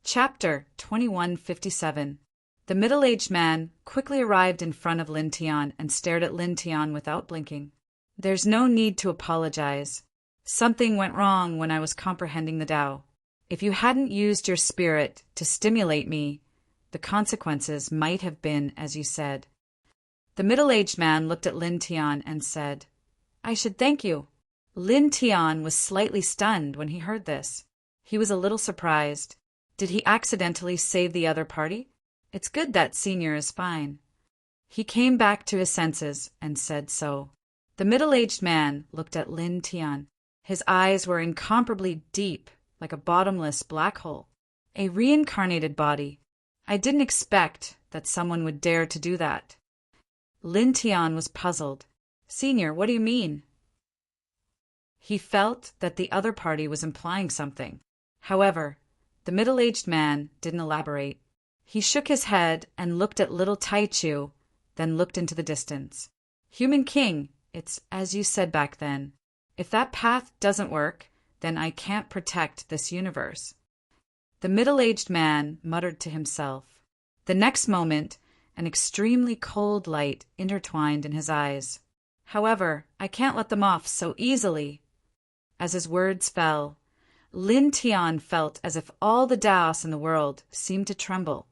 Chapter 2157. The middle-aged man quickly arrived in front of Lin Tian and stared at Lin Tian without blinking. There's no need to apologize. Something went wrong when I was comprehending the Tao. If you hadn't used your spirit to stimulate me, the consequences might have been as you said. The middle-aged man looked at Lin Tian and said, I should thank you. Lin Tian was slightly stunned when he heard this. He was a little surprised. Did he accidentally save the other party? It's good that Senior is fine. He came back to his senses and said so. The middle-aged man looked at Lin Tian. His eyes were incomparably deep, like a bottomless black hole. A reincarnated body. I didn't expect that someone would dare to do that. Lin Tian was puzzled. Senior, what do you mean? He felt that the other party was implying something. However, the middle-aged man didn't elaborate. He shook his head and looked at little Taichu, then looked into the distance. Human King, it's as you said back then. If that path doesn't work, then I can't protect this universe. The middle-aged man muttered to himself. The next moment, an extremely cold light intertwined in his eyes. However, I can't let them off so easily. As his words fell, Lin Tian felt as if all the Daos in the world seemed to tremble,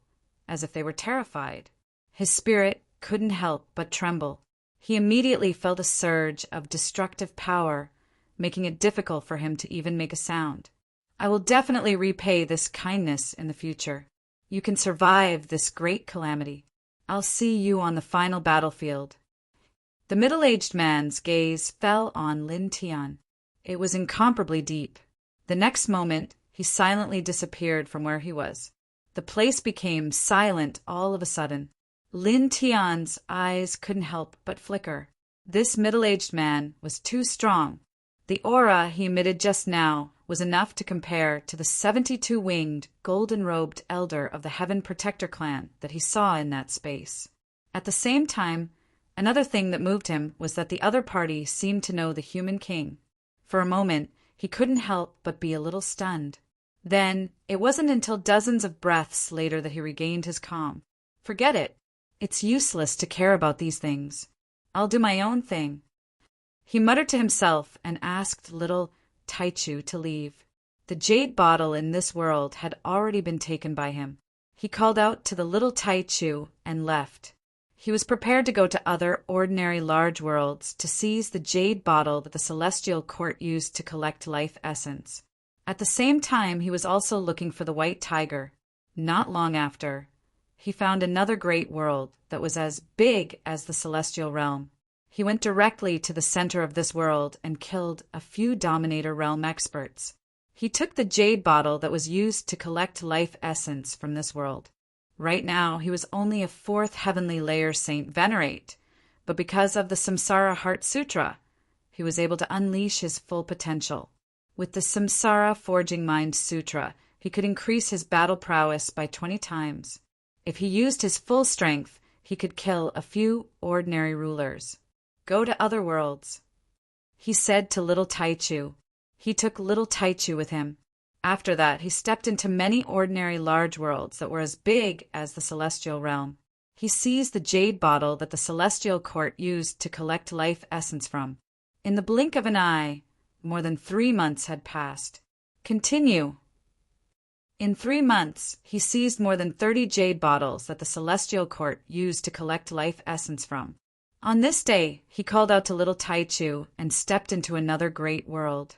as if they were terrified. His spirit couldn't help but tremble. He immediately felt a surge of destructive power, making it difficult for him to even make a sound. I will definitely repay this kindness in the future. You can survive this great calamity. I'll see you on the final battlefield. The middle-aged man's gaze fell on Lin Tian. It was incomparably deep. The next moment, he silently disappeared from where he was. The place became silent all of a sudden. Lin Tian's eyes couldn't help but flicker. This middle-aged man was too strong. The aura he emitted just now was enough to compare to the 72-winged, golden-robed elder of the Heaven Protector clan that he saw in that space. At the same time, another thing that moved him was that the other party seemed to know the Human King. For a moment, he couldn't help but be a little stunned. Then, it wasn't until dozens of breaths later that he regained his calm. Forget it. It's useless to care about these things. I'll do my own thing. He muttered to himself and asked little Taichu to leave. The jade bottle in this world had already been taken by him. He called out to the little Taichu and left. He was prepared to go to other ordinary large worlds to seize the jade bottle that the celestial court used to collect life essence. At the same time, he was also looking for the white tiger. Not long after, he found another great world that was as big as the celestial realm. He went directly to the center of this world and killed a few Dominator Realm experts. He took the jade bottle that was used to collect life essence from this world. Right now, he was only a 4th heavenly layer Saint Venerate, but because of the Samsara Heart Sutra, he was able to unleash his full potential. With the Samsara Forging Mind Sutra, he could increase his battle prowess by 20 times. If he used his full strength, he could kill a few ordinary rulers. Go to other worlds, he said to little Taichu. He took little Taichu with him. After that, he stepped into many ordinary large worlds that were as big as the celestial realm. He seized the jade bottle that the celestial court used to collect life essence from. In the blink of an eye, more than 3 months had passed. Continue. In 3 months, he seized more than 30 jade bottles that the celestial court used to collect life essence from. On this day, he called out to little Taichu and stepped into another great world.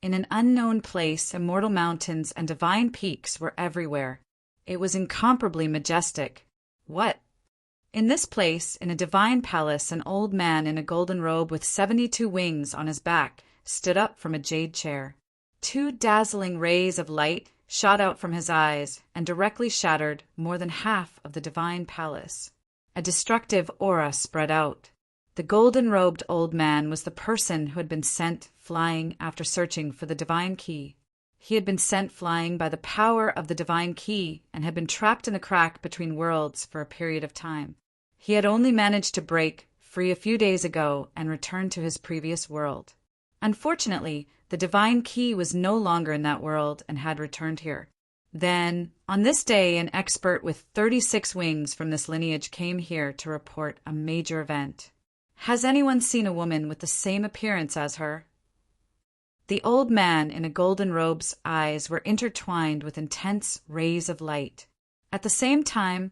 In an unknown place, immortal mountains and divine peaks were everywhere. It was incomparably majestic. What? In this place, in a divine palace, an old man in a golden robe with 72 wings on his back stood up from a jade chair. 2 dazzling rays of light shot out from his eyes and directly shattered more than half of the divine palace. A destructive aura spread out. The golden-robed old man was the person who had been sent flying after searching for the divine key. He had been sent flying by the power of the divine key and had been trapped in the crack between worlds for a period of time. He had only managed to break free a few days ago and return to his previous world. Unfortunately, the divine key was no longer in that world and had returned here. Then, on this day, an expert with 36 wings from this lineage came here to report a major event. Has anyone seen a woman with the same appearance as her? The old man in a golden robe's eyes were intertwined with intense rays of light. At the same time,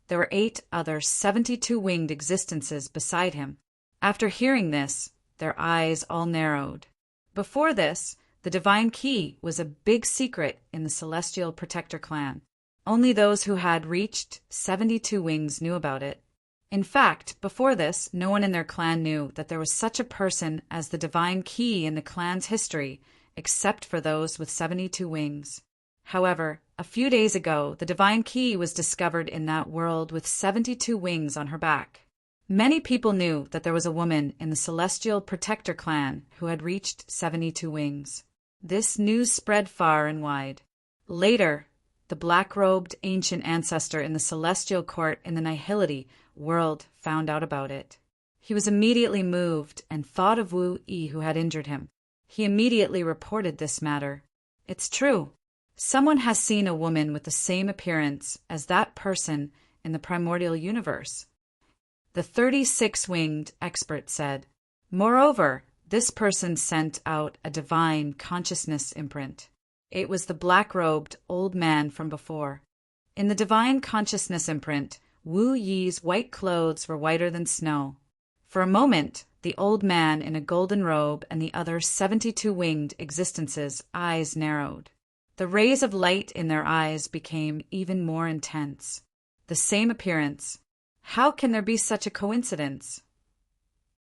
there were 8 other 72-winged existences beside him. After hearing this, their eyes all narrowed. Before this, the divine key was a big secret in the Celestial Protector clan. Only those who had reached 72 wings knew about it. In fact, before this, no one in their clan knew that there was such a person as the divine key in the clan's history, except for those with 72 wings. However, a few days ago, the divine key was discovered in that world with 72 wings on her back. Many people knew that there was a woman in the Celestial Protector clan who had reached 72 wings. This news spread far and wide. Later, the black-robed ancient ancestor in the celestial court in the Nihility world found out about it. He was immediately moved and thought of Wu Yi who had injured him. He immediately reported this matter. It's true. Someone has seen a woman with the same appearance as that person in the primordial universe. The 36-winged expert said. Moreover, this person sent out a divine consciousness imprint. It was the black-robed old man from before. In the divine consciousness imprint, Wu Yi's white clothes were whiter than snow. For a moment, the old man in a golden robe and the other 72-winged existences' eyes narrowed. The rays of light in their eyes became even more intense. The same appearance. How can there be such a coincidence?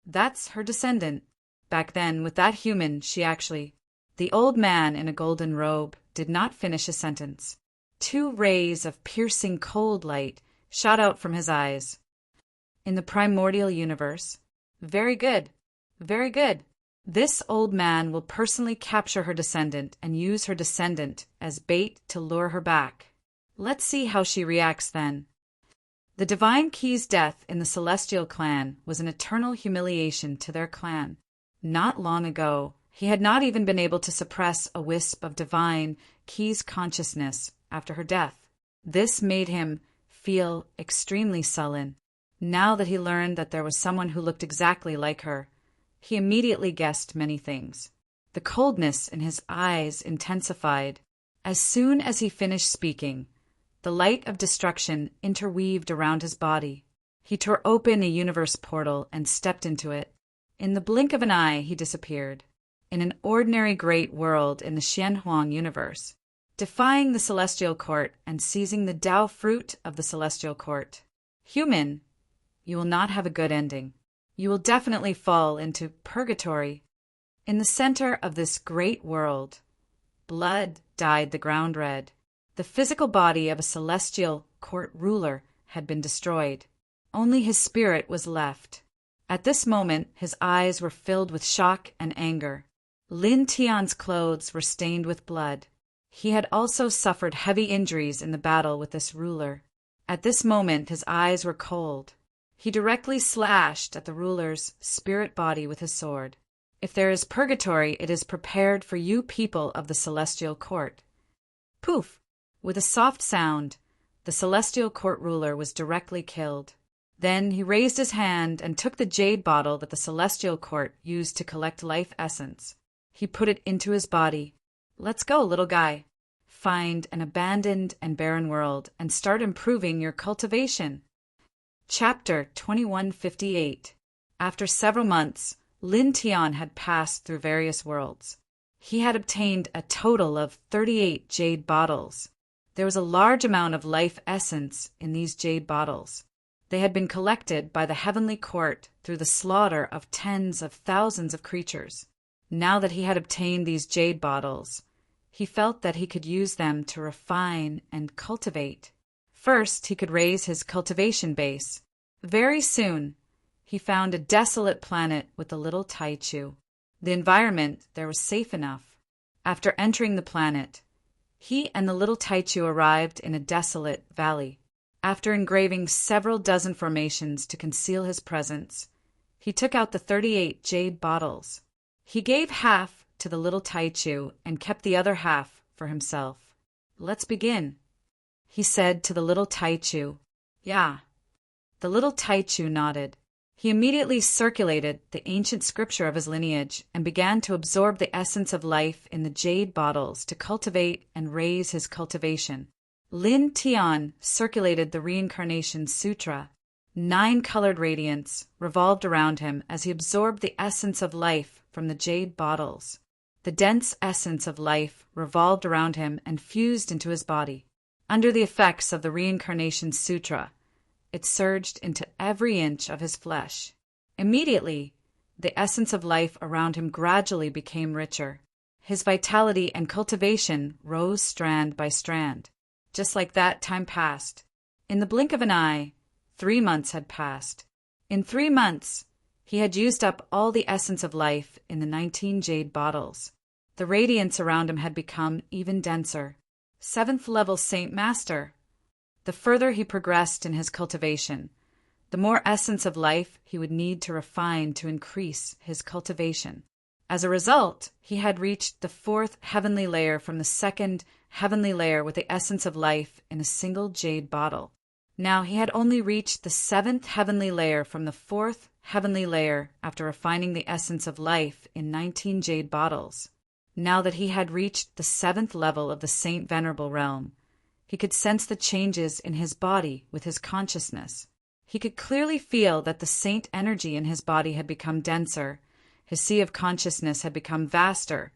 That's her descendant. Back then, with that human, she actually... The old man in a golden robe did not finish his sentence. 2 rays of piercing cold light shot out from his eyes. In the primordial universe. Very good. Very good. This old man will personally capture her descendant and use her descendant as bait to lure her back. Let's see how she reacts then. The Divine Key's death in the Celestial clan was an eternal humiliation to their clan. Not long ago, he had not even been able to suppress a wisp of Divine Key's consciousness after her death. This made him feel extremely sullen. Now that he learned that there was someone who looked exactly like her, he immediately guessed many things. The coldness in his eyes intensified. As soon as he finished speaking, the light of destruction interweaved around his body. He tore open a universe portal and stepped into it. In the blink of an eye, he disappeared. In an ordinary great world in the Xianhuang universe, defying the Celestial Court and seizing the Tao fruit of the Celestial Court. Human, you will not have a good ending. You will definitely fall into purgatory. In the center of this great world, blood dyed the ground red. The physical body of a Celestial Court ruler had been destroyed. Only his spirit was left. At this moment, his eyes were filled with shock and anger. Lin Tian's clothes were stained with blood. He had also suffered heavy injuries in the battle with this ruler. At this moment, his eyes were cold. He directly slashed at the ruler's spirit body with his sword. If there is purgatory, it is prepared for you people of the Celestial Court. Poof! With a soft sound, the Celestial Court ruler was directly killed. Then he raised his hand and took the jade bottle that the Celestial Court used to collect life essence. He put it into his body. Let's go, little guy. Find an abandoned and barren world and start improving your cultivation. Chapter 2158. After several months, Lin Tian had passed through various worlds. He had obtained a total of 38 jade bottles. There was a large amount of life essence in these jade bottles. They had been collected by the heavenly court through the slaughter of tens of thousands of creatures. Now that he had obtained these jade bottles, he felt that he could use them to refine and cultivate. First, he could raise his cultivation base. Very soon, he found a desolate planet with a little Taichu. The environment there was safe enough. After entering the planet, he and the little Taichu arrived in a desolate valley. After engraving several dozen formations to conceal his presence, he took out the 38 jade bottles. He gave half to the little Taichu and kept the other half for himself. Let's begin, he said to the little Taichu. Yeah. The little Taichu nodded. He immediately circulated the ancient scripture of his lineage and began to absorb the essence of life in the jade bottles to cultivate and raise his cultivation. Lin Tian circulated the Reincarnation Sutra. 9 colored radiance revolved around him as he absorbed the essence of life from the jade bottles. The dense essence of life revolved around him and fused into his body. Under the effects of the Reincarnation Sutra, it surged into every inch of his flesh. Immediately, the essence of life around him gradually became richer. His vitality and cultivation rose strand by strand. Just like that, time passed. In the blink of an eye, 3 months had passed. In 3 months, he had used up all the essence of life in the 19 jade bottles. The radiance around him had become even denser. 7th level Saint Master. The further he progressed in his cultivation, the more essence of life he would need to refine to increase his cultivation. As a result, he had reached the 4th heavenly layer from the 2nd heavenly layer with the essence of life in a single jade bottle. Now he had only reached the 7th heavenly layer from the 4th heavenly layer after refining the essence of life in 19 jade bottles. Now that he had reached the 7th level of the Saint Venerable realm, he could sense the changes in his body with his consciousness. He could clearly feel that the saint energy in his body had become denser, his sea of consciousness had become vaster,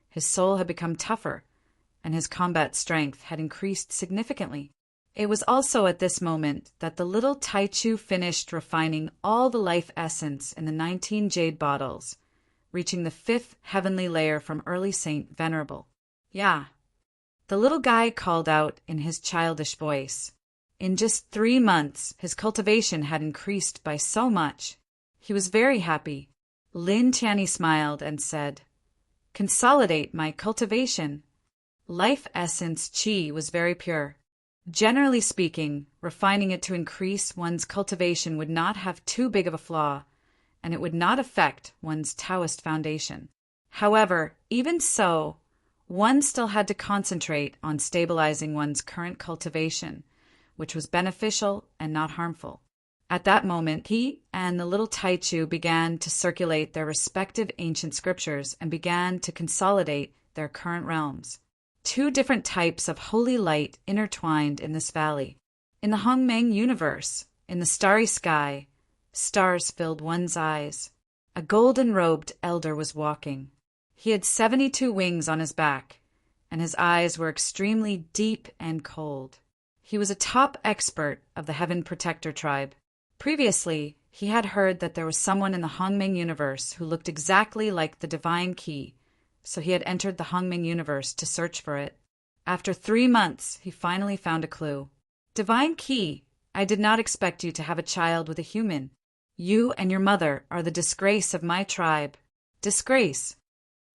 his soul had become tougher, and his combat strength had increased significantly. It was also at this moment that the little Taichu finished refining all the life essence in the 19 jade bottles, reaching the 5th heavenly layer from early Saint Venerable. Yeah. The little guy called out in his childish voice. In just 3 months, his cultivation had increased by so much. He was very happy. Lin Tianyi smiled and said, "Consolidate my cultivation." Life essence qi was very pure. Generally speaking, refining it to increase one's cultivation would not have too big of a flaw, and it would not affect one's Taoist foundation. However, even so, one still had to concentrate on stabilizing one's current cultivation, which was beneficial and not harmful. At that moment, he and the little Taichu began to circulate their respective ancient scriptures and began to consolidate their current realms. 2 different types of holy light intertwined in this valley. In the Hongmeng universe, in the starry sky, stars filled one's eyes. A golden-robed elder was walking. He had 72 wings on his back, and his eyes were extremely deep and cold. He was a top expert of the Heaven Protector tribe. Previously, he had heard that there was someone in the Hongmeng universe who looked exactly like the divine key, so he had entered the Hongmeng universe to search for it. After 3 months, he finally found a clue. "Divine key, I did not expect you to have a child with a human. You and your mother are the disgrace of my tribe." Disgrace.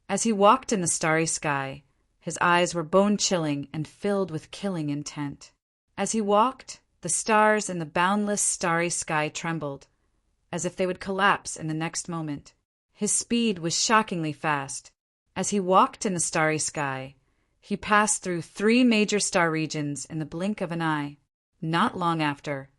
As he walked in the starry sky, his eyes were bone-chilling and filled with killing intent. As he walked, the stars in the boundless starry sky trembled, as if they would collapse in the next moment. His speed was shockingly fast. As he walked in the starry sky, he passed through 3 major star regions in the blink of an eye. Not long after,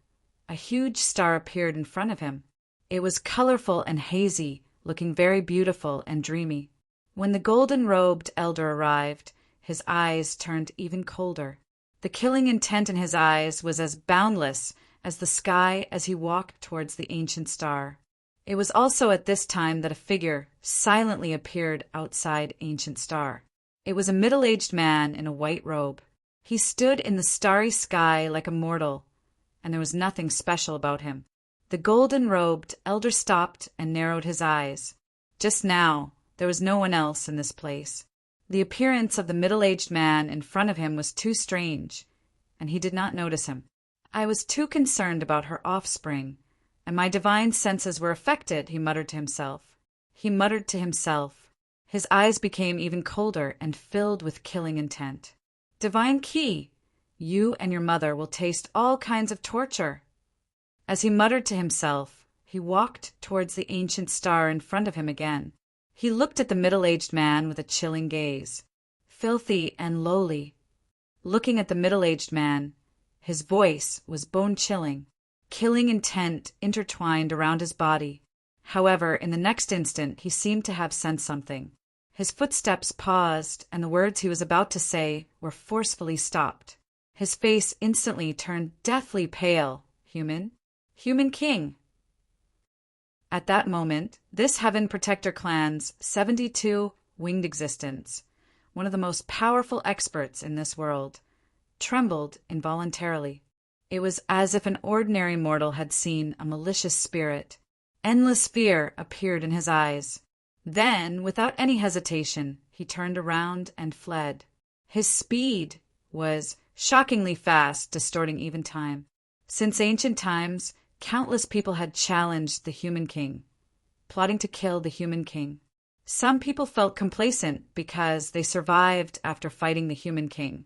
a huge star appeared in front of him. It was colorful and hazy, looking very beautiful and dreamy. When the golden-robed elder arrived, his eyes turned even colder. The killing intent in his eyes was as boundless as the sky as he walked towards the ancient star. It was also at this time that a figure silently appeared outside Ancient Star. It was a middle-aged man in a white robe. He stood in the starry sky like a mortal, and there was nothing special about him. The golden-robed elder stopped and narrowed his eyes. Just now, there was no one else in this place. The appearance of the middle-aged man in front of him was too strange, and he did not notice him. "I was too concerned about her offspring, and my divine senses were affected," he muttered to himself. He muttered to himself. His eyes became even colder and filled with killing intent. "Divine key, you and your mother will taste all kinds of torture." As he muttered to himself, he walked towards the ancient star in front of him again. He looked at the middle-aged man with a chilling gaze. Filthy and lowly, looking at the middle-aged man. His voice was bone-chilling, killing intent intertwined around his body. However, in the next instant he seemed to have sensed something. His footsteps paused, and the words he was about to say were forcefully stopped. His face instantly turned deathly pale. Human? Human king. At that moment, this Heaven Protector clan's 72 winged existence, one of the most powerful experts in this world, trembled involuntarily. It was as if an ordinary mortal had seen a malicious spirit. Endless fear appeared in his eyes. Then, without any hesitation, he turned around and fled. His speed was shockingly fast, distorting even time. Since ancient times, countless people had challenged the human king, plotting to kill the human king. Some people felt complacent because they survived after fighting the human king,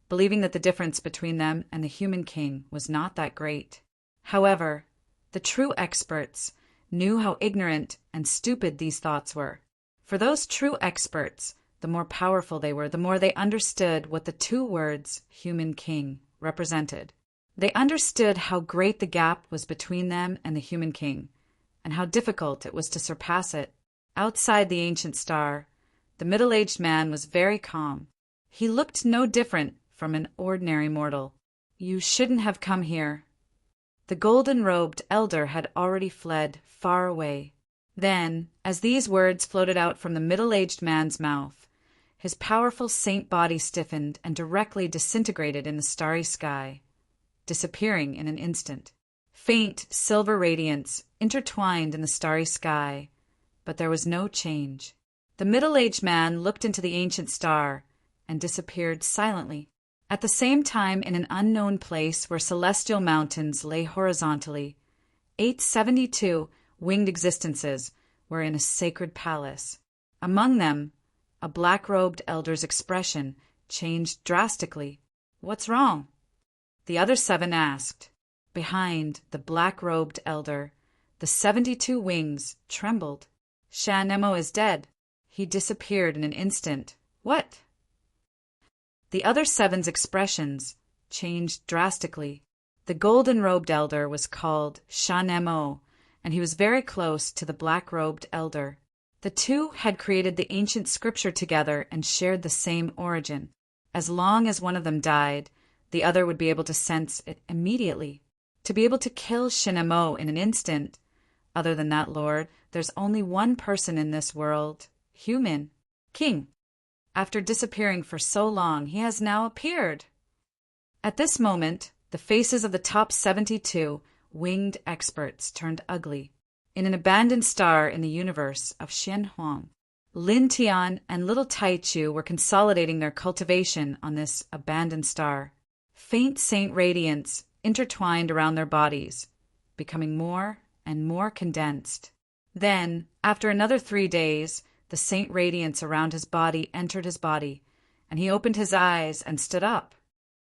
believing that the difference between them and the human king was not that great. However, the true experts knew how ignorant and stupid these thoughts were. For those true experts, the more powerful they were, the more they understood what the two words human king represented. They understood how great the gap was between them and the human king, and how difficult it was to surpass it. Outside the ancient star, the middle-aged man was very calm. He looked no different from an ordinary mortal. "You shouldn't have come here." The golden-robed elder had already fled far away. Then, as these words floated out from the middle-aged man's mouth, his powerful saint body stiffened and directly disintegrated in the starry sky, disappearing in an instant. Faint silver radiance intertwined in the starry sky, but there was no change. The middle-aged man looked into the ancient star and disappeared silently. At the same time, in an unknown place where celestial mountains lay horizontally, 872 winged existences were in a sacred palace. Among them, a black-robed elder's expression changed drastically. "What's wrong?" the other 7 asked. Behind the black-robed elder, the 72 wings trembled. "Sha Nemo is dead." He disappeared in an instant. "What?" The other 7's expressions changed drastically. The golden-robed elder was called Sha Nemo, and he was very close to the black-robed elder. The two had created the ancient scripture together and shared the same origin. As long as one of them died, the other would be able to sense it immediately. To be able to kill Shinemo in an instant, other than that lord, there's only one person in this world, human, king. After disappearing for so long, he has now appeared. At this moment, the faces of the top 72 winged experts turned ugly. In an abandoned star in the universe of Xianhuang, Lin Tian and little Taichu were consolidating their cultivation on this abandoned star. Faint saint radiance intertwined around their bodies, becoming more and more condensed. Then, after another 3 days, the saint radiance around his body entered his body, and he opened his eyes and stood up.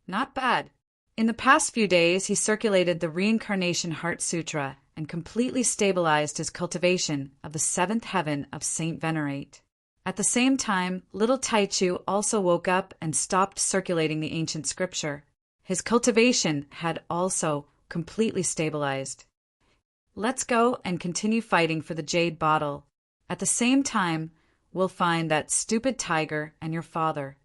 Not bad. In the past few days, he circulated the Reincarnation Heart Sutra and completely stabilized his cultivation of the 7th heaven of Saint Venerate. At the same time, little Taichu also woke up and stopped circulating the ancient scripture. His cultivation had also completely stabilized. Let's go and continue fighting for the jade bottle. At the same time, we'll find that stupid tiger and your father.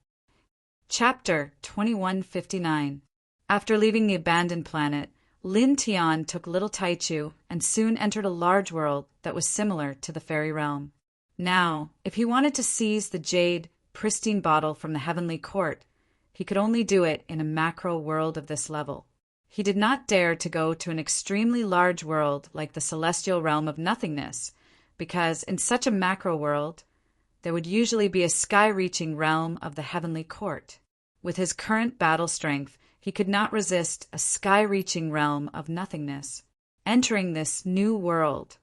Chapter 2159. After leaving the abandoned planet, Lin Tian took little Taichu and soon entered a large world that was similar to the fairy realm. Now, if he wanted to seize the jade, pristine bottle from the heavenly court, he could only do it in a macro world of this level. He did not dare to go to an extremely large world like the celestial realm of nothingness, because in such a macro world, there would usually be a sky-reaching realm of the heavenly court. With his current battle strength, he could not resist a sky-reaching realm of nothingness. Entering this new world,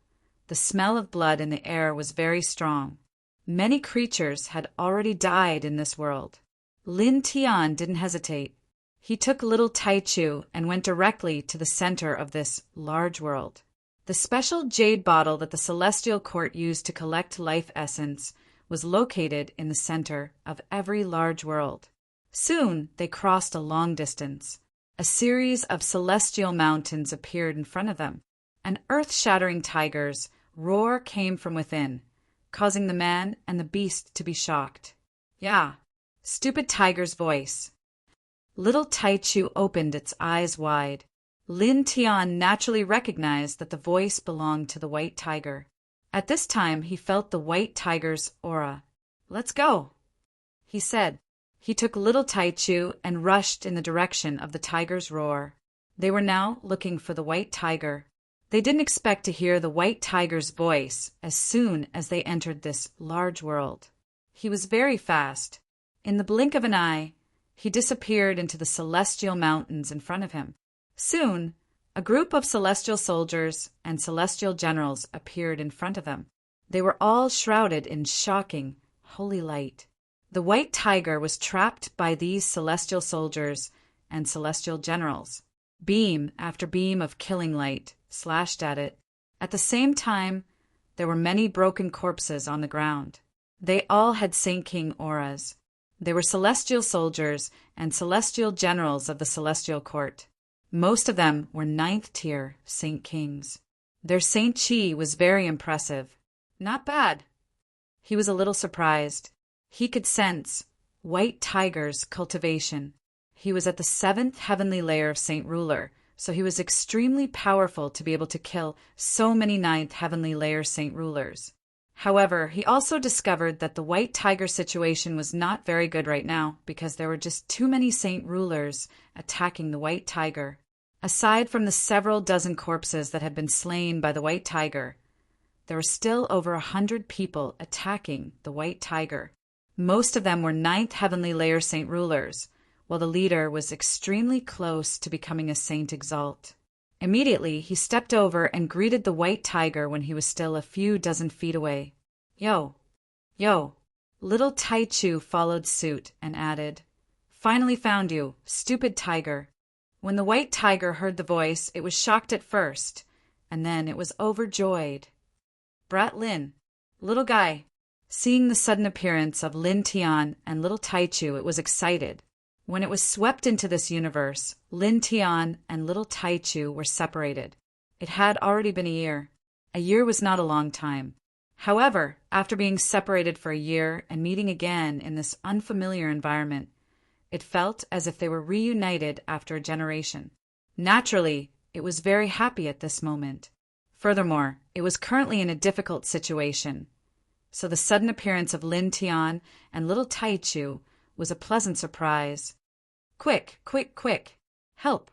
the smell of blood in the air was very strong. Many creatures had already died in this world. Lin Tian didn't hesitate. He took little Taichu and went directly to the center of this large world. The special jade bottle that the celestial court used to collect life essence was located in the center of every large world. Soon they crossed a long distance. A series of celestial mountains appeared in front of them. An earth-shattering tiger's roar came from within, causing the man and the beast to be shocked. Yeah, stupid tiger's voice. Little Taichu opened its eyes wide. Lin Tian naturally recognized that the voice belonged to the white tiger. At this time, he felt the white tiger's aura. "Let's go," he said. He took little Taichu and rushed in the direction of the tiger's roar. They were now looking for the white tiger. They didn't expect to hear the white tiger's voice as soon as they entered this large world. He was very fast. In the blink of an eye, he disappeared into the celestial mountains in front of him. Soon, a group of celestial soldiers and celestial generals appeared in front of them. They were all shrouded in shocking, holy light. The white tiger was trapped by these celestial soldiers and celestial generals. Beam after beam of killing light slashed at it. At the same time, there were many broken corpses on the ground. They all had Saint King auras. They were celestial soldiers and celestial generals of the celestial court. Most of them were 9th tier Saint Kings. Their Saint Chi was very impressive. Not bad. He was a little surprised. He could sense white tiger's cultivation. He was at the 7th heavenly layer of Saint Ruler, so he was extremely powerful to be able to kill so many 9th heavenly layer Saint Rulers. However, he also discovered that the white tiger situation was not very good right now because there were just too many Saint Rulers attacking the white tiger. Aside from the several dozen corpses that had been slain by the white tiger, there were still over 100 people attacking the white tiger. Most of them were 9th heavenly layer Saint Rulers, while the leader was extremely close to becoming a Saint Exalt. Immediately, he stepped over and greeted the white tiger when he was still a few dozen feet away. "Yo, yo." Little Taichu followed suit and added, "Finally found you, stupid tiger." When the white tiger heard the voice, it was shocked at first, and then it was overjoyed. "Brat Lin, little guy." Seeing the sudden appearance of Lin Tian and little Taichu, it was excited. When it was swept into this universe, Lin Tian and little Taichu were separated. It had already been a year. A year was not a long time. However, after being separated for a year and meeting again in this unfamiliar environment, it felt as if they were reunited after a generation. Naturally, it was very happy at this moment. Furthermore, it was currently in a difficult situation. So the sudden appearance of Lin Tian and little Taichu was a pleasant surprise. "Quick, quick, quick! Help!"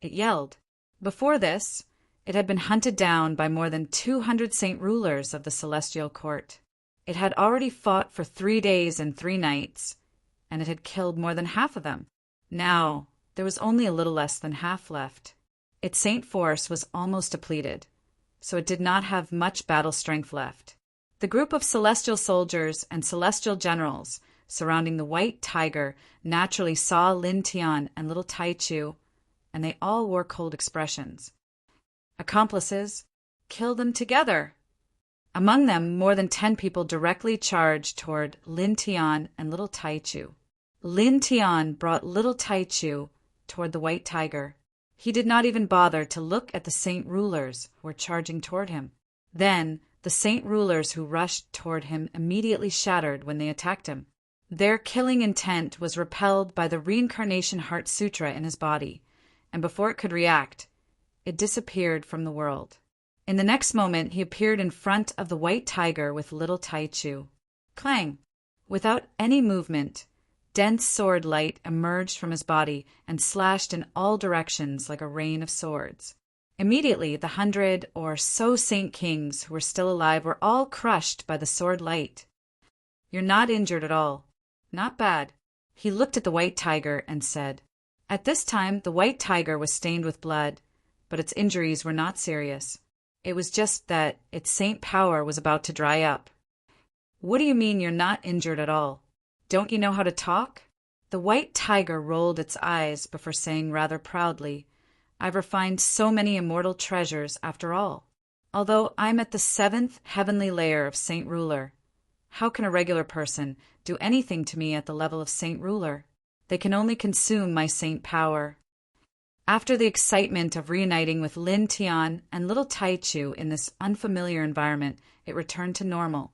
it yelled. Before this, it had been hunted down by more than 200 Saint Rulers of the Celestial Court. It had already fought for 3 days and 3 nights, and it had killed more than half of them. Now, there was only a little less than half left. Its Saint force was almost depleted, so it did not have much battle strength left. The group of celestial soldiers and celestial generals surrounding the white tiger naturally saw Lin Tian and little Taichu, and they all wore cold expressions. Accomplices, kill them together. Among them, more than 10 people directly charged toward Lin Tian and little Taichu. Lin Tian brought little Taichu toward the white tiger. He did not even bother to look at the Saint Rulers who were charging toward him. Then, the Saint Rulers who rushed toward him immediately shattered when they attacked him. Their killing intent was repelled by the Reincarnation Heart Sutra in his body, and before it could react, it disappeared from the world. In the next moment, he appeared in front of the white tiger with little Taichu. Clang! Without any movement, dense sword light emerged from his body and slashed in all directions like a rain of swords. Immediately, the 100 or so Saint Kings who were still alive were all crushed by the sword light. "You're not injured at all. Not bad." He looked at the white tiger and said. At this time, the white tiger was stained with blood, but its injuries were not serious. It was just that its saint power was about to dry up. "What do you mean you're not injured at all? Don't you know how to talk?" The white tiger rolled its eyes before saying rather proudly, "I've refined so many immortal treasures after all. Although I'm at the 7th heavenly layer of Saint Ruler, how can a regular person do anything to me at the level of Saint Ruler?" They can only consume my saint power. After the excitement of reuniting with Lin Tian and little Taichu in this unfamiliar environment, it returned to normal.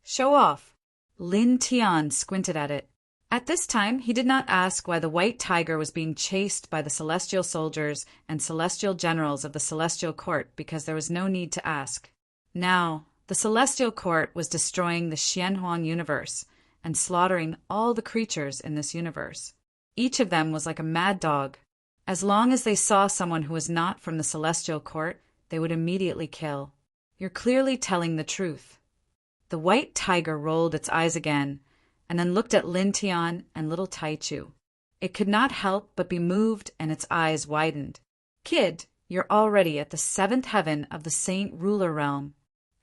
Show off. Lin Tian squinted at it. At this time, he did not ask why the white tiger was being chased by the celestial soldiers and celestial generals of the celestial court, because there was no need to ask. Now, the celestial court was destroying the Xianhuang universe and slaughtering all the creatures in this universe. Each of them was like a mad dog. As long as they saw someone who was not from the celestial court, they would immediately kill. You're clearly telling the truth. The white tiger rolled its eyes again, and then looked at Lin Tian and little Taichu. It could not help but be moved, and its eyes widened. Kid, you're already at the 7th heaven of the Saint Ruler Realm.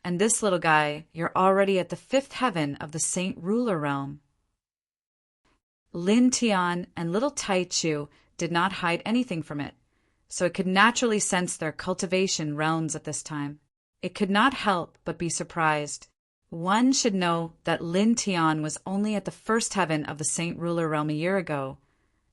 And this little guy, you're already at the 5th heaven of the Saint Ruler Realm. Lin Tian and little Taichu did not hide anything from it, so it could naturally sense their cultivation realms at this time. It could not help but be surprised. One should know that Lin Tian was only at the 1st heaven of the Saint Ruler Realm a year ago,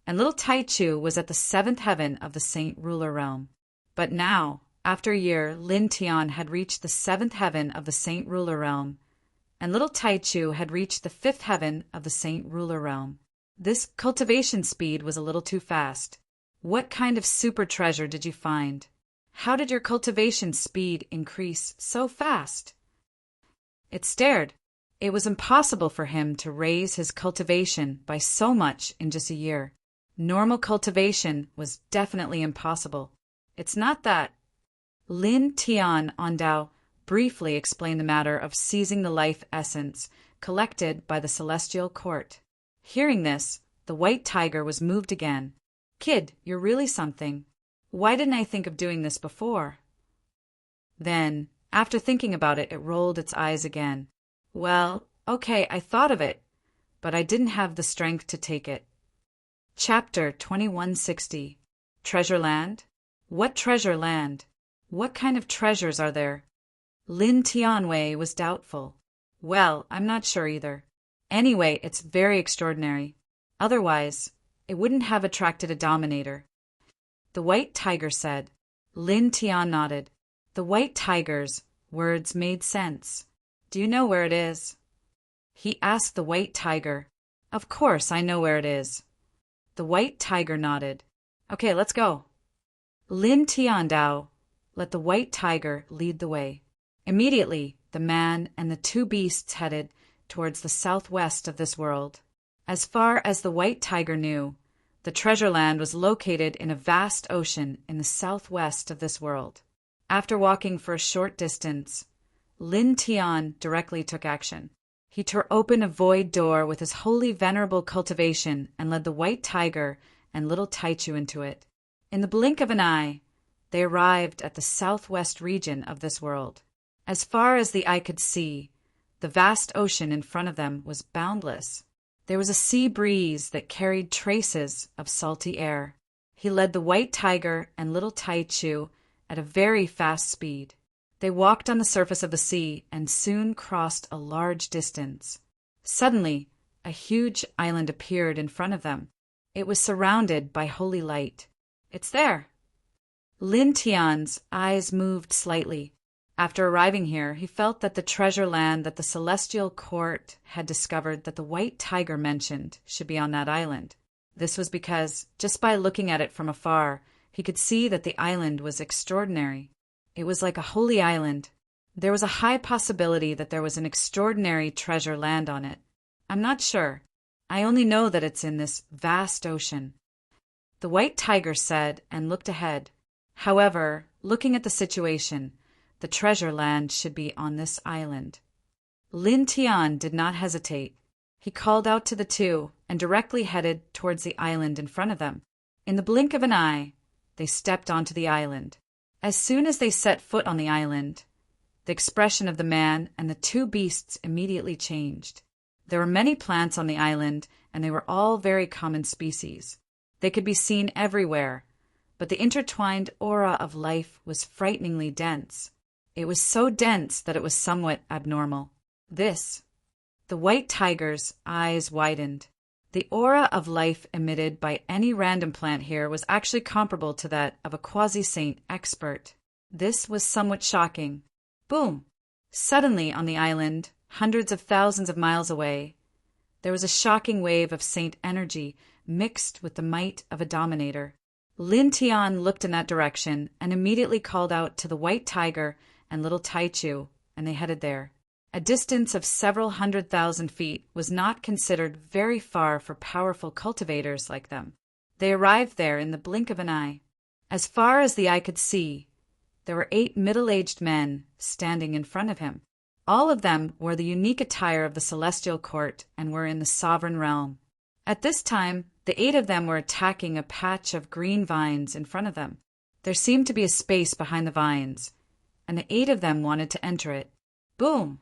and little Taichu was at the 7th heaven of the Saint Ruler Realm. But now, after a year, Lin Tian had reached the 7th heaven of the Saint Ruler Realm, and little Taichu had reached the 5th heaven of the Saint Ruler Realm. This cultivation speed was a little too fast. What kind of super treasure did you find? How did your cultivation speed increase so fast? It stared. It was impossible for him to raise his cultivation by so much in just a year. Normal cultivation was definitely impossible. It's not that. Lin Tian Ondao briefly explained the matter of seizing the life essence collected by the celestial court. Hearing this, the white tiger was moved again. Kid, you're really something. Why didn't I think of doing this before? Then, after thinking about it, it rolled its eyes again. Well, okay, I thought of it, but I didn't have the strength to take it. Chapter 2160. Treasure Land? What treasure land? What kind of treasures are there? Lin Tianwei was doubtful. Well, I'm not sure either. Anyway, it's very extraordinary. Otherwise, it wouldn't have attracted a dominator. The white tiger said. Lin Tian nodded. The white tiger's words made sense. Do you know where it is? He asked the white tiger. Of course, I know where it is. The white tiger nodded. Okay, let's go. Lin Tiandao let the white tiger lead the way. Immediately, the man and the 2 beasts headed towards the southwest of this world. As far as the white tiger knew, the treasure land was located in a vast ocean in the southwest of this world. After walking for a short distance, Lin Tian directly took action. He tore open a void door with his holy venerable cultivation and led the white tiger and little Taichu into it. In the blink of an eye, they arrived at the southwest region of this world. As far as the eye could see, the vast ocean in front of them was boundless. There was a sea breeze that carried traces of salty air. He led the white tiger and little Taichu at a very fast speed. They walked on the surface of the sea and soon crossed a large distance. Suddenly, a huge island appeared in front of them. It was surrounded by holy light. It's there. Lin Tian's eyes moved slightly. After arriving here, he felt that the treasure land that the celestial court had discovered that the white tiger mentioned should be on that island. This was because, just by looking at it from afar, he could see that the island was extraordinary. It was like a holy island. There was a high possibility that there was an extraordinary treasure land on it. I'm not sure. I only know that it's in this vast ocean. The white tiger said and looked ahead. However, looking at the situation, the treasure land should be on this island. Lin Tian did not hesitate. He called out to the 2 and directly headed towards the island in front of them. In the blink of an eye, they stepped onto the island. As soon as they set foot on the island, the expression of the man and the 2 beasts immediately changed. There were many plants on the island, and they were all very common species. They could be seen everywhere, but the intertwined aura of life was frighteningly dense. It was so dense that it was somewhat abnormal. The white tiger's eyes widened. The aura of life emitted by any random plant here was actually comparable to that of a quasi-saint expert. This was somewhat shocking. Boom! Suddenly on the island, hundreds of thousands of miles away, there was a shocking wave of saint energy mixed with the might of a dominator. Lin Tian looked in that direction and immediately called out to the white tiger and little Taichu, and they headed there. A distance of several 100,000 feet was not considered very far for powerful cultivators like them. They arrived there in the blink of an eye. As far as the eye could see, there were 8 middle-aged men standing in front of him. All of them wore the unique attire of the celestial court and were in the sovereign realm. At this time, the 8 of them were attacking a patch of green vines in front of them. There seemed to be a space behind the vines, and the 8 of them wanted to enter it. Boom!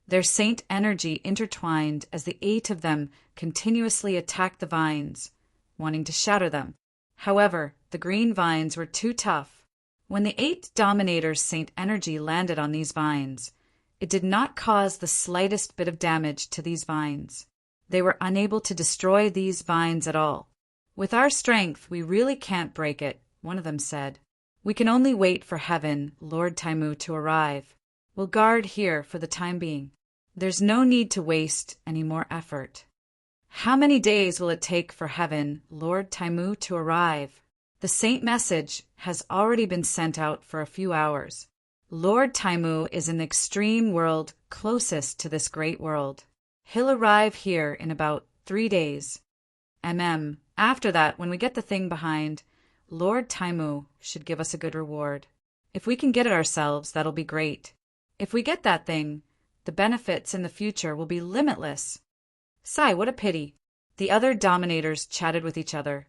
Their saint energy intertwined as the 8 of them continuously attacked the vines, wanting to shatter them. However, the green vines were too tough. When the 8 dominators' saint energy landed on these vines, it did not cause the slightest bit of damage to these vines. They were unable to destroy these vines at all. "With our strength, we really can't break it," one of them said. "We can only wait for heaven, Lord Taimu, to arrive. We'll guard here for the time being. There's no need to waste any more effort." "How many days will it take for heaven, Lord Taimu, to arrive?" "The saint message has already been sent out for a few hours. Lord Taimu is in the extreme world closest to this great world. He'll arrive here in about 3 days. After that, when we get the thing behind, Lord Taimu should give us a good reward. If we can get it ourselves, that'll be great. If we get that thing, the benefits in the future will be limitless." "Sigh, what a pity." The other dominators chatted with each other,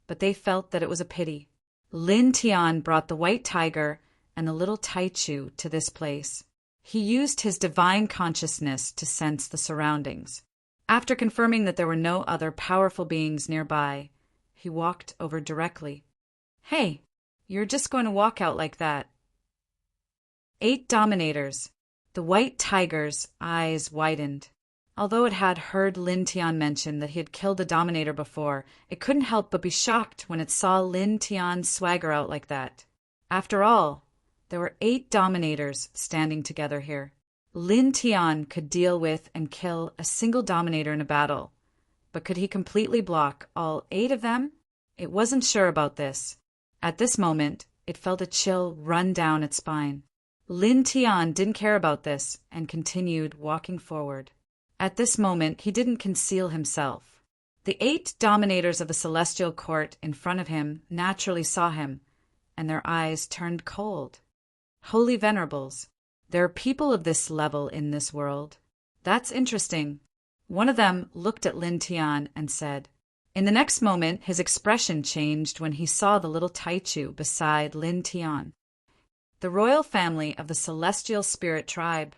but they felt that it was a pity. Lin Tian brought the white tiger and the little Taichu to this place. He used his divine consciousness to sense the surroundings. After confirming that there were no other powerful beings nearby, he walked over directly. "Hey, you're just going to walk out like that?" 8 dominators. The white tiger's eyes widened. Although it had heard Lin Tian mention that he had killed a dominator before, it couldn't help but be shocked when it saw Lin Tian swagger out like that. After all, there were 8 dominators standing together here. Lin Tian could deal with and kill a single dominator in a battle, but could he completely block all 8 of them? It wasn't sure about this. At this moment, it felt a chill run down its spine. Lin Tian didn't care about this and continued walking forward. At this moment, he didn't conceal himself. The 8 dominators of the celestial court in front of him naturally saw him, and their eyes turned cold. Holy Venerables, there are people of this level in this world. That's interesting. One of them looked at Lin Tian and said. In the next moment, his expression changed when he saw the little Taichu beside Lin Tian. The royal family of the celestial spirit tribe.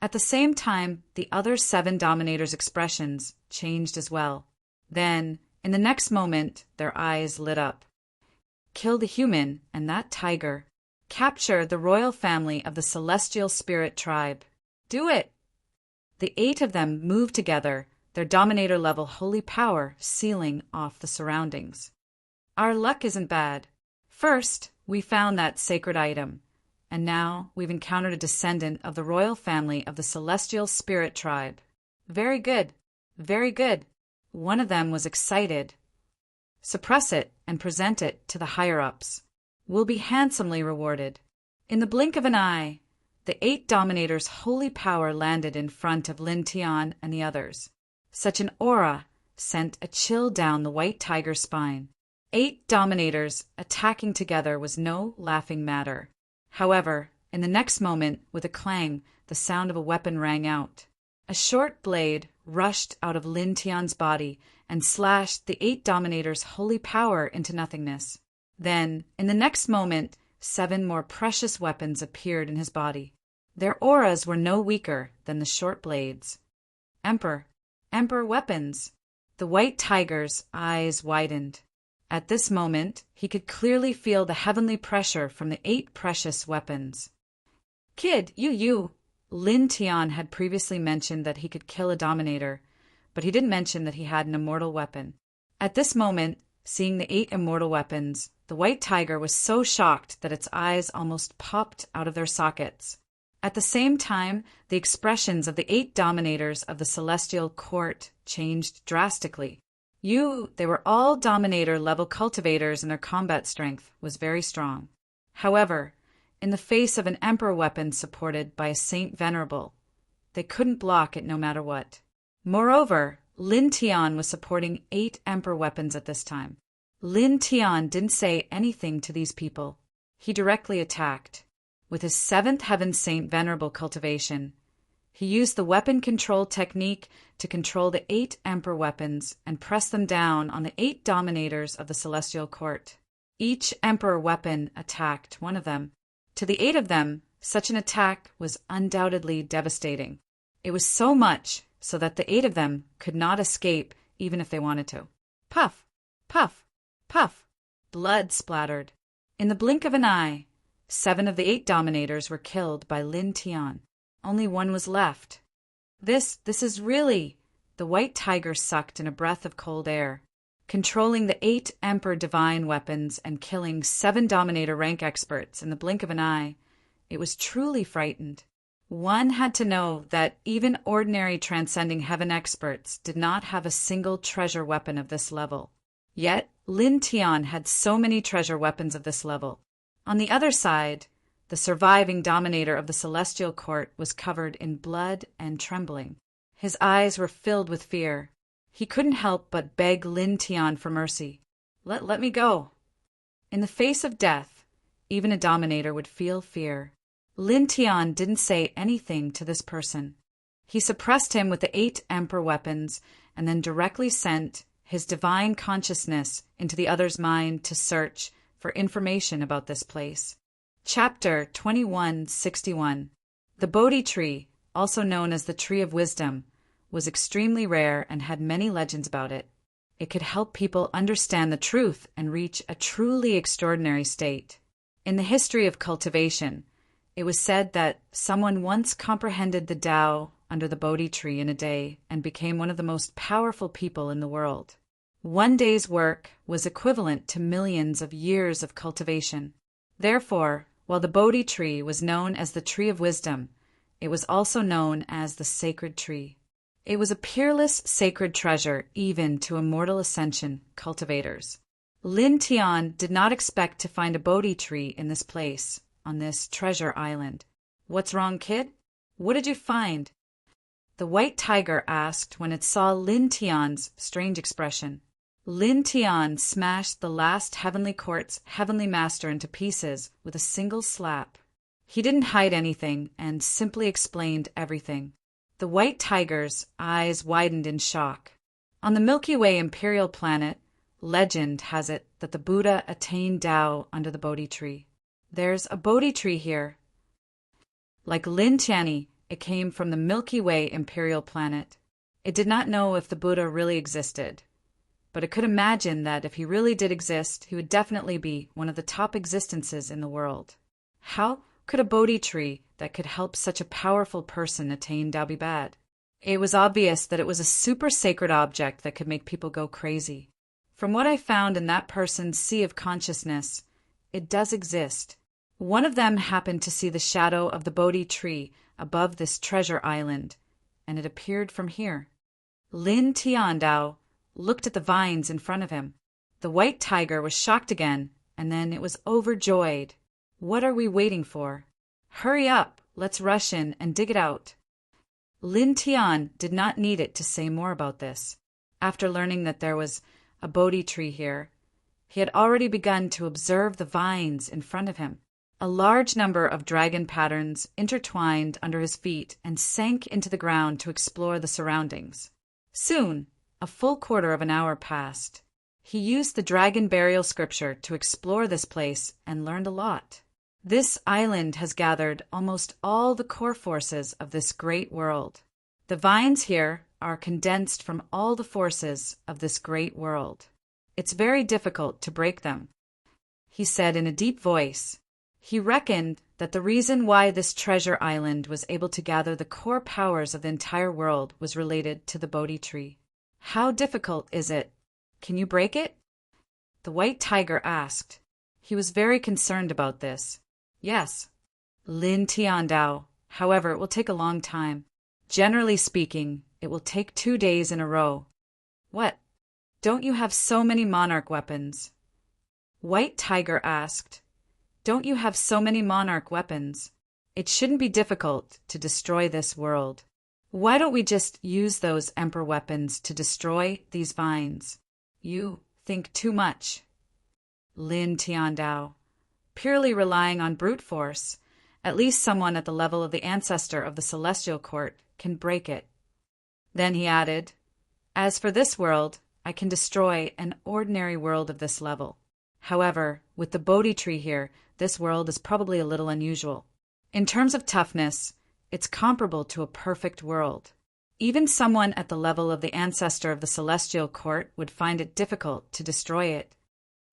At the same time, the other 7 dominators' expressions changed as well. Then, in the next moment, their eyes lit up. Kill the human and that tiger. Capture the royal family of the celestial spirit tribe. Do it! The 8 of them moved together, their dominator-level holy power sealing off the surroundings. Our luck isn't bad. First, we found that sacred item, and now we've encountered a descendant of the royal family of the celestial spirit tribe. Very good, very good. One of them was excited. Suppress it and present it to the higher-ups. We'll be handsomely rewarded. In the blink of an eye, the 8 dominators' holy power landed in front of Lin Tian and the others. Such an aura sent a chill down the white tiger's spine. 8 dominators attacking together was no laughing matter. However, in the next moment, with a clang, the sound of a weapon rang out. A short blade rushed out of Lin Tian's body and slashed the 8 dominators' holy power into nothingness. Then, in the next moment, 7 more precious weapons appeared in his body. Their auras were no weaker than the short blades. Emperor weapons! The white tiger's eyes widened. At this moment, he could clearly feel the heavenly pressure from the 8 precious weapons. Kid, you! Lin Tian had previously mentioned that he could kill a dominator, but he didn't mention that he had an immortal weapon. At this moment, seeing the 8 immortal weapons, the white tiger was so shocked that its eyes almost popped out of their sockets. At the same time, the expressions of the 8 dominators of the celestial court changed drastically. They were all dominator-level cultivators, and their combat strength was very strong. However, in the face of an emperor weapon supported by a saint venerable, they couldn't block it no matter what. Moreover, Lin Tian was supporting 8 emperor weapons at this time. Lin Tian didn't say anything to these people. He directly attacked. With his 7th Heaven Saint Venerable cultivation, he used the weapon control technique to control the 8 emperor weapons and press them down on the 8 dominators of the celestial court. Each emperor weapon attacked one of them. To the 8 of them, such an attack was undoubtedly devastating. It was so much so that the 8 of them could not escape even if they wanted to. Puff, puff, puff. Blood splattered. In the blink of an eye, 7 of the 8 dominators were killed by Lin Tian. Only 1 was left. This is really... The white tiger sucked in a breath of cold air. Controlling the 8 Emperor Divine weapons and killing 7 Dominator rank experts in the blink of an eye, it was truly frightened. One had to know that even ordinary Transcending Heaven experts did not have a single treasure weapon of this level. Yet, Lin Tian had so many treasure weapons of this level. On the other side, the surviving Dominator of the Celestial Court was covered in blood and trembling. His eyes were filled with fear. He couldn't help but beg Lin Tian for mercy. Let me go. In the face of death, even a Dominator would feel fear. Lin Tian didn't say anything to this person. He suppressed him with the 8 Emperor weapons and then directly sent his divine consciousness into the other's mind to search for information about this place. Chapter 2161. The Bodhi tree, also known as the Tree of Wisdom, was extremely rare and had many legends about it. It could help people understand the truth and reach a truly extraordinary state. In the history of cultivation, it was said that someone once comprehended the Tao under the Bodhi tree in a day and became one of the most powerful people in the world. One day's work was equivalent to millions of years of cultivation. Therefore, while the Bodhi tree was known as the Tree of Wisdom, it was also known as the Sacred Tree. It was a peerless sacred treasure even to immortal ascension cultivators. Lin Tian did not expect to find a Bodhi tree in this place, on this treasure island. "What's wrong, kid? What did you find?" The white tiger asked when it saw Lin Tian's strange expression. Lin Tian smashed the last Heavenly Court's Heavenly Master into pieces with a single slap. He didn't hide anything and simply explained everything. The white tiger's eyes widened in shock. On the Milky Way imperial planet, legend has it that the Buddha attained Tao under the Bodhi tree. There's a Bodhi tree here. Like Lin Tian, it came from the Milky Way imperial planet. It did not know if the Buddha really existed, but it could imagine that if he really did exist, he would definitely be one of the top existences in the world. How could a Bodhi tree that could help such a powerful person attain Tao be bad? It was obvious that it was a super sacred object that could make people go crazy. From what I found in that person's sea of consciousness, it does exist. One of them happened to see the shadow of the Bodhi tree above this treasure island, and it appeared from here. Lin Tiandao looked at the vines in front of him. The white tiger was shocked again, and then it was overjoyed. "What are we waiting for? Hurry up, let's rush in and dig it out." Lin Tian did not need it to say more about this. After learning that there was a Bodhi tree here, he had already begun to observe the vines in front of him. A large number of dragon patterns intertwined under his feet and sank into the ground to explore the surroundings. Soon, a full quarter of an hour passed. He used the dragon burial scripture to explore this place and learned a lot. This island has gathered almost all the core forces of this great world. The vines here are condensed from all the forces of this great world. It's very difficult to break them, he said in a deep voice. He reckoned that the reason why this treasure island was able to gather the core powers of the entire world was related to the Bodhi tree. How difficult is it? Can you break it? The white tiger asked. He was very concerned about this. Yes. Lin Tiandao. However, it will take a long time. Generally speaking, it will take 2 days in a row. What? Don't you have so many monarch weapons? White Tiger asked. Don't you have so many monarch weapons? It shouldn't be difficult to destroy this world. Why don't we just use those emperor weapons to destroy these vines? You think too much. Lin Tiandao. Purely relying on brute force, at least someone at the level of the ancestor of the celestial court can break it. Then he added, as for this world, I can destroy an ordinary world of this level. However, with the Bodhi tree here, this world is probably a little unusual. In terms of toughness, it's comparable to a perfect world. Even someone at the level of the ancestor of the celestial court would find it difficult to destroy it.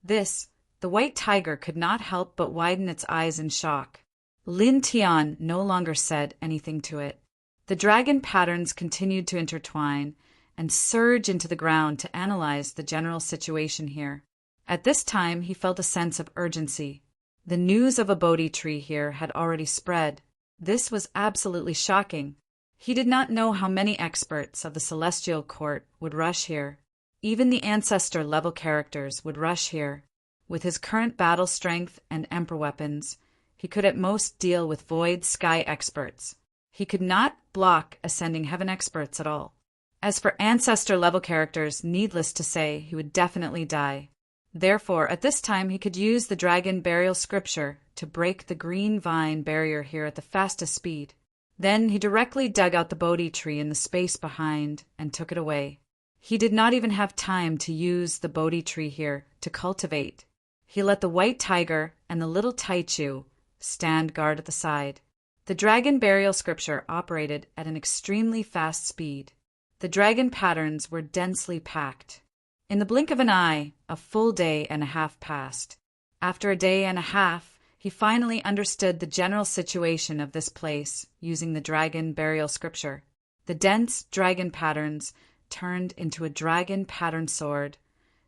The white tiger could not help but widen its eyes in shock. Lin Tian no longer said anything to it. The dragon patterns continued to intertwine and surge into the ground to analyze the general situation here. At this time, he felt a sense of urgency. The news of a Bodhi tree here had already spread. This was absolutely shocking. He did not know how many experts of the celestial court would rush here. Even the ancestor-level characters would rush here. With his current battle strength and emperor weapons, he could at most deal with void sky experts. He could not block ascending heaven experts at all. As for ancestor-level characters, needless to say, he would definitely die. Therefore, at this time, he could use the dragon burial scripture to break the green vine barrier here at the fastest speed. Then he directly dug out the Bodhi tree in the space behind and took it away. He did not even have time to use the Bodhi tree here to cultivate. He let the white tiger and the little Taichu stand guard at the side. The dragon burial scripture operated at an extremely fast speed. The dragon patterns were densely packed. In the blink of an eye, a full day and a half passed. After a day and a half, he finally understood the general situation of this place using the dragon burial scripture. The dense dragon patterns turned into a dragon pattern sword,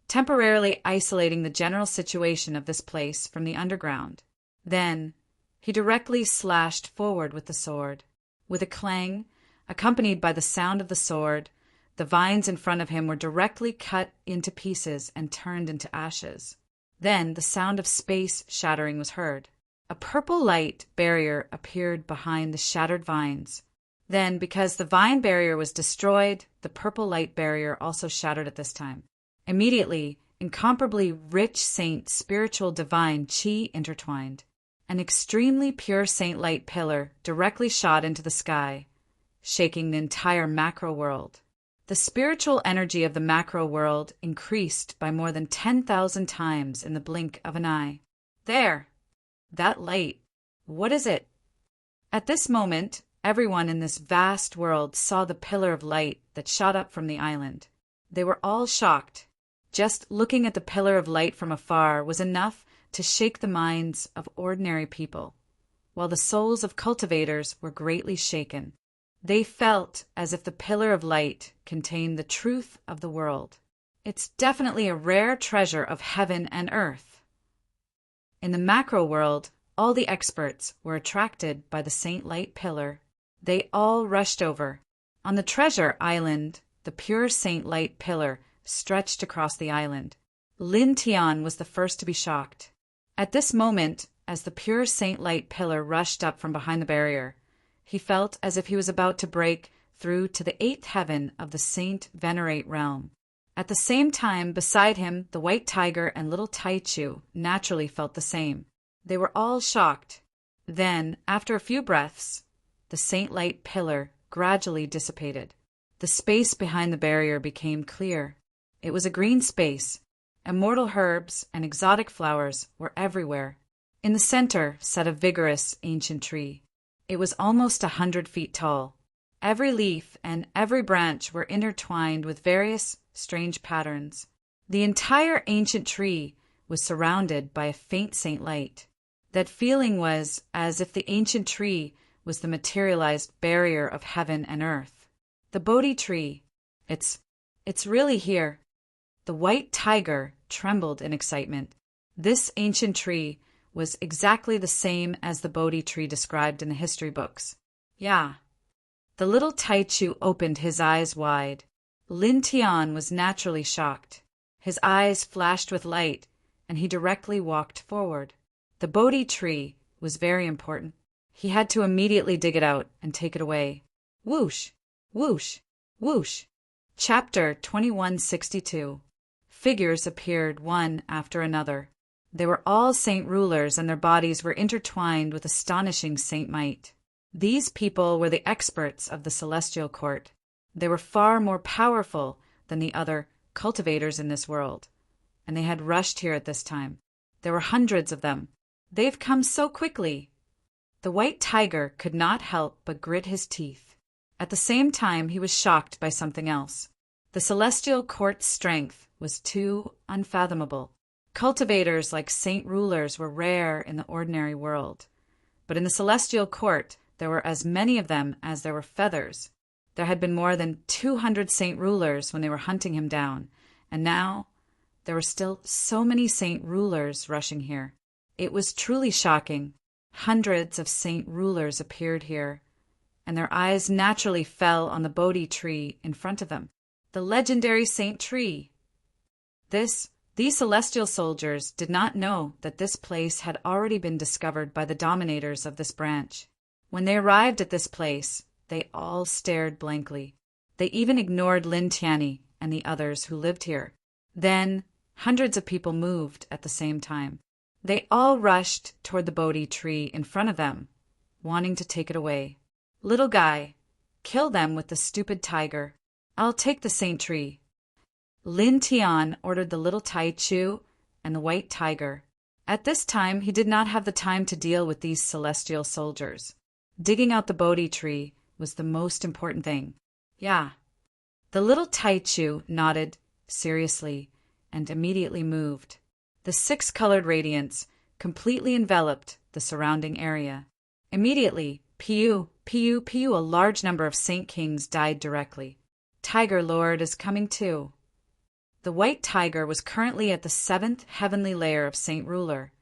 temporarily isolating the general situation of this place from the underground. Then, he directly slashed forward with the sword. With a clang, accompanied by the sound of the sword, the vines in front of him were directly cut into pieces and turned into ashes. Then the sound of space shattering was heard. A purple light barrier appeared behind the shattered vines. Then, because the vine barrier was destroyed, the purple light barrier also shattered at this time. Immediately, incomparably rich saint spiritual divine chi intertwined. An extremely pure saint light pillar directly shot into the sky, shaking the entire macro world. The spiritual energy of the macro world increased by more than 10,000 times in the blink of an eye. There! That light! What is it? At this moment, everyone in this vast world saw the pillar of light that shot up from the island. They were all shocked. Just looking at the pillar of light from afar was enough to shake the minds of ordinary people, while the souls of cultivators were greatly shaken. They felt as if the pillar of light contained the truth of the world. It's definitely a rare treasure of heaven and earth. In the macro world, all the experts were attracted by the Saint Light pillar. They all rushed over. On the treasure island, the pure Saint Light pillar stretched across the island. Lin Tian was the first to be shocked. At this moment, as the pure Saint Light pillar rushed up from behind the barrier, he felt as if he was about to break through to the 8th heaven of the Saint Venerate realm. At the same time, beside him, the white tiger and little Taichu naturally felt the same. They were all shocked. Then, after a few breaths, the Saint Light pillar gradually dissipated. The space behind the barrier became clear. It was a green space. Immortal herbs and exotic flowers were everywhere. In the center sat a vigorous ancient tree. It was almost 100 feet tall. Every leaf and every branch were intertwined with various strange patterns. The entire ancient tree was surrounded by a faint saint light. That feeling was as if the ancient tree was the materialized barrier of heaven and earth. The Bodhi tree, it's It's really here. The white tiger trembled in excitement. This ancient tree was exactly the same as the Bodhi tree described in the history books. Yeah. The little Taichu opened his eyes wide. Lin Tian was naturally shocked. His eyes flashed with light, and he directly walked forward. The Bodhi tree was very important. He had to immediately dig it out and take it away. Whoosh! Whoosh! Whoosh! Chapter 2162. Figures appeared one after another. They were all saint rulers, and their bodies were intertwined with astonishing saint might. These people were the experts of the celestial court. They were far more powerful than the other cultivators in this world, and they had rushed here at this time. There were hundreds of them. They've come so quickly. The white tiger could not help but grit his teeth. At the same time, he was shocked by something else. The celestial court's strength was too unfathomable. Cultivators like saint rulers were rare in the ordinary world, but in the celestial court there were as many of them as there were feathers. There had been more than 200 saint rulers when they were hunting him down, and now there were still so many saint rulers rushing here. It was truly shocking. Hundreds of saint rulers appeared here, and their eyes naturally fell on the Bodhi tree in front of them, the legendary saint tree. These celestial soldiers did not know that this place had already been discovered by the dominators of this branch. When they arrived at this place, they all stared blankly. They even ignored Lin Tianyi and the others who lived here. Then, hundreds of people moved at the same time. They all rushed toward the Bodhi tree in front of them, wanting to take it away. Little guy, kill them with the stupid tiger. I'll take the saint tree. Lin Tian ordered the little Taichu and the white tiger. At this time, he did not have the time to deal with these celestial soldiers. Digging out the Bodhi tree was the most important thing. Yeah. The little Taichu nodded seriously and immediately moved. The 6-colored radiance completely enveloped the surrounding area. Immediately, Piu, a large number of saint kings died directly. Tiger Lord is coming too. The white tiger was currently at the 7th heavenly layer of saint ruler,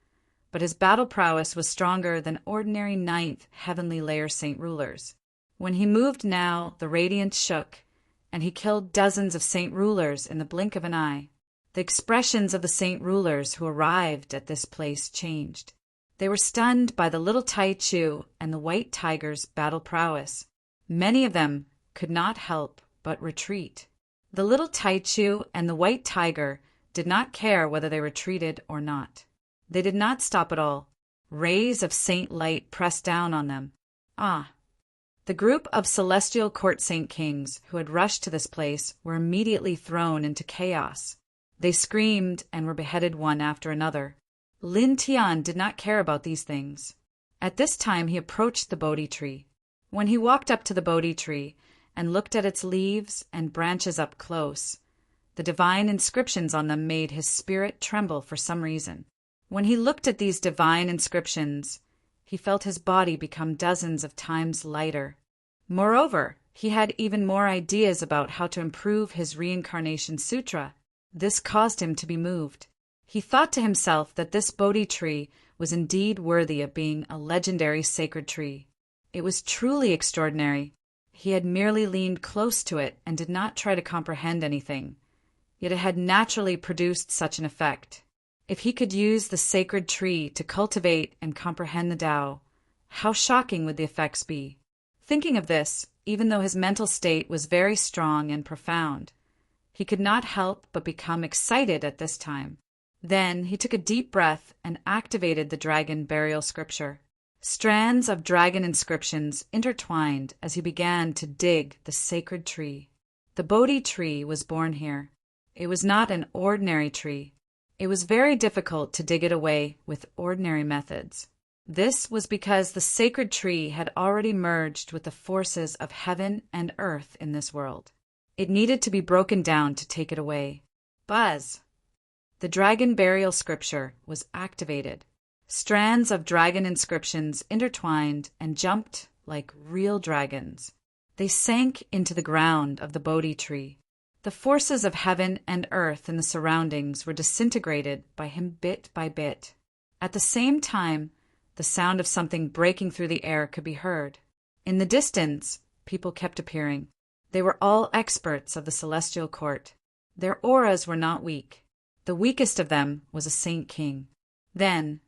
but his battle prowess was stronger than ordinary 9th heavenly layer saint rulers. When he moved now, the radiance shook, and he killed dozens of saint rulers in the blink of an eye. The expressions of the saint rulers who arrived at this place changed. They were stunned by the little Taichu and the white tiger's battle prowess. Many of them could not help but retreat. The little Taichu and the white tiger did not care whether they retreated or not. They did not stop at all. Rays of saint light pressed down on them. The group of celestial court saint kings who had rushed to this place were immediately thrown into chaos. They screamed and were beheaded one after another. Lin Tian did not care about these things. At this time he approached the Bodhi tree. When he walked up to the Bodhi tree and looked at its leaves and branches up close, the divine inscriptions on them made his spirit tremble for some reason. When he looked at these divine inscriptions, he felt his body become dozens of times lighter. Moreover, he had even more ideas about how to improve his reincarnation sutra. This caused him to be moved. He thought to himself that this Bodhi tree was indeed worthy of being a legendary sacred tree. It was truly extraordinary. He had merely leaned close to it and did not try to comprehend anything, yet it had naturally produced such an effect. If he could use the sacred tree to cultivate and comprehend the Tao, how shocking would the effects be? Thinking of this, even though his mental state was very strong and profound, he could not help but become excited at this time. Then he took a deep breath and activated the dragon burial scripture. Strands of dragon inscriptions intertwined as he began to dig the sacred tree. The Bodhi tree was born here. It was not an ordinary tree. It was very difficult to dig it away with ordinary methods. This was because the sacred tree had already merged with the forces of heaven and earth in this world. It needed to be broken down to take it away. Buzz! The dragon burial scripture was activated. Strands of dragon inscriptions intertwined and jumped like real dragons. They sank into the ground of the Bodhi tree. The forces of heaven and earth and the surroundings were disintegrated by him bit by bit. At the same time, the sound of something breaking through the air could be heard. In the distance, people kept appearing. They were all experts of the celestial court. Their auras were not weak. The weakest of them was a saint king. Then,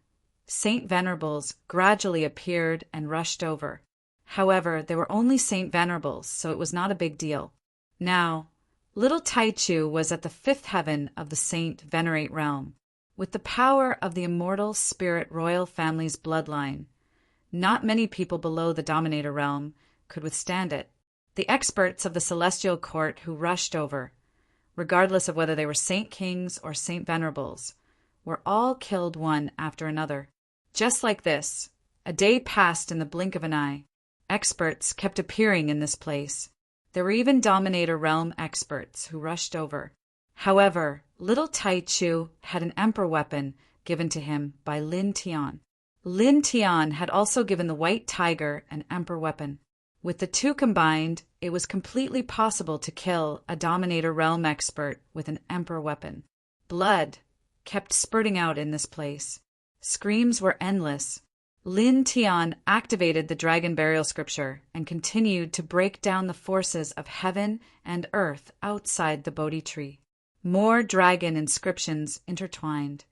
Saint Venerables gradually appeared and rushed over. However, they were only Saint Venerables, so it was not a big deal. Now, little Taichu was at the fifth heaven of the Saint Venerate realm. With the power of the immortal spirit royal family's bloodline, not many people below the Dominator realm could withstand it. The experts of the celestial court who rushed over, regardless of whether they were Saint Kings or Saint Venerables, were all killed one after another. Just like this, a day passed in the blink of an eye. Experts kept appearing in this place. There were even Dominator realm experts who rushed over. However, little Taichu had an emperor weapon given to him by Lin Tian. Lin Tian had also given the White Tiger an emperor weapon. With the two combined, it was completely possible to kill a Dominator realm expert with an emperor weapon. Blood kept spurting out in this place. Screams were endless. Lin Tian activated the Dragon Burial Scripture and continued to break down the forces of heaven and earth outside the Bodhi tree. More dragon inscriptions intertwined.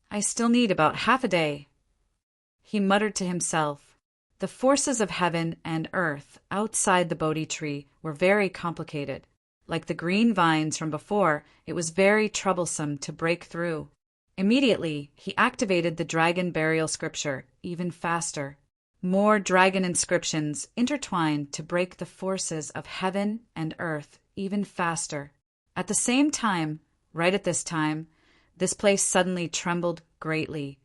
I still need about half a day, he muttered to himself. The forces of heaven and earth outside the Bodhi tree were very complicated. Like the green vines from before, it was very troublesome to break through. Immediately, he activated the Dragon Burial Scripture even faster. More dragon inscriptions intertwined to break the forces of heaven and earth even faster. At the same time, right at this time, this place suddenly trembled greatly,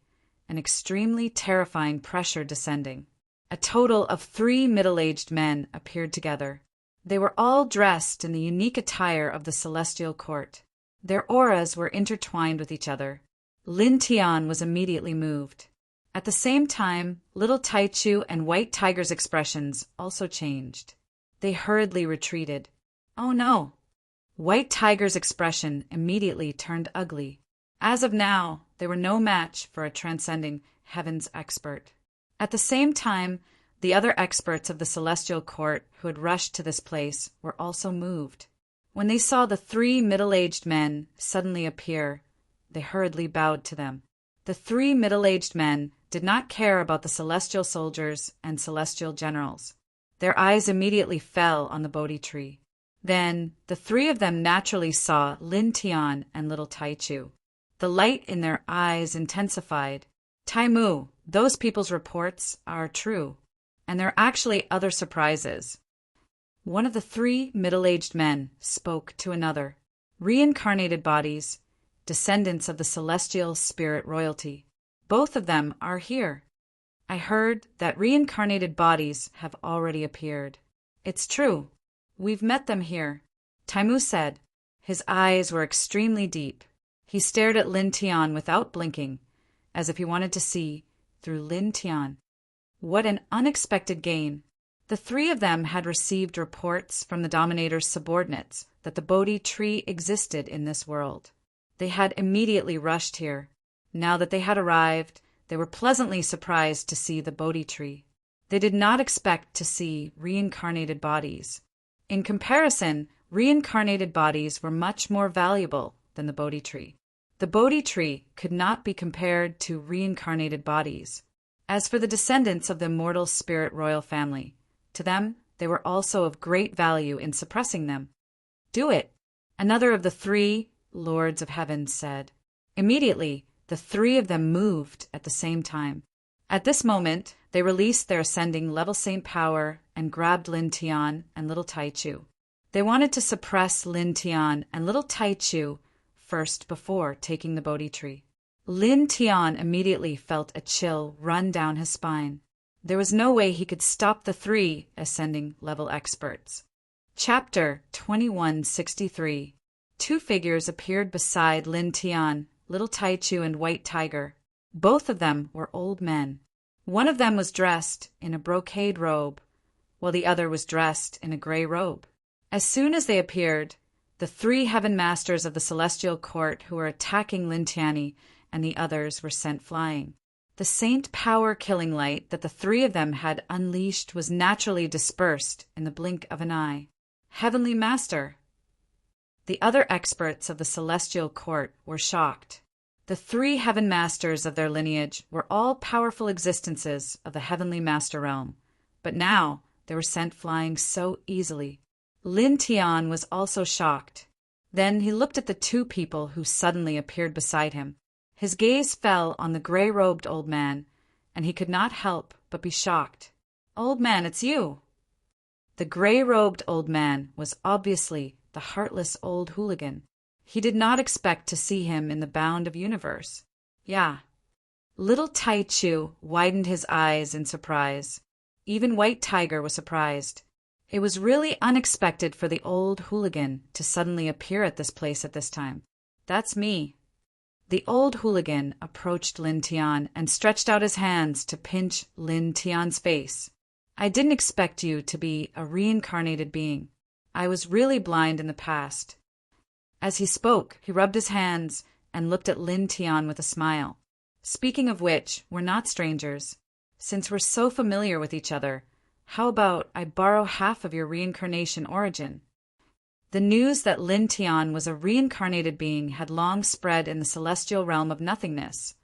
an extremely terrifying pressure descending. A total of 3 middle-aged men appeared together. They were all dressed in the unique attire of the celestial court. Their auras were intertwined with each other. Lin Tian was immediately moved. At the same time, little Taichu and White Tiger's expressions also changed. They hurriedly retreated. Oh no! White Tiger's expression immediately turned ugly. As of now, they were no match for a transcending heaven's expert. At the same time, the other experts of the celestial court who had rushed to this place were also moved. When they saw the 3 middle-aged men suddenly appear, they hurriedly bowed to them. The 3 middle-aged men did not care about the celestial soldiers and celestial generals. Their eyes immediately fell on the Bodhi tree. Then the 3 of them naturally saw Lin Tian and little Taichu. The light in their eyes intensified. Taimu, those people's reports are true, and there are actually other surprises. One of the 3 middle-aged men spoke to another. Reincarnated bodies, descendants of the celestial spirit royalty. Both of them are here. I heard that reincarnated bodies have already appeared. It's true. We've met them here, Taimu said. His eyes were extremely deep. He stared at Lin Tian without blinking, as if he wanted to see through Lin Tian. What an unexpected gain. The 3 of them had received reports from the Dominator's subordinates that the Bodhi tree existed in this world. They had immediately rushed here. Now that they had arrived, they were pleasantly surprised to see the Bodhi tree. They did not expect to see reincarnated bodies. In comparison, reincarnated bodies were much more valuable than the Bodhi tree. The Bodhi tree could not be compared to reincarnated bodies. As for the descendants of the immortal spirit royal family, to them they were also of great value in suppressing them. Do it, another of the 3 lords of heaven said. Immediately, the 3 of them moved at the same time. At this moment, they released their ascending level saint power and grabbed Lin Tian and little Taichu. They wanted to suppress Lin Tian and little Taichu first before taking the Bodhi tree. Lin Tian immediately felt a chill run down his spine. There was no way he could stop the 3 ascending level experts. Chapter 2163. 2 figures appeared beside Lin Tian, little Taichu and White Tiger. Both of them were old men. One of them was dressed in a brocade robe, while the other was dressed in a gray robe. As soon as they appeared, The three heaven masters of the celestial court who were attacking Lin Tianyi and the others were sent flying. The saint power killing light that the three of them had unleashed was naturally dispersed in the blink of an eye. Heavenly Master! The other experts of the celestial court were shocked. The three heaven masters of their lineage were all powerful existences of the heavenly master realm, but now they were sent flying so easily. Lin Tian was also shocked. Then he looked at the two people who suddenly appeared beside him. His gaze fell on the gray-robed old man, and he could not help but be shocked. "Old man, it's you!" The gray-robed old man was obviously the heartless old hooligan. He did not expect to see him in the bound of universe. Yeah. Little Tai Chu widened his eyes in surprise. Even White Tiger was surprised. It was really unexpected for the old hooligan to suddenly appear at this place at this time. "That's me." The old hooligan approached Lin Tian and stretched out his hands to pinch Lin Tian's face. "I didn't expect you to be a reincarnated being. I was really blind in the past." As he spoke, he rubbed his hands and looked at Lin Tian with a smile. "Speaking of which, we're not strangers. Since we're so familiar with each other, how about I borrow half of your reincarnation origin?" The news that Lin Tian was a reincarnated being had long spread in the celestial realm of nothingness,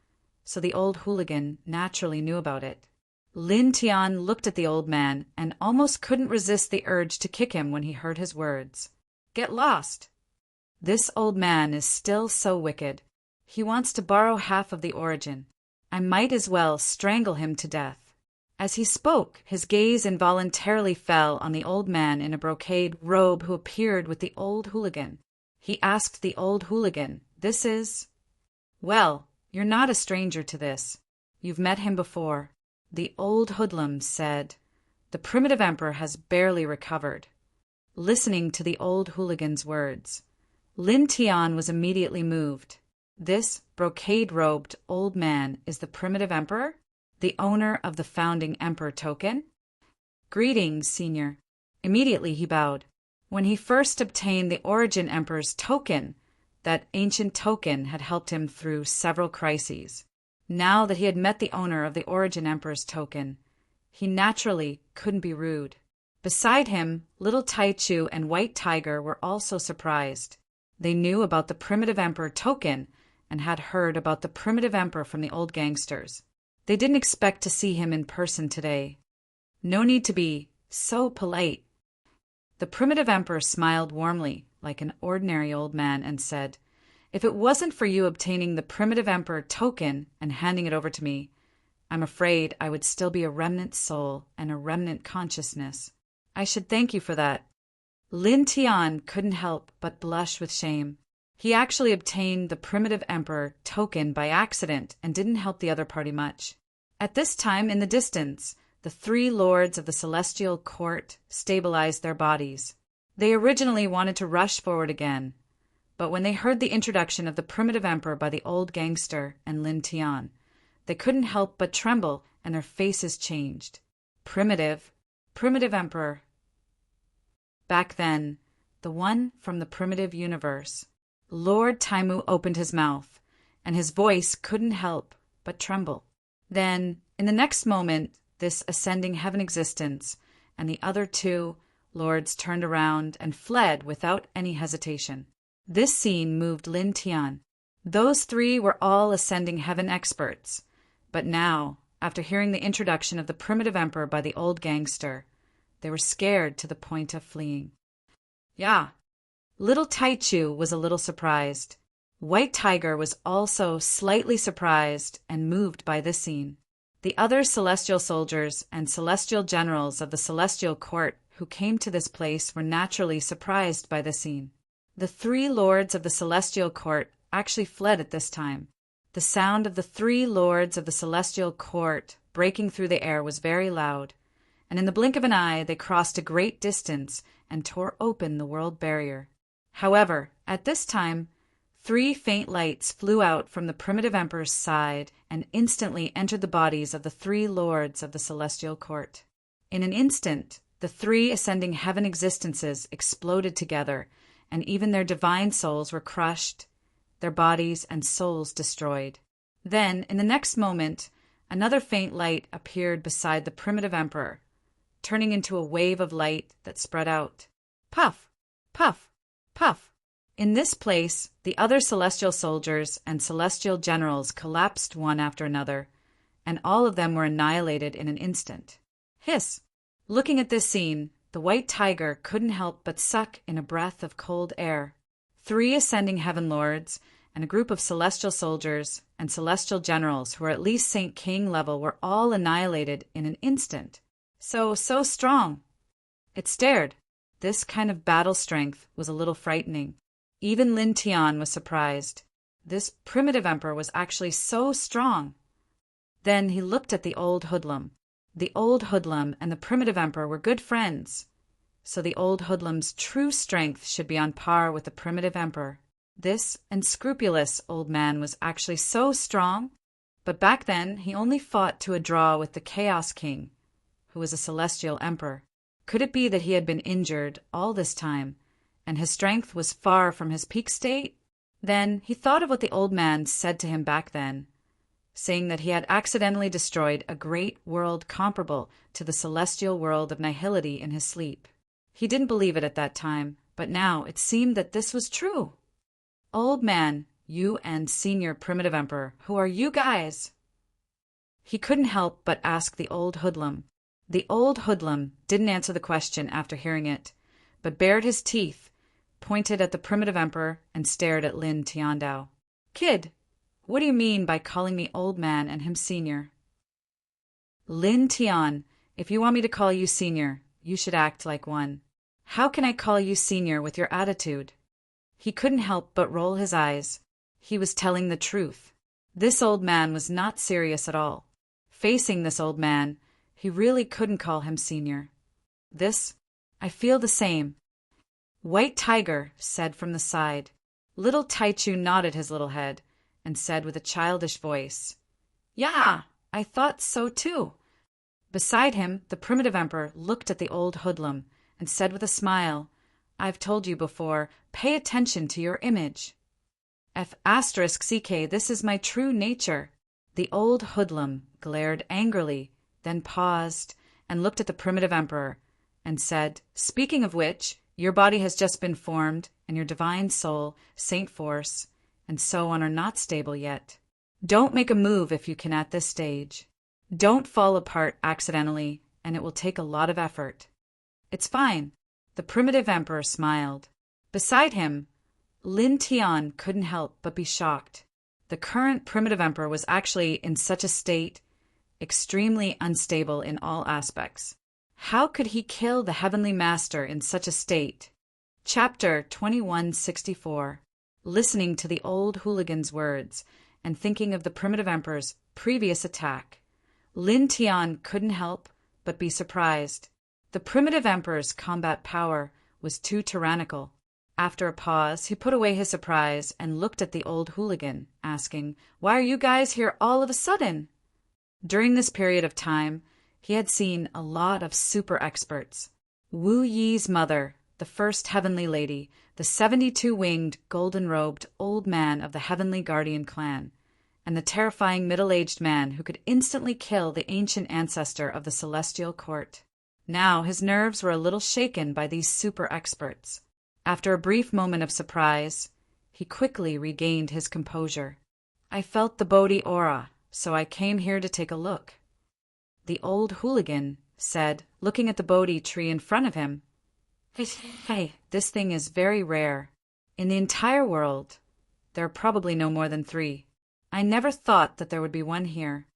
so the old hooligan naturally knew about it. Lin Tian looked at the old man and almost couldn't resist the urge to kick him when he heard his words. "Get lost! This old man is still so wicked. He wants to borrow half of the origin. I might as well strangle him to death." As he spoke, his gaze involuntarily fell on the old man in a brocade robe who appeared with the old hooligan. He asked the old hooligan, "This is—" "Well, you're not a stranger to this. You've met him before." The old hoodlum said, "The primitive emperor has barely recovered." Listening to the old hooligan's words, Lin Tian was immediately moved. This brocade-robed old man is the primitive emperor? The owner of the founding emperor token? "Greetings, senior." Immediately he bowed. When he first obtained the origin emperor's token, that ancient token had helped him through several crises. Now that he had met the owner of the origin emperor's token, he naturally couldn't be rude. Beside him, little Tai Chu and White Tiger were also surprised. They knew about the primitive emperor token and had heard about the primitive emperor from the old gangsters. They didn't expect to see him in person today. No need to be so polite. The primitive emperor smiled warmly, like an ordinary old man, and said, "If it wasn't for you obtaining the primitive emperor token and handing it over to me, I'm afraid I would still be a remnant soul and a remnant consciousness. I should thank you for that." Lin Tian couldn't help but blush with shame. He actually obtained the primitive emperor token by accident and didn't help the other party much. At this time, in the distance, the three lords of the celestial court stabilized their bodies. They originally wanted to rush forward again, but when they heard the introduction of the primitive emperor by the old gangster and Lin Tian, they couldn't help but tremble and their faces changed. Primitive emperor. Back then, the one from the primitive universe. Lord Taimu opened his mouth, and his voice couldn't help but tremble. Then, in the next moment, this ascending heaven existence and the other two lords turned around and fled without any hesitation. This scene moved Lin Tian. Those three were all ascending heaven experts, but now, after hearing the introduction of the primitive emperor by the old gangster, they were scared to the point of fleeing. Yeah. Little Tai Chu was a little surprised. White Tiger was also slightly surprised and moved by this scene. The other celestial soldiers and celestial generals of the celestial court who came to this place were naturally surprised by the scene. The three lords of the celestial court actually fled at this time. The sound of the three lords of the celestial court breaking through the air was very loud, and in the blink of an eye they crossed a great distance and tore open the world barrier. However, at this time, 3 faint lights flew out from the primitive emperor's side and instantly entered the bodies of the 3 lords of the celestial court. In an instant, the 3 ascending heaven existences exploded together, and even their divine souls were crushed, their bodies and souls destroyed. Then, in the next moment, another faint light appeared beside the primitive emperor, turning into a wave of light that spread out. Puff, puff, puff. In this place, the other celestial soldiers and celestial generals collapsed one after another, and all of them were annihilated in an instant. Hiss! Looking at this scene, the white tiger couldn't help but suck in a breath of cold air. 3 ascending heaven lords and a group of celestial soldiers and celestial generals who were at least Saint King level were all annihilated in an instant. So strong. It stared. This kind of battle strength was a little frightening. Even Lin Tian was surprised. This primitive emperor was actually so strong. Then he looked at the old hoodlum. The old hoodlum and the primitive emperor were good friends, so the old hoodlum's true strength should be on par with the primitive emperor. This unscrupulous old man was actually so strong, but back then he only fought to a draw with the Chaos King, who was a celestial emperor. Could it be that he had been injured all this time, and his strength was far from his peak state? Then he thought of what the old man said to him back then, saying that he had accidentally destroyed a great world comparable to the celestial world of nihility in his sleep. He didn't believe it at that time, but now it seemed that this was true. Old man, you and senior primitive emperor, who are you guys? He couldn't help but ask the old hoodlum. The old hoodlum didn't answer the question after hearing it, but bared his teeth, pointed at the primitive emperor, and stared at Lin Tiandao. Kid, what do you mean by calling me old man and him senior? Lin Tian, if you want me to call you senior, you should act like one. How can I call you senior with your attitude? He couldn't help but roll his eyes. He was telling the truth. This old man was not serious at all. Facing this old man, he really couldn't call him senior. I feel the same. White Tiger said from the side. Little Taichu nodded his little head and said with a childish voice, Yeah, I thought so too. Beside him, the primitive emperor looked at the old hoodlum and said with a smile, I've told you before, pay attention to your image. *CK, this is my true nature. The old hoodlum glared angrily, then paused and looked at the primitive emperor and said, Speaking of which, your body has just been formed, and your divine soul, Saint Force, and so on are not stable yet. Don't make a move if you can at this stage. Don't fall apart accidentally, and it will take a lot of effort. It's fine. The primitive emperor smiled. Beside him, Lin Tian couldn't help but be shocked. The current primitive emperor was actually in such a state, extremely unstable in all aspects. How could he kill the heavenly master in such a state? Chapter 2164. Listening to the old hooligan's words and thinking of the primitive emperor's previous attack, Lin Tian couldn't help but be surprised. The primitive emperor's combat power was too tyrannical. After a pause, he put away his surprise and looked at the old hooligan, asking, Why are you guys here all of a sudden? During this period of time, he had seen a lot of super experts. Wu Yi's mother, the first heavenly lady, the 72-winged, golden-robed old man of the heavenly guardian clan, and the terrifying middle-aged man who could instantly kill the ancient ancestor of the celestial court. Now his nerves were a little shaken by these super experts. After a brief moment of surprise, he quickly regained his composure. I felt the Bodhi aura, so I came here to take a look. The old hooligan said, looking at the Bodhi tree in front of him, Hey, this thing is very rare. In the entire world, there are probably no more than 3. I never thought that there would be one here.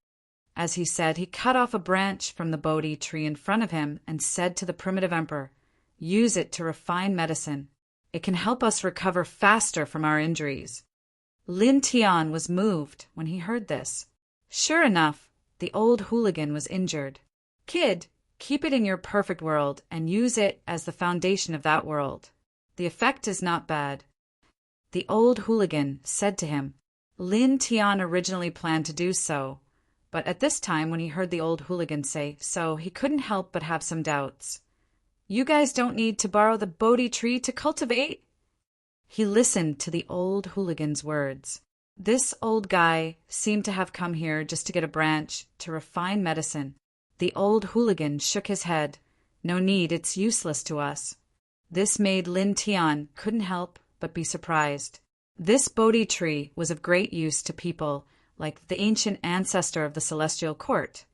As he said, he cut off a branch from the Bodhi tree in front of him and said to the primitive emperor, Use it to refine medicine. It can help us recover faster from our injuries. Lin Tian was moved when he heard this. Sure enough, the old hooligan was injured. Kid, keep it in your perfect world and use it as the foundation of that world. The effect is not bad. The old hooligan said to him. Lin Tian originally planned to do so, but at this time when he heard the old hooligan say so, he couldn't help but have some doubts. You guys don't need to borrow the Bodhi tree to cultivate? He listened to the old hooligan's words. This old guy seemed to have come here just to get a branch to refine medicine. The old hooligan shook his head. No need, it's useless to us. This made Lin Tian couldn't help but be surprised. This Bodhi tree was of great use to people like the ancient ancestor of the celestial court,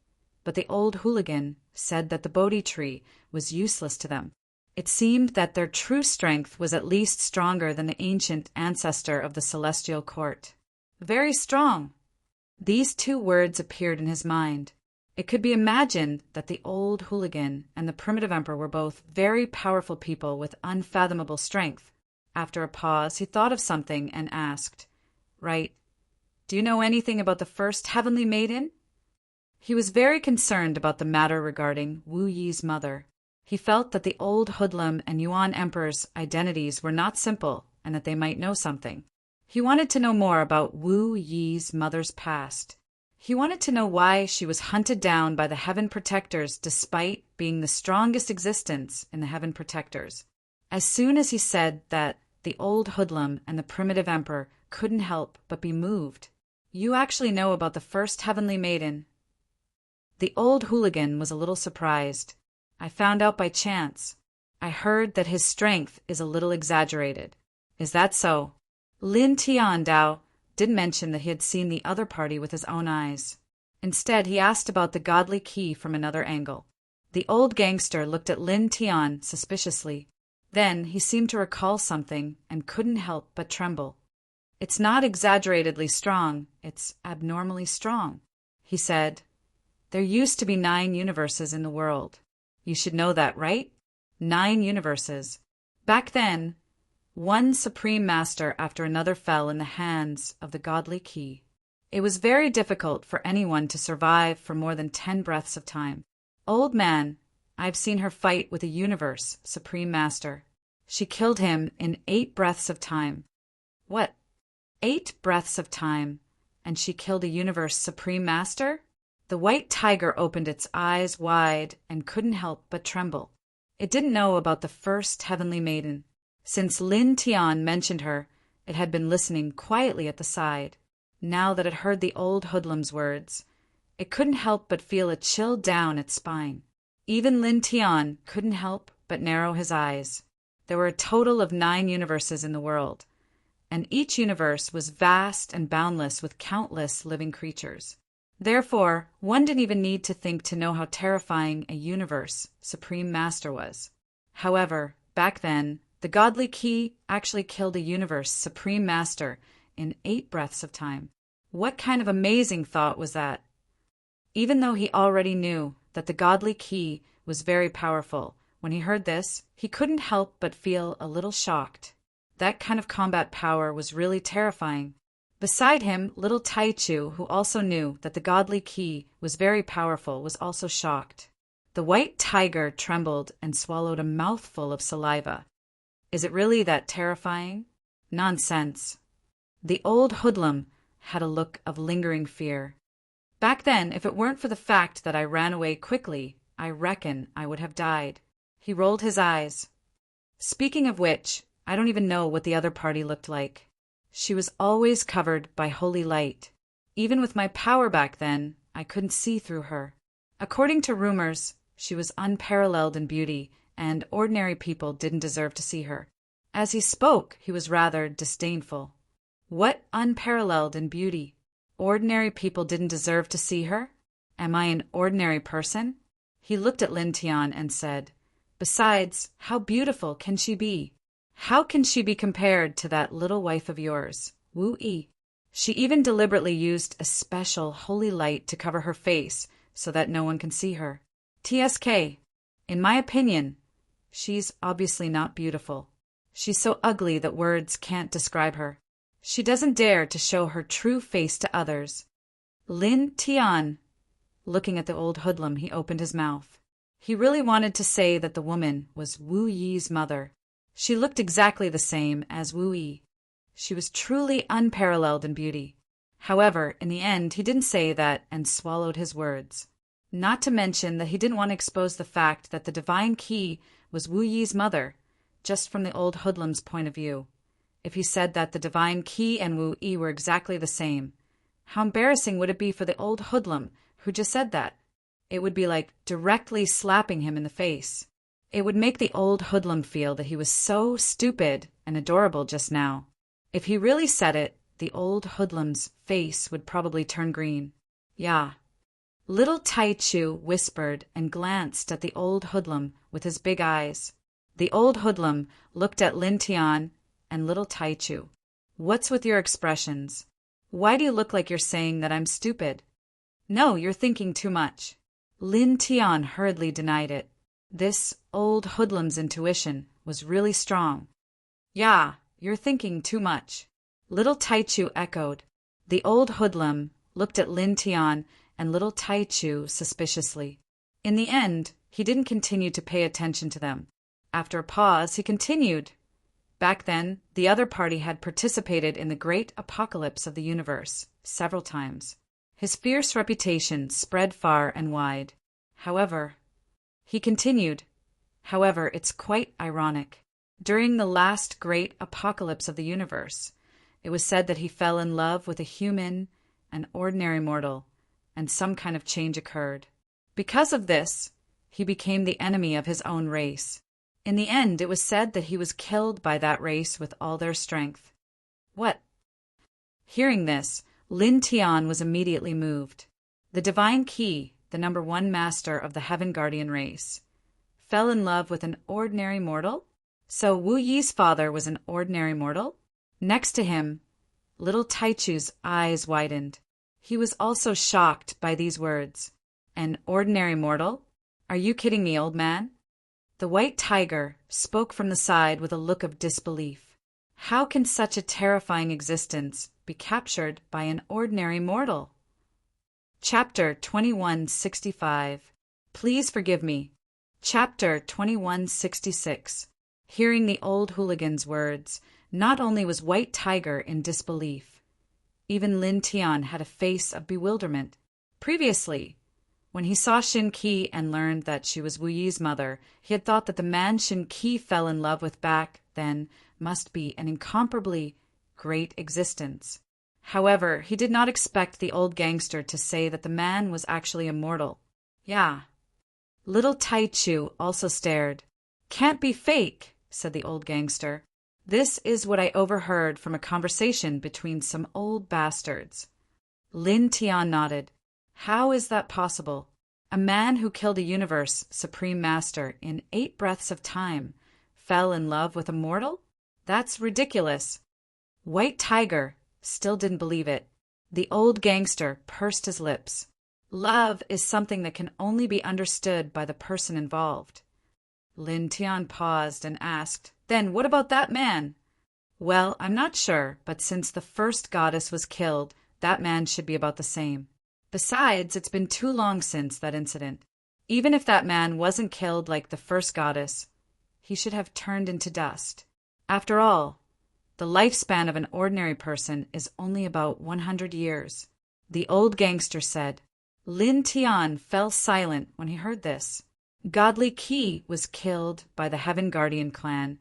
but the old hooligan said that the Bodhi tree was useless to them. It seemed that their true strength was at least stronger than the ancient ancestor of the celestial court. Very strong. These two words appeared in his mind. It could be imagined that the old hooligan and the primitive emperor were both very powerful people with unfathomable strength. After a pause, he thought of something and asked, "Right. Do you know anything about the first heavenly maiden?" He was very concerned about the matter regarding Wu Yi's mother. He felt that the old hoodlum and Yuan emperor's identities were not simple and that they might know something. He wanted to know more about Wu Yi's mother's past. He wanted to know why she was hunted down by the Heaven Protectors despite being the strongest existence in the Heaven Protectors. As soon as he said that, the old hoodlum and the primitive emperor couldn't help but be moved. "You actually know about the first heavenly maiden?" The old hooligan was a little surprised. "I found out by chance. I heard that his strength is a little exaggerated." "Is that so?" Lin Tiandao didn't mention that he had seen the other party with his own eyes. Instead, he asked about the godly key from another angle. The old gangster looked at Lin Tian suspiciously. Then he seemed to recall something and couldn't help but tremble. "It's not exaggeratedly strong, it's abnormally strong," he said. "There used to be 9 universes in the world. You should know that, right? 9 universes. Back then, one supreme master after another fell in the hands of the godly key. It was very difficult for anyone to survive for more than 10 breaths of time. Old man, I've seen her fight with a universe supreme master. She killed him in 8 breaths of time." "What? 8 breaths of time, and she killed a universe supreme master?" The white tiger opened its eyes wide and couldn't help but tremble. It didn't know about the first heavenly maiden. Since Lin Tian mentioned her, it had been listening quietly at the side. Now that it heard the old hoodlum's words, it couldn't help but feel a chill down its spine. Even Lin Tian couldn't help but narrow his eyes. There were a total of 9 universes in the world, and each universe was vast and boundless with countless living creatures. Therefore, one didn't even need to think to know how terrifying a universe supreme master was. However, back then, the godly key actually killed a universe supreme master in 8 breaths of time. What kind of amazing thought was that? Even though he already knew that the godly key was very powerful, when he heard this, he couldn't help but feel a little shocked. That kind of combat power was really terrifying. Beside him, little Taichu, who also knew that the godly key was very powerful, was also shocked. The white tiger trembled and swallowed a mouthful of saliva. "Is it really that terrifying?" "Nonsense." The old hoodlum had a look of lingering fear. "Back then, if it weren't for the fact that I ran away quickly, I reckon I would have died." He rolled his eyes. "Speaking of which, I don't even know what the other party looked like. She was always covered by holy light. Even with my power back then, I couldn't see through her. According to rumors, she was unparalleled in beauty, and ordinary people didn't deserve to see her." As he spoke, he was rather disdainful. "What unparalleled in beauty? Ordinary people didn't deserve to see her? Am I an ordinary person?" He looked at Lin Tian and said, "Besides, how beautiful can she be? How can she be compared to that little wife of yours, Wu Yi? She even deliberately used a special holy light to cover her face so that no one can see her. TSK, in my opinion, she's obviously not beautiful. She's so ugly that words can't describe her. She doesn't dare to show her true face to others." Lin Tian, looking at the old hoodlum, he opened his mouth. He really wanted to say that the woman was Wu Yi's mother. She looked exactly the same as Wu Yi. She was truly unparalleled in beauty. However, in the end, he didn't say that and swallowed his words. Not to mention that he didn't want to expose the fact that the divine key was Wu Yi's mother, just from the old hoodlum's point of view. if he said that the divine Qi and Wu Yi were exactly the same. How embarrassing would it be for the old hoodlum who just said that? It would be like directly slapping him in the face. It would make the old hoodlum feel that he was so stupid and adorable just now. If he really said it, the old hoodlum's face would probably turn green. Yeah. Little Taichu whispered and glanced at the old hoodlum with his big eyes. The old hoodlum looked at Lin Tian and little Taichu. What's with your expressions? Why do you look like you're saying that I'm stupid? No, you're thinking too much. Lin Tian hurriedly denied it. This old hoodlum's intuition was really strong. Yeah, you're thinking too much. Little Taichu echoed. The old hoodlum looked at Lin Tian and little Taichu suspiciously. In the end, he didn't continue to pay attention to them. After a pause, he continued. Back then, the other party had participated in the great apocalypse of the universe several times. His fierce reputation spread far and wide. However, he continued, however, it's quite ironic. During the last great apocalypse of the universe, it was said that he fell in love with a human, an ordinary mortal, and some kind of change occurred. Because of this, he became the enemy of his own race. In the end, it was said that he was killed by that race with all their strength. What? Hearing this, Lin Tian was immediately moved. The divine Qi, the number one master of the Heaven Guardian race, fell in love with an ordinary mortal? So Wu Yi's father was an ordinary mortal? Next to him, little Taichu's eyes widened. He was also shocked by these words. An ordinary mortal? Are you kidding me, old man? The white tiger spoke from the side with a look of disbelief. How can such a terrifying existence be captured by an ordinary mortal? Chapter 2165. Please forgive me. Chapter 2166. Hearing the old hooligan's words, not only was White Tiger in disbelief, even Lin Tian had a face of bewilderment. Previously, when he saw Shin Qi and learned that she was Wu Yi's mother, he had thought that the man Shin Qi fell in love with back then must be an incomparably great existence. However, he did not expect the old gangster to say that the man was actually immortal. Yeah. Little Taichu also stared. Can't be fake, said the old gangster. This is what I overheard from a conversation between some old bastards. Lin Tian nodded. How is that possible? A man who killed a universe supreme master in 8 breaths of time fell in love with a mortal? That's ridiculous. White Tiger still didn't believe it. The old gangster pursed his lips. Love is something that can only be understood by the person involved. Lin Tian paused and asked, Then what about that man? Well, I'm not sure, but since the first goddess was killed, that man should be about the same. Besides, it's been too long since that incident. Even if that man wasn't killed like the first goddess, he should have turned into dust. After all, the lifespan of an ordinary person is only about 100 years. The old gangster said. Lin Tian fell silent when he heard this. Godly Qi was killed by the Heaven Guardian clan,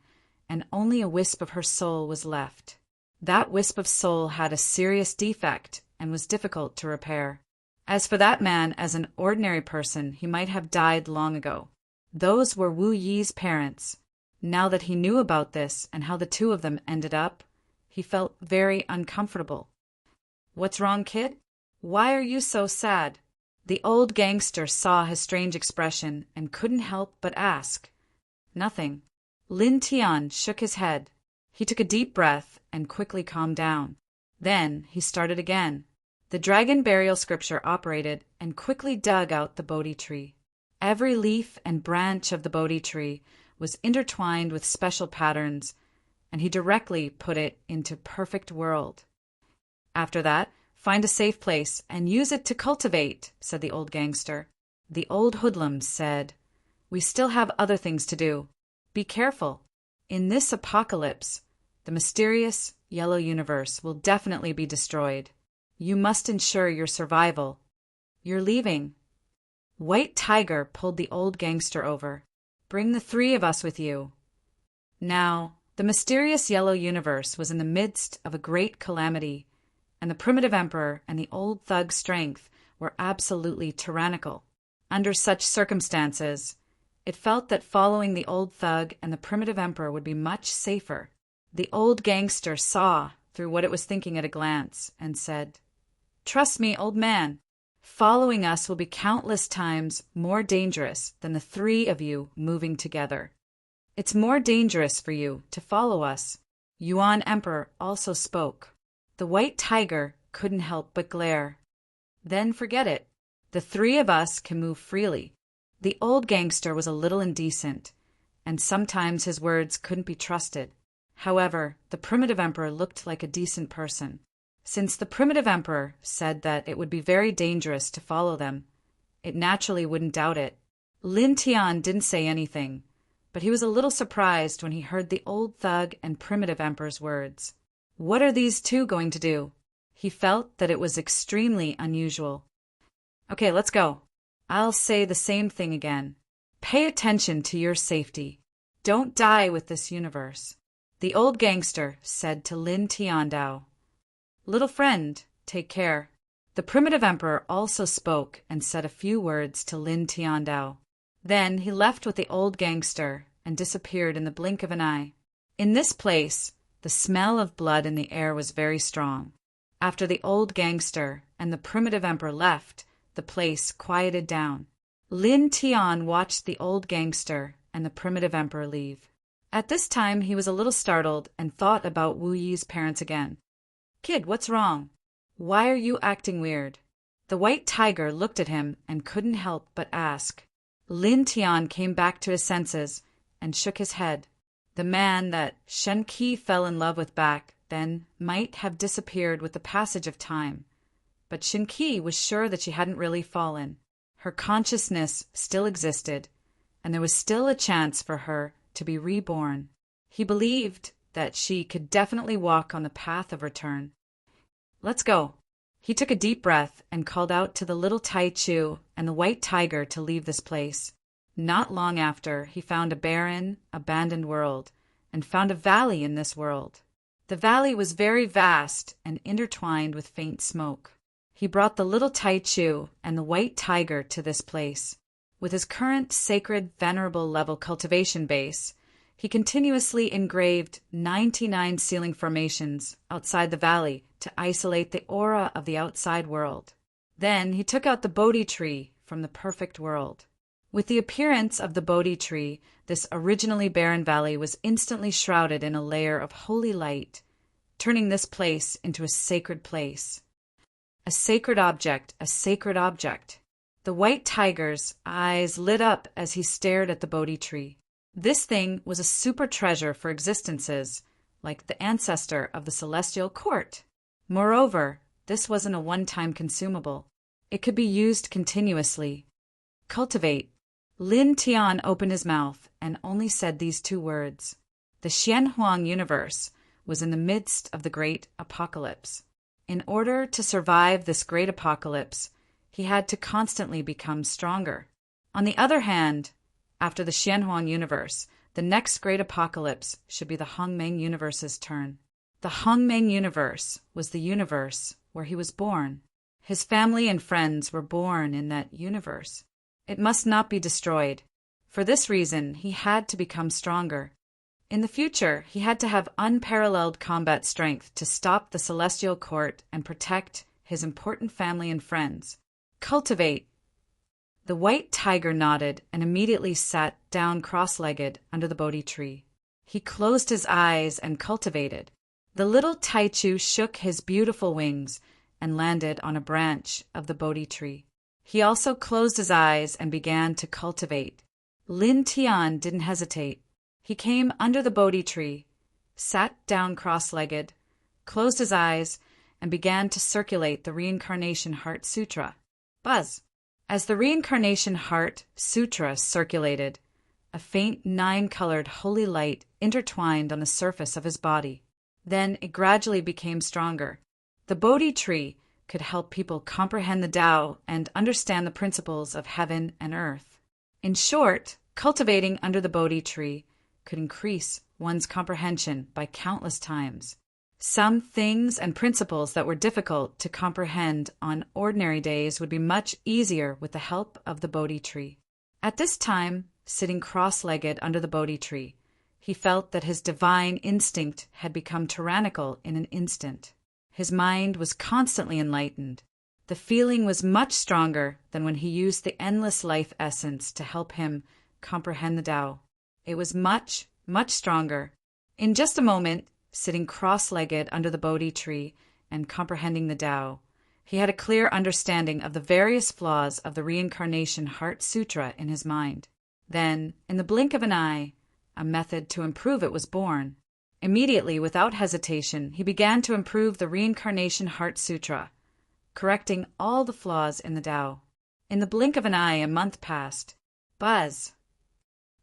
and only a wisp of her soul was left. That wisp of soul had a serious defect and was difficult to repair. As for that man, as an ordinary person, he might have died long ago. Those were Wu Yi's parents. Now that he knew about this and how the two of them ended up, he felt very uncomfortable. What's wrong, kid? Why are you so sad? The old gangster saw his strange expression and couldn't help but ask. Nothing. Lin Tian shook his head. He took a deep breath and quickly calmed down. Then he started again. The dragon burial scripture operated and quickly dug out the Bodhi tree. Every leaf and branch of the Bodhi tree was intertwined with special patterns, and he directly put it into perfect world. After that, find a safe place and use it to cultivate, said the old gangster. The old hoodlum said, We still have other things to do. Be careful. In this apocalypse, the mysterious yellow universe will definitely be destroyed. You must ensure your survival. You're leaving. White Tiger pulled the old gangster over. Bring the 3 of us with you. Now, The mysterious yellow universe was in the midst of a great calamity, and the primitive emperor and the old thug's strength were absolutely tyrannical. Under such circumstances, it felt that following the old thug and the primitive emperor would be much safer. The old gangster saw through what it was thinking at a glance and said, "Trust me, old man. Following us will be countless times more dangerous than the three of you moving together. It's more dangerous for you to follow us." Yuan Emperor also spoke. The white tiger couldn't help but glare. "Then forget it. The three of us can move freely." The old gangster was a little indecent, and sometimes his words couldn't be trusted. However, the primitive emperor looked like a decent person. Since the primitive emperor said that it would be very dangerous to follow them, it naturally wouldn't doubt it. Lin Tian didn't say anything, but he was a little surprised when he heard the old thug and primitive emperor's words. What are these two going to do? He felt that it was extremely unusual. "Okay, let's go. I'll say the same thing again. Pay attention to your safety. Don't die with this universe," the old gangster said to Lin Tiandao. "Little friend, take care." The primitive emperor also spoke and said a few words to Lin Tiandao. Then he left with the old gangster and disappeared in the blink of an eye. In this place, the smell of blood in the air was very strong. After the old gangster and the primitive emperor left, the place quieted down. Lin Tian watched the old gangster and the primitive emperor leave. At this time, he was a little startled and thought about Wu Yi's parents again. "Kid, what's wrong? Why are you acting weird?" The white tiger looked at him and couldn't help but ask. Lin Tian came back to his senses and shook his head. The man that Shen Qi fell in love with back then might have disappeared with the passage of time, but Shen Qi was sure that she hadn't really fallen. Her consciousness still existed, and there was still a chance for her to be reborn. He believed that she could definitely walk on the path of return. "Let's go." He took a deep breath and called out to the little Tai Chu and the white tiger to leave this place. Not long after, he found a barren, abandoned world, and found a valley in this world. The valley was very vast and intertwined with faint smoke. He brought the little Tai Chu and the white tiger to this place. With his current sacred venerable level cultivation base, he continuously engraved 99 sealing formations outside the valley to isolate the aura of the outside world. Then he took out the Bodhi tree from the perfect world. With the appearance of the Bodhi tree, this originally barren valley was instantly shrouded in a layer of holy light, turning this place into a sacred place. A sacred object, a sacred object. The white tiger's eyes lit up as he stared at the Bodhi tree. This thing was a super treasure for existences, like the ancestor of the celestial court. Moreover, this wasn't a one-time consumable. It could be used continuously. Cultivate. Lin Tian opened his mouth and only said these two words. The Xianhuang universe was in the midst of the great apocalypse. In order to survive this great apocalypse, he had to constantly become stronger. On the other hand, after the Xianhuang universe, the next great apocalypse should be the Hongmeng universe's turn. The Hongmeng universe was the universe where he was born. His family and friends were born in that universe. It must not be destroyed. For this reason, he had to become stronger. In the future, he had to have unparalleled combat strength to stop the celestial court and protect his important family and friends. Cultivate. The white tiger nodded and immediately sat down cross-legged under the Bodhi tree. He closed his eyes and cultivated. The little Taichu shook his beautiful wings and landed on a branch of the Bodhi tree. He also closed his eyes and began to cultivate. Lin Tian didn't hesitate. He came under the Bodhi tree, sat down cross-legged, closed his eyes, and began to circulate the Reincarnation Heart Sutra. Buzz! As the Reincarnation Heart Sutra circulated, a faint 9-colored holy light intertwined on the surface of his body. Then it gradually became stronger. The Bodhi tree could help people comprehend the Tao and understand the principles of heaven and earth. In short, cultivating under the Bodhi tree could increase one's comprehension by countless times. Some things and principles that were difficult to comprehend on ordinary days would be much easier with the help of the Bodhi tree. At this time, sitting cross-legged under the Bodhi tree, he felt that his divine instinct had become tyrannical in an instant. His mind was constantly enlightened. The feeling was much stronger than when he used the endless life essence to help him comprehend the Tao. It was much, much stronger. In just a moment, sitting cross-legged under the Bodhi tree and comprehending the Tao, he had a clear understanding of the various flaws of the Reincarnation Heart Sutra in his mind. Then, in the blink of an eye, a method to improve it was born. Immediately, without hesitation, he began to improve the Reincarnation Heart Sutra, correcting all the flaws in the Tao. In the blink of an eye, a month passed. Buzz!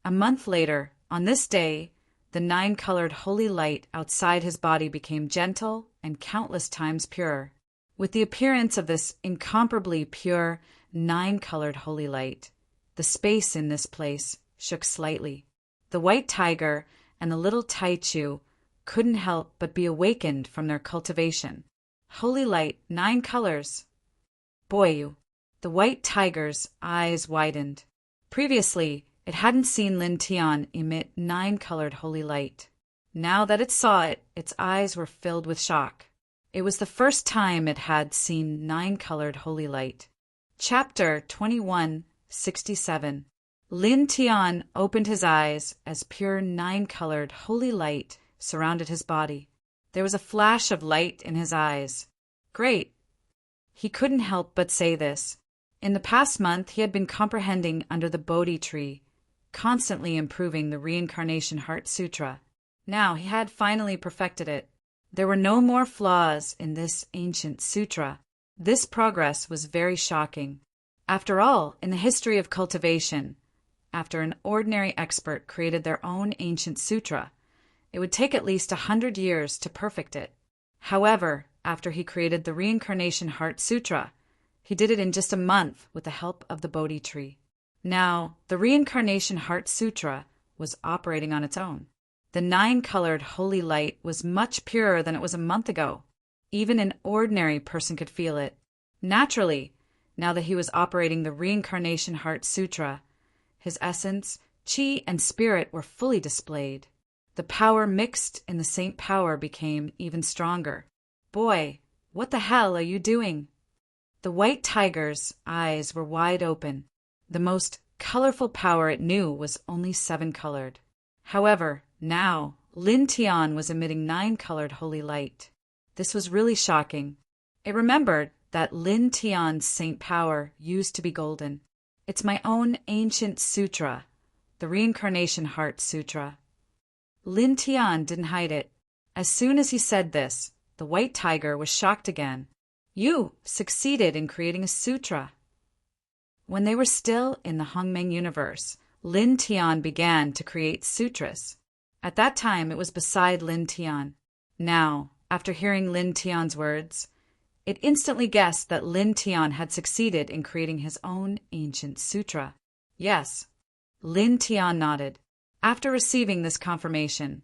A month later, on this day, the 9-colored holy light outside his body became gentle and countless times purer. With the appearance of this incomparably pure 9-colored holy light, the space in this place shook slightly. The white tiger and the little Taichu couldn't help but be awakened from their cultivation. Holy light, 9 colors. Boyu! The white tiger's eyes widened. Previously, it hadn't seen Lin Tian emit 9-colored holy light. Now that it saw it, its eyes were filled with shock. It was the first time it had seen 9-colored holy light. Chapter 2167. Lin Tian opened his eyes as pure 9-colored holy light surrounded his body. There was a flash of light in his eyes. Great! He couldn't help but say this. In the past month, he had been comprehending under the Bodhi tree, constantly improving the Reincarnation Heart Sutra. Now he had finally perfected it. There were no more flaws in this ancient sutra. This progress was very shocking. After all, in the history of cultivation, after an ordinary expert created their own ancient sutra, it would take at least 100 years to perfect it. However, after he created the Reincarnation Heart Sutra, he did it in just a month with the help of the Bodhi tree. Now, the Reincarnation Heart Sutra was operating on its own. The 9-colored holy light was much purer than it was a month ago. Even an ordinary person could feel it. Naturally, now that he was operating the Reincarnation Heart Sutra, his essence, chi, and spirit were fully displayed. The power mixed in the saint power became even stronger. Boy, what the hell are you doing? The white tiger's eyes were wide open. The most colorful power it knew was only 7-colored. However, now, Lin Tian was emitting 9-colored holy light. This was really shocking. It remembered that Lin Tian's saint power used to be golden. It's my own ancient sutra, the Reincarnation Heart Sutra. Lin Tian didn't hide it. As soon as he said this, the white tiger was shocked again. You succeeded in creating a sutra. When they were still in the Hongmeng universe, Lin Tian began to create sutras. At that time, it was beside Lin Tian. Now, after hearing Lin Tian's words, it instantly guessed that Lin Tian had succeeded in creating his own ancient sutra. Yes, Lin Tian nodded. After receiving this confirmation,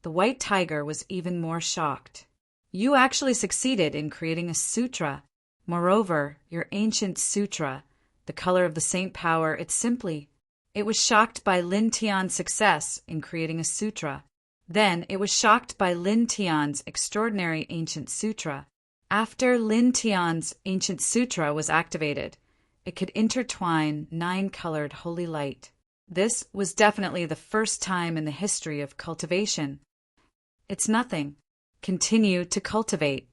the white tiger was even more shocked. You actually succeeded in creating a sutra. Moreover, your ancient sutra, the color of the saint power, it was shocked by Lin Tian's success in creating a sutra. Then it was shocked by Lin Tian's extraordinary ancient sutra. After Lin Tian's ancient sutra was activated, it could intertwine 9-colored holy light. This was definitely the first time in the history of cultivation. It's nothing. Continue to cultivate.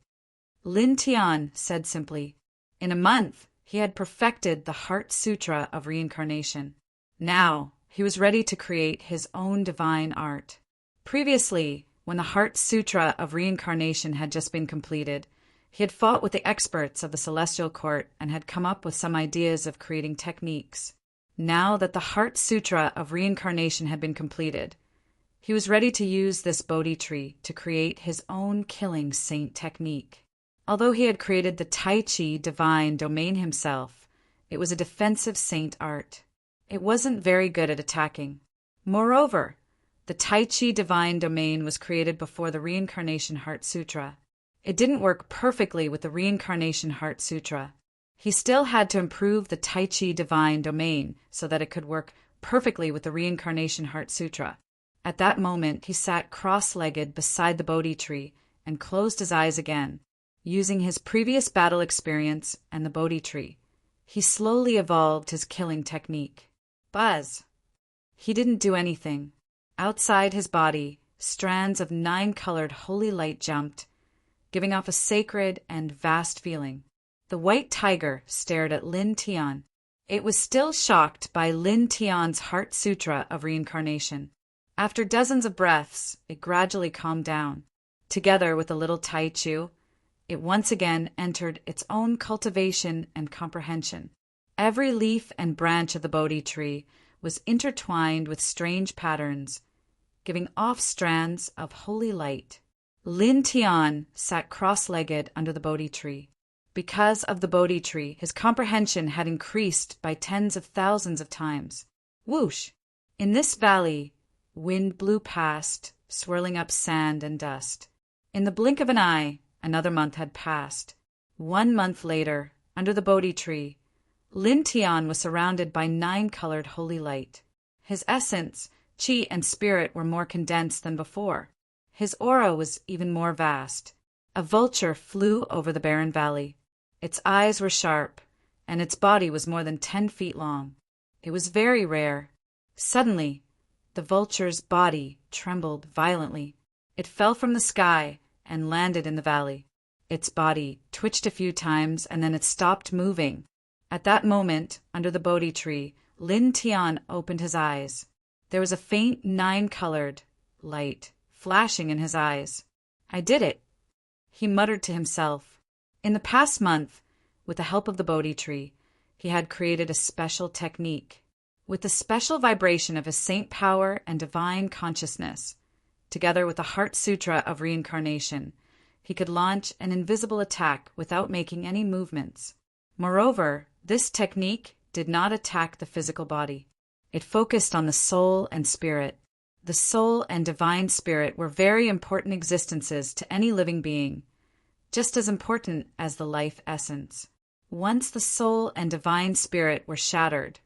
Lin Tian said simply. In a month, he had perfected the Heart Sutra of Reincarnation. Now, he was ready to create his own divine art. Previously, when the Heart Sutra of Reincarnation had just been completed, he had fought with the experts of the Celestial Court and had come up with some ideas of creating techniques. Now that the Heart Sutra of Reincarnation had been completed, he was ready to use this Bodhi tree to create his own killing saint technique. Although he had created the Tai Chi divine domain himself, it was a defensive saint art. It wasn't very good at attacking. Moreover, The Tai Chi Divine Domain was created before the Reincarnation Heart Sutra. It didn't work perfectly with the Reincarnation Heart Sutra. He still had to improve the Tai Chi Divine Domain so that it could work perfectly with the Reincarnation Heart Sutra. At that moment, he sat cross-legged beside the Bodhi tree and closed his eyes again. Using his previous battle experience and the Bodhi tree, he slowly evolved his killing technique. Buzz! He didn't do anything. Outside his body, strands of 9-colored holy light jumped, giving off a sacred and vast feeling. The white tiger stared at Lin Tian. It was still shocked by Lin Tian's Heart Sutra of Reincarnation. After dozens of breaths, it gradually calmed down. Together with the little Tai Chu, it once again entered its own cultivation and comprehension. Every leaf and branch of the Bodhi tree was intertwined with strange patterns, giving off strands of holy light. Lin Tian sat cross-legged under the Bodhi tree. Because of the Bodhi tree, his comprehension had increased by tens of thousands of times. Whoosh! In this valley, wind blew past, swirling up sand and dust. In the blink of an eye, another month had passed. 1 month later, under the Bodhi tree, Lin Tian was surrounded by 9-colored holy light. His essence, chi and spirit were more condensed than before. His aura was even more vast. A vulture flew over the barren valley. Its eyes were sharp, and its body was more than 10 feet long. It was very rare. Suddenly, the vulture's body trembled violently. It fell from the sky and landed in the valley. Its body twitched a few times, and then it stopped moving. At that moment, under the Bodhi tree, Lin Tian opened his eyes. There was a faint 9-colored light flashing in his eyes. I did it, he muttered to himself. In the past month, with the help of the Bodhi tree, he had created a special technique. With the special vibration of his saint power and divine consciousness, together with the Heart Sutra of Reincarnation, he could launch an invisible attack without making any movements. Moreover, this technique did not attack the physical body. It focused on the soul and spirit. The soul and divine spirit were very important existences to any living being, just as important as the life essence. Once the soul and divine spirit were shattered,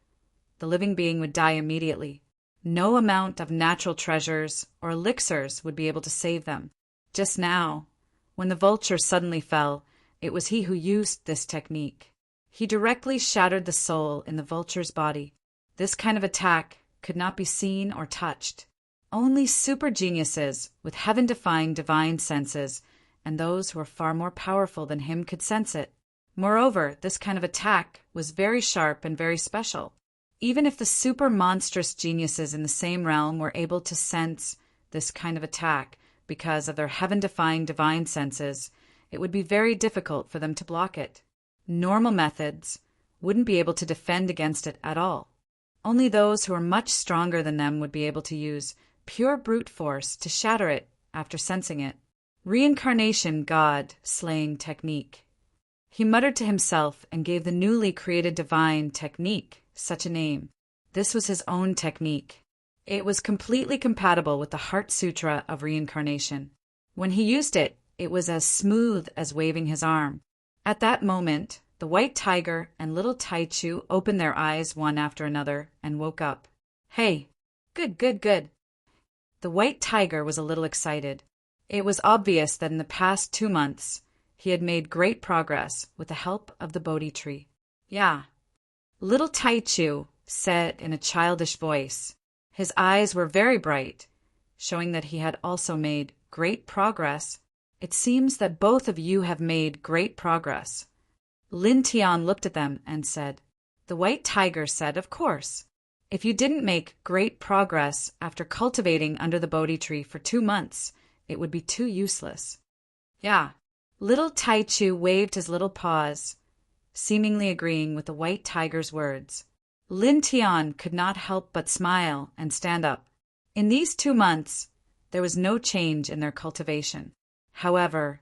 the living being would die immediately. No amount of natural treasures or elixirs would be able to save them. Just now, when the vulture suddenly fell, it was he who used this technique. He directly shattered the soul in the vulture's body. This kind of attack could not be seen or touched. Only super geniuses with heaven-defying divine senses and those who were far more powerful than him could sense it. Moreover, this kind of attack was very sharp and very special. Even if the super monstrous geniuses in the same realm were able to sense this kind of attack because of their heaven-defying divine senses, it would be very difficult for them to block it. Normal methods wouldn't be able to defend against it at all. Only those who are much stronger than them would be able to use pure brute force to shatter it after sensing it. Reincarnation God slaying technique. He muttered to himself and gave the newly created divine technique such a name. This was his own technique. It was completely compatible with the Heart Sutra of Reincarnation. When he used it, it was as smooth as waving his arm. At that moment, the white tiger and little Tai Chu opened their eyes one after another and woke up. Hey, good, good, good. The white tiger was a little excited. It was obvious that in the past 2 months, he had made great progress with the help of the Bodhi tree. Yeah. Little Tai Chu said in a childish voice. His eyes were very bright, showing that he had also made great progress. It seems that both of you have made great progress. Lin Tian looked at them and said. The white tiger said, of course. If you didn't make great progress after cultivating under the Bodhi tree for 2 months, it would be too useless. Yeah. Little Tai Chu waved his little paws, seemingly agreeing with the white tiger's words. Lin Tian could not help but smile and stand up. In these 2 months, there was no change in their cultivation. However,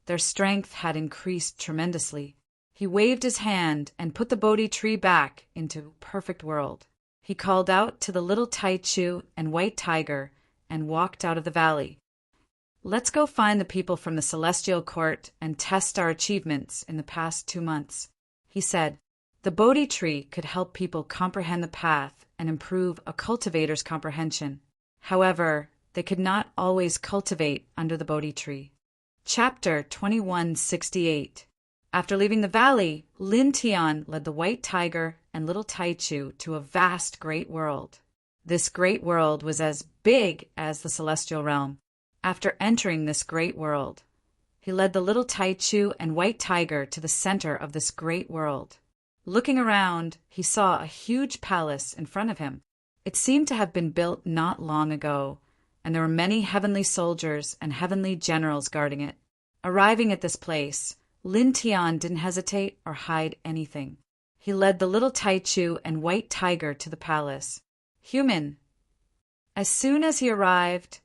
their strength had increased tremendously. He waved his hand and put the Bodhi tree back into perfect world. He called out to the little Tai Chu and white tiger and walked out of the valley. Let's go find the people from the Celestial Court and test our achievements in the past 2 months, he said. The Bodhi tree could help people comprehend the path and improve a cultivator's comprehension. However, they could not always cultivate under the Bodhi tree. Chapter 2168. After leaving the valley, Lin Tian led the white tiger and little Taichu to a vast great world. This great world was as big as the celestial realm. After entering this great world, he led the little Taichu and white tiger to the center of this great world. Looking around, he saw a huge palace in front of him. It seemed to have been built not long ago, and there were many heavenly soldiers and heavenly generals guarding it. Arriving at this place, Lin Tian didn't hesitate or hide anything. He led the little Taichu and white tiger to the palace. Human. As soon as he arrived,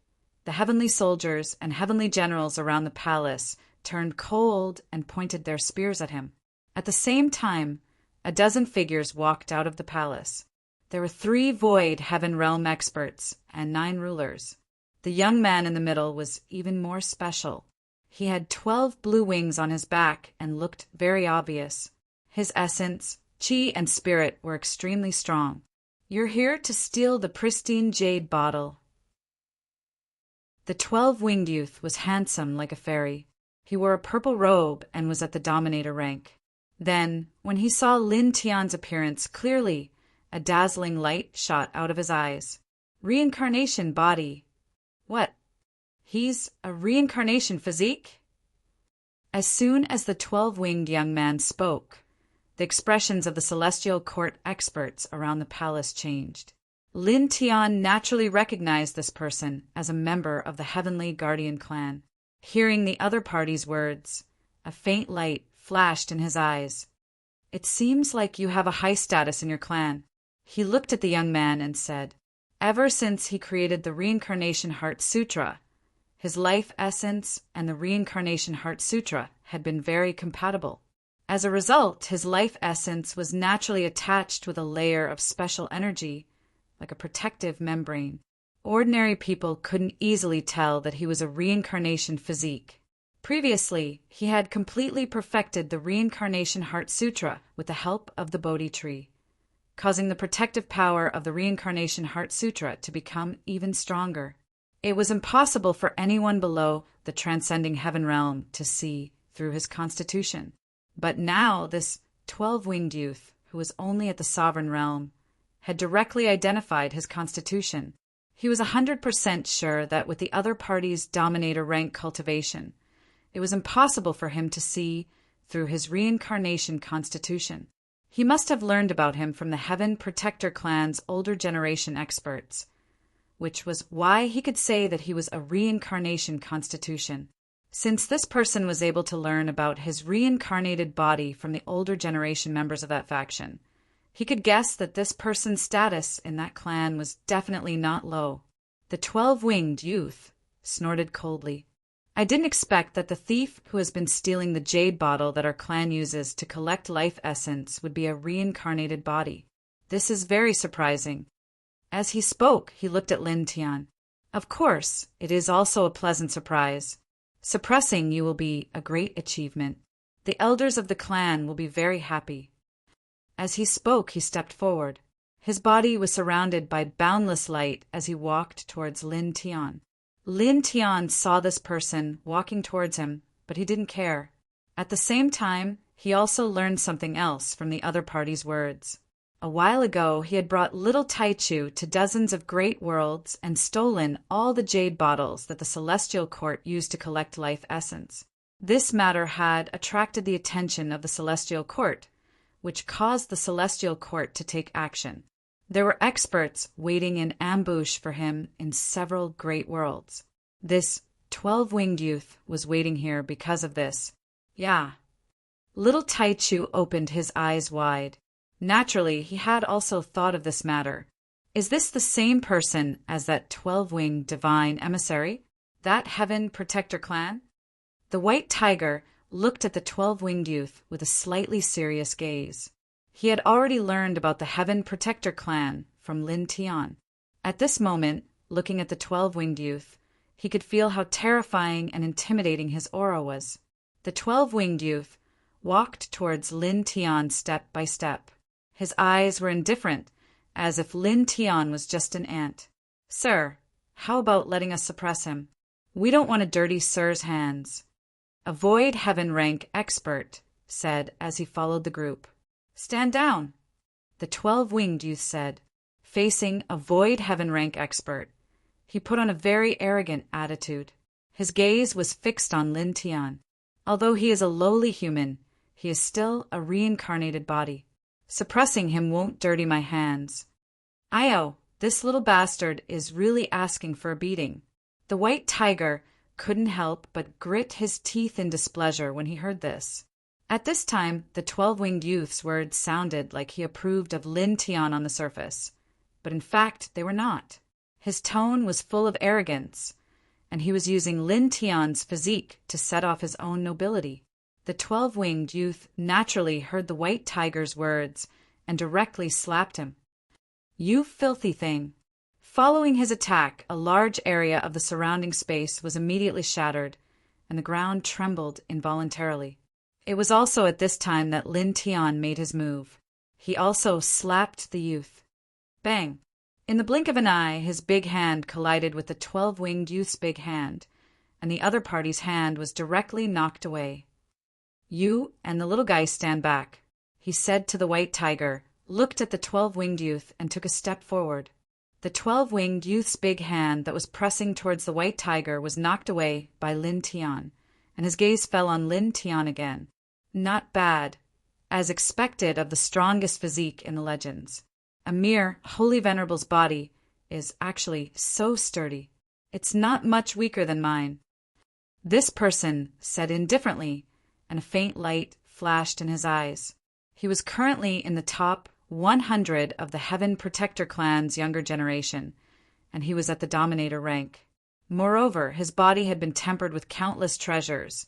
the heavenly soldiers and heavenly generals around the palace turned cold and pointed their spears at him. At the same time, a dozen figures walked out of the palace. There were 3 void heaven realm experts and 9 rulers. The young man in the middle was even more special. He had 12 blue wings on his back and looked very obvious. His essence, chi, and spirit were extremely strong. You're here to steal the pristine jade bottle. The 12-winged youth was handsome like a fairy. He wore a purple robe and was at the Dominator rank. Then, when he saw Lin Tian's appearance clearly, a dazzling light shot out of his eyes. Reincarnation body. What? He's a reincarnation physique? As soon as the 12-winged young man spoke, the expressions of the Celestial Court experts around the palace changed. Lin Tian naturally recognized this person as a member of the Heavenly Guardian clan. Hearing the other party's words, a faint light flashed in his eyes. It seems like you have a high status in your clan. He looked at the young man and said, ever since he created the Reincarnation Heart Sutra, his life essence and the Reincarnation Heart Sutra had been very compatible. As a result, his life essence was naturally attached with a layer of special energy, like a protective membrane. Ordinary people couldn't easily tell that he was a reincarnation physique. Previously, he had completely perfected the Reincarnation Heart Sutra with the help of the Bodhi tree, causing the protective power of the Reincarnation Heart Sutra to become even stronger. It was impossible for anyone below the transcending heaven realm to see through his constitution. But now this 12-winged youth, who was only at the sovereign realm, had directly identified his constitution. He was 100% sure that with the other party's Dominator rank cultivation, it was impossible for him to see through his reincarnation constitution. He must have learned about him from the Heaven Protector clan's older generation experts, which was why he could say that he was a reincarnation constitution. Since this person was able to learn about his reincarnated body from the older generation members of that faction, he could guess that this person's status in that clan was definitely not low. The 12-winged youth snorted coldly. I didn't expect that the thief who has been stealing the jade bottle that our clan uses to collect life essence would be a reincarnated body. This is very surprising. As he spoke, he looked at Lin Tian. Of course, it is also a pleasant surprise. Suppressing you will be a great achievement. The elders of the clan will be very happy. As he spoke, he stepped forward. His body was surrounded by boundless light as he walked towards Lin Tian. Lin Tian saw this person walking towards him, but he didn't care. At the same time, he also learned something else from the other party's words. A while ago, he had brought little Taichu to dozens of great worlds and stolen all the jade bottles that the Celestial Court used to collect life essence. This matter had attracted the attention of the Celestial Court, which caused the Celestial Court to take action. There were experts waiting in ambush for him in several great worlds. This 12-winged youth was waiting here because of this. Yeah. Little Taichu opened his eyes wide. Naturally, he had also thought of this matter. Is this the same person as that 12-winged divine emissary? That Heaven Protector clan? The white tiger looked at the 12-winged youth with a slightly serious gaze. He had already learned about the Heaven Protector clan from Lin Tian. At this moment, looking at the 12-winged youth. He could feel how terrifying and intimidating his aura was. The 12-winged youth walked towards Lin Tian step by step. His eyes were indifferent, as if Lin Tian was just an ant. "Sir, how about letting us suppress him? We don't want to dirty Sir's hands," a Void Heaven rank expert said as he followed the group. "Stand down," the 12-winged youth said, facing a Void Heaven rank expert. He put on a very arrogant attitude. His gaze was fixed on Lin Tian. Although he is a lowly human, he is still a reincarnated body. "Suppressing him won't dirty my hands. Io, this little bastard is really asking for a beating." The white tiger couldn't help but grit his teeth in displeasure when he heard this. At this time, the 12-winged youth's words sounded like he approved of Lin Tian on the surface, but in fact they were not. His tone was full of arrogance, and he was using Lin Tian's physique to set off his own nobility. The 12-winged youth naturally heard the white tiger's words and directly slapped him. "You filthy thing." Following his attack, a large area of the surrounding space was immediately shattered, and the ground trembled involuntarily. It was also at this time that Lin Tian made his move. He also slapped the youth. Bang! In the blink of an eye, his big hand collided with the 12-winged youth's big hand, and the other party's hand was directly knocked away. "You and the little guy stand back," he said to the white tiger, looked at the 12-winged youth, and took a step forward. The 12-winged youth's big hand that was pressing towards the white tiger was knocked away by Lin Tian, and his gaze fell on Lin Tian again. Not bad, as expected of the strongest physique in the legends. A mere holy venerable's body is actually so sturdy. It's not much weaker than mine. This person said indifferently, and a faint light flashed in his eyes. He was currently in the top 100 of the Heaven Protector clan's younger generation, and he was at the Dominator rank. Moreover, his body had been tempered with countless treasures,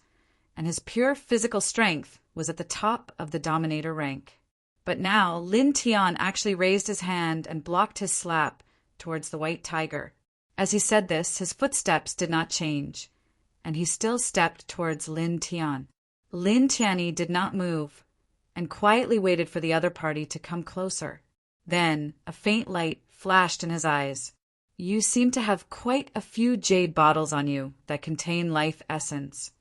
and his pure physical strength was at the top of the Dominator rank. But now Lin Tian actually raised his hand and blocked his slap towards the white tiger. As he said this, his footsteps did not change, and he still stepped towards Lin Tian. Lin Tianyi did not move, and quietly waited for the other party to come closer. Then a faint light flashed in his eyes. "You seem to have quite a few jade bottles on you that contain life essence."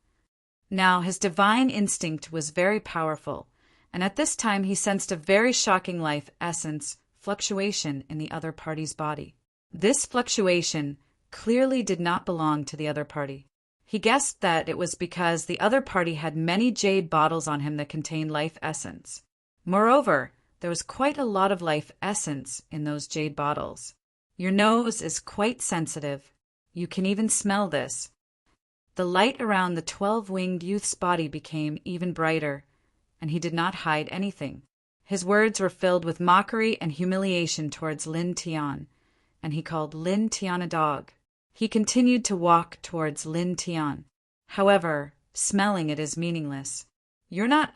Now his divine instinct was very powerful, and at this time he sensed a very shocking life essence fluctuation in the other party's body. This fluctuation clearly did not belong to the other party. He guessed that it was because the other party had many jade bottles on him that contained life essence. Moreover, there was quite a lot of life essence in those jade bottles. "Your nose is quite sensitive. You can even smell this." The light around the 12-winged youth's body became even brighter, and he did not hide anything. His words were filled with mockery and humiliation towards Lin Tian, and he called Lin Tian a dog. He continued to walk towards Lin Tian. However, smelling it is meaningless. "You're not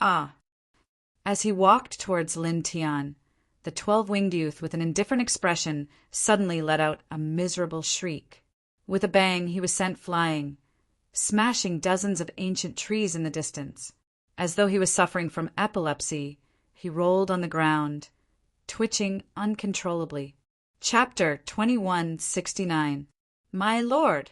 As he walked towards Lin Tian, the 12-winged youth with an indifferent expression suddenly let out a miserable shriek. With a bang he was sent flying, smashing dozens of ancient trees in the distance. As though he was suffering from epilepsy, he rolled on the ground, twitching uncontrollably. Chapter 2169. My lord!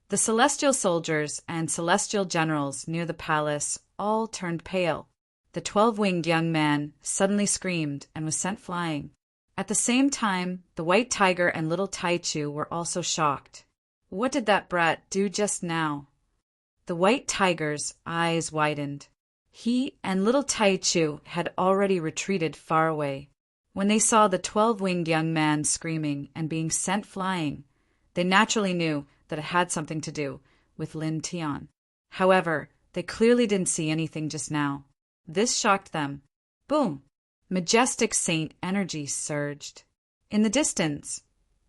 The celestial soldiers and celestial generals near the palace all turned pale. The 12-winged young man suddenly screamed and was sent flying. At the same time, the white tiger and little Taichu were also shocked. What did that brat do just now? The white tiger's eyes widened. He and little Taichu had already retreated far away. When they saw the 12-winged young man screaming and being sent flying, they naturally knew that it had something to do with Lin Tian. However, they clearly didn't see anything just now. This shocked them. Boom! Majestic saint energy surged. In the distance,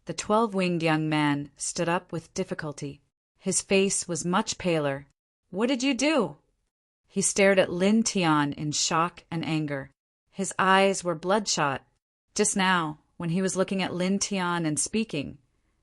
the 12-winged young man stood up with difficulty. His face was much paler. What did you do? He stared at Lin Tian in shock and anger. His eyes were bloodshot. Just now, when he was looking at Lin Tian and speaking,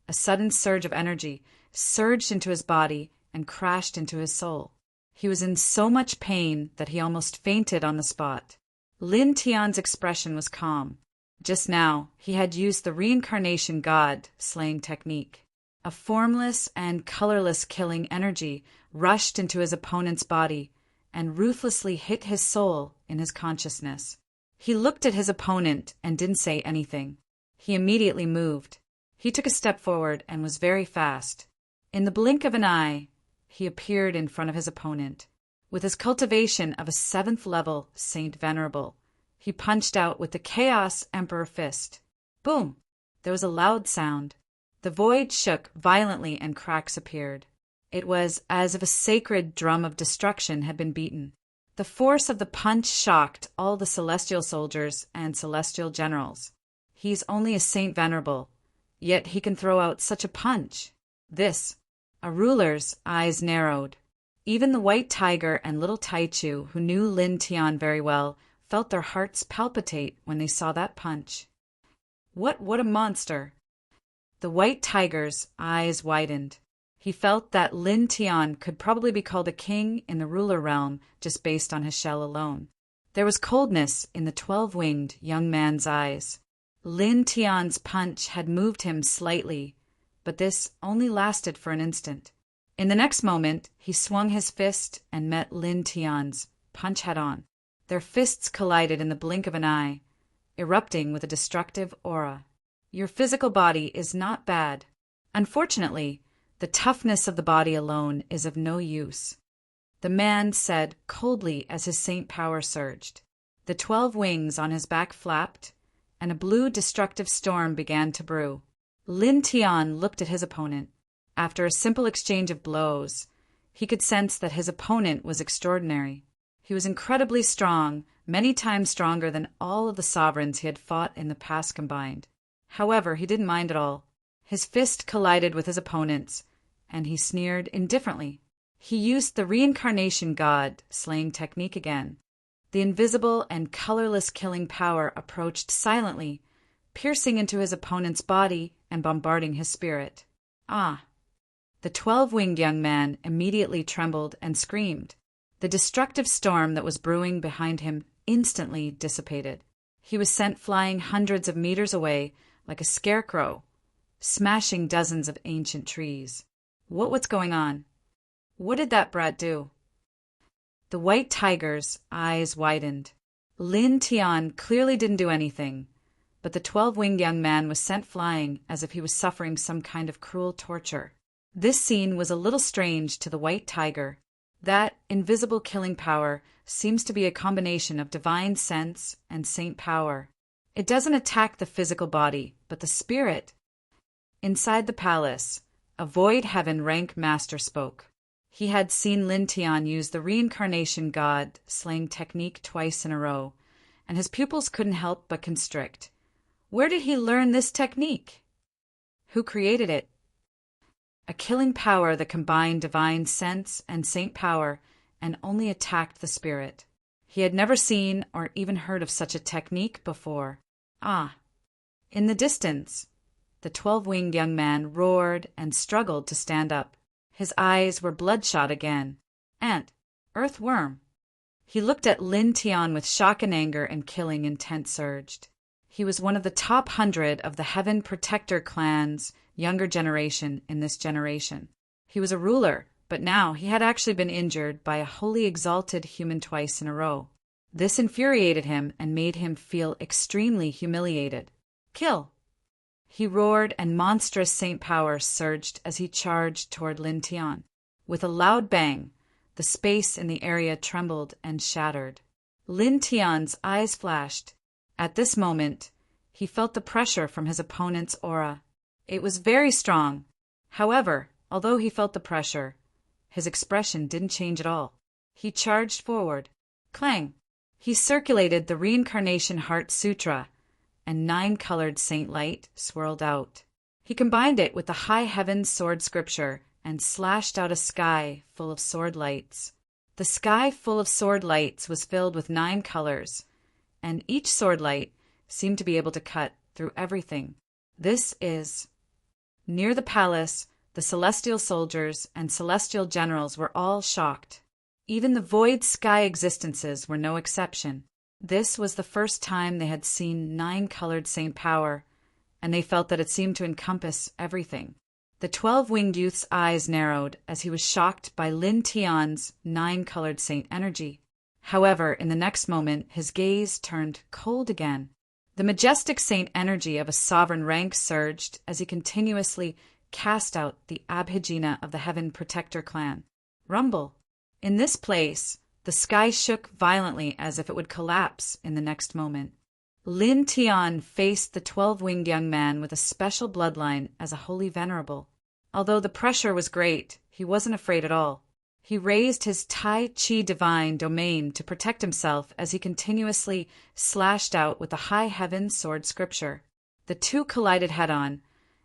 A sudden surge of energy surged into his body and crashed into his soul. He was in so much pain that he almost fainted on the spot. Lin Tian's expression was calm. Just now, he had used the reincarnation god slaying technique. A formless and colorless killing energy rushed into his opponent's body and ruthlessly hit his soul in his consciousness. He looked at his opponent and didn't say anything. He immediately moved. He took a step forward and was very fast. In the blink of an eye, he appeared in front of his opponent. With his cultivation of a 7th level Saint Venerable, he punched out with the Chaos Emperor Fist. Boom! There was a loud sound. The void shook violently and cracks appeared. It was as if a sacred drum of destruction had been beaten. The force of the punch shocked all the celestial soldiers and celestial generals. He's only a Saint Venerable, yet he can throw out such a punch. A ruler's eyes narrowed. Even the White Tiger and little Taichu, who knew Lin Tian very well, felt their hearts palpitate when they saw that punch. What a monster! The White Tiger's eyes widened. He felt that Lin Tian could probably be called a king in the ruler realm just based on his shell alone. There was coldness in the 12-winged young man's eyes. Lin Tian's punch had moved him slightly, but this only lasted for an instant. In the next moment, he swung his fist and met Lin Tian's punch head-on. Their fists collided in the blink of an eye, erupting with a destructive aura. Your physical body is not bad. Unfortunately, the toughness of the body alone is of no use, the man said coldly as his saint power surged. The 12 wings on his back flapped, and a blue destructive storm began to brew. Lin Tian looked at his opponent. After a simple exchange of blows, he could sense that his opponent was extraordinary. He was incredibly strong, many times stronger than all of the sovereigns he had fought in the past combined. However, he didn't mind at all. His fist collided with his opponent's, and he sneered indifferently. He used the reincarnation god slaying technique again. The invisible and colorless killing power approached silently, piercing into his opponent's body and bombarding his spirit. Ah! The 12-winged young man immediately trembled and screamed. The destructive storm that was brewing behind him instantly dissipated. He was sent flying hundreds of meters away like a scarecrow, smashing dozens of ancient trees. What's going on? What did that brat do? The White Tiger's eyes widened. Lin Tian clearly didn't do anything, but the 12-winged young man was sent flying as if he was suffering some kind of cruel torture. This scene was a little strange to the White Tiger. That invisible killing power seems to be a combination of divine sense and saint power. It doesn't attack the physical body, but the spirit. Inside the palace, a void heaven rank master spoke. He had seen Lin Tian use the reincarnation god slaying technique twice in a row, and his pupils couldn't help but constrict. Where did he learn this technique? Who created it? A killing power that combined divine sense and saint power and only attacked the spirit. He had never seen or even heard of such a technique before. Ah! In the distance, the 12-winged young man roared and struggled to stand up. His eyes were bloodshot again. Ant, earthworm. He looked at Lin Tian with shock and anger, and killing intent surged. He was one of the top 100 of the Heaven Protector clan's younger generation in this generation. He was a ruler, but now he had actually been injured by a wholly exalted human twice in a row. This infuriated him and made him feel extremely humiliated. Kill! He roared, and monstrous saint power surged as he charged toward Lin Tian. With a loud bang, the space in the area trembled and shattered. Lin Tian's eyes flashed. At this moment, he felt the pressure from his opponent's aura. It was very strong. However, although he felt the pressure, his expression didn't change at all. He charged forward. Clang! He circulated the Reincarnation Heart Sutra, and 9-colored saint light swirled out. He combined it with the high heavens sword scripture and slashed out a sky full of sword lights. The sky full of sword lights was filled with 9 colors, and each sword light seemed to be able to cut through everything. This is Near the palace, the celestial soldiers and celestial generals were all shocked. Even the void sky existences were no exception. This was the first time they had seen nine-colored Saint power, and they felt that it seemed to encompass everything. The 12-winged youth's eyes narrowed as he was shocked by Lin Tian's nine-colored Saint energy. However, in the next moment, his gaze turned cold again. The majestic Saint energy of a sovereign rank surged as he continuously cast out the Abhijna of the Heaven Protector clan. Rumble. In this place, the sky shook violently as if it would collapse in the next moment. Lin Tian faced the 12-winged young man with a special bloodline as a holy venerable. Although the pressure was great, he wasn't afraid at all. He raised his Tai Chi divine domain to protect himself as he continuously slashed out with the high heaven sword scripture. The two collided head-on,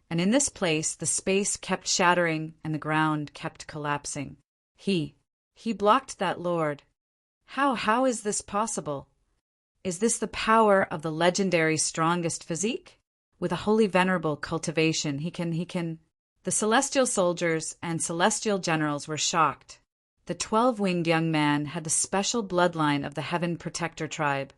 and in this place the space kept shattering and the ground kept collapsing. He blocked that lord. How is this possible? Is this the power of the legendary strongest physique? With a holy venerable cultivation, he can... The celestial soldiers and celestial generals were shocked. The 12-winged young man had the special bloodline of the Heaven Protector tribe,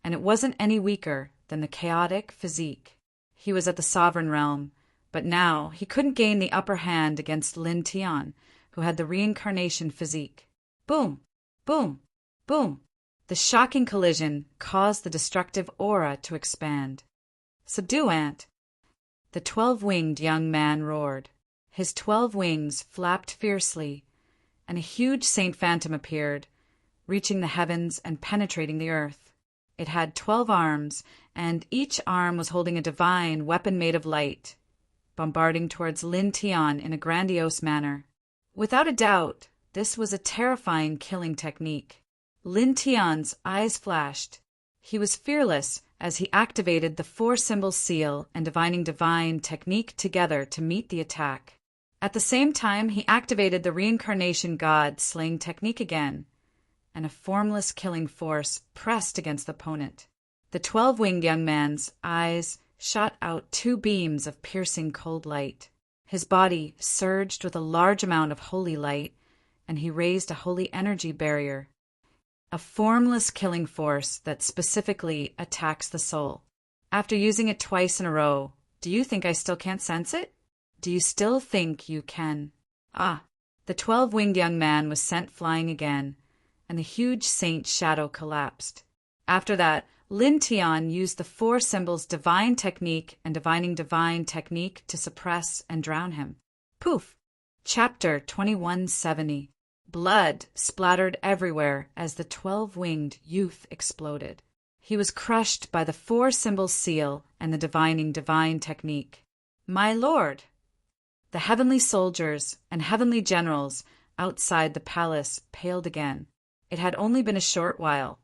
and it wasn't any weaker than the chaotic physique. He was at the sovereign realm, but now he couldn't gain the upper hand against Lin Tian, who had the reincarnation physique. Boom! Boom! Boom! The shocking collision caused the destructive aura to expand. Subdue, Ant! The 12-winged young man roared. His 12 wings flapped fiercely, and a huge Saint Phantom appeared, reaching the heavens and penetrating the earth. It had 12 arms, and each arm was holding a divine weapon made of light, bombarding towards Lin Tian in a grandiose manner. Without a doubt, this was a terrifying killing technique. Lin Tian's eyes flashed. He was fearless as he activated the 4-symbol seal and divining divine technique together to meet the attack. At the same time, he activated the reincarnation god slaying technique again, and a formless killing force pressed against the opponent. The 12-winged young man's eyes shot out 2 beams of piercing cold light. His body surged with a large amount of holy light, and he raised a holy energy barrier. A formless killing force that specifically attacks the soul. After using it twice in a row, do you think I still can't sense it? Do you still think you can? The 12-winged young man was sent flying again, and the huge saint's shadow collapsed. After that, Lin Tian used the 4 symbols divine technique and divining divine technique to suppress and drown him. Poof! Chapter 2170. Blood splattered everywhere as the 12-winged youth exploded. He was crushed by the 4-symbol seal and the divining divine technique. My lord! The heavenly soldiers and heavenly generals outside the palace paled again. It had only been a short while,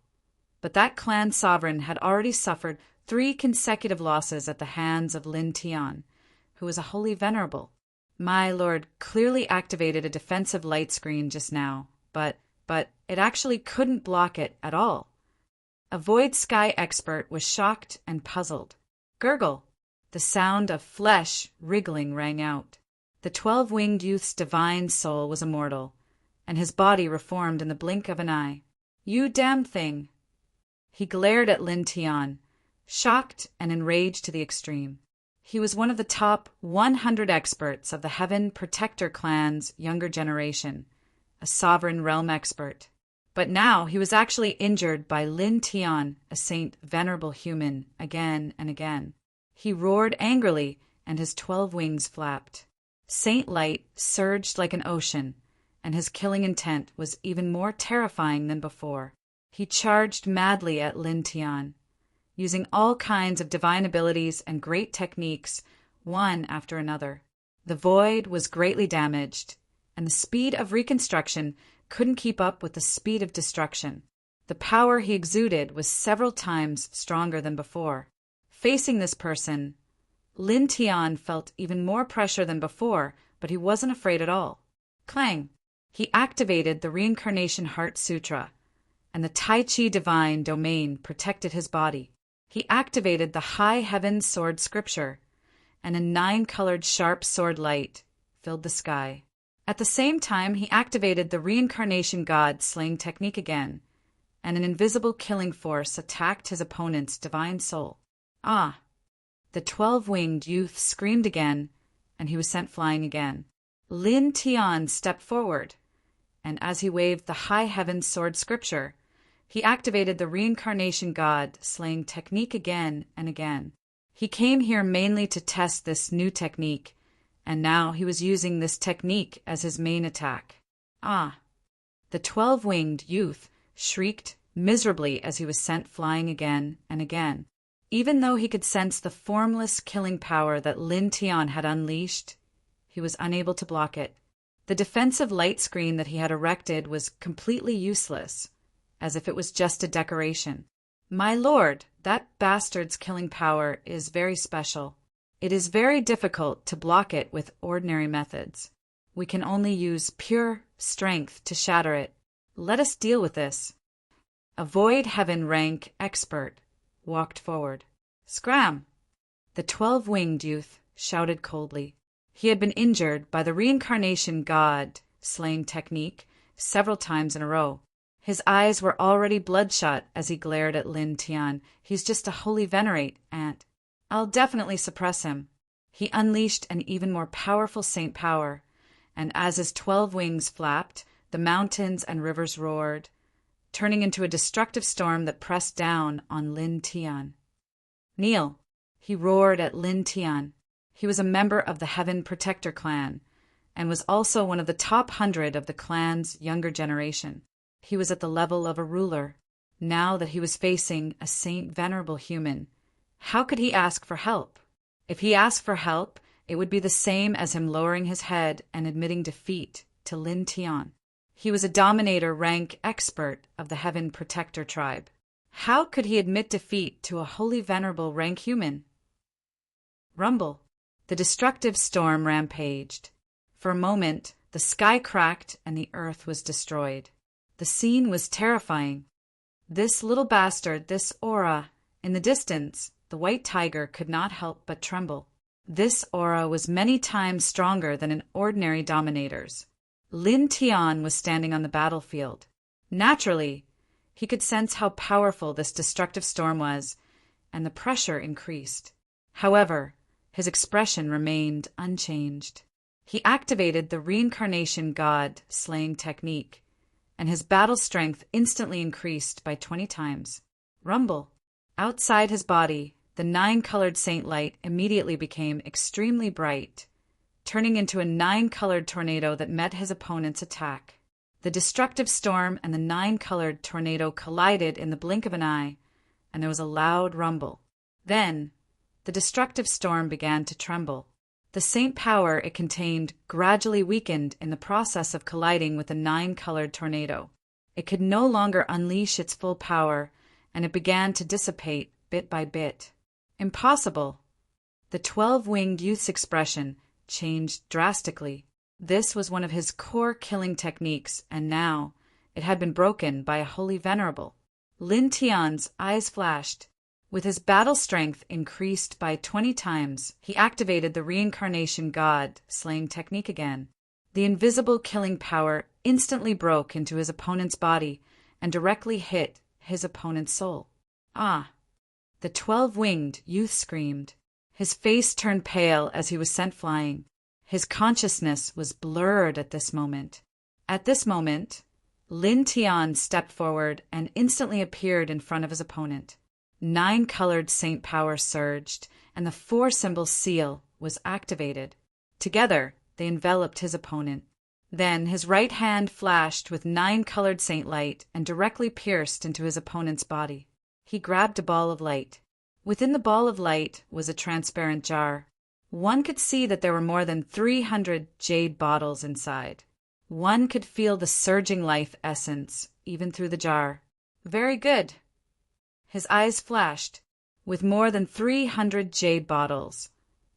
but that clan sovereign had already suffered 3 consecutive losses at the hands of Lin Tian, who was a holy venerable. My lord clearly activated a defensive light screen just now, but it actually couldn't block it at all. A void sky expert was shocked and puzzled. Gurgle! The sound of flesh wriggling rang out. The 12-winged youth's divine soul was immortal, and his body reformed in the blink of an eye. You damn thing! He glared at Lin Tian, shocked and enraged to the extreme. He was one of the top 100 experts of the Heaven Protector clan's younger generation, a sovereign realm expert. But now he was actually injured by Lin Tian, a saint venerable human, again and again. He roared angrily, and his 12 wings flapped. Saint light surged like an ocean, and his killing intent was even more terrifying than before. He charged madly at Lin Tian, using all kinds of divine abilities and great techniques, one after another. The void was greatly damaged, and the speed of reconstruction couldn't keep up with the speed of destruction. The power he exuded was several times stronger than before. Facing this person, Lin Tian felt even more pressure than before, but he wasn't afraid at all. Clang! He activated the Reincarnation Heart Sutra, and the Tai Chi divine domain protected his body. He activated the High Heaven Sword Scripture, and a 9-colored sharp sword light filled the sky. At the same time, he activated the reincarnation god slaying technique again, and an invisible killing force attacked his opponent's divine soul. Ah! The 12-winged youth screamed again, and he was sent flying again. Lin Tian stepped forward, and as he waved the high heavens sword scripture, he activated the reincarnation god slaying technique again and again. He came here mainly to test this new technique, and now he was using this technique as his main attack. Ah! The 12-winged youth shrieked miserably as he was sent flying again and again. Even though he could sense the formless killing power that Lin Tian had unleashed, he was unable to block it. The defensive light screen that he had erected was completely useless, as if it was just a decoration. My lord, that bastard's killing power is very special. It is very difficult to block it with ordinary methods. We can only use pure strength to shatter it. Let us deal with this. A Void Heaven rank expert walked forward. Scram! The 12-winged youth shouted coldly. He had been injured by the reincarnation god slaying technique several times in a row. His eyes were already bloodshot as he glared at Lin Tian. He's just a holy venerate, Aunt. I'll definitely suppress him. He unleashed an even more powerful saint power, and as his 12 wings flapped, the mountains and rivers roared, turning into a destructive storm that pressed down on Lin Tian. Kneel! He roared at Lin Tian. He was a member of the Heaven Protector clan, and was also one of the top 100 of the clan's younger generation. He was at the level of a ruler. Now that he was facing a saint venerable human, how could he ask for help? If he asked for help, it would be the same as him lowering his head and admitting defeat to Lin Tian. He was a Dominator rank expert of the Heaven Protector tribe. How could he admit defeat to a holy venerable rank human? Rumble. The destructive storm rampaged. For a moment, the sky cracked and the earth was destroyed. The scene was terrifying. This little bastard, this aura, in the distance, the white tiger could not help but tremble. This aura was many times stronger than an ordinary Dominator's. Lin Tian was standing on the battlefield. Naturally, he could sense how powerful this destructive storm was, and the pressure increased. However, his expression remained unchanged. He activated the reincarnation god slaying technique, and his battle strength instantly increased by 20 times. Rumble. Outside his body, the 9-colored saint light immediately became extremely bright, turning into a 9-colored tornado that met his opponent's attack. The destructive storm and the 9-colored tornado collided in the blink of an eye, and there was a loud rumble. Then, the destructive storm began to tremble. The saint power it contained gradually weakened in the process of colliding with the 9-colored tornado. It could no longer unleash its full power, and it began to dissipate bit by bit. Impossible! The 12-winged youth's expression changed drastically. This was one of his core killing techniques, and now it had been broken by a holy venerable. Lin Tian's eyes flashed. With his battle strength increased by 20 times, he activated the reincarnation god slaying technique again. The invisible killing power instantly broke into his opponent's body and directly hit his opponent's soul. Ah! The 12-winged youth screamed. His face turned pale as he was sent flying. His consciousness was blurred at this moment. At this moment, Lin Tian stepped forward and instantly appeared in front of his opponent. 9-colored saint power surged, and the 4-symbol seal was activated. Together, they enveloped his opponent. Then his right hand flashed with 9-colored saint light and directly pierced into his opponent's body. He grabbed a ball of light. Within the ball of light was a transparent jar. One could see that there were more than 300 jade bottles inside. One could feel the surging life essence, even through the jar. Very good. His eyes flashed. With more than 300 jade bottles,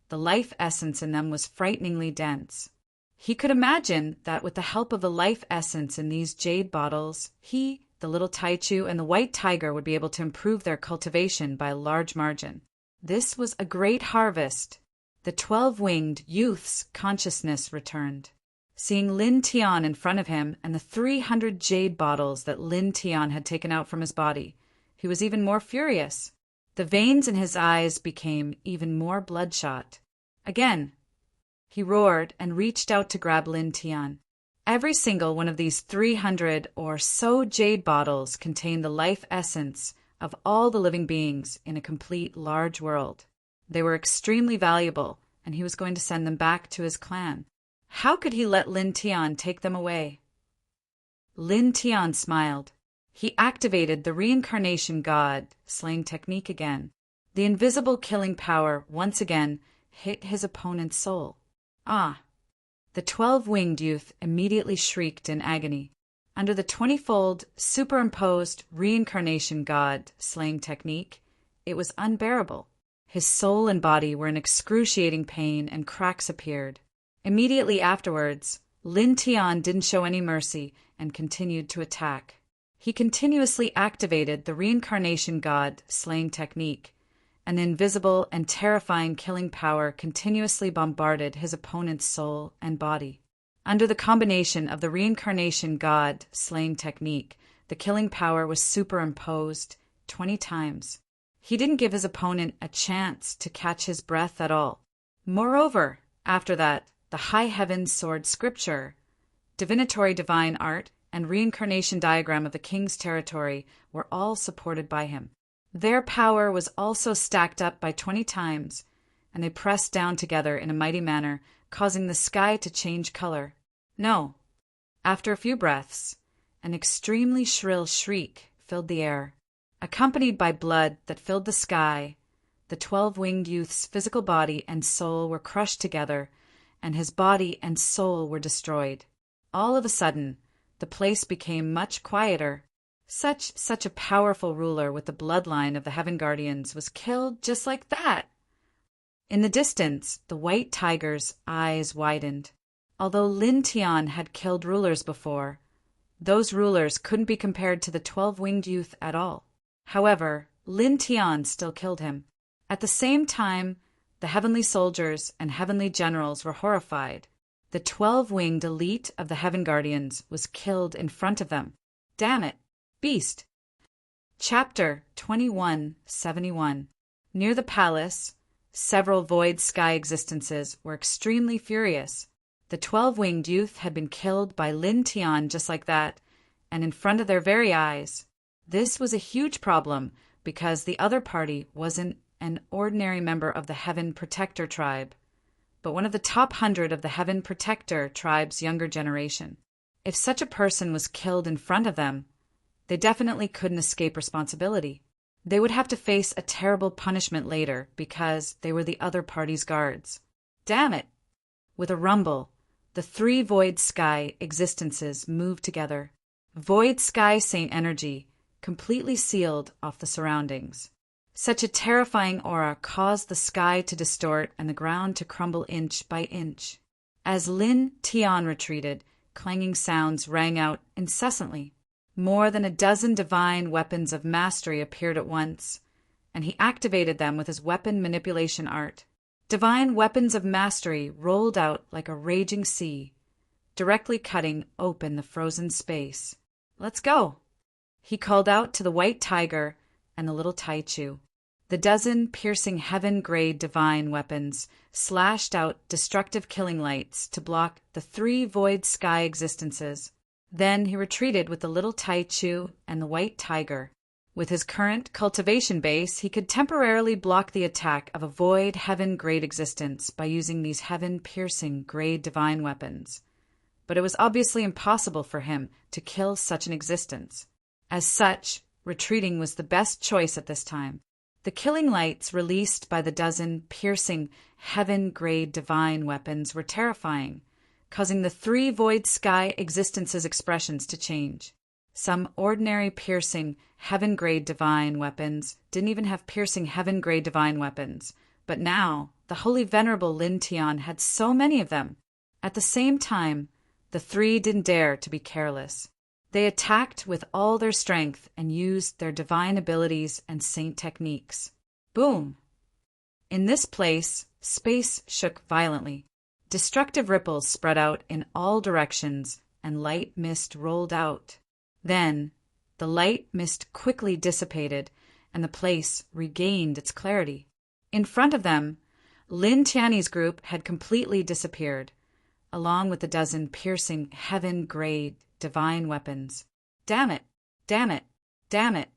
the life essence in them was frighteningly dense. He could imagine that with the help of the life essence in these jade bottles, he, the little Taichu, and the white tiger would be able to improve their cultivation by a large margin. This was a great harvest. the 12-winged youth's consciousness returned. Seeing Lin Tian in front of him and the 300 jade bottles that Lin Tian had taken out from his body, he was even more furious. The veins in his eyes became even more bloodshot. Again, he roared and reached out to grab Lin Tian. Every single one of these 300 or so jade bottles contained the life essence of all the living beings in a complete large world. They were extremely valuable, and he was going to send them back to his clan. How could he let Lin Tian take them away? Lin Tian smiled. He activated the reincarnation god slaying technique again. The invisible killing power once again hit his opponent's soul. Ah! The 12-winged youth immediately shrieked in agony. Under the 20-fold superimposed reincarnation god slaying technique, it was unbearable. His soul and body were in excruciating pain and cracks appeared. Immediately afterwards, Lin Tian didn't show any mercy and continued to attack. He continuously activated the reincarnation god slaying technique. An invisible and terrifying killing power continuously bombarded his opponent's soul and body. Under the combination of the reincarnation god slaying technique, the killing power was superimposed 20 times. He didn't give his opponent a chance to catch his breath at all. Moreover, after that, the high heavens sword scripture, divinatory divine art, and reincarnation diagram of the king's territory were all supported by him. Their power was also stacked up by 20 times, and they pressed down together in a mighty manner, causing the sky to change color. No. After a few breaths, an extremely shrill shriek filled the air. Accompanied by blood that filled the sky, the 12-winged youth's physical body and soul were crushed together, and his body and soul were destroyed. All of a sudden, the place became much quieter. Such a powerful ruler with the bloodline of the Heaven Guardians was killed just like that. In the distance, the white tiger's eyes widened. Although Lin Tian had killed rulers before, those rulers couldn't be compared to the 12-winged youth at all. However, Lin Tian still killed him. At the same time, the heavenly soldiers and heavenly generals were horrified. The 12-winged elite of the Heaven Guardians was killed in front of them. Damn it! Beast! Chapter 2171. Near the palace, several void sky existences were extremely furious. The 12-winged youth had been killed by Lin Tian just like that, and in front of their very eyes. This was a huge problem because the other party wasn't an ordinary member of the Heaven Protector tribe, but one of the top 100 of the Heaven Protector tribe's younger generation. If such a person was killed in front of them, they definitely couldn't escape responsibility. They would have to face a terrible punishment later because they were the other party's guards. Damn it! With a rumble, the 3 void sky existences moved together. Void sky saint energy completely sealed off the surroundings. Such a terrifying aura caused the sky to distort and the ground to crumble inch by inch. As Lin Tian retreated, clanging sounds rang out incessantly. More than a dozen divine weapons of mastery appeared at once, and he activated them with his weapon manipulation art. Divine weapons of mastery rolled out like a raging sea, directly cutting open the frozen space. Let's go! He called out to the white tiger and the little Taichu. The dozen piercing heaven-grade divine weapons slashed out destructive killing lights to block the 3 void sky existences. Then he retreated with the little Taichu and the white tiger. With his current cultivation base, he could temporarily block the attack of a void heaven-grade existence by using these heaven-piercing grade divine weapons. But it was obviously impossible for him to kill such an existence. As such, retreating was the best choice at this time. The killing lights released by the dozen piercing heaven-grade divine weapons were terrifying, causing the 3 void sky existences' expressions to change. Some ordinary piercing heaven-grade divine weapons didn't even have piercing heaven-grade divine weapons, but now the holy venerable Lin Tian had so many of them. At the same time, the 3 didn't dare to be careless. They attacked with all their strength and used their divine abilities and saint techniques. Boom! In this place, Space shook violently. Destructive ripples spread out in all directions, and light mist rolled out. Then, the light mist quickly dissipated, and the place regained its clarity. In front of them, Lin Tianyi's group had completely disappeared, along with a dozen piercing, heaven-grade divine weapons. Damn it! Damn it! Damn it!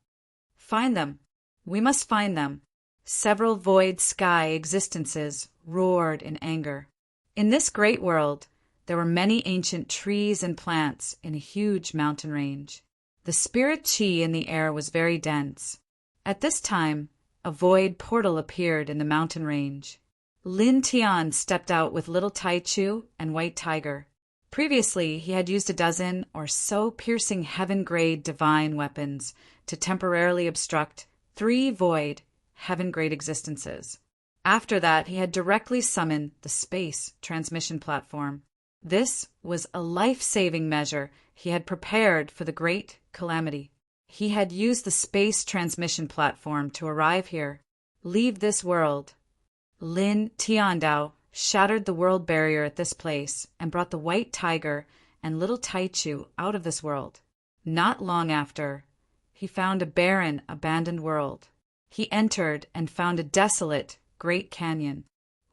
Find them! We must find them! Several void sky existences roared in anger. In this great world, there were many ancient trees and plants in a huge mountain range. The spirit qi in the air was very dense. At this time, a void portal appeared in the mountain range. Lin Tian stepped out with little Taichu and White Tiger. Previously, he had used a dozen or so piercing heaven-grade divine weapons to temporarily obstruct 3 void, heaven-grade existences. After that, he had directly summoned the space transmission platform. This was a life-saving measure he had prepared for the great calamity. He had used the space transmission platform to arrive here, leave this world. Lin Tiandao shattered the world barrier at this place and brought the White Tiger and little Taichu out of this world. Not long after, he found a barren, abandoned world. He entered and found a desolate, great canyon.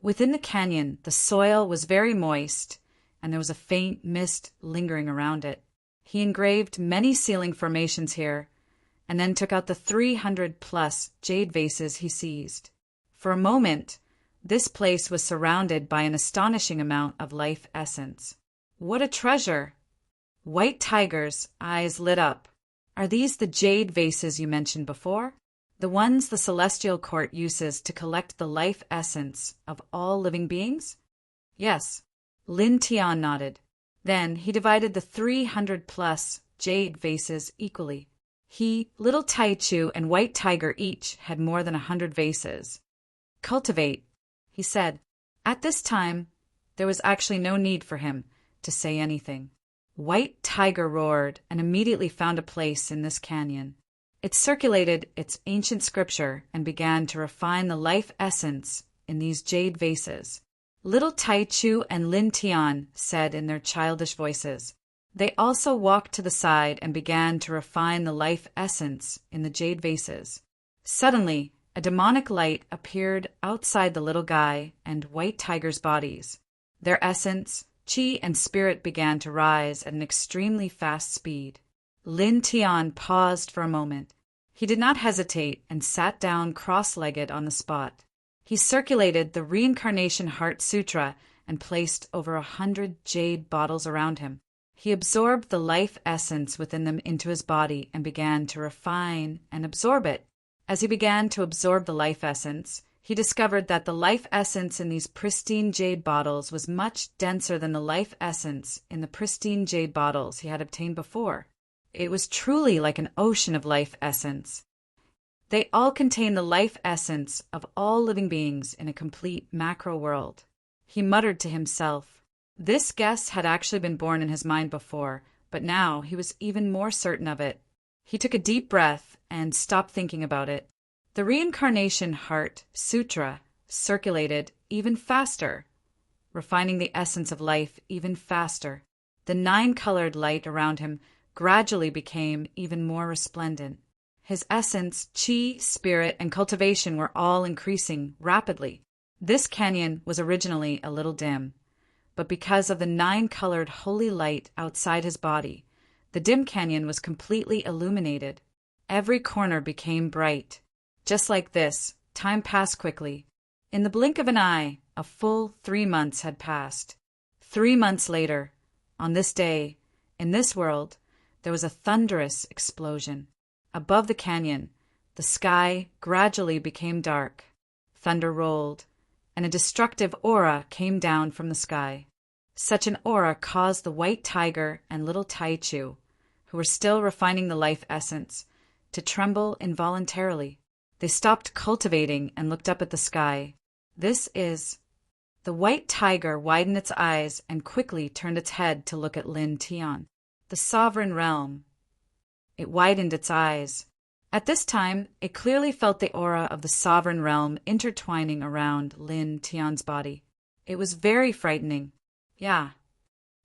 Within the canyon, the soil was very moist, and there was a faint mist lingering around it. He engraved many ceiling formations here, and then took out the 300+ jade vases he seized. For a moment, this place was surrounded by an astonishing amount of life essence. What a treasure! White Tiger's eyes lit up. Are these the jade vases you mentioned before? The ones the Celestial Court uses to collect the life essence of all living beings? Yes. Lin Tian nodded. Then he divided the 300+ jade vases equally. He, little Taichu, and White Tiger each had more than 100 vases. Cultivate, he said. At this time, there was actually no need for him to say anything. White Tiger roared and immediately found a place in this canyon. It circulated its ancient scripture and began to refine the life essence in these jade vases. Little Taichu and Lin Tian said in their childish voices. They also walked to the side and began to refine the life essence in the jade vases. Suddenly, a demonic light appeared outside the little guy and White Tiger's bodies. Their essence, qi, and spirit began to rise at an extremely fast speed. Lin Tian paused for a moment. He did not hesitate and sat down cross-legged on the spot. He circulated the Reincarnation Heart Sutra and placed over 100 jade bottles around him. He absorbed the life essence within them into his body and began to refine and absorb it. As he began to absorb the life essence, he discovered that the life essence in these pristine jade bottles was much denser than the life essence in the pristine jade bottles he had obtained before. It was truly like an ocean of life essence. They all contain the life essence of all living beings in a complete macro world. He muttered to himself. This guess had actually been born in his mind before, but now he was even more certain of it. He took a deep breath and stopped thinking about it. The Reincarnation Heart Sutra circulated even faster, refining the essence of life even faster. The 9-colored light around him gradually became even more resplendent. His essence, qi, spirit, and cultivation were all increasing rapidly. This canyon was originally a little dim, but because of the 9-colored holy light outside his body, the dim canyon was completely illuminated. Every corner became bright. Just like this, time passed quickly. In the blink of an eye, a full 3 months had passed. 3 months later, on this day, in this world, there was a thunderous explosion. Above the canyon, the sky gradually became dark. Thunder rolled, and a destructive aura came down from the sky. Such an aura caused the White Tiger and little Taichu, who were still refining the life essence, to tremble involuntarily. They stopped cultivating and looked up at the sky. This is... The White Tiger widened its eyes and quickly turned its head to look at Lin Tian. The sovereign realm. It widened its eyes. At this time, it clearly felt the aura of the sovereign realm intertwining around Lin Tian's body. It was very frightening. Yeah.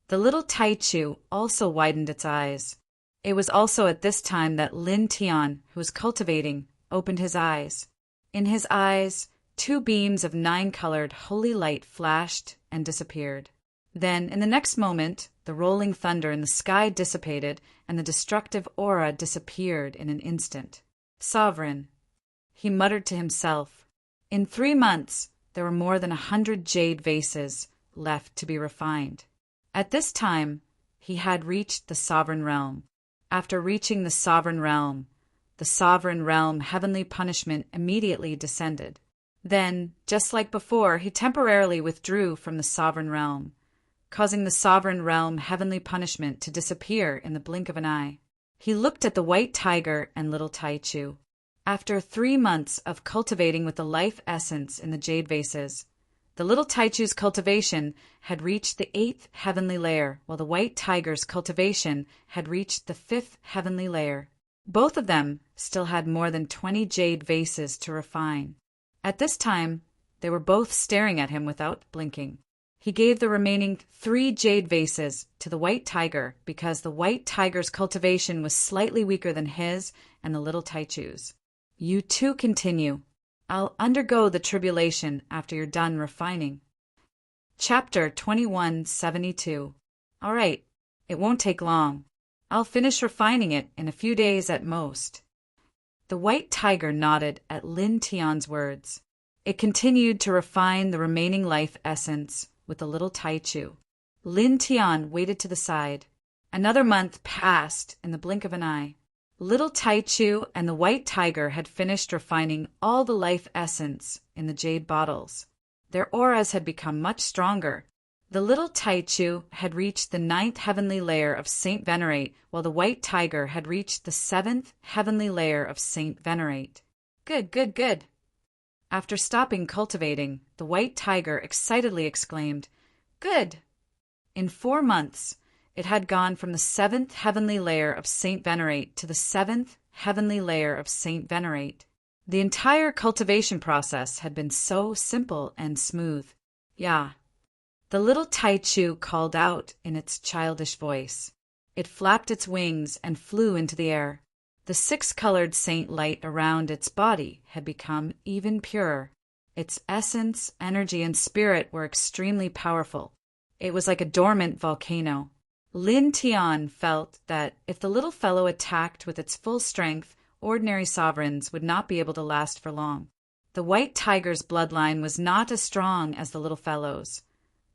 The little Taichu also widened its eyes. It was also at this time that Lin Tian, who was cultivating, opened his eyes. In his eyes, 2 beams of 9-colored holy light flashed and disappeared. Then, in the next moment, the rolling thunder in the sky dissipated and the destructive aura disappeared in an instant. Sovereign, he muttered to himself. In 3 months, there were more than 100 jade vases left to be refined. At this time, he had reached the sovereign realm. After reaching the sovereign realm heavenly punishment immediately descended. Then, just like before, he temporarily withdrew from the sovereign realm, causing the sovereign realm heavenly punishment to disappear in the blink of an eye. He looked at the white tiger and little Taichu. After 3 months of cultivating with the life essence in the jade vases, the little Taichu's cultivation had reached the 8th heavenly layer, while the white tiger's cultivation had reached the 5th heavenly layer. Both of them still had more than 20 jade vases to refine. At this time, they were both staring at him without blinking. He gave the remaining 3 jade vases to the white tiger because the white tiger's cultivation was slightly weaker than his and the little Taichu's. You too continue. I'll undergo the tribulation after you're done refining. Chapter 2172. All right, it won't take long. I'll finish refining it in a few days at most. The white tiger nodded at Lin Tian's words. It continued to refine the remaining life essence with the little Taichu. Lin Tian waited to the side. Another month passed in the blink of an eye. Little Taichu and the white tiger had finished refining all the life essence in the jade bottles. Their auras had become much stronger. The little Taichu had reached the 9th heavenly layer of Saint Venerate, while the white tiger had reached the 7th heavenly layer of Saint Venerate. Good, good, good. After stopping cultivating, the white tiger excitedly exclaimed, Good! In 4 months, it had gone from the 7th heavenly layer of Saint Venerate to the 7th heavenly layer of Saint Venerate. The entire cultivation process had been so simple and smooth. Yeah. The little Taichu called out in its childish voice. It flapped its wings and flew into the air. The 6-colored saint light around its body had become even purer. Its essence, energy, and spirit were extremely powerful. It was like a dormant volcano. Lin Tian felt that if the little fellow attacked with its full strength, ordinary sovereigns would not be able to last for long. The white tiger's bloodline was not as strong as the little fellow's,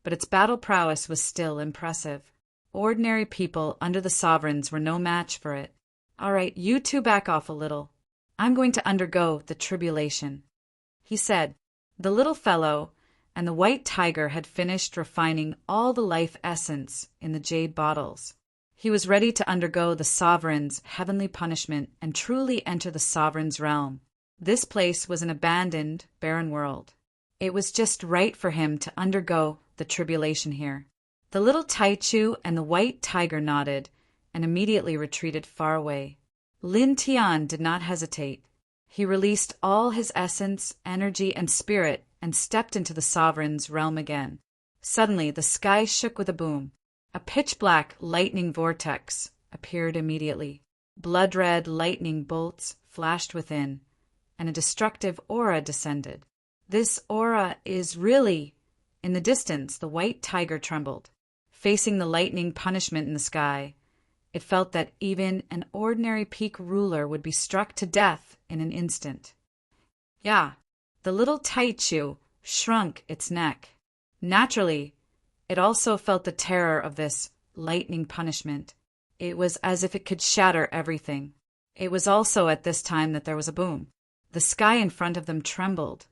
but its battle prowess was still impressive. Ordinary people under the sovereigns were no match for it. All right, you two back off a little. I'm going to undergo the tribulation, he said. The little fellow and the white tiger had finished refining all the life essence in the jade bottles. He was ready to undergo the sovereign's heavenly punishment and truly enter the sovereign's realm. This place was an abandoned, barren world. It was just right for him to undergo the tribulation here. The little Taichu and the white tiger nodded and immediately retreated far away. Lin Tian did not hesitate. He released all his essence, energy, and spirit and stepped into the sovereign's realm again. Suddenly, the sky shook with a boom. A pitch-black lightning vortex appeared immediately. Blood-red lightning bolts flashed within, and a destructive aura descended. This aura is really... In the distance, the white tiger trembled. Facing the lightning punishment in the sky, it felt that even an ordinary peak ruler would be struck to death in an instant. Yeah, the little Taichu shrunk its neck. Naturally, it also felt the terror of this lightning punishment. It was as if it could shatter everything. It was also at this time that there was a boom. The sky in front of them trembled,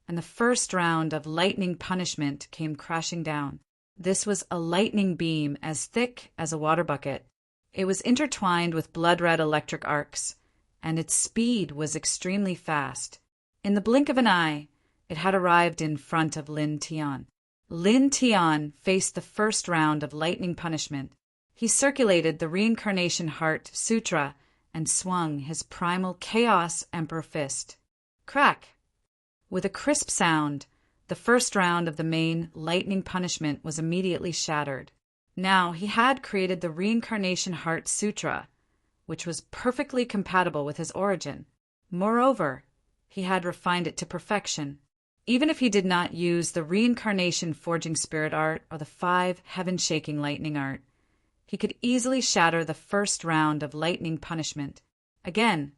and the first round of lightning punishment came crashing down. This was a lightning beam as thick as a water bucket. It was intertwined with blood-red electric arcs, and its speed was extremely fast. In the blink of an eye, it had arrived in front of Lin Tian. Lin Tian faced the first round of lightning punishment. He circulated the Reincarnation Heart Sutra and swung his primal Chaos Emperor fist. Crack! With a crisp sound, the first round of the main lightning punishment was immediately shattered. Now he had created the Reincarnation Heart Sutra, which was perfectly compatible with his origin. Moreover, he had refined it to perfection. Even if he did not use the Reincarnation Forging Spirit Art or the 5 Heaven-Shaking Lightning Art, he could easily shatter the first round of lightning punishment. Again,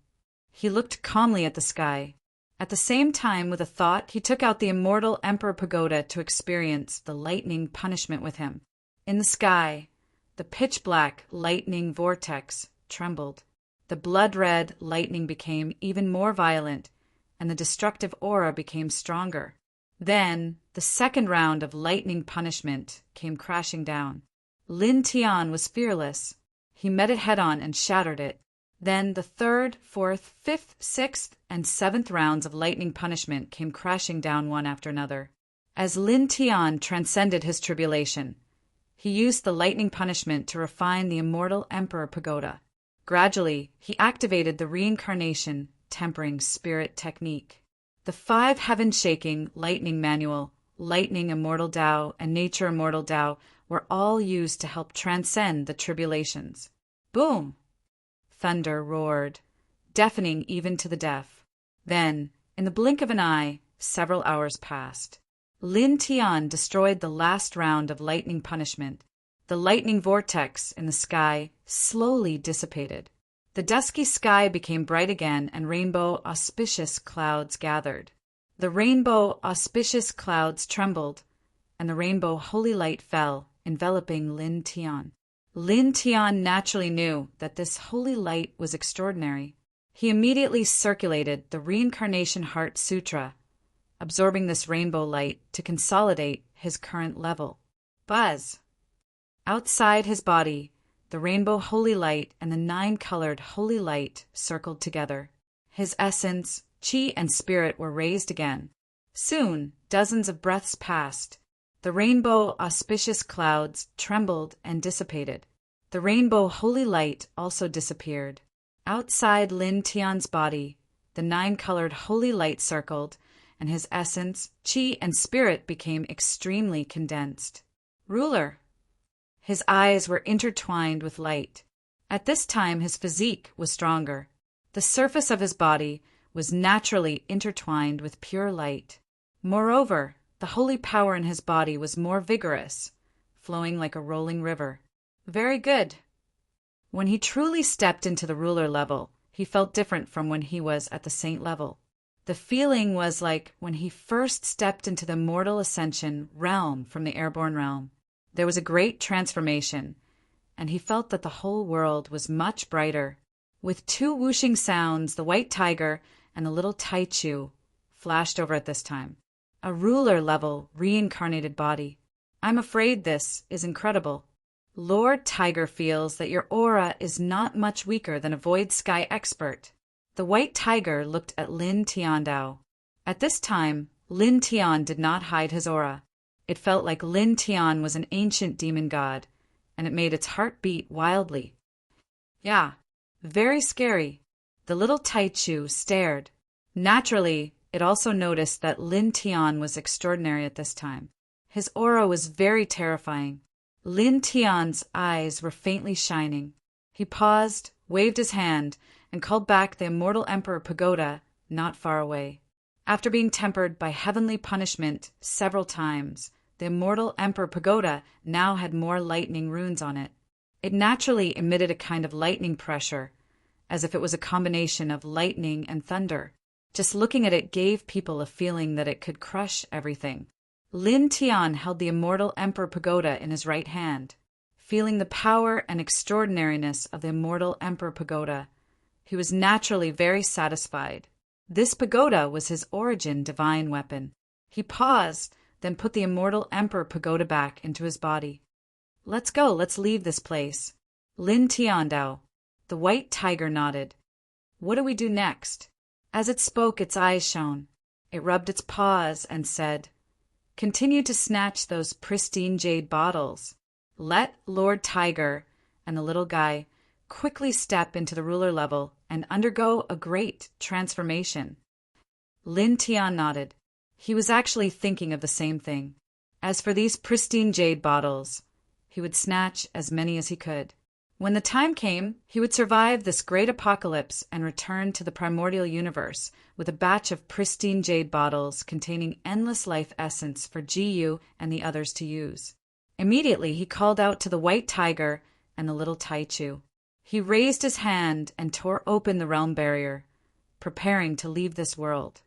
he looked calmly at the sky. At the same time, with a thought, he took out the immortal Emperor Pagoda to experience the lightning punishment with him. In the sky, the pitch-black lightning vortex trembled. The blood-red lightning became even more violent, and the destructive aura became stronger. Then, the second round of lightning punishment came crashing down. Lin Tian was fearless. He met it head-on and shattered it. Then the third, fourth, fifth, sixth, and seventh rounds of lightning punishment came crashing down one after another. As Lin Tian transcended his tribulation, he used the lightning punishment to refine the immortal Emperor Pagoda. Gradually, he activated the Reincarnation Tempering Spirit Technique. The 5 Heaven-Shaking Lightning Manual, Lightning Immortal Tao, and Nature Immortal Tao were all used to help transcend the tribulations. Boom! Thunder roared, deafening even to the deaf. Then, in the blink of an eye, several hours passed. Lin Tian destroyed the last round of lightning punishment. The lightning vortex in the sky slowly dissipated. The dusky sky became bright again, and rainbow auspicious clouds gathered. The rainbow auspicious clouds trembled, and the rainbow holy light fell, enveloping Lin Tian. Lin Tian naturally knew that this holy light was extraordinary. He immediately circulated the Reincarnation Heart Sutra, absorbing this rainbow light to consolidate his current level. Buzz! Outside his body, the rainbow holy light and the 9-colored holy light circled together. His essence, chi, and spirit were raised again. Soon, dozens of breaths passed. The rainbow auspicious clouds trembled and dissipated. The rainbow holy light also disappeared. Outside Lin Tian's body, the 9-colored holy light circled, and his essence, chi, and spirit became extremely condensed. Ruler! His eyes were intertwined with light. At this time his physique was stronger. The surface of his body was naturally intertwined with pure light. Moreover, the holy power in his body was more vigorous, flowing like a rolling river. Very good. When he truly stepped into the ruler level, he felt different from when he was at the saint level. The feeling was like when he first stepped into the mortal ascension realm from the airborne realm. There was a great transformation, and he felt that the whole world was much brighter. With 2 whooshing sounds, the white tiger and the little Taichu flashed over at this time. A ruler-level, reincarnated body. I'm afraid this is incredible. Lord Tiger feels that your aura is not much weaker than a void sky expert. The white tiger looked at Lin Tiandao. At this time, Lin Tian did not hide his aura. It felt like Lin Tian was an ancient demon god, and it made its heart beat wildly. Yeah, very scary. The little Taichu stared. Naturally, it also noticed that Lin Tian was extraordinary at this time. His aura was very terrifying. Lin Tian's eyes were faintly shining. He paused, waved his hand, and called back the immortal Emperor Pagoda not far away. After being tempered by heavenly punishment several times, the immortal Emperor Pagoda now had more lightning runes on it. It naturally emitted a kind of lightning pressure, as if it was a combination of lightning and thunder. Just looking at it gave people a feeling that it could crush everything. Lin Tian held the immortal Emperor Pagoda in his right hand. Feeling the power and extraordinariness of the immortal Emperor Pagoda, he was naturally very satisfied. This pagoda was his origin divine weapon. He paused, then put the immortal Emperor Pagoda back into his body. Let's go, let's leave this place. Lin Tiandao. The white tiger nodded. What do we do next? As it spoke, its eyes shone. It rubbed its paws and said, Continue to snatch those pristine jade bottles. Let Lord Tiger and the little guy quickly step into the ruler level and undergo a great transformation. Lin Tian nodded. He was actually thinking of the same thing. As for these pristine jade bottles, he would snatch as many as he could. When the time came, he would survive this great apocalypse and return to the primordial universe with a batch of pristine jade bottles containing endless life essence for Jiyu and the others to use. Immediately, he called out to the white tiger and the little Taichu. He raised his hand and tore open the realm barrier, preparing to leave this world.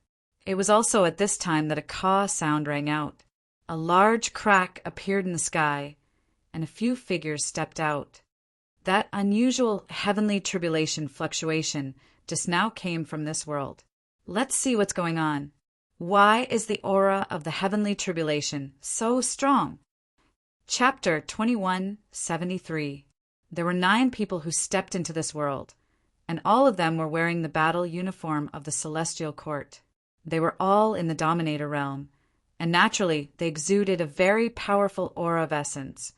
It was also at this time that a caw sound rang out. A large crack appeared in the sky, and a few figures stepped out. That unusual heavenly tribulation fluctuation just now came from this world. Let's see what's going on. Why is the aura of the heavenly tribulation so strong? Chapter 2173. There were 9 people who stepped into this world, and all of them were wearing the battle uniform of the celestial court. They were all in the Dominator realm, and naturally they exuded a very powerful aura of essence,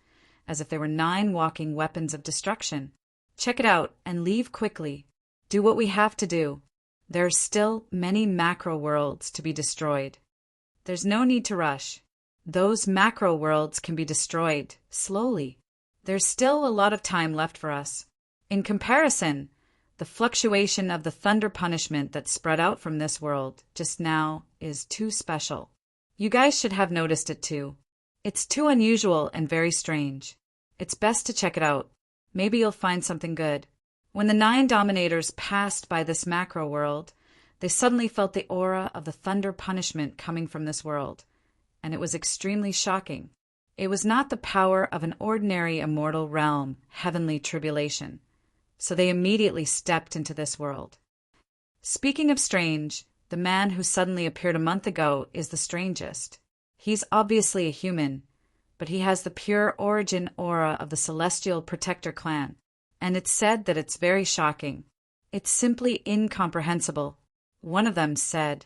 as if they were 9 walking weapons of destruction. Check it out and leave quickly. Do what we have to do. There are still many macro worlds to be destroyed. There's no need to rush. Those macro worlds can be destroyed slowly. There's still a lot of time left for us. In comparison, the fluctuation of the thunder punishment that spread out from this world just now is too special. You guys should have noticed it too. It's too unusual and very strange. It's best to check it out. Maybe you'll find something good. When the 9 dominators passed by this macro world, they suddenly felt the aura of the thunder punishment coming from this world, and it was extremely shocking. It was not the power of an ordinary immortal realm, heavenly tribulation, so they immediately stepped into this world. Speaking of strange, the man who suddenly appeared a month ago is the strangest. He's obviously a human, but he has the pure origin aura of the Celestial Protector clan, and it's said that it's very shocking. It's simply incomprehensible. One of them said,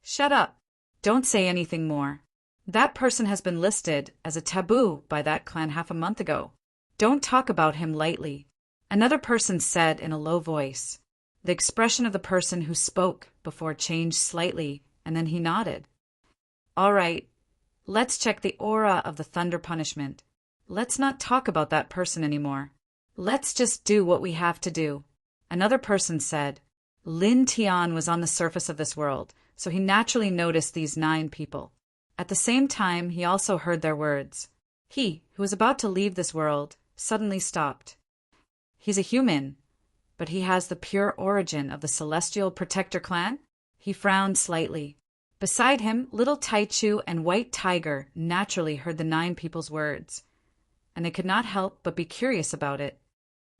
"Shut up. Don't say anything more. That person has been listed as a taboo by that clan half a month ago. Don't talk about him lightly." Another person said in a low voice. The expression of the person who spoke before changed slightly, and then he nodded. "All right. Let's check the aura of the thunder punishment. Let's not talk about that person anymore. Let's just do what we have to do." Another person said. Lin Tian was on the surface of this world, so he naturally noticed these 9 people. At the same time, he also heard their words. He, who was about to leave this world, suddenly stopped. He's a human, but he has the pure origin of the Celestial Protector clan? He frowned slightly. Beside him, little Taichu and White Tiger naturally heard the 9 people's words, and they could not help but be curious about it.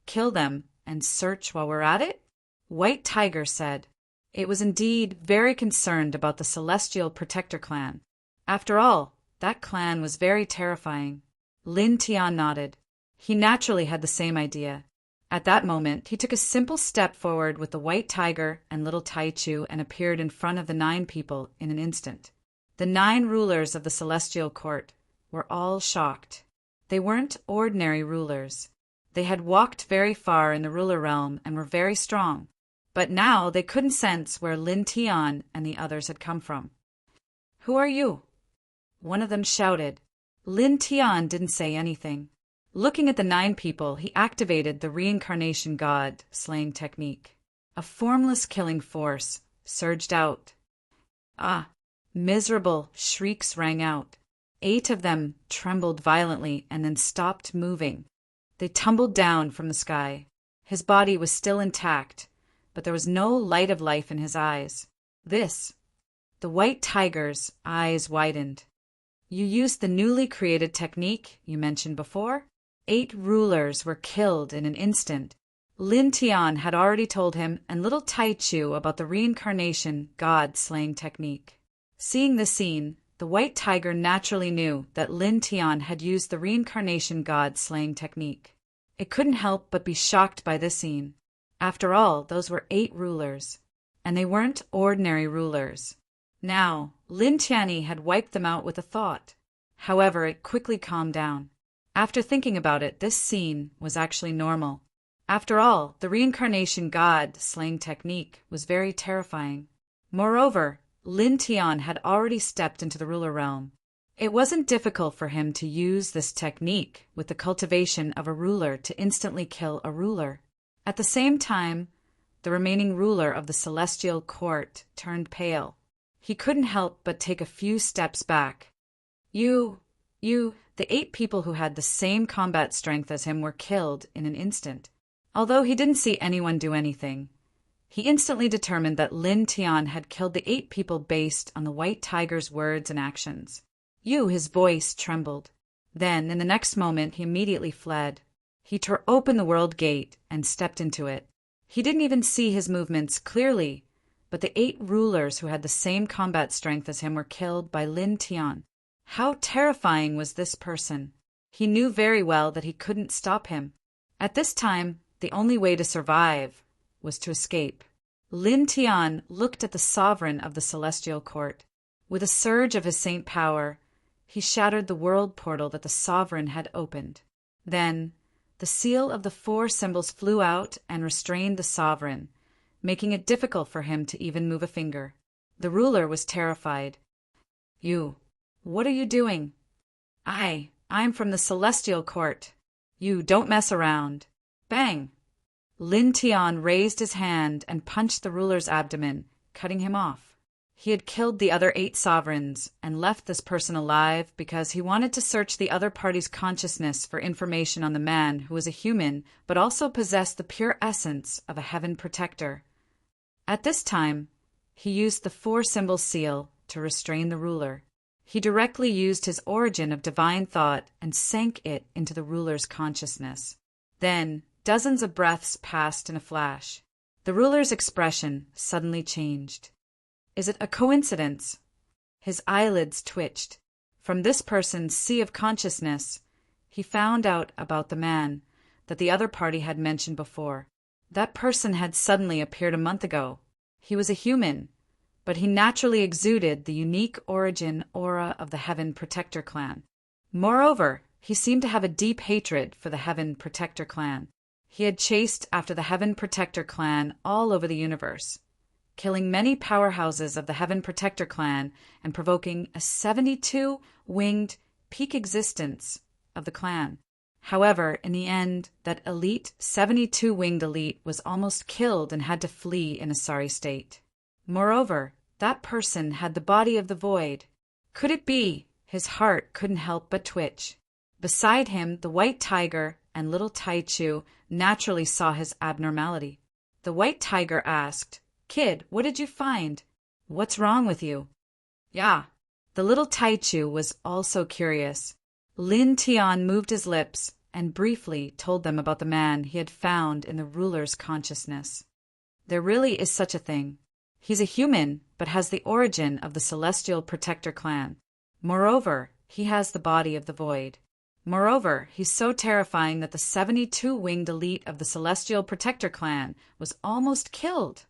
"Kill them and search while we're at it?" White Tiger said. It was indeed very concerned about the Celestial Protector clan. After all, that clan was very terrifying. Lin Tian nodded. He naturally had the same idea. At that moment, he took a simple step forward with the White Tiger and little Taichu and appeared in front of the 9 people in an instant. The 9 rulers of the Celestial Court were all shocked. They weren't ordinary rulers. They had walked very far in the ruler realm and were very strong, but now they couldn't sense where Lin Tian and the others had come from. "Who are you?" One of them shouted. Lin Tian didn't say anything. Looking at the 9 people, he activated the reincarnation god slaying technique. A formless killing force surged out. Ah! Miserable shrieks rang out. 8 of them trembled violently and then stopped moving. They tumbled down from the sky. His body was still intact, but there was no light of life in his eyes. The White Tiger's eyes widened. "You used the newly created technique you mentioned before?" 8 rulers were killed in an instant. Lin Tian had already told him and little Taichu about the reincarnation god-slaying technique. Seeing this scene, the White Tiger naturally knew that Lin Tian had used the reincarnation god-slaying technique. It couldn't help but be shocked by this scene. After all, those were 8 rulers, and they weren't ordinary rulers. Now, Lin Tianyi had wiped them out with a thought. However, it quickly calmed down. After thinking about it, this scene was actually normal. After all, the reincarnation god slaying technique was very terrifying. Moreover, Lin Tian had already stepped into the ruler realm. It wasn't difficult for him to use this technique with the cultivation of a ruler to instantly kill a ruler. At the same time, the remaining ruler of the celestial court turned pale. He couldn't help but take a few steps back. The 8 people who had the same combat strength as him were killed in an instant. Although he didn't see anyone do anything, he instantly determined that Lin Tian had killed the 8 people based on the White Tiger's words and actions. His voice trembled. Then, in the next moment, he immediately fled. He tore open the world gate and stepped into it. He didn't even see his movements clearly, but the 8 rulers who had the same combat strength as him were killed by Lin Tian. How terrifying was this person? He knew very well that he couldn't stop him. At this time, the only way to survive was to escape. Lin Tian looked at the sovereign of the celestial court. With a surge of his saint power, he shattered the world portal that the sovereign had opened. Then, the seal of the 4 symbols flew out and restrained the sovereign, making it difficult for him to even move a finger. The ruler was terrified. What are you doing? I'm from the celestial court. Don't mess around. Bang! Lin Tian raised his hand and punched the ruler's abdomen, cutting him off. He had killed the other 8 sovereigns and left this person alive because he wanted to search the other party's consciousness for information on the man who was a human but also possessed the pure essence of a heaven protector. At this time, he used the 4-symbol seal to restrain the ruler. He directly used his origin of divine thought and sank it into the ruler's consciousness. Then, dozens of breaths passed in a flash. The ruler's expression suddenly changed. Is it a coincidence? His eyelids twitched. From this person's sea of consciousness, he found out about the man that the other party had mentioned before. That person had suddenly appeared a month ago. He was a human, but he naturally exuded the unique origin aura of the Heaven Protector clan. Moreover, he seemed to have a deep hatred for the Heaven Protector clan. He had chased after the Heaven Protector clan all over the universe, killing many powerhouses of the Heaven Protector clan and provoking a 72-winged peak existence of the clan. However, in the end, that elite 72-winged elite was almost killed and had to flee in a sorry state. Moreover, that person had the body of the void. Could it be? His heart couldn't help but twitch. Beside him, the White Tiger and little Taichu naturally saw his abnormality. The White Tiger asked, "Kid, what did you find? What's wrong with you?" The little Taichu was also curious. Lin Tian moved his lips and briefly told them about the man he had found in the ruler's consciousness. There really is such a thing. He's a human, but has the origin of the Celestial Protector clan. Moreover, he has the body of the void. Moreover, he's so terrifying that the 72-winged elite of the Celestial Protector clan was almost killed.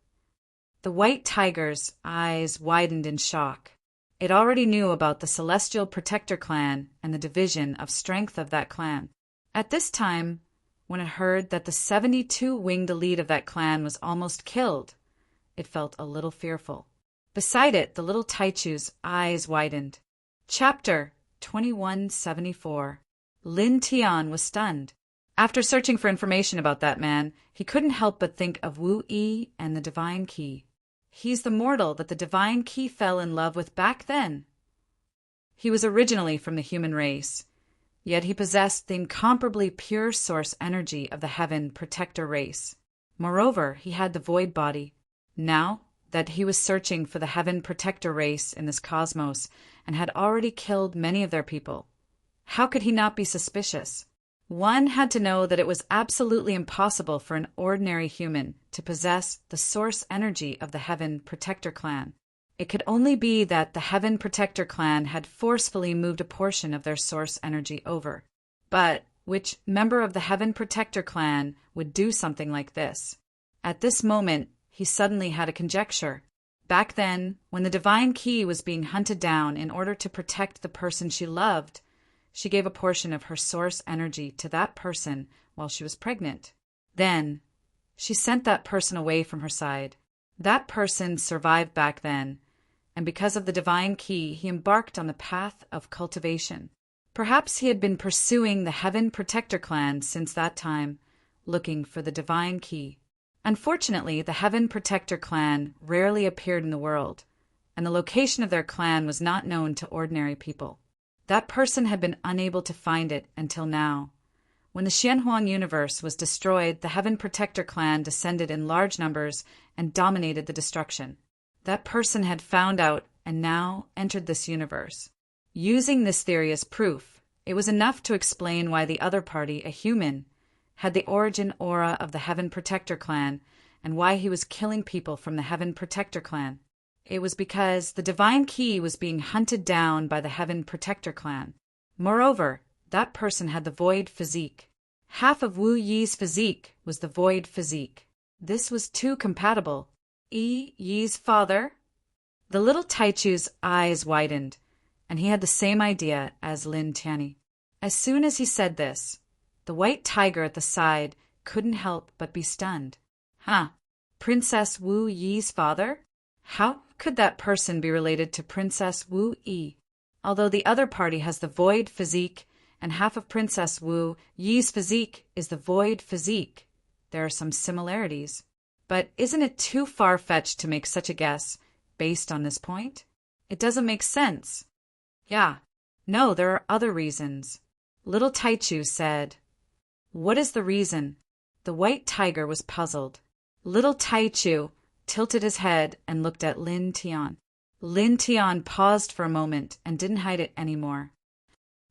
The White Tiger's eyes widened in shock. It already knew about the Celestial Protector clan and the division of strength of that clan. At this time, when it heard that the 72-winged elite of that clan was almost killed, it felt a little fearful. Beside it, the little Taichu's eyes widened. Chapter 2174. Lin Tian was stunned. After searching for information about that man, he couldn't help but think of Wu Yi and the Divine Key. He's the mortal that the Divine Key fell in love with back then. He was originally from the human race, yet he possessed the incomparably pure source energy of the Heaven Protector race. Moreover, he had the void body. Now that he was searching for the Heaven Protector race in this cosmos and had already killed many of their people, how could he not be suspicious? One had to know that it was absolutely impossible for an ordinary human to possess the source energy of the Heaven Protector clan. It could only be that the Heaven Protector clan had forcefully moved a portion of their source energy over. But which member of the Heaven Protector clan would do something like this? At this moment, he suddenly had a conjecture. Back then, when the Divine Key was being hunted down in order to protect the person she loved, she gave a portion of her source energy to that person while she was pregnant. Then, she sent that person away from her side. That person survived back then, and because of the divine key, he embarked on the path of cultivation. Perhaps he had been pursuing the Heaven Protector clan since that time, looking for the divine key. Unfortunately, the Heaven Protector clan rarely appeared in the world, and the location of their clan was not known to ordinary people. That person had been unable to find it until now. When the Xianhuang universe was destroyed, the Heaven Protector clan descended in large numbers and dominated the destruction. That person had found out and now entered this universe. Using this theory as proof, it was enough to explain why the other party, a human, had the origin aura of the Heaven Protector clan and why he was killing people from the Heaven Protector clan. It was because the divine key was being hunted down by the Heaven Protector clan. Moreover, that person had the void physique. Half of Wu Yi's physique was the void physique. This was too compatible. Yi's father? The little Taichu's eyes widened, and he had the same idea as Lin Tianyi. As soon as he said this, the white tiger at the side couldn't help but be stunned. Huh? Princess Wu Yi's father? How could that person be related to Princess Wu Yi? Although the other party has the void physique, and half of Princess Wu Yi's physique is the void physique, there are some similarities. But isn't it too far-fetched to make such a guess based on this point? It doesn't make sense. Yeah. No, there are other reasons. Little Taichu said. What is the reason? The white tiger was puzzled. Little Taichu tilted his head and looked at Lin Tian. Lin Tian paused for a moment and didn't hide it anymore.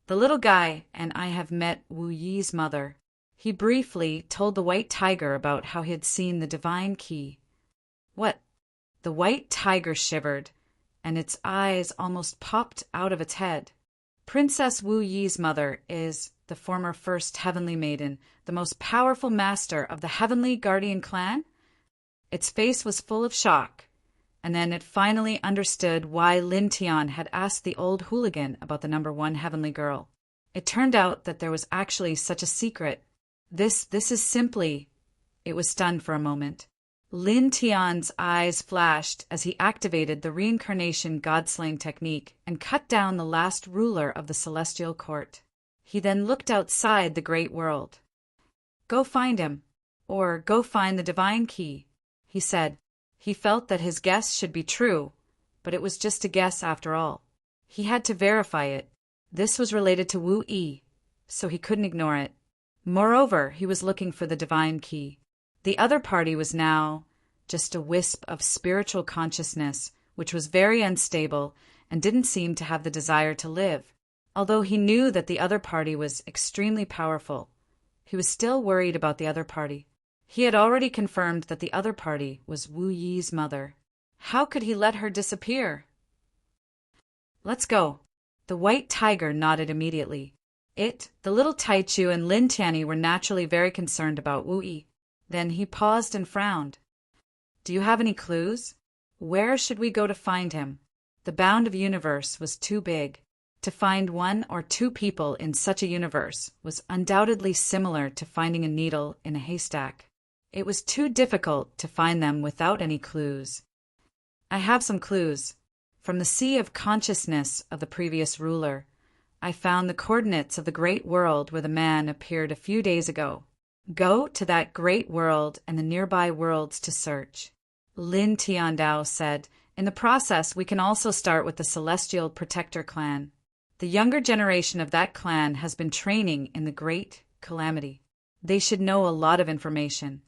The little guy and I have met Wu Yi's mother. He briefly told the white tiger about how he had seen the divine key. What? The white tiger shivered, and its eyes almost popped out of its head. Princess Wu Yi's mother is the former first heavenly maiden, the most powerful master of the heavenly guardian clan? Its face was full of shock, and then it finally understood why Lin Tian had asked the old hooligan about the number 1 heavenly girl. It turned out that there was actually such a secret. This is simply... It was stunned for a moment. Lin Tian's eyes flashed as he activated the reincarnation god-slaying technique and cut down the last ruler of the celestial court. He then looked outside the great world. Go find him, or go find the divine key, he said. He felt that his guess should be true, but it was just a guess after all. He had to verify it. This was related to Wu Yi, so he couldn't ignore it. Moreover, he was looking for the divine key. The other party was now just a wisp of spiritual consciousness, which was very unstable and didn't seem to have the desire to live. Although he knew that the other party was extremely powerful, he was still worried about the other party. He had already confirmed that the other party was Wu Yi's mother. How could he let her disappear? Let's go. The white tiger nodded immediately. The little Taichu and Lin Tianyi were naturally very concerned about Wu Yi. Then he paused and frowned. Do you have any clues? Where should we go to find him? The bound of universe was too big. To find 1 or 2 people in such a universe was undoubtedly similar to finding a needle in a haystack. It was too difficult to find them without any clues. I have some clues. From the sea of consciousness of the previous ruler, I found the coordinates of the great world where the man appeared a few days ago. Go to that great world and the nearby worlds to search. Lin Tiandao said, in the process we can also start with the Celestial Protector clan. The younger generation of that clan has been training in the Great Calamity. They should know a lot of information.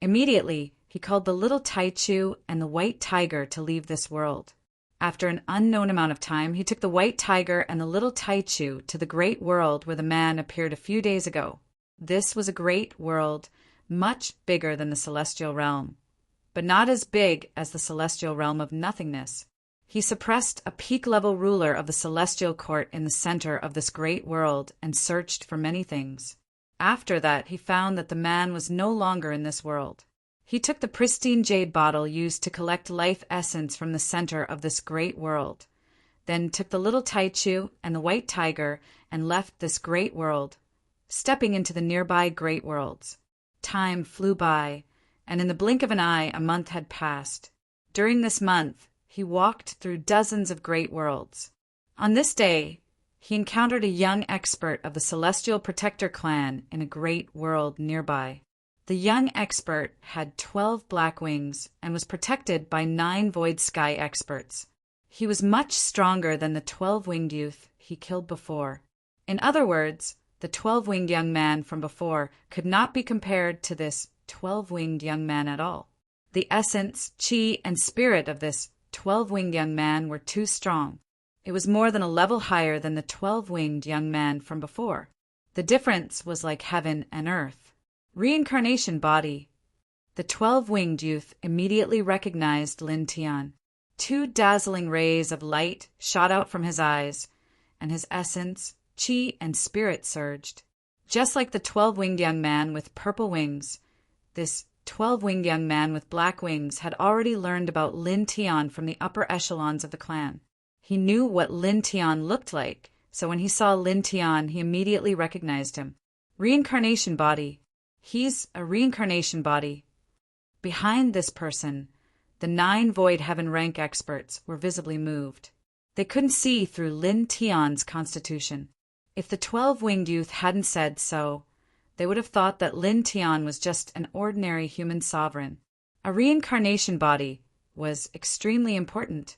Immediately, he called the little Taichu and the white tiger to leave this world. After an unknown amount of time, he took the white tiger and the little Taichu to the great world where the man appeared a few days ago. This was a great world, much bigger than the celestial realm, but not as big as the celestial realm of nothingness. He suppressed a peak-level ruler of the celestial court in the center of this great world and searched for many things. After that, he found that the man was no longer in this world. He took the pristine jade bottle used to collect life essence from the center of this great world, then took the little Taichu and the white tiger and left this great world, stepping into the nearby great worlds. Time flew by, and in the blink of an eye, a month had passed. During this month, he walked through dozens of great worlds. On this day, he encountered a young expert of the Celestial Protector clan in a great world nearby. The young expert had 12 black wings and was protected by 9 void sky experts. He was much stronger than the 12-winged youth he killed before. In other words, the 12-winged young man from before could not be compared to this 12-winged young man at all. The essence, chi, and spirit of this 12-winged young man were too strong. It was more than a level higher than the 12-winged young man from before. The difference was like heaven and earth. Reincarnation body. The 12-winged youth immediately recognized Lin Tian. 2 dazzling rays of light shot out from his eyes, and his essence, chi, and spirit surged. Just like the 12-winged young man with purple wings, this 12-winged young man with black wings had already learned about Lin Tian from the upper echelons of the clan. He knew what Lin Tian looked like, so when he saw Lin Tian, he immediately recognized him. Reincarnation body. He's a reincarnation body. Behind this person, the 9 void heaven rank experts were visibly moved. They couldn't see through Lin Tian's constitution. If the 12-winged youth hadn't said so, they would have thought that Lin Tian was just an ordinary human sovereign. A reincarnation body was extremely important.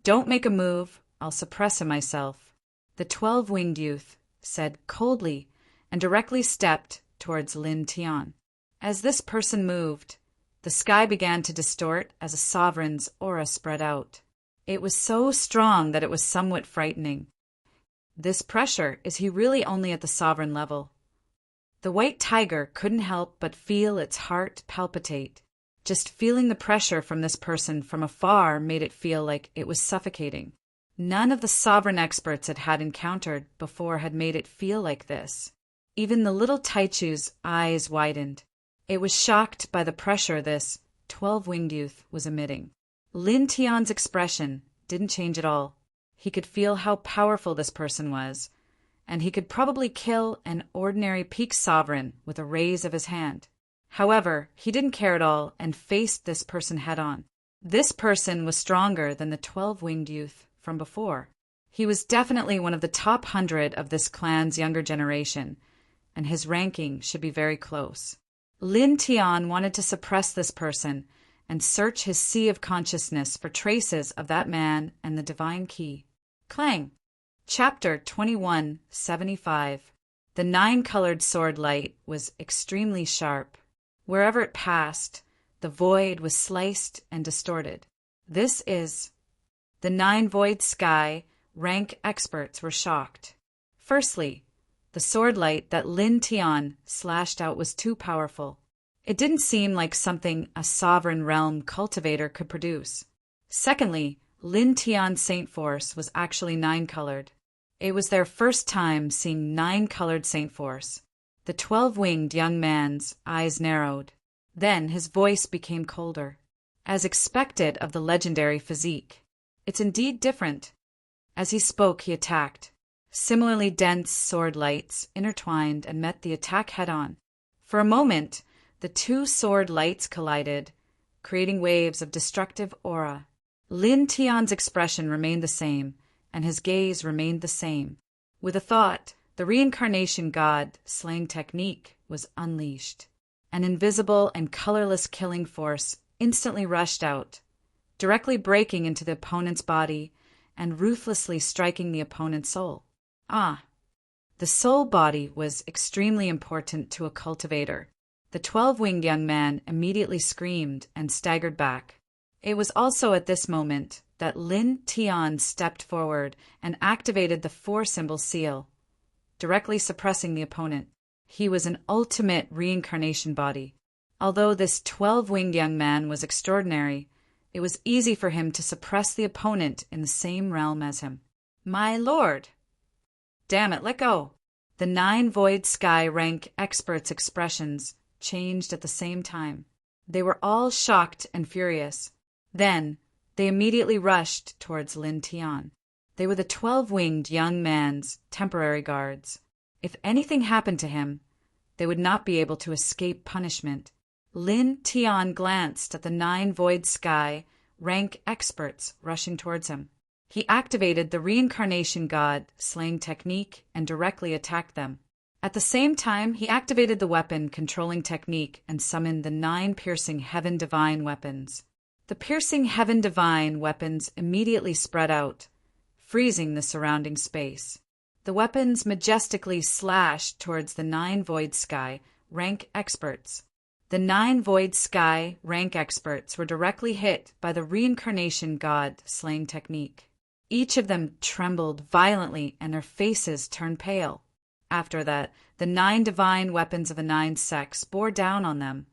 Don't make a move, I'll suppress him myself, the 12-winged youth said coldly and directly stepped towards Lin Tian. As this person moved, the sky began to distort as a sovereign's aura spread out. It was so strong that it was somewhat frightening. This pressure, is he really only at the sovereign level? The white tiger couldn't help but feel its heart palpitate. Just feeling the pressure from this person from afar made it feel like it was suffocating. None of the sovereign experts it had encountered before had made it feel like this. Even the little Taichu's eyes widened. It was shocked by the pressure this 12-winged youth was emitting. Lin Tian's expression didn't change at all. He could feel how powerful this person was, and he could probably kill an ordinary peak sovereign with a raise of his hand. However, he didn't care at all and faced this person head-on. This person was stronger than the 12-winged youth from before. He was definitely one of the top 100 of this clan's younger generation, and his ranking should be very close. Lin Tian wanted to suppress this person and search his sea of consciousness for traces of that man and the divine key. Clang! Chapter 2175. The 9-colored sword light was extremely sharp. Wherever it passed, the void was sliced and distorted. This is... The 9 void sky rank experts were shocked. Firstly, the sword light that Lin Tian slashed out was too powerful. It didn't seem like something a sovereign realm cultivator could produce. Secondly, Lin Tian's Saint Force was actually 9-colored. It was their first time seeing 9-colored Saint Force. The 12-winged young man's eyes narrowed. Then his voice became colder. As expected of the legendary physique. It's indeed different. As he spoke, he attacked. Similarly dense sword lights intertwined and met the attack head-on. For a moment, the 2 sword lights collided, creating waves of destructive aura. Lin Tian's expression remained the same, and his gaze remained the same. With a thought, the reincarnation god slaying technique was unleashed. An invisible and colorless killing force instantly rushed out, directly breaking into the opponent's body and ruthlessly striking the opponent's soul. The soul body was extremely important to a cultivator. The 12-winged young man immediately screamed and staggered back. It was also at this moment that Lin Tian stepped forward and activated the 4-symbol seal, directly suppressing the opponent. He was an ultimate reincarnation body. Although this 12-winged young man was extraordinary, it was easy for him to suppress the opponent in the same realm as him. My lord! Damn it, let go! The 9 void sky rank experts' expressions changed at the same time. They were all shocked and furious. Then, they immediately rushed towards Lin Tian. They were the 12-winged young man's temporary guards. If anything happened to him, they would not be able to escape punishment. Lin Tian glanced at the 9 void sky rank experts rushing towards him. He activated the reincarnation god slaying technique and directly attacked them. At the same time, he activated the weapon controlling technique and summoned the 9 piercing heaven divine weapons. The piercing heaven divine weapons immediately spread out, freezing the surrounding space. The weapons majestically slashed towards the 9 void sky rank experts. The 9 void sky rank experts were directly hit by the reincarnation god slaying technique. Each of them trembled violently and their faces turned pale. After that, the 9 divine weapons of the 9 sects bore down on them,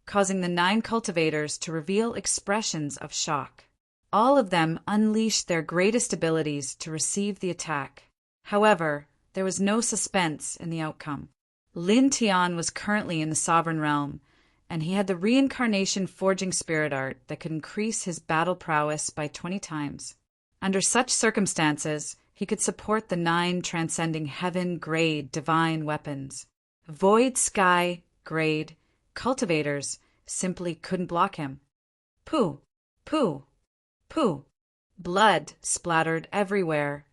causing the 9 cultivators to reveal expressions of shock. All of them unleashed their greatest abilities to receive the attack. However, there was no suspense in the outcome. Lin Tian was currently in the Sovereign Realm, and he had the reincarnation forging spirit art that could increase his battle prowess by 20 times. Under such circumstances, he could support the 9 transcending heaven grade divine weapons. Void sky grade cultivators simply couldn't block him. Pooh, pooh, pooh. Blood splattered everywhere,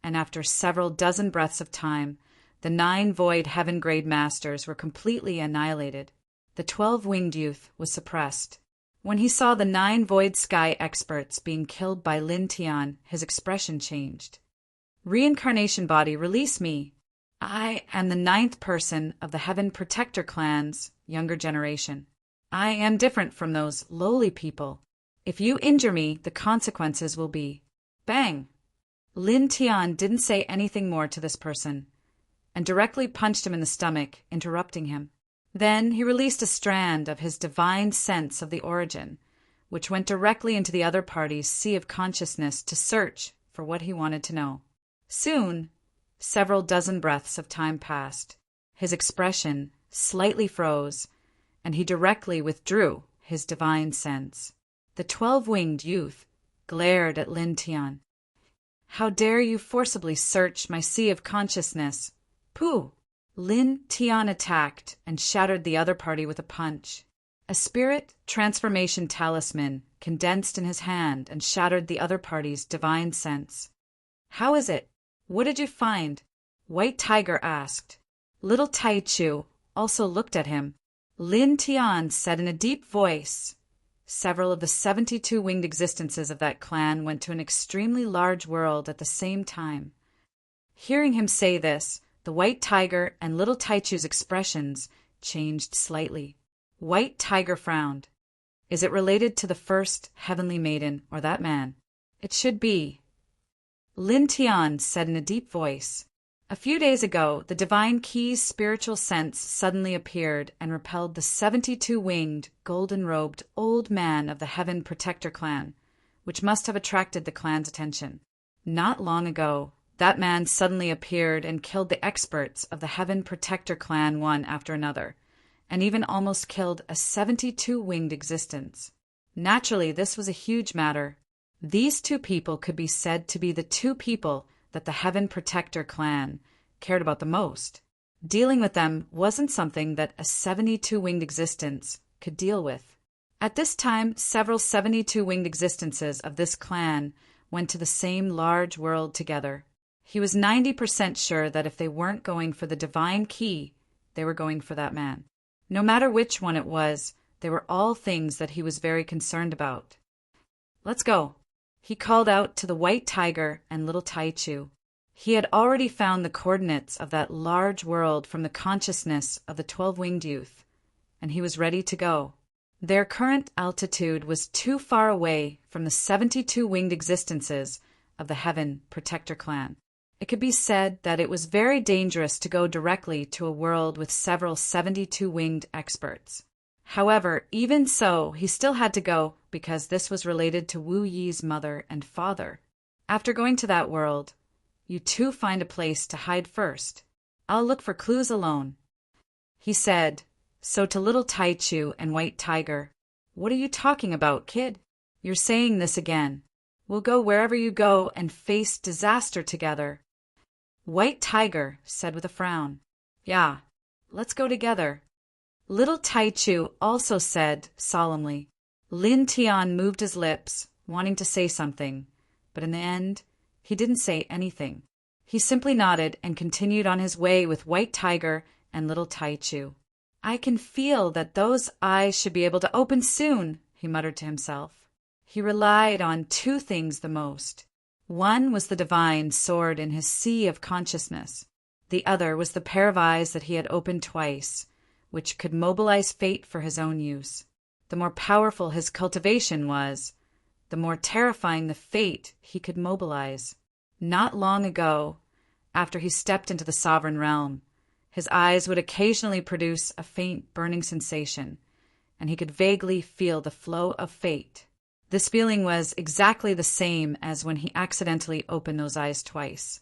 and after several dozen breaths of time, the 9 void heaven grade masters were completely annihilated. The 12-winged youth was suppressed. When he saw the 9 void sky experts being killed by Lin Tian, his expression changed. Reincarnation body, release me. I am the 9th person of the Heaven Protector clan's younger generation. I am different from those lowly people. If you injure me, the consequences will be bang. Lin Tian didn't say anything more to this person, and directly punched him in the stomach, interrupting him. Then he released a strand of his divine sense of the origin, which went directly into the other party's sea of consciousness to search for what he wanted to know. Soon, several dozen breaths of time passed. His expression slightly froze, and he directly withdrew his divine sense. The 12-winged youth glared at Lin Tian. How dare you forcibly search my sea of consciousness? Pooh! Lin Tian attacked and shattered the other party with a punch. A spirit transformation talisman condensed in his hand and shattered the other party's divine sense. How is it? What did you find? White Tiger asked. Little Taichu also looked at him. Lin Tian said in a deep voice, several of the 72 winged existences of that clan went to an extremely large world at the same time. Hearing him say this, the White Tiger and Little Taichu's expressions changed slightly. White Tiger frowned. Is it related to the first heavenly maiden or that man? It should be. Lin Tian said in a deep voice. A few days ago, the Divine Key's spiritual sense suddenly appeared and repelled the 72-winged, golden-robed old man of the Heaven Protector clan, which must have attracted the clan's attention. Not long ago, that man suddenly appeared and killed the experts of the Heaven Protector clan one after another, and even almost killed a 72-winged existence. Naturally, this was a huge matter. These 2 people could be said to be the 2 people that the Heaven Protector clan cared about the most. Dealing with them wasn't something that a 72-winged existence could deal with. At this time, several 72-winged existences of this clan went to the same large world together. He was 90% sure that if they weren't going for the Divine Key, they were going for that man. No matter which one it was, they were all things that he was very concerned about. Let's go. He called out to the White Tiger and Little Taichu. He had already found the coordinates of that large world from the consciousness of the 12-winged youth, and he was ready to go. Their current altitude was too far away from the 72-winged existences of the Heaven Protector clan. It could be said that it was very dangerous to go directly to a world with several 72-winged experts. However, even so, he still had to go because this was related to Wu Yi's mother and father. After going to that world, you 2 find a place to hide first. I'll look for clues alone. He said, so to Little Taichu and White Tiger, what are you talking about, kid? You're saying this again. We'll go wherever you go and face disaster together. White Tiger said with a frown. Yeah, let's go together." Little Taichu also said solemnly. Lin Tian moved his lips, wanting to say something, but in the end, he didn't say anything. He simply nodded and continued on his way with White Tiger and Little Taichu. "I can feel that those eyes should be able to open soon," he muttered to himself. He relied on two things the most. One was the divine sword in his sea of consciousness. The other was the pair of eyes that he had opened twice, which could mobilize fate for his own use. The more powerful his cultivation was, the more terrifying the fate he could mobilize. Not long ago, after he stepped into the sovereign realm, his eyes would occasionally produce a faint burning sensation, and he could vaguely feel the flow of fate. This feeling was exactly the same as when he accidentally opened those eyes twice.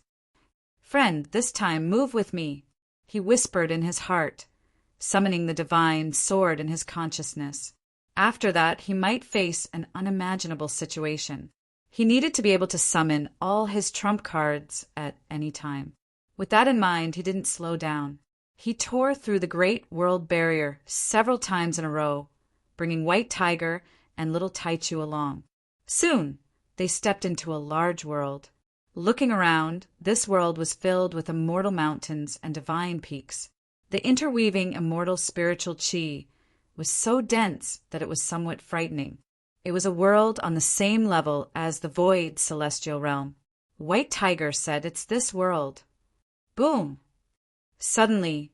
"Friend, this time move with me," he whispered in his heart, summoning the divine sword in his consciousness. After that, he might face an unimaginable situation. He needed to be able to summon all his trump cards at any time. With that in mind, he didn't slow down. He tore through the great world barrier several times in a row, bringing White Tiger and Little Taichu along. Soon, they stepped into a large world. Looking around, this world was filled with immortal mountains and divine peaks. The interweaving immortal spiritual chi was so dense that it was somewhat frightening. It was a world on the same level as the void celestial realm. White Tiger said, "It's this world." Boom! Suddenly,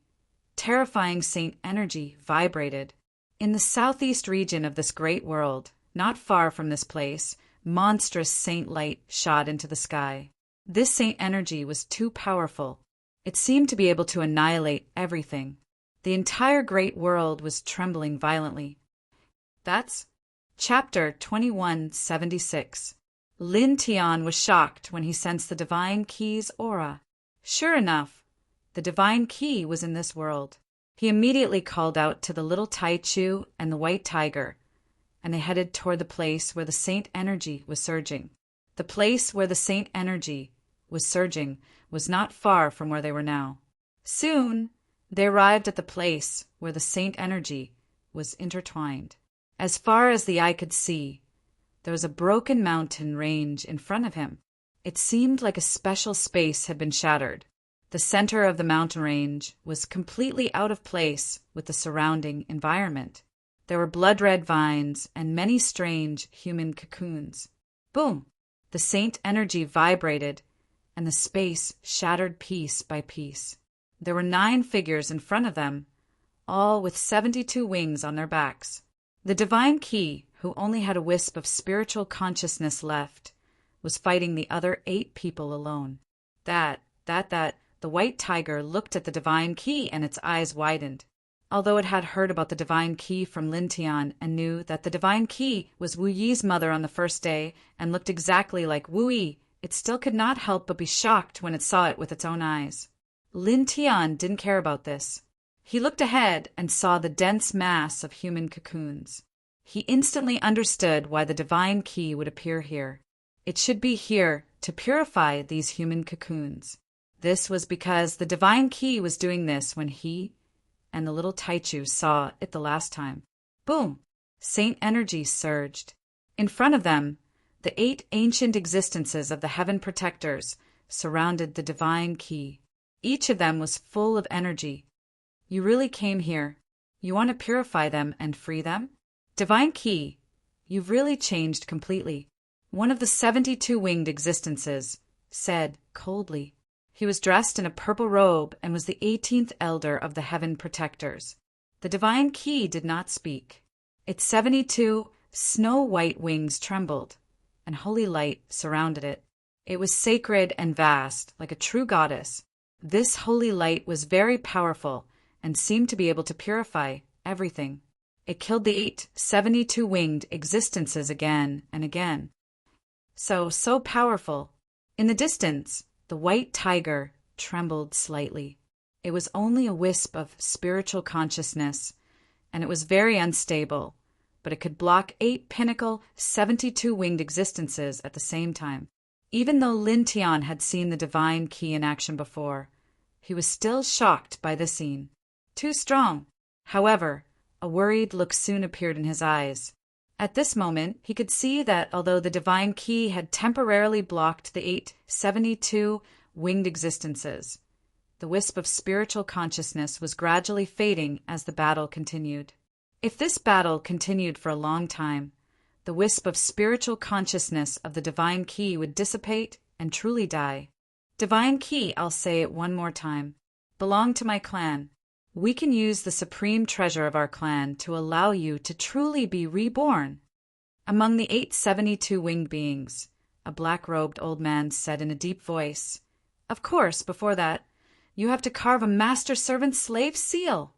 terrifying Saint energy vibrated. In the southeast region of this great world, not far from this place, monstrous Saint light shot into the sky. This Saint energy was too powerful. It seemed to be able to annihilate everything. The entire great world was trembling violently. That's Chapter 2176. Lin Tian was shocked when he sensed the Divine Key's aura. Sure enough, the Divine Key was in this world. He immediately called out to the Little Taichu and the White Tiger, and they headed toward the place where the Saint energy was surging. The place where the Saint energy was surging was not far from where they were now. Soon, they arrived at the place where the Saint energy was intertwined. As far as the eye could see, there was a broken mountain range in front of him. It seemed like a special space had been shattered. The center of the mountain range was completely out of place with the surrounding environment. There were blood-red vines and many strange human cocoons. Boom! The Saint energy vibrated, and the space shattered piece by piece. There were 9 figures in front of them, all with 72 wings on their backs. The Divine Key, who only had a wisp of spiritual consciousness left, was fighting the other 8 people alone. The White Tiger looked at the Divine Key and its eyes widened. Although it had heard about the Divine Key from Lin Tian and knew that the Divine Key was Wu Yi's mother on the first day and looked exactly like Wu Yi, it still could not help but be shocked when it saw it with its own eyes. Lin Tian didn't care about this. He looked ahead and saw the dense mass of human cocoons. He instantly understood why the Divine Key would appear here. It should be here to purify these human cocoons. This was because the Divine Key was doing this when he and the Little Taichu saw it the last time. Boom! Saint energy surged. In front of them, the 8 ancient existences of the Heaven Protectors surrounded the Divine Key. Each of them was full of energy. You really came here. You want to purify them and free them? Divine Key, you've really changed completely. One of the 72 winged existences said coldly. He was dressed in a purple robe and was the 18th elder of the Heaven Protectors. The Divine Key did not speak. Its 72 snow-white wings trembled, and holy light surrounded it. It was sacred and vast, like a true goddess. This holy light was very powerful and seemed to be able to purify everything. It killed the 8 72-winged existences again and again. So powerful. In the distance, the White Tiger trembled slightly. It was only a wisp of spiritual consciousness, and it was very unstable, but it could block 8 pinnacle 72-winged existences at the same time. Even though Lin Tian had seen the Divine Key in action before, he was still shocked by the scene. Too strong. However, a worried look soon appeared in his eyes. At this moment, he could see that although the divine key had temporarily blocked the 872 winged existences, the wisp of spiritual consciousness was gradually fading as the battle continued. If this battle continued for a long time, the wisp of spiritual consciousness of the divine key would dissipate and truly die. Divine key, I'll say it one more time, belong to my clan. We can use the supreme treasure of our clan to allow you to truly be reborn. Among the 872 winged beings, a black-robed old man said in a deep voice, "Of course, before that, you have to carve a master-servant slave seal."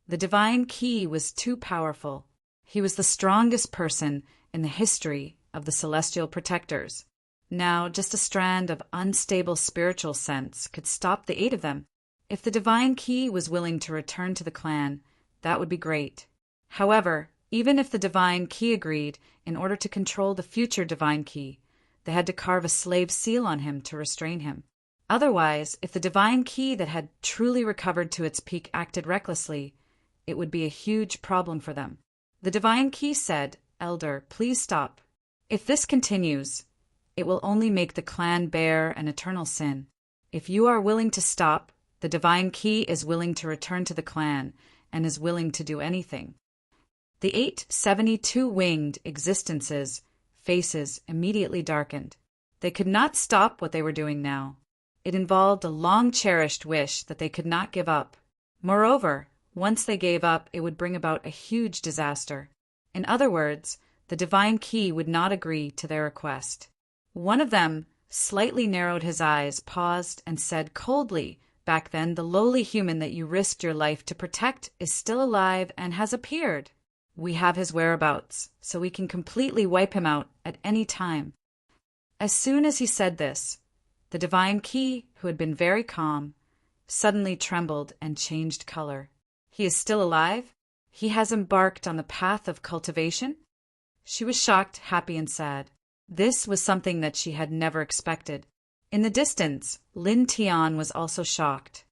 The divine key was too powerful. He was the strongest person in the history of the celestial protectors. Now, just a strand of unstable spiritual sense could stop the 8 of them. If the divine key was willing to return to the clan, that would be great. However, even if the divine key agreed, in order to control the future divine key, they had to carve a slave seal on him to restrain him. Otherwise, if the divine key that had truly recovered to its peak acted recklessly, it would be a huge problem for them. The divine key said, "Elder, please stop. If this continues, it will only make the clan bear an eternal sin. If you are willing to stop, the divine key is willing to return to the clan and is willing to do anything." The 872 winged existences' faces immediately darkened. They could not stop what they were doing now. It involved a long-cherished wish that they could not give up. Moreover, once they gave up, it would bring about a huge disaster. In other words, the divine key would not agree to their request. One of them slightly narrowed his eyes, paused, and said coldly, "Back then, the lowly human that you risked your life to protect is still alive and has appeared. We have his whereabouts, so we can completely wipe him out at any time." As soon as he said this, the divine key, who had been very calm, suddenly trembled and changed color. "He is still alive? He has embarked on the path of cultivation?" She was shocked, happy, and sad. This was something that she had never expected. In the distance, Lin Tian was also shocked.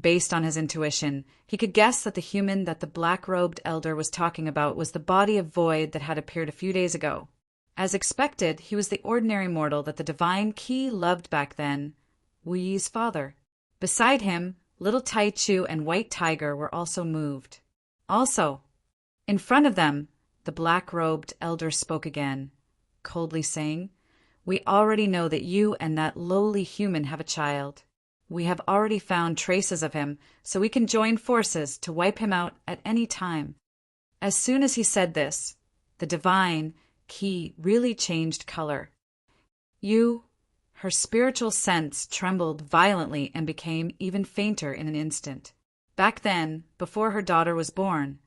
Based on his intuition, he could guess that the human that the black-robed elder was talking about was the body of void that had appeared a few days ago. As expected, he was the ordinary mortal that the divine key loved back then, Wu Yi's father. Beside him, little Tai Chu and White Tiger were also moved. Also, in front of them, the black-robed elder spoke again, coldly saying, "We already know that you and that lowly human have a child. We have already found traces of him, so we can join forces to wipe him out at any time." As soon as he said this, the divine key really changed color. Her spiritual sense trembled violently and became even fainter in an instant. Back then, before her daughter was born,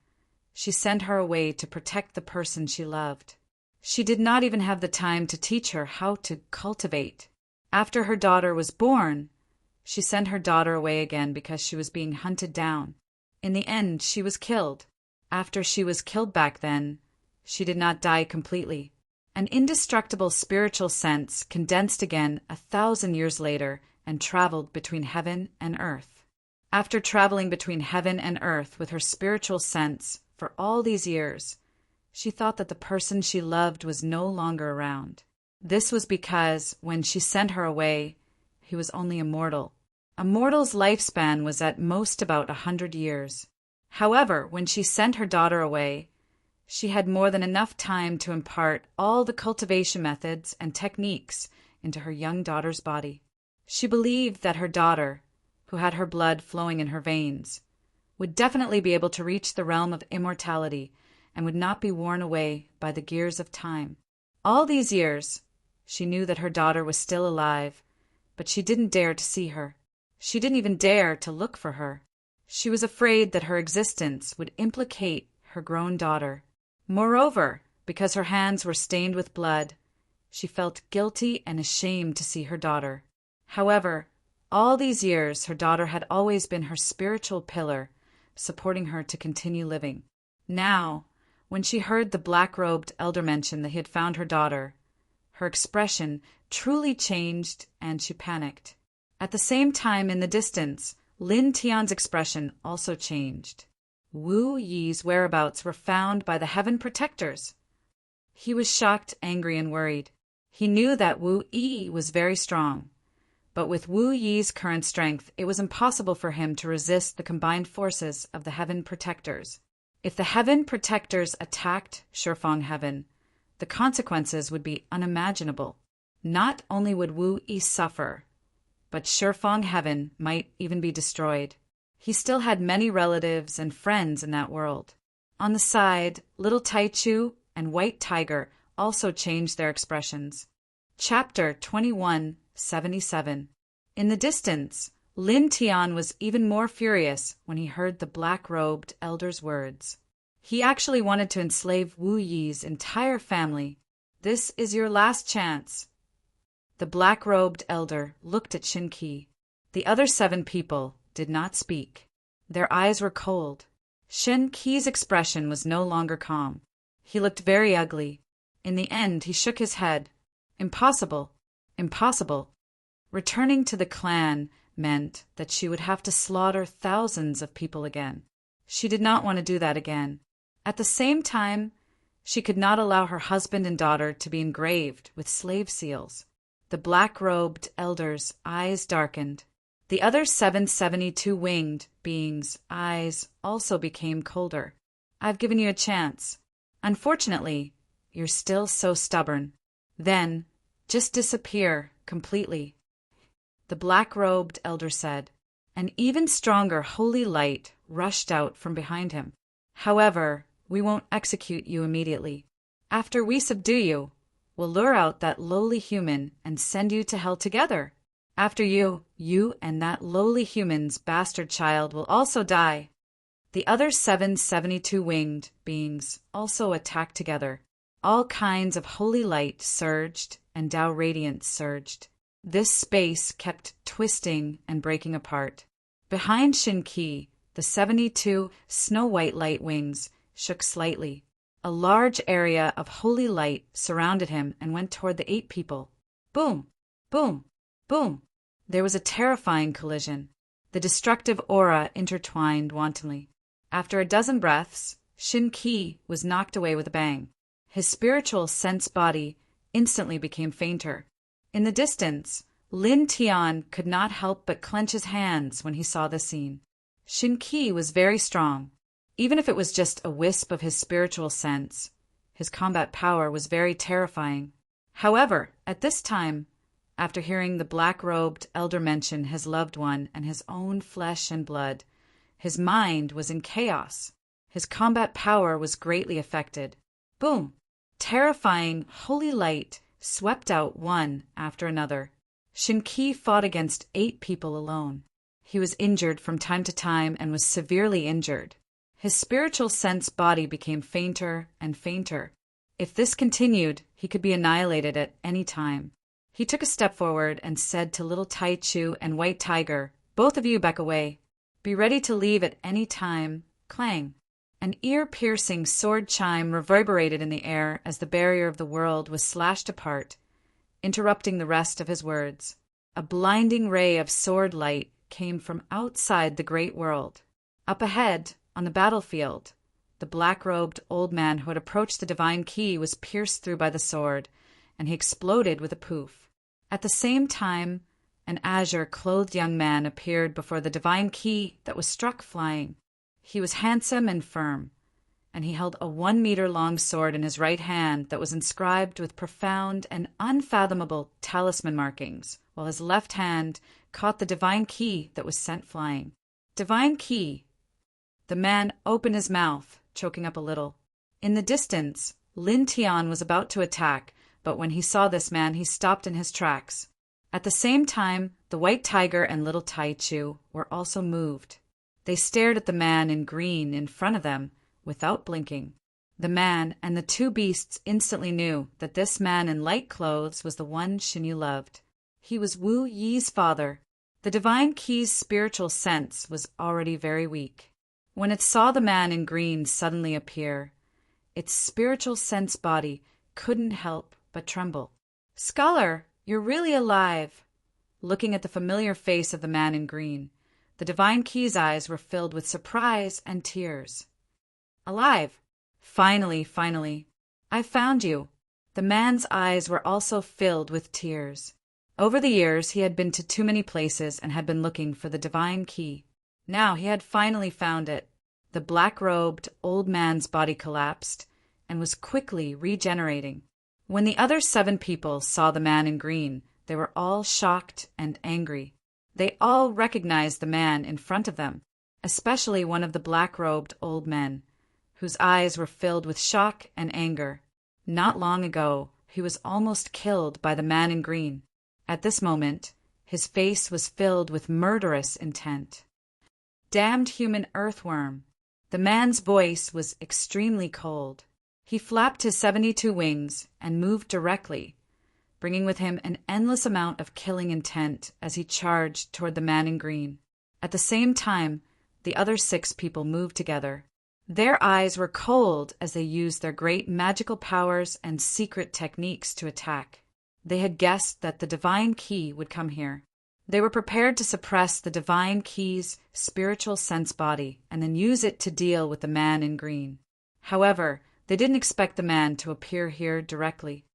she sent her away to protect the person she loved. She did not even have the time to teach her how to cultivate. After her daughter was born, she sent her daughter away again because she was being hunted down. In the end, she was killed. After she was killed back then, she did not die completely. An indestructible spiritual sense condensed again 1,000 years later and traveled between heaven and earth. After traveling between heaven and earth with her spiritual sense for all these years, she thought that the person she loved was no longer around. This was because when she sent her away, he was only a mortal. A mortal's lifespan was at most about 100 years. However, when she sent her daughter away, she had more than enough time to impart all the cultivation methods and techniques into her young daughter's body. She believed that her daughter, who had her blood flowing in her veins, would definitely be able to reach the realm of immortality and would not be worn away by the gears of time. All these years, she knew that her daughter was still alive, but she didn't dare to see her. She didn't even dare to look for her. She was afraid that her existence would implicate her grown daughter. Moreover, because her hands were stained with blood, she felt guilty and ashamed to see her daughter. However, all these years her daughter had always been her spiritual pillar, supporting her to continue living. Now, when she heard the black-robed elder mention that he had found her daughter, her expression truly changed and she panicked. At the same time, in the distance, Lin Tian's expression also changed. Wu Yi's whereabouts were found by the heaven protectors. He was shocked, angry, and worried. He knew that Wu Yi was very strong, but with Wu Yi's current strength, it was impossible for him to resist the combined forces of the heaven protectors. If the heaven protectors attacked Shifeng Heaven, the consequences would be unimaginable. Not only would Wu Yi suffer, but Shifeng Heaven might even be destroyed. He still had many relatives and friends in that world. On the side, little Taichu and White Tiger also changed their expressions. Chapter 2177. In the distance, Lin Tian was even more furious when he heard the black-robed elder's words. He actually wanted to enslave Wu Yi's entire family. This is your last chance. The black-robed elder looked at Shin Qi. The other 7 people did not speak. Their eyes were cold. Shin Qi's expression was no longer calm. He looked very ugly. In the end, he shook his head. Impossible. Impossible. Returning to the clan meant that she would have to slaughter thousands of people again. She did not want to do that again. At the same time, she could not allow her husband and daughter to be engraved with slave seals. The black-robed elder's eyes darkened. The other 772 winged beings' eyes also became colder. I've given you a chance. Unfortunately, you're still so stubborn. Then, just disappear completely. The black-robed elder said. An even stronger holy light rushed out from behind him. However, we won't execute you immediately. After we subdue you, we'll lure out that lowly human and send you to hell together. After you and that lowly human's bastard child will also die. The other 772 winged beings also attacked together. All kinds of holy light surged and Tao radiance surged. This space kept twisting and breaking apart. Behind Shin Qi, the 72 snow-white light wings shook slightly. A large area of holy light surrounded him and went toward the 8 people. Boom! Boom! Boom! There was a terrifying collision. The destructive aura intertwined wantonly. After a dozen breaths, Shin Qi was knocked away with a bang. His spiritual sense body instantly became fainter. In the distance, Lin Tian could not help but clench his hands when he saw the scene. Shin Qi was very strong. Even if it was just a wisp of his spiritual sense, his combat power was very terrifying. However, at this time, after hearing the black-robed elder mention his loved one and his own flesh and blood, his mind was in chaos. His combat power was greatly affected. Boom! Terrifying holy light swept out one after another. Shin Qi fought against 8 people alone. He was injured from time to time and was severely injured. His spiritual sense body became fainter and fainter. If this continued, he could be annihilated at any time. He took a step forward and said to little Taichu and White Tiger, "Both of you back away. Be ready to leave at any time." Clang! An ear-piercing sword chime reverberated in the air as the barrier of the world was slashed apart, interrupting the rest of his words. A blinding ray of sword light came from outside the great world. Up ahead, on the battlefield, the black-robed old man who had approached the divine key was pierced through by the sword, and he exploded with a poof. At the same time, an azure-clothed young man appeared before the divine key that was struck flying. He was handsome and firm, and he held a 1-meter-long sword in his right hand that was inscribed with profound and unfathomable talisman markings, while his left hand caught the divine key that was sent flying. Divine key! The man opened his mouth, choking up a little. In the distance, Lin Tian was about to attack, but when he saw this man, he stopped in his tracks. At the same time, the White Tiger and little Taichu were also moved. They stared at the man in green in front of them without blinking. The man and the 2 beasts instantly knew that this man in light clothes was the one Xinyu loved. He was Wu Yi's father. The divine key's spiritual sense was already very weak. When it saw the man in green suddenly appear, its spiritual sense body couldn't help but tremble. "Scholar, you're really alive." Looking at the familiar face of the man in green, The Divine Key's eyes were filled with surprise and tears. Alive! Finally, I found you. The man's eyes were also filled with tears. Over the years, he had been to too many places and had been looking for the Divine Key. Now he had finally found it. The black-robed old man's body collapsed and was quickly regenerating. When the other 7 people saw the man in green, they were all shocked and angry. They all recognized the man in front of them, especially one of the black-robed old men, whose eyes were filled with shock and anger. Not long ago, he was almost killed by the man in green. At this moment, his face was filled with murderous intent. Damned human earthworm! The man's voice was extremely cold. He flapped his 72 wings and moved directly, bringing with him an endless amount of killing intent as he charged toward the man in green. At the same time, the other 6 people moved together. Their eyes were cold as they used their great magical powers and secret techniques to attack. They had guessed that the Divine Key would come here. They were prepared to suppress the Divine Key's spiritual sense body and then use it to deal with the man in green. However, they didn't expect the man to appear here directly.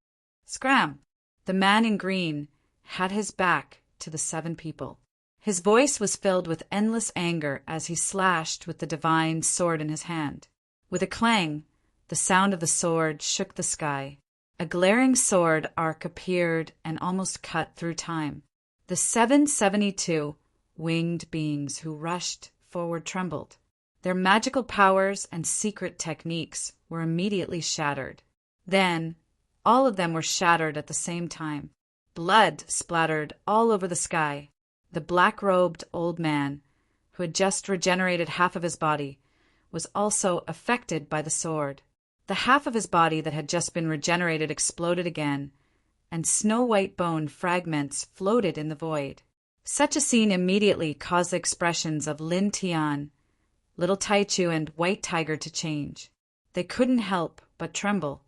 Scram! The man in green had his back to the 7 people. His voice was filled with endless anger as he slashed with the divine sword in his hand. With a clang, the sound of the sword shook the sky. A glaring sword arc appeared and almost cut through time. The 772 winged beings who rushed forward trembled. Their magical powers and secret techniques were immediately shattered. Then, all of them were shattered at the same time. Blood splattered all over the sky. The black-robed old man, who had just regenerated half of his body, was also affected by the sword. The half of his body that had just been regenerated exploded again, and snow-white bone fragments floated in the void. Such a scene immediately caused the expressions of Lin Tian, Little Taichu, and White Tiger to change. They couldn't help but tremble.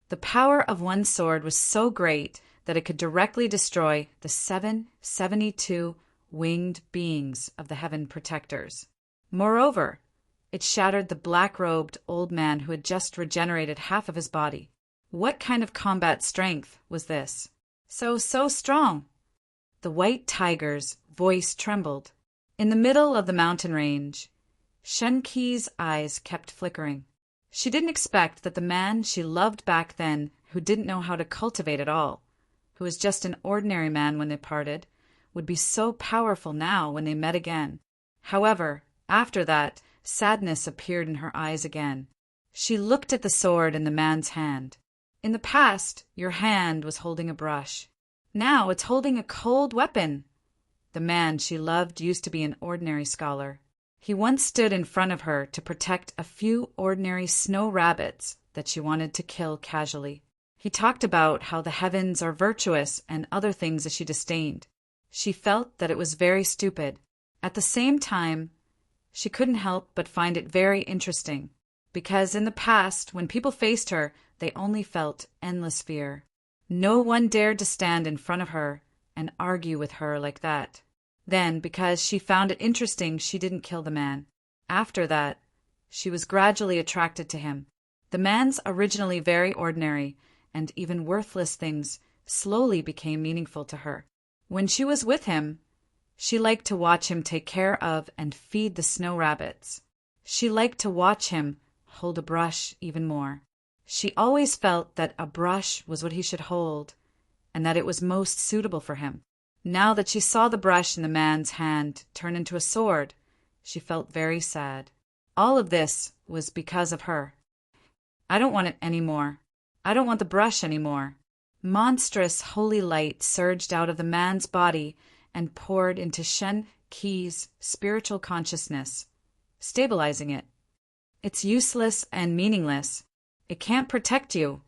The power of one sword was so great that it could directly destroy the 772 winged beings of the Heaven Protectors. Moreover, it shattered the black-robed old man who had just regenerated half of his body. What kind of combat strength was this? So strong! The White Tiger's voice trembled. In the middle of the mountain range, Shen Qi's eyes kept flickering. She didn't expect that the man she loved back then, who didn't know how to cultivate at all, who was just an ordinary man when they parted, would be so powerful now when they met again. However, after that, sadness appeared in her eyes again. She looked at the sword in the man's hand. In the past, your hand was holding a brush. Now it's holding a cold weapon. The man she loved used to be an ordinary scholar. He once stood in front of her to protect a few ordinary snow rabbits that she wanted to kill casually. He talked about how the heavens are virtuous and other things that she disdained. She felt that it was very stupid. At the same time, she couldn't help but find it very interesting, because in the past, when people faced her, they only felt endless fear. No one dared to stand in front of her and argue with her like that. Then, because she found it interesting, she didn't kill the man. After that, she was gradually attracted to him. The man's originally very ordinary and even worthless things slowly became meaningful to her. When she was with him, she liked to watch him take care of and feed the snow rabbits. She liked to watch him hold a brush even more. She always felt that a brush was what he should hold, and that it was most suitable for him. Now that she saw the brush in the man's hand turn into a sword, she felt very sad. All of this was because of her. I don't want it anymore. I don't want the brush anymore. Monstrous holy light surged out of the man's body and poured into Shen Qi's spiritual consciousness, stabilizing it. It's useless and meaningless. It can't protect you.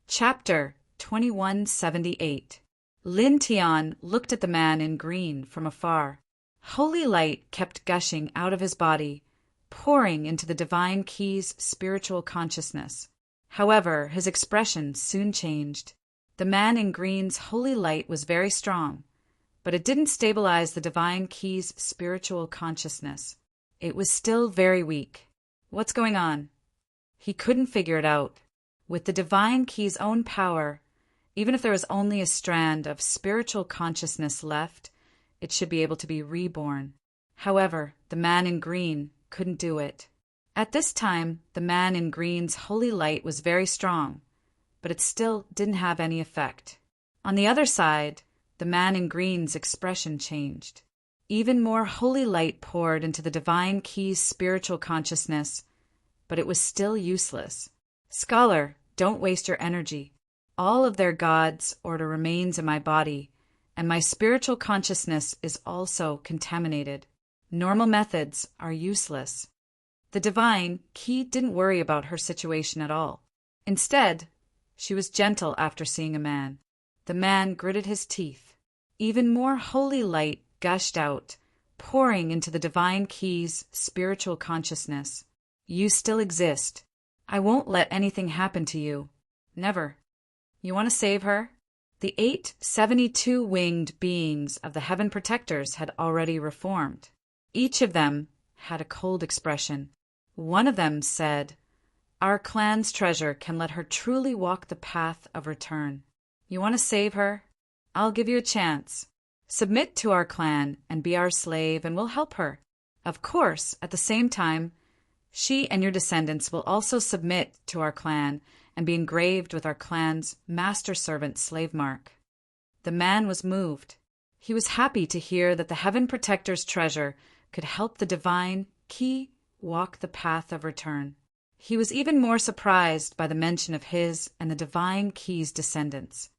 Chapter 2178. Lin Tian looked at the man in green from afar. Holy light kept gushing out of his body, pouring into the Divine Key's spiritual consciousness. However, his expression soon changed. The man in green's holy light was very strong, but it didn't stabilize the Divine Key's spiritual consciousness. It was still very weak. What's going on? He couldn't figure it out. With the Divine Key's own power, even if there was only a strand of spiritual consciousness left, it should be able to be reborn. However, the man in green couldn't do it. At this time, the man in green's holy light was very strong, but it still didn't have any effect. On the other side, the man in green's expression changed. Even more holy light poured into the Divine Key's spiritual consciousness, but it was still useless. Scholar, don't waste your energy. All of their gods' order remains in my body, and my spiritual consciousness is also contaminated. Normal methods are useless. The Divine Key didn't worry about her situation at all. Instead, she was gentle after seeing a man. The man gritted his teeth. Even more holy light gushed out, pouring into the Divine Key's spiritual consciousness. You still exist. I won't let anything happen to you. Never. You want to save her? The 872-winged beings of the Heaven Protectors had already reformed. Each of them had a cold expression. One of them said, "Our clan's treasure can let her truly walk the path of return. You want to save her? I'll give you a chance. Submit to our clan and be our slave, and we'll help her. Of course, at the same time, she and your descendants will also submit to our clan and be engraved with our clan's master-servant slave mark." The man was moved. He was happy to hear that the Heaven Protector's treasure could help the Divine Key walk the path of return. He was even more surprised by the mention of his and the Divine Key's descendants.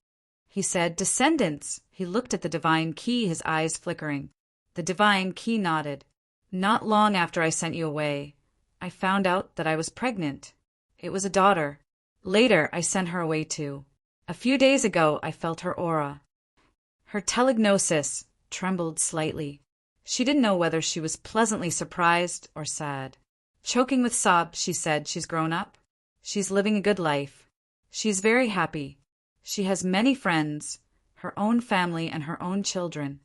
He said, "Descendants!" He looked at the Divine Key, his eyes flickering. The Divine Key nodded. "Not long after I sent you away, I found out that I was pregnant. It was a daughter. Later, I sent her away too. A few days ago, I felt her aura." Her telegnosis trembled slightly. She didn't know whether she was pleasantly surprised or sad. Choking with sobs, she said, "She's grown up. She's living a good life. She's very happy. She has many friends, her own family, and her own children."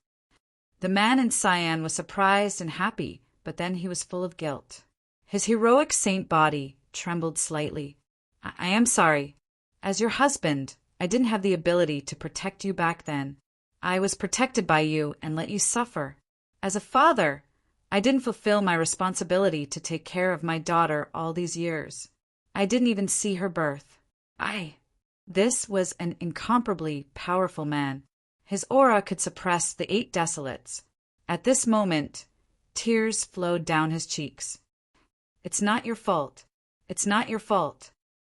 The man in cyan was surprised and happy, but then he was full of guilt. His heroic saint body trembled slightly. I am sorry. As your husband, I didn't have the ability to protect you back then. I was protected by you and let you suffer. As a father, I didn't fulfill my responsibility to take care of my daughter all these years. I didn't even see her birth. This was an incomparably powerful man. His aura could suppress the 8 desolates. At this moment, tears flowed down his cheeks. "It's not your fault. It's not your fault."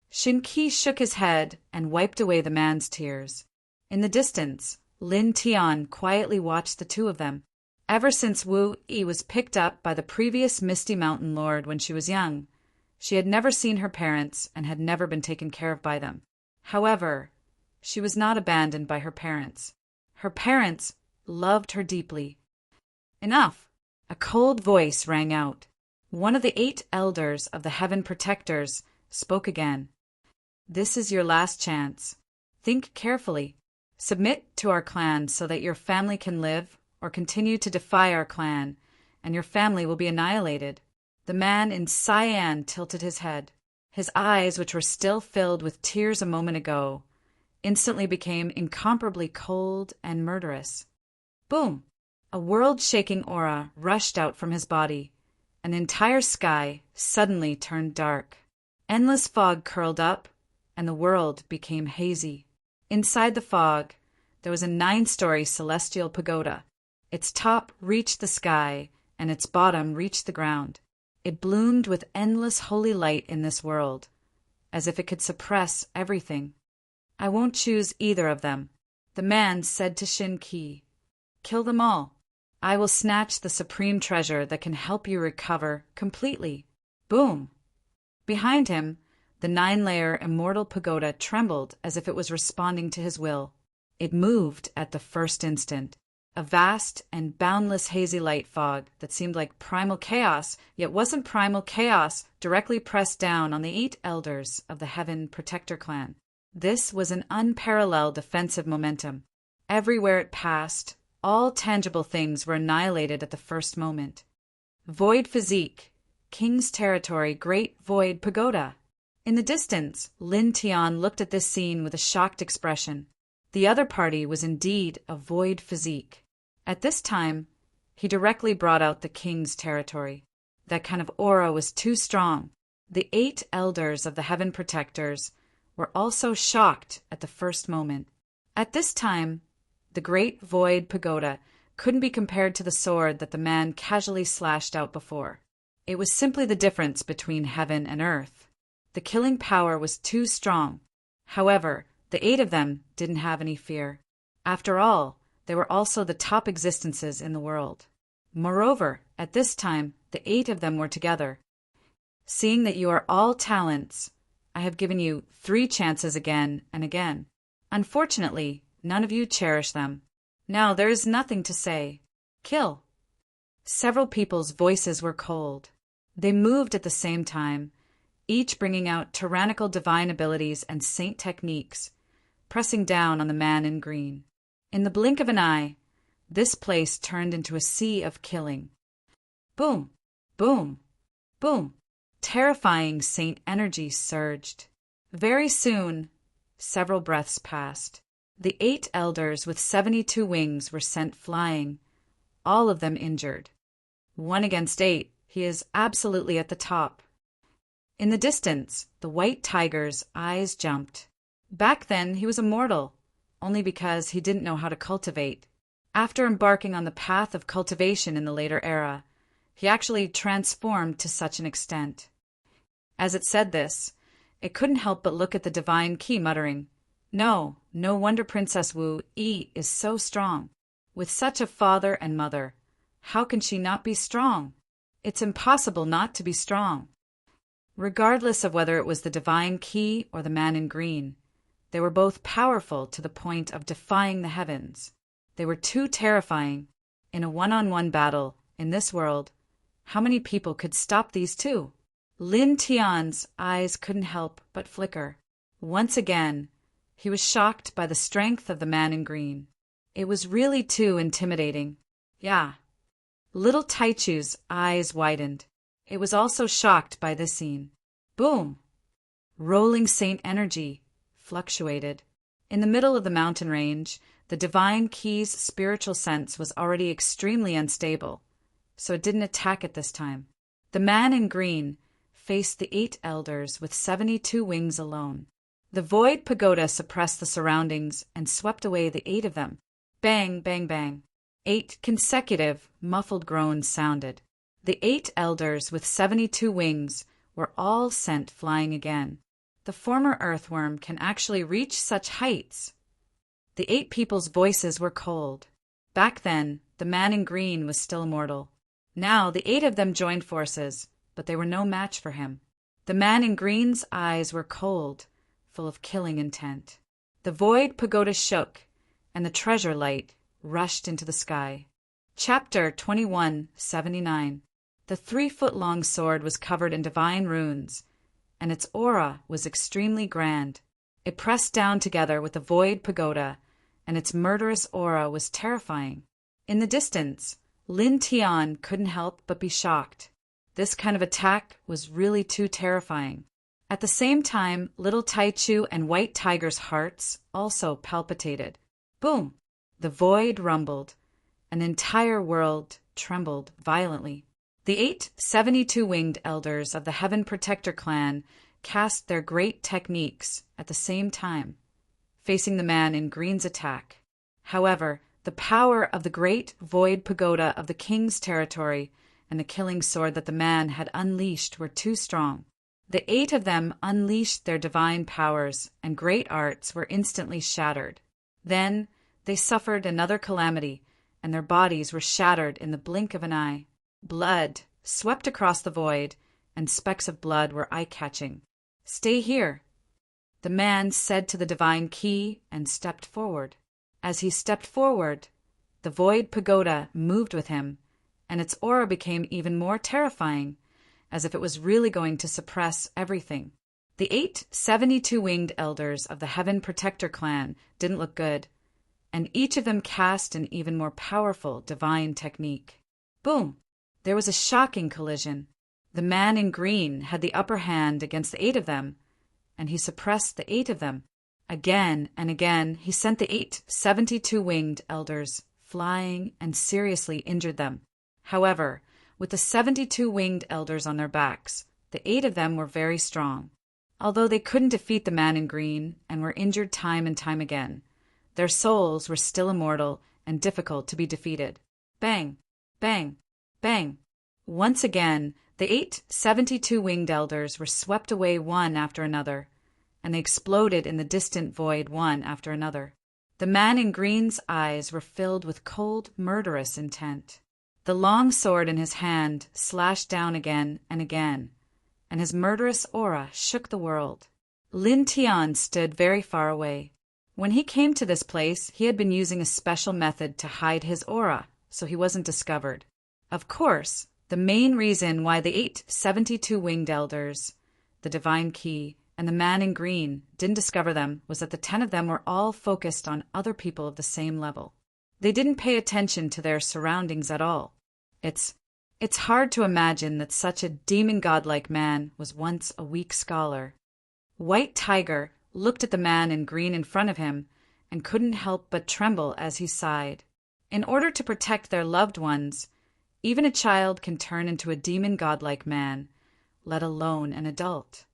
Shin-Ki shook his head and wiped away the man's tears. In the distance, Lin Tian quietly watched the two of them. Ever since Wu Yi was picked up by the previous Misty Mountain Lord when she was young, she had never seen her parents and had never been taken care of by them. However, she was not abandoned by her parents. Her parents loved her deeply. "Enough!" A cold voice rang out. One of the 8 elders of the Heaven Protectors spoke again. "This is your last chance. Think carefully. Submit to our clan so that your family can live, or continue to defy our clan, and your family will be annihilated." The man in cyan tilted his head. His eyes, which were still filled with tears a moment ago, instantly became incomparably cold and murderous. Boom! A world-shaking aura rushed out from his body. An entire sky suddenly turned dark. Endless fog curled up, and the world became hazy. Inside the fog, there was a 9-story celestial pagoda. Its top reached the sky, and its bottom reached the ground. It bloomed with endless holy light in this world, as if it could suppress everything. "I won't choose either of them," the man said to Shin-Ki. "Kill them all. I will snatch the supreme treasure that can help you recover completely." Boom! Behind him, the 9-layer immortal pagoda trembled as if it was responding to his will. It moved at the first instant. A vast and boundless hazy light fog that seemed like primal chaos, yet wasn't primal chaos, directly pressed down on the 8 elders of the Heaven Protector clan. This was an unparalleled offensive momentum. Everywhere it passed, All tangible things were annihilated at the first moment. Void physique, King's territory, Great Void Pagoda. In the distance, Lin Tian looked at this scene with a shocked expression. The other party was indeed a void physique. At this time, he directly brought out the king's territory. That kind of aura was too strong. The 8 elders of the Heaven Protectors were also shocked at the first moment. At this time, the Great Void Pagoda couldn't be compared to the sword that the man casually slashed out before. It was simply the difference between heaven and earth. The killing power was too strong. However, the 8 of them didn't have any fear. After all, they were also the top existences in the world. Moreover, at this time, the 8 of them were together. Seeing that you are all talents, I have given you 3 chances again and again. Unfortunately, none of you cherish them. Now there is nothing to say. Kill. Several people's voices were cold. They moved at the same time, each bringing out tyrannical divine abilities and saint techniques, pressing down on the man in green. In the blink of an eye, this place turned into a sea of killing. Boom, boom, boom. Terrifying saint energy surged. Very soon, several breaths passed. The 8 elders with 72 wings were sent flying, all of them injured. 1 against 8, he is absolutely at the top. In the distance, the white tiger's eyes jumped. Back then, he was a mortal, only because he didn't know how to cultivate. After embarking on the path of cultivation in the later era, he actually transformed to such an extent. As it said this, it couldn't help but look at the divine key, muttering, No wonder Princess Wu Yi is so strong. With such a father and mother, how can she not be strong? It's impossible not to be strong. Regardless of whether it was the divine key or the man in green, they were both powerful to the point of defying the heavens. They were too terrifying. In a one-on-one battle, in this world, how many people could stop these 2? Lin Tian's eyes couldn't help but flicker. Once again, he was shocked by the strength of the man in green. It was really too intimidating. Yeah. Little Taichu's eyes widened. It was also shocked by this scene. Boom! Rolling saint energy fluctuated. In the middle of the mountain range, the divine key's spiritual sense was already extremely unstable, so it didn't attack at this time. The man in green faced the 8 elders with 72 wings alone. The void pagoda suppressed the surroundings and swept away the 8 of them. Bang, bang, bang. 8 consecutive, muffled groans sounded. The 8 elders with 72 wings were all sent flying again. The former earthworm can actually reach such heights. The 8 people's voices were cold. Back then, the man in green was still immortal. Now the 8 of them joined forces, but they were no match for him. The man in green's eyes were cold, full of killing intent. The void pagoda shook, and the treasure light rushed into the sky. Chapter 2179. The 3-foot-long sword was covered in divine runes, and its aura was extremely grand. It pressed down together with the void pagoda, and its murderous aura was terrifying. In the distance, Lin Tian couldn't help but be shocked. This kind of attack was really too terrifying. At the same time, little Taichu and White Tiger's hearts also palpitated. Boom! The void rumbled. An entire world trembled violently. The 8 72-winged elders of the Heaven Protector clan cast their great techniques at the same time, facing the man in green's attack. However, the power of the great void pagoda of the king's territory and the killing sword that the man had unleashed were too strong. The 8 of them unleashed their divine powers, and great arts were instantly shattered. Then they suffered another calamity, and their bodies were shattered in the blink of an eye. Blood swept across the void, and specks of blood were eye-catching. "Stay here," the man said to the divine key, and stepped forward. As he stepped forward, the void pagoda moved with him, and its aura became even more terrifying, as if it was really going to suppress everything. The 8 72-winged elders of the Heaven Protector clan didn't look good. and each of them cast an even more powerful divine technique. Boom! There was a shocking collision. The man in green had the upper hand against the 8 of them, and he suppressed the 8 of them. Again and again he sent the 8 72-winged elders flying and seriously injured them. However, with the 72-winged elders on their backs, the 8 of them were very strong. Although they couldn't defeat the man in green and were injured time and time again, their souls were still immortal and difficult to be defeated. Bang! Bang! Bang! Once again, the 8 72-winged elders were swept away one after another, and they exploded in the distant void one after another. The man in green's eyes were filled with cold, murderous intent. The long sword in his hand slashed down again and again, and his murderous aura shook the world. Lin Tian stood very far away. When he came to this place, he had been using a special method to hide his aura, so he wasn't discovered. Of course, the main reason why the 8 72-winged elders, the divine key, and the man in green didn't discover them was that the 10 of them were all focused on other people of the same level. They didn't pay attention to their surroundings at all. It's hard to imagine that such a demon godlike man was once a weak scholar. White Tiger looked at the man in green in front of him and couldn't help but tremble as he sighed. In order to protect their loved ones, even a child can turn into a demon godlike man, let alone an adult.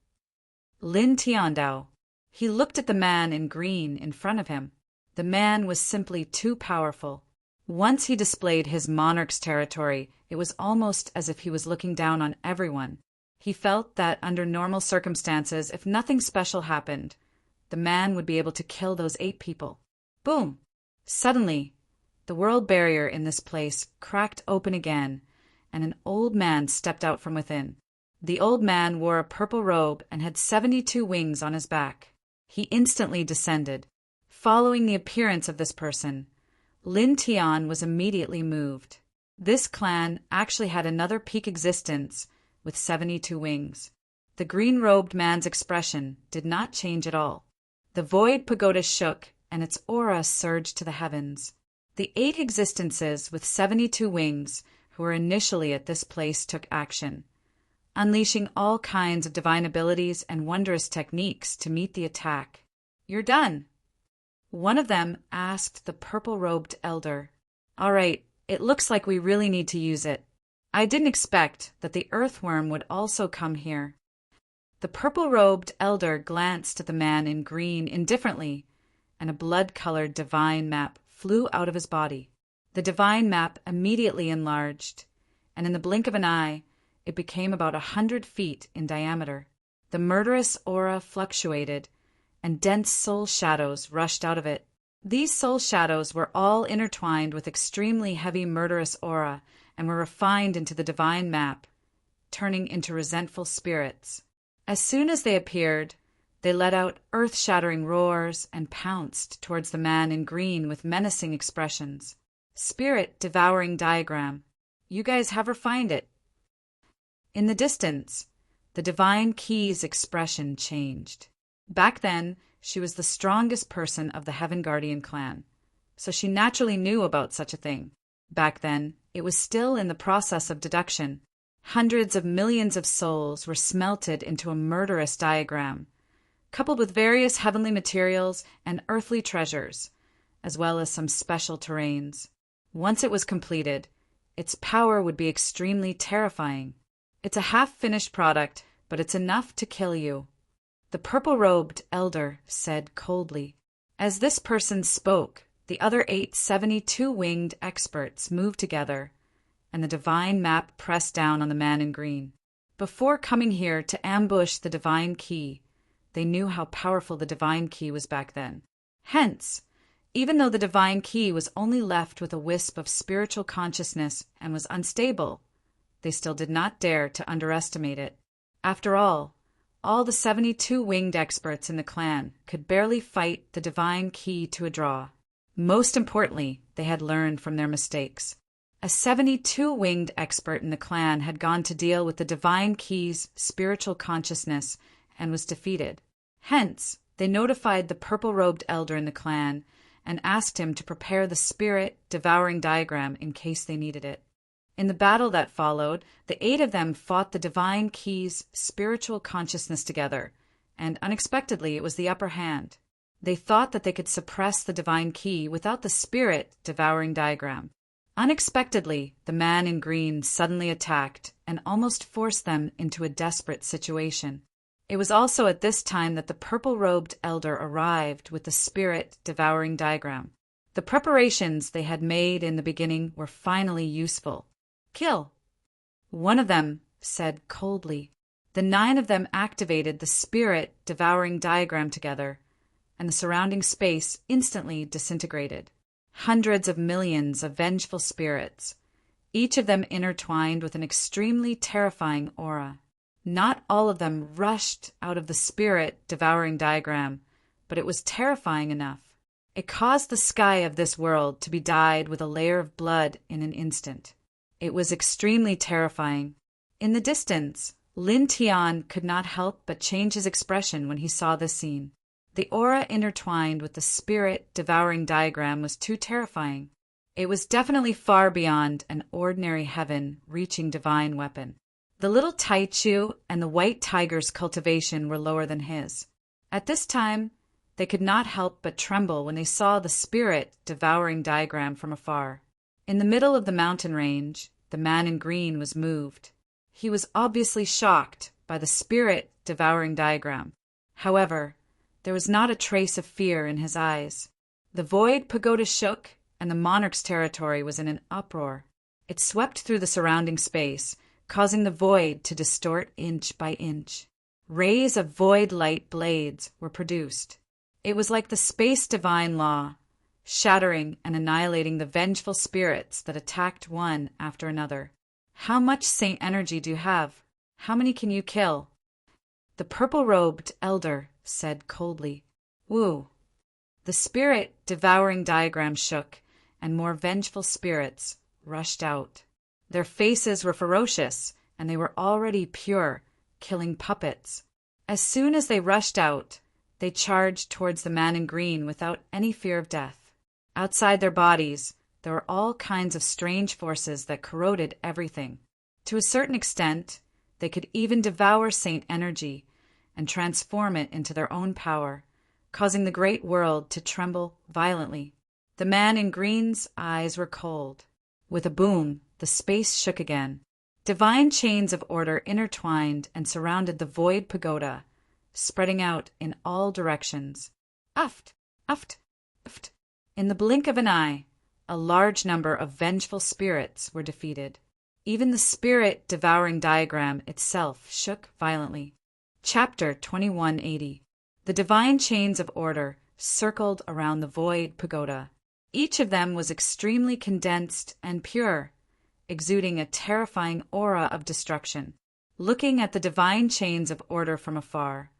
Lin Tiandao. He looked at the man in green in front of him. The man was simply too powerful. Once he displayed his monarch's territory, it was almost as if he was looking down on everyone. He felt that under normal circumstances, if nothing special happened, the man would be able to kill those 8 people. Boom! Suddenly, the world barrier in this place cracked open again, and an old man stepped out from within. The old man wore a purple robe and had 72 wings on his back. He instantly descended. Following the appearance of this person, Lin Tian was immediately moved. This clan actually had another peak existence with 72 wings. The green-robed man's expression did not change at all. The void pagoda shook, and its aura surged to the heavens. The 8 existences with 72 wings who were initially at this place took action, unleashing all kinds of divine abilities and wondrous techniques to meet the attack. "You're done." One of them asked the purple-robed elder, "All right, it looks like we really need to use it. I didn't expect that the earthworm would also come here." The purple-robed elder glanced at the man in green indifferently, and a blood-colored divine map flew out of his body. The divine map immediately enlarged, and in the blink of an eye, it became about 100 feet in diameter. The murderous aura fluctuated, and dense soul shadows rushed out of it. These soul shadows were all intertwined with extremely heavy murderous aura and were refined into the divine map, turning into resentful spirits. As soon as they appeared, they let out earth-shattering roars and pounced towards the man in green with menacing expressions. Spirit-devouring diagram. You guys have refined it. In the distance, the divine key's expression changed. Back then, she was the strongest person of the Heaven Guardian clan, so she naturally knew about such a thing. Back then, it was still in the process of deduction. Hundreds of millions of souls were smelted into a murderous diagram, coupled with various heavenly materials and earthly treasures, as well as some special terrains. Once it was completed, its power would be extremely terrifying. It's a half-finished product, but it's enough to kill you. The purple-robed elder said coldly. As this person spoke, the other 8 72-winged experts moved together, and the divine map pressed down on the man in green. Before coming here to ambush the divine key, they knew how powerful the divine key was back then. Hence, even though the divine key was only left with a wisp of spiritual consciousness and was unstable, they still did not dare to underestimate it. After all the 72 winged experts in the clan could barely fight the divine key to a draw. Most importantly, they had learned from their mistakes. A 72 winged expert in the clan had gone to deal with the divine key's spiritual consciousness and was defeated. Hence, they notified the purple-robed elder in the clan and asked him to prepare the spirit-devouring diagram in case they needed it. In the battle that followed, the 8 of them fought the Divine Key's spiritual consciousness together, and unexpectedly it was the upper hand. They thought that they could suppress the Divine Key without the spirit-devouring diagram. Unexpectedly, the man in green suddenly attacked and almost forced them into a desperate situation. It was also at this time that the purple-robed elder arrived with the spirit-devouring diagram. The preparations they had made in the beginning were finally useful. "Kill!" one of them said coldly. The 9 of them activated the spirit-devouring diagram together, and the surrounding space instantly disintegrated. Hundreds of millions of vengeful spirits, each of them intertwined with an extremely terrifying aura. Not all of them rushed out of the spirit-devouring diagram, but it was terrifying enough. It caused the sky of this world to be dyed with a layer of blood in an instant. It was extremely terrifying. In the distance, Lin Tian could not help but change his expression when he saw this scene. The aura intertwined with the spirit-devouring diagram was too terrifying. It was definitely far beyond an ordinary heaven-reaching divine weapon. The little Taichu and the white tiger's cultivation were lower than his. At this time, they could not help but tremble when they saw the spirit-devouring diagram from afar. In the middle of the mountain range, the man in green was moved. He was obviously shocked by the spirit-devouring diagram. However, there was not a trace of fear in his eyes. The void pagoda shook, and the monarch's territory was in an uproar. It swept through the surrounding space, causing the void to distort inch by inch. Rays of void light blades were produced. It was like the space divine law, shattering and annihilating the vengeful spirits that attacked one after another. "How much saint energy do you have? How many can you kill?" The purple-robed elder said coldly. "Woo." The spirit-devouring diagram shook, and more vengeful spirits rushed out. Their faces were ferocious, and they were already pure, killing puppets. As soon as they rushed out, they charged towards the man in green without any fear of death. Outside their bodies, there were all kinds of strange forces that corroded everything. To a certain extent, they could even devour saint energy and transform it into their own power, causing the great world to tremble violently. The man in green's eyes were cold. With a boom, the space shook again. Divine chains of order intertwined and surrounded the void pagoda, spreading out in all directions. Uft, uft, uft. In the blink of an eye, a large number of vengeful spirits were defeated. Even the spirit-devouring diagram itself shook violently. Chapter 2180. The divine chains of order circled around the void pagoda. Each of them was extremely condensed and pure, exuding a terrifying aura of destruction. Looking at the divine chains of order from afar,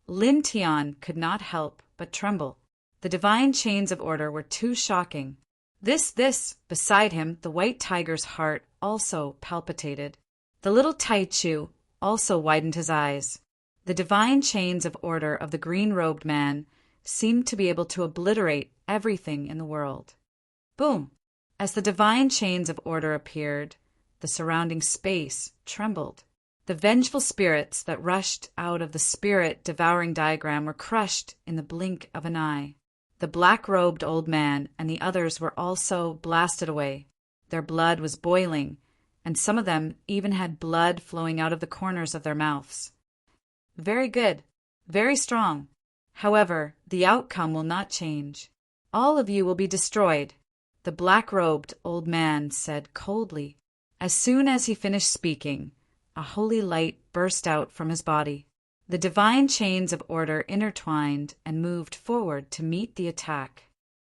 Lin Tian could not help but tremble. The divine chains of order were too shocking. Beside him, the white tiger's heart also palpitated. The little Taichu also widened his eyes. The divine chains of order of the green-robed man seemed to be able to obliterate everything in the world. Boom! As the divine chains of order appeared, the surrounding space trembled. The vengeful spirits that rushed out of the spirit-devouring diagram were crushed in the blink of an eye. The black-robed old man and the others were also blasted away. Their blood was boiling, and some of them even had blood flowing out of the corners of their mouths. Very good, very strong. However, the outcome will not change. All of you will be destroyed, the black-robed old man said coldly. As soon as he finished speaking, a holy light burst out from his body. The divine chains of order intertwined and moved forward to meet the attack.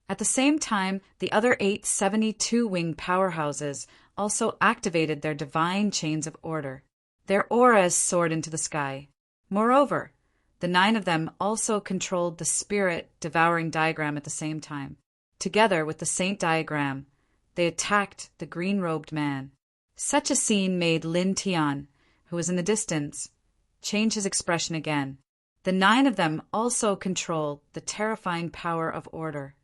At the same time, the other 8 72-wing powerhouses also activated their divine chains of order. Their auras soared into the sky. Moreover, the 9 of them also controlled the spirit-devouring diagram at the same time. Together with the saint diagram, they attacked the green-robed man. Such a scene made Lin Tian, who was in the distance, change his expression again. The 9 of them also controlled the terrifying power of order.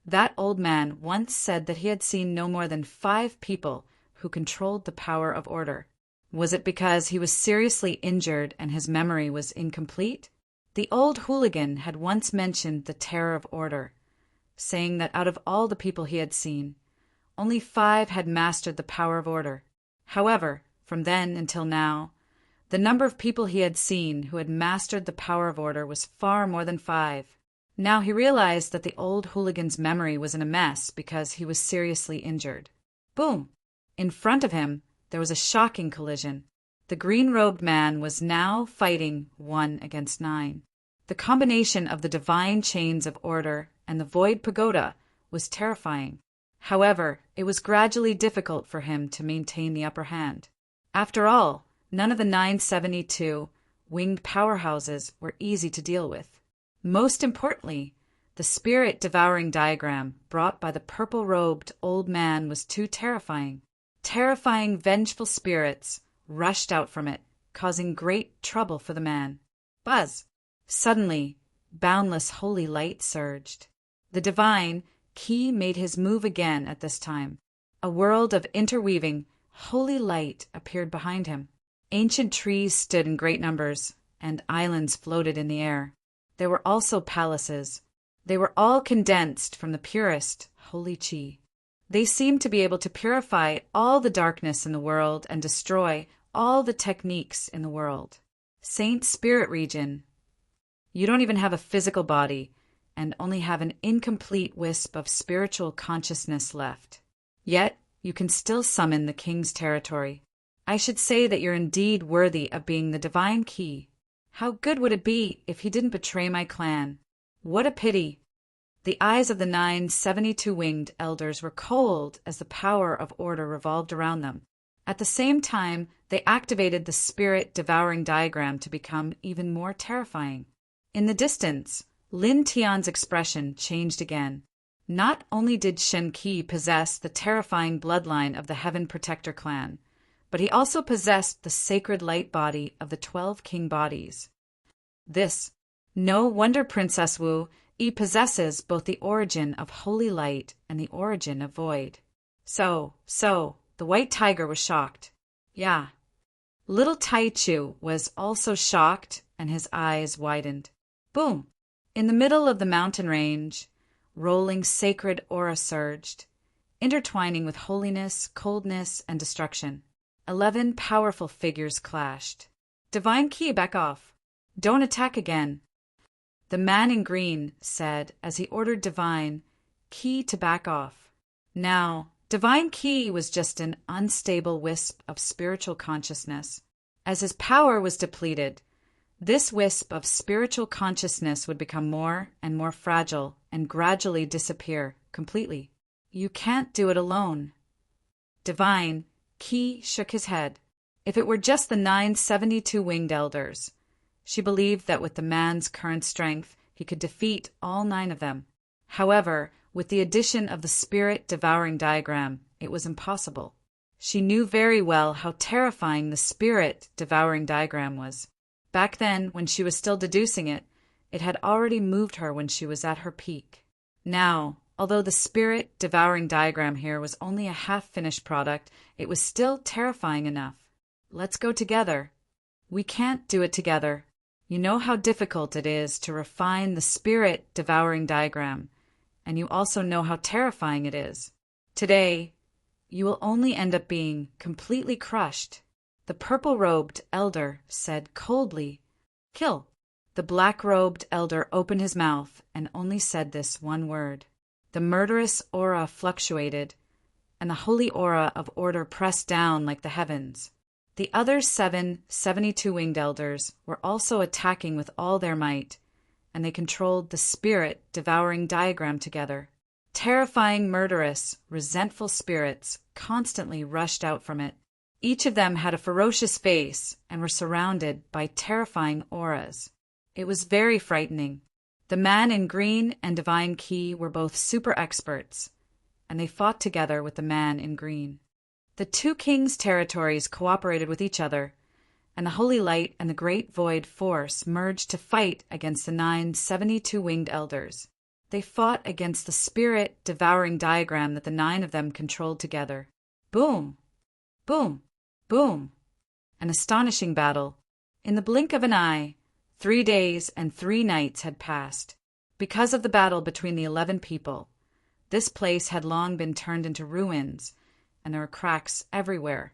That old man once said that he had seen no more than 5 people who controlled the power of order. Was it because he was seriously injured and his memory was incomplete? The old hooligan had once mentioned the terror of order, saying that out of all the people he had seen, only 5 had mastered the power of order. However, from then until now, the number of people he had seen who had mastered the power of order was far more than 5. Now he realized that the old hooligan's memory was in a mess because he was seriously injured. Boom! In front of him, there was a shocking collision. The green-robed man was now fighting 1 against 9. The combination of the divine chains of order and the void pagoda was terrifying. However, it was gradually difficult for him to maintain the upper hand. After all, none of the 972 winged powerhouses were easy to deal with. Most importantly, the spirit-devouring diagram brought by the purple-robed old man was too terrifying. Terrifying, vengeful spirits rushed out from it, causing great trouble for the man. Buzz! Suddenly, boundless holy light surged. The divine Ki made his move again at this time. A world of interweaving, holy light appeared behind him. Ancient trees stood in great numbers, and islands floated in the air. There were also palaces. They were all condensed from the purest, holy Chi. They seemed to be able to purify all the darkness in the world and destroy all the techniques in the world. Saint Spirit Region. You don't even have a physical body, and only have an incomplete wisp of spiritual consciousness left. Yet, you can still summon the king's territory. I should say that you're indeed worthy of being the divine Ki. How good would it be if he didn't betray my clan? What a pity! The eyes of the 972 winged elders were cold as the power of order revolved around them. At the same time, they activated the spirit-devouring diagram to become even more terrifying. In the distance, Lin Tian's expression changed again. Not only did Shen Qi possess the terrifying bloodline of the Heaven Protector clan, but he also possessed the sacred light body of the 12 king bodies. No wonder Princess Wu Yi possesses both the origin of holy light and the origin of void. So, the white tiger was shocked. Yeah. Little Tai Chu was also shocked, and his eyes widened. Boom! In the middle of the mountain range, rolling sacred aura surged, intertwining with holiness, coldness, and destruction. 11 powerful figures clashed. Divine Ki, back off. Don't attack again. The man in green said as he ordered Divine Ki to back off. Now, Divine Ki was just an unstable wisp of spiritual consciousness. As his power was depleted, this wisp of spiritual consciousness would become more and more fragile and gradually disappear completely. You can't do it alone. Divine Ki shook his head. If it were just the 972 winged elders, she believed that with the man's current strength, he could defeat all 9 of them. However, with the addition of the spirit-devouring diagram, it was impossible. She knew very well how terrifying the spirit-devouring diagram was. Back then, when she was still deducing it, it had already moved her when she was at her peak. Now, although the spirit-devouring diagram here was only a half-finished product, it was still terrifying enough. Let's go together. We can't do it together. You know how difficult it is to refine the spirit-devouring diagram, and you also know how terrifying it is. Today, you will only end up being completely crushed. The purple-robed elder said coldly, "Kill." The black-robed elder opened his mouth and only said this one word. The murderous aura fluctuated, and the holy aura of order pressed down like the heavens. The other 7 72-winged elders were also attacking with all their might, and they controlled the spirit-devouring diagram together. Terrifying, murderous, resentful spirits constantly rushed out from it. Each of them had a ferocious face and were surrounded by terrifying auras. It was very frightening. The man in green and Divine Ki were both super experts, and they fought together with the man in green. The 2 kings' territories cooperated with each other, and the Holy Light and the Great Void Force merged to fight against the 9 72-winged elders. They fought against the spirit-devouring diagram that the 9 of them controlled together. Boom! Boom! Boom! An astonishing battle. In the blink of an eye, 3 days and 3 nights had passed. Because of the battle between the 11 people, this place had long been turned into ruins, and there were cracks everywhere.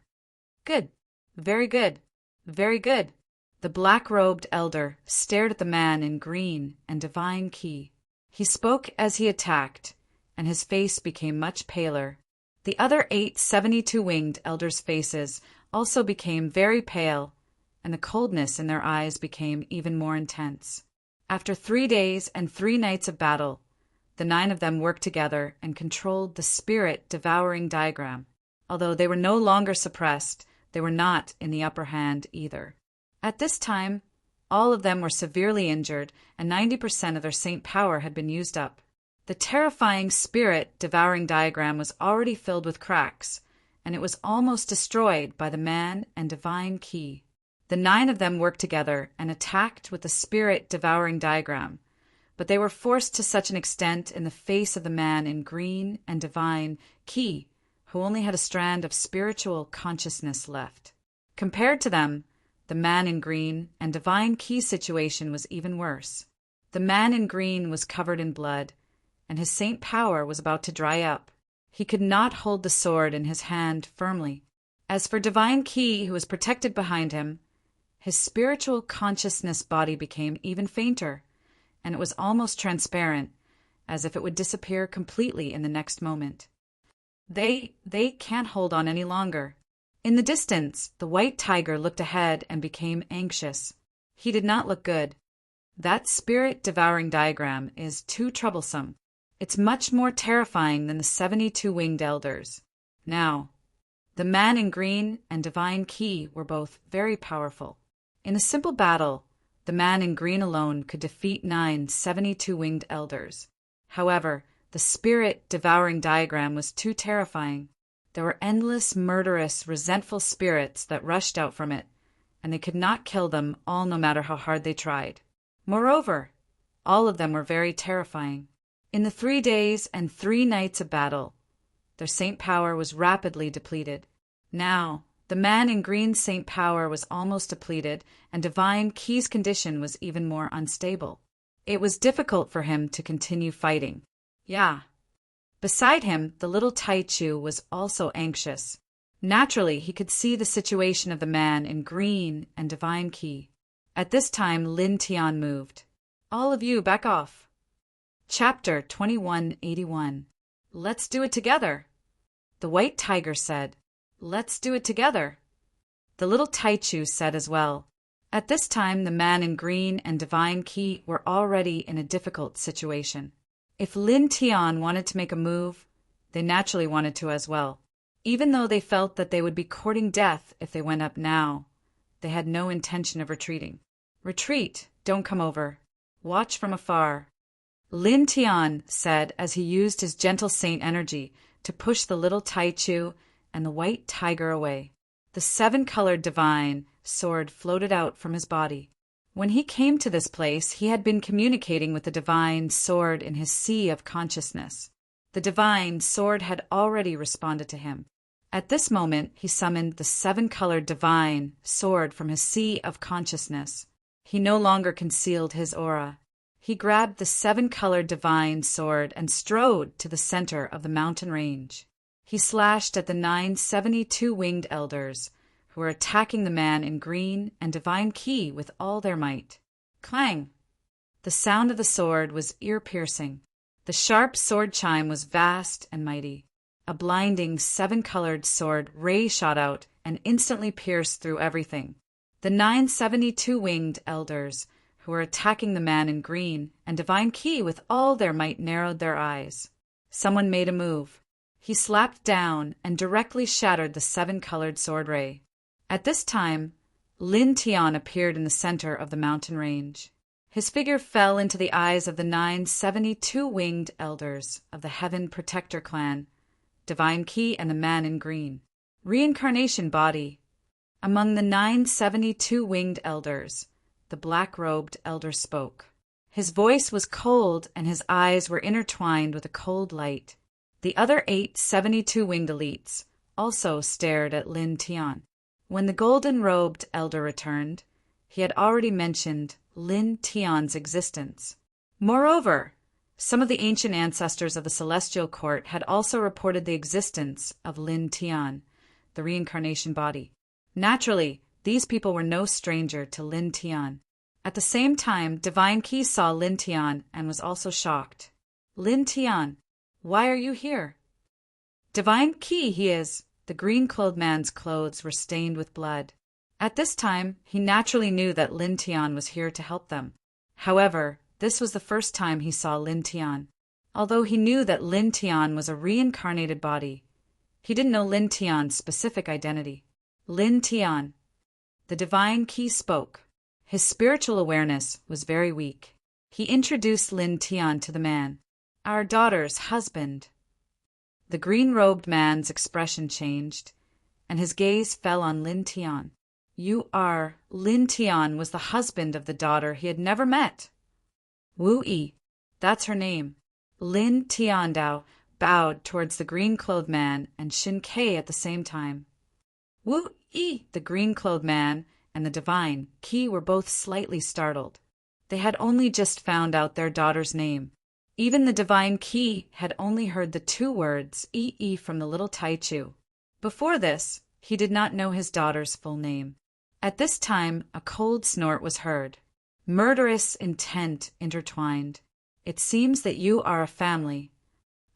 Good. Very good. Very good. The black-robed elder stared at the man in green and divine key. He spoke as he attacked, and his face became much paler. The other 8 72-winged elders' faces also became very pale, and the coldness in their eyes became even more intense. After 3 days and 3 nights of battle, the 9 of them worked together and controlled the spirit-devouring diagram. Although they were no longer suppressed, they were not in the upper hand either. At this time, all of them were severely injured, and 90% of their saint power had been used up. The terrifying spirit-devouring diagram was already filled with cracks, and it was almost destroyed by the man and divine key. The 9 of them worked together and attacked with the spirit-devouring diagram, but they were forced to such an extent in the face of the man in green and divine key, who only had a strand of spiritual consciousness left. Compared to them, the man in green and divine key situation was even worse. The man in green was covered in blood, and his saint power was about to dry up. He could not hold the sword in his hand firmly. As for divine key, who was protected behind him, his spiritual consciousness body became even fainter, and it was almost transparent, as if it would disappear completely in the next moment. They can't hold on any longer. In the distance, the white tiger looked ahead and became anxious. He did not look good. That spirit-devouring diagram is too troublesome. It's much more terrifying than the 72-winged elders. Now, the man in green and divine key were both very powerful. In a simple battle, the man in green alone could defeat 9 72-winged elders. However, the spirit-devouring diagram was too terrifying. There were endless, murderous, resentful spirits that rushed out from it, and they could not kill them all no matter how hard they tried. Moreover, all of them were very terrifying. In the 3 days and 3 nights of battle, their saint power was rapidly depleted. Now, the man in green saint power was almost depleted, and divine key's condition was even more unstable. It was difficult for him to continue fighting. Yeah. Beside him, the little Taichu was also anxious. Naturally, he could see the situation of the man in green and divine key. At this time, Lin Tian moved. All of you, back off. Chapter 2181. Let's do it together. The white tiger said, Let's do it together. The little Taichu said as well. At this time, the man in green and divine key were already in a difficult situation. If Lin Tian wanted to make a move, they naturally wanted to as well. Even though they felt that they would be courting death if they went up now, they had no intention of retreating. Retreat, don't come over. Watch from afar. Lin Tian said as he used his gentle saint energy to push the little Taichu and the white tiger away. The 7-colored divine sword floated out from his body. When he came to this place, he had been communicating with the divine sword in his sea of consciousness. The divine sword had already responded to him. At this moment, he summoned the 7-colored divine sword from his sea of consciousness. He no longer concealed his aura. He grabbed the 7-colored divine sword and strode to the center of the mountain range. He slashed at the 9 72-winged elders, who were attacking the man in green and divine key with all their might. Clang! The sound of the sword was ear-piercing. The sharp sword chime was vast and mighty. A blinding 7-colored sword ray shot out and instantly pierced through everything. The 9 72-winged elders, who were attacking the man in green and divine key with all their might, narrowed their eyes. Someone made a move. He slapped down and directly shattered the 7-colored sword ray. At this time, Lin Tian appeared in the center of the mountain range. His figure fell into the eyes of the 9 72-winged elders of the Heaven Protector clan, Divine Key and the man in green. Reincarnation body. Among the 9 72-winged elders, the black-robed elder spoke. His voice was cold and his eyes were intertwined with a cold light. The other 8 72-winged elites also stared at Lin Tian. When the golden-robed elder returned, he had already mentioned Lin Tian's existence. Moreover, some of the ancient ancestors of the Celestial Court had also reported the existence of Lin Tian, the reincarnation body. Naturally, these people were no stranger to Lin Tian. At the same time, Divine Qi saw Lin Tian and was also shocked. Lin Tian, why are you here? Divine Qi, he is. The green-clothed man's clothes were stained with blood. At this time, he naturally knew that Lin Tian was here to help them. However, this was the first time he saw Lin Tian. Although he knew that Lin Tian was a reincarnated body, he didn't know Lin Tian's specific identity. Lin Tian. The Divine Qi spoke. His spiritual awareness was very weak. He introduced Lin Tian to the man. Our daughter's husband. The green-robed man's expression changed, and his gaze fell on Lin Tian. Lin Tian was the husband of the daughter he had never met. Wu Yi, that's her name. Lin Tiandao bowed towards the green-clothed man and Shin Kei at the same time. Wu Yi, the green-clothed man, and the Divine Qi were both slightly startled. They had only just found out their daughter's name. Even the Divine Qi had only heard the 2 words Yi from the little Taichu. Before this, he did not know his daughter's full name. At this time, a cold snort was heard. Murderous intent intertwined. It seems that you are a family.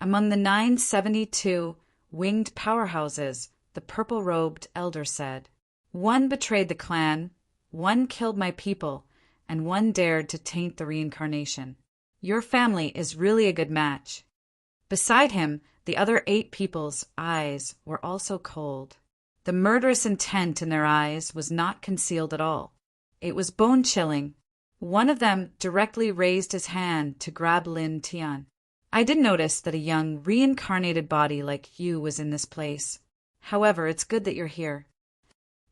Among the 972 winged powerhouses, the purple-robed elder said, one betrayed the clan, one killed my people, and one dared to taint the reincarnation. Your family is really a good match. Beside him, the other 8 people's eyes were also cold. The murderous intent in their eyes was not concealed at all. It was bone-chilling. One of them directly raised his hand to grab Lin Tian. I did notice that a young, reincarnated body like you was in this place. However, it's good that you're here.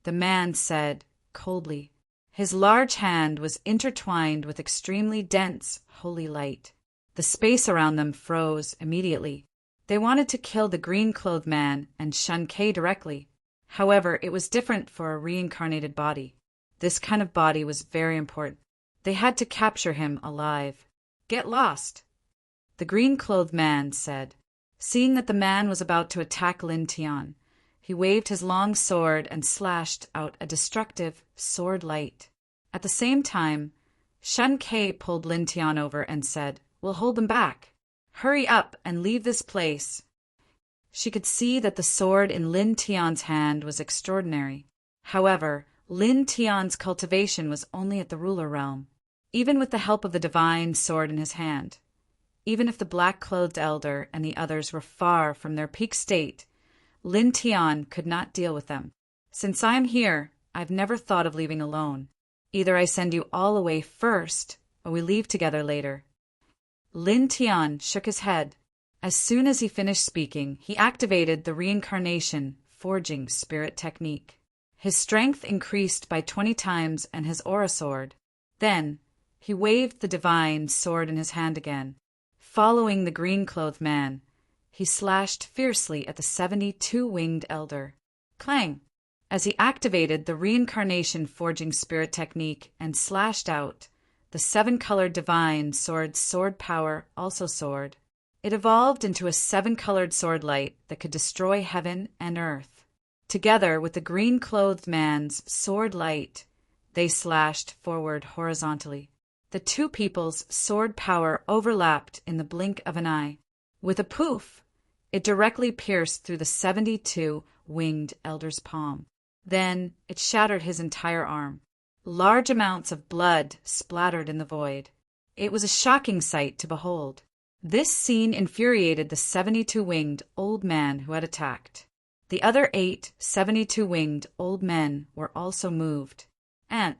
The man said, coldly. His large hand was intertwined with extremely dense, holy light. The space around them froze immediately. They wanted to kill the green-clothed man and Shin Kei directly. However, it was different for a reincarnated body. This kind of body was very important. They had to capture him alive. Get lost, the green-clothed man said. Seeing that the man was about to attack Lin Tian, he waved his long sword and slashed out a destructive sword light. At the same time, Shin Kei pulled Lin Tian over and said, we'll hold them back. Hurry up and leave this place. She could see that the sword in Lin Tian's hand was extraordinary. However, Lin Tian's cultivation was only at the ruler realm. Even with the help of the divine sword in his hand, even if the black-clothed elder and the others were far from their peak state, Lin Tian could not deal with them. Since I'm here, I've never thought of leaving alone. Either I send you all away first, or we leave together later. Lin Tian shook his head. As soon as he finished speaking, he activated the reincarnation forging spirit technique. His strength increased by 20 times and his aura soared. Then, he waved the divine sword in his hand again. Following the green-clothed man, he slashed fiercely at the 72-winged elder. Clang! As he activated the reincarnation forging spirit technique and slashed out, the 7-colored divine sword's sword power also soared. It evolved into a 7-colored sword light that could destroy heaven and earth. Together with the green-clothed man's sword light, they slashed forward horizontally. The 2 people's sword power overlapped in the blink of an eye. With a poof, it directly pierced through the 72-winged elder's palm. Then it shattered his entire arm. Large amounts of blood splattered in the void. It was a shocking sight to behold. This scene infuriated the 72-winged old man who had attacked. The other 8 72-winged old men were also moved. And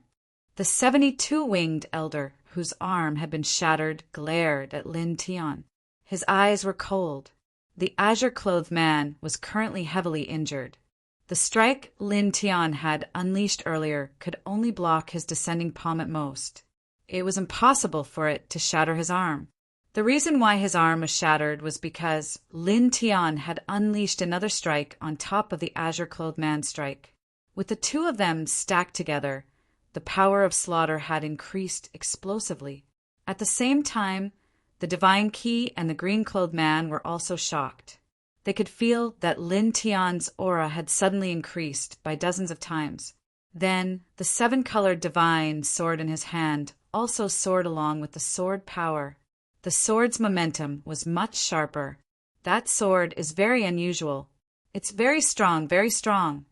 the 72-winged elder, whose arm had been shattered, glared at Lin Tian. His eyes were cold. The azure-clothed man was currently heavily injured. The strike Lin Tian had unleashed earlier could only block his descending palm at most. It was impossible for it to shatter his arm. The reason why his arm was shattered was because Lin Tian had unleashed another strike on top of the azure-clothed man's strike. With the two of them stacked together, the power of slaughter had increased explosively. At the same time, the divine key and the green-clothed man were also shocked. They could feel that Lin Tian's aura had suddenly increased by dozens of times. Then, the seven-colored divine sword in his hand also soared along with the sword power. The sword's momentum was much sharper. That sword is very unusual. It's very strong, very strong.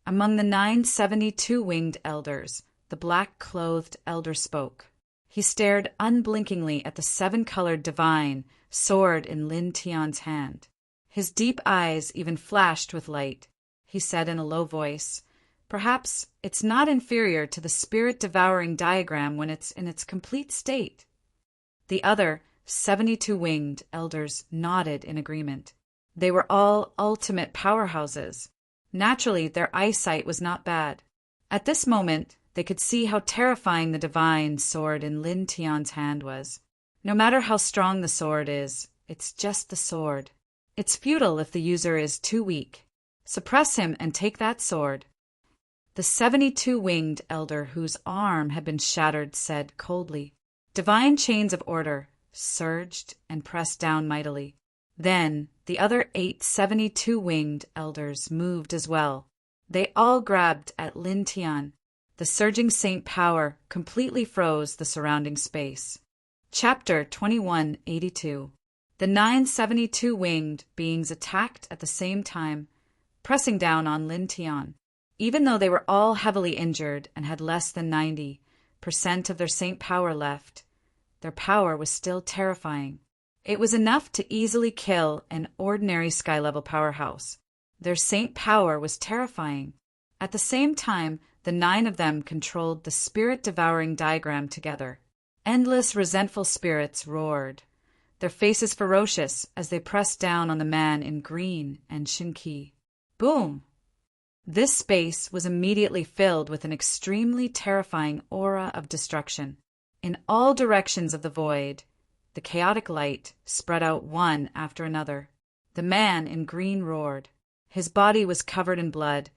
Among the 972 winged elders, the black-clothed elder spoke. He stared unblinkingly at the seven-colored divine sword in Lin Tian's hand. His deep eyes even flashed with light. He said in a low voice, "Perhaps it's not inferior to the spirit-devouring diagram when it's in its complete state." The other 72 winged elders nodded in agreement. They were all ultimate powerhouses. Naturally, their eyesight was not bad. At this moment, they could see how terrifying the divine sword in Lin Tian's hand was. No matter how strong the sword is, it's just the sword. It's futile if the user is too weak. Suppress him and take that sword. The 72 winged elder whose arm had been shattered said coldly. Divine chains of order surged and pressed down mightily. Then the other 872 winged elders moved as well. They all grabbed at Lin Tian. The surging saint power completely froze the surrounding space. Chapter 2182. The 972 winged beings attacked at the same time, pressing down on Lin Tian. Even though they were all heavily injured and had less than 90% of their saint power left, their power was still terrifying. It was enough to easily kill an ordinary sky-level powerhouse. Their saint power was terrifying. At the same time, the 9 of them controlled the spirit-devouring diagram together. Endless, resentful spirits roared, their faces ferocious as they pressed down on the man in green and Shinki. Boom! This space was immediately filled with an extremely terrifying aura of destruction. In all directions of the void, the chaotic light spread out one after another. The man in green roared. His body was covered in blood,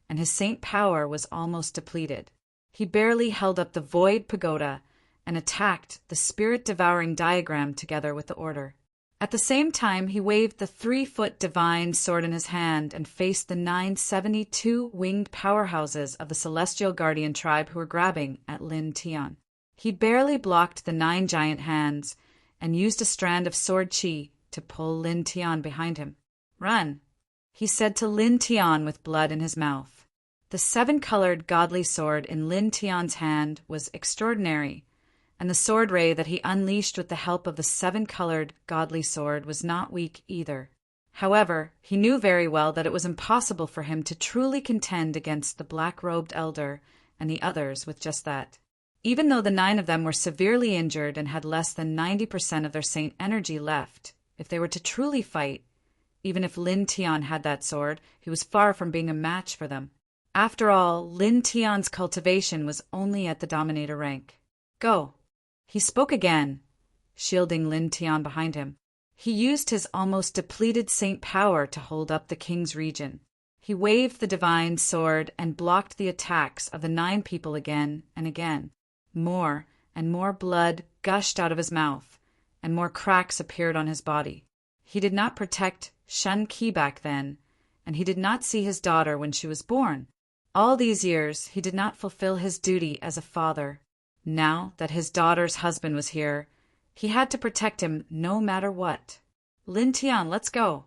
and his saint power was almost depleted. He barely held up the void pagoda and attacked the spirit-devouring diagram together with the order. At the same time, he waved the 3-foot divine sword in his hand and faced the 972 winged powerhouses of the Celestial Guardian tribe who were grabbing at Lin Tian. He barely blocked the 9 giant hands and used a strand of sword chi to pull Lin Tian behind him. "Run," he said to Lin Tian with blood in his mouth. The 7-colored godly sword in Lin Tian's hand was extraordinary, and the sword ray that he unleashed with the help of the 7-colored godly sword was not weak either. However, he knew very well that it was impossible for him to truly contend against the black-robed elder and the others with just that. Even though the 9 of them were severely injured and had less than 90% of their saint energy left, if they were to truly fight, even if Lin Tian had that sword, he was far from being a match for them. After all, Lin Tian's cultivation was only at the Dominator rank. "Go." He spoke again, shielding Lin Tian behind him. He used his almost depleted saint power to hold up the king's region. He waved the divine sword and blocked the attacks of the 9 people again and again. More and more blood gushed out of his mouth, and more cracks appeared on his body. He did not protect Shen Qi back then, and he did not see his daughter when she was born. All these years, he did not fulfill his duty as a father. Now that his daughter's husband was here, he had to protect him no matter what. "Lin Tian, let's go."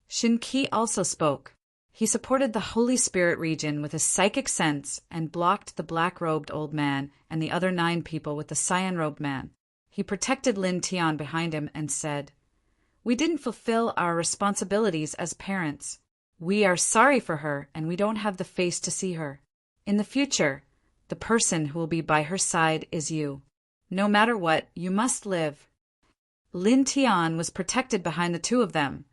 Shin Qi also spoke. He supported the Holy Spirit region with his psychic sense and blocked the black-robed old man and the other 9 people with the cyan-robed man. He protected Lin Tian behind him and said, "We didn't fulfill our responsibilities as parents. We are sorry for her, and we don't have the face to see her. In the future, the person who will be by her side is you. No matter what, you must live." Lin Tian was protected behind the 2 of them,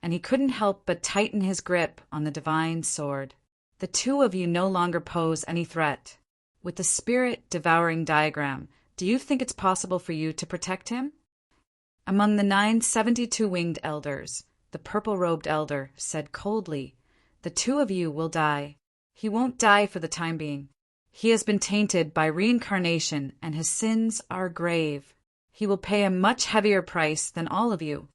and he couldn't help but tighten his grip on the divine sword. "The 2 of you no longer pose any threat. with the spirit-devouring diagram, do you think it's possible for you to protect him? Among the 972-winged elders, the purple-robed elder said coldly, "The two of you will die. He won't die for the time being. He has been tainted by reincarnation, and his sins are grave. He will pay a much heavier price than all of you."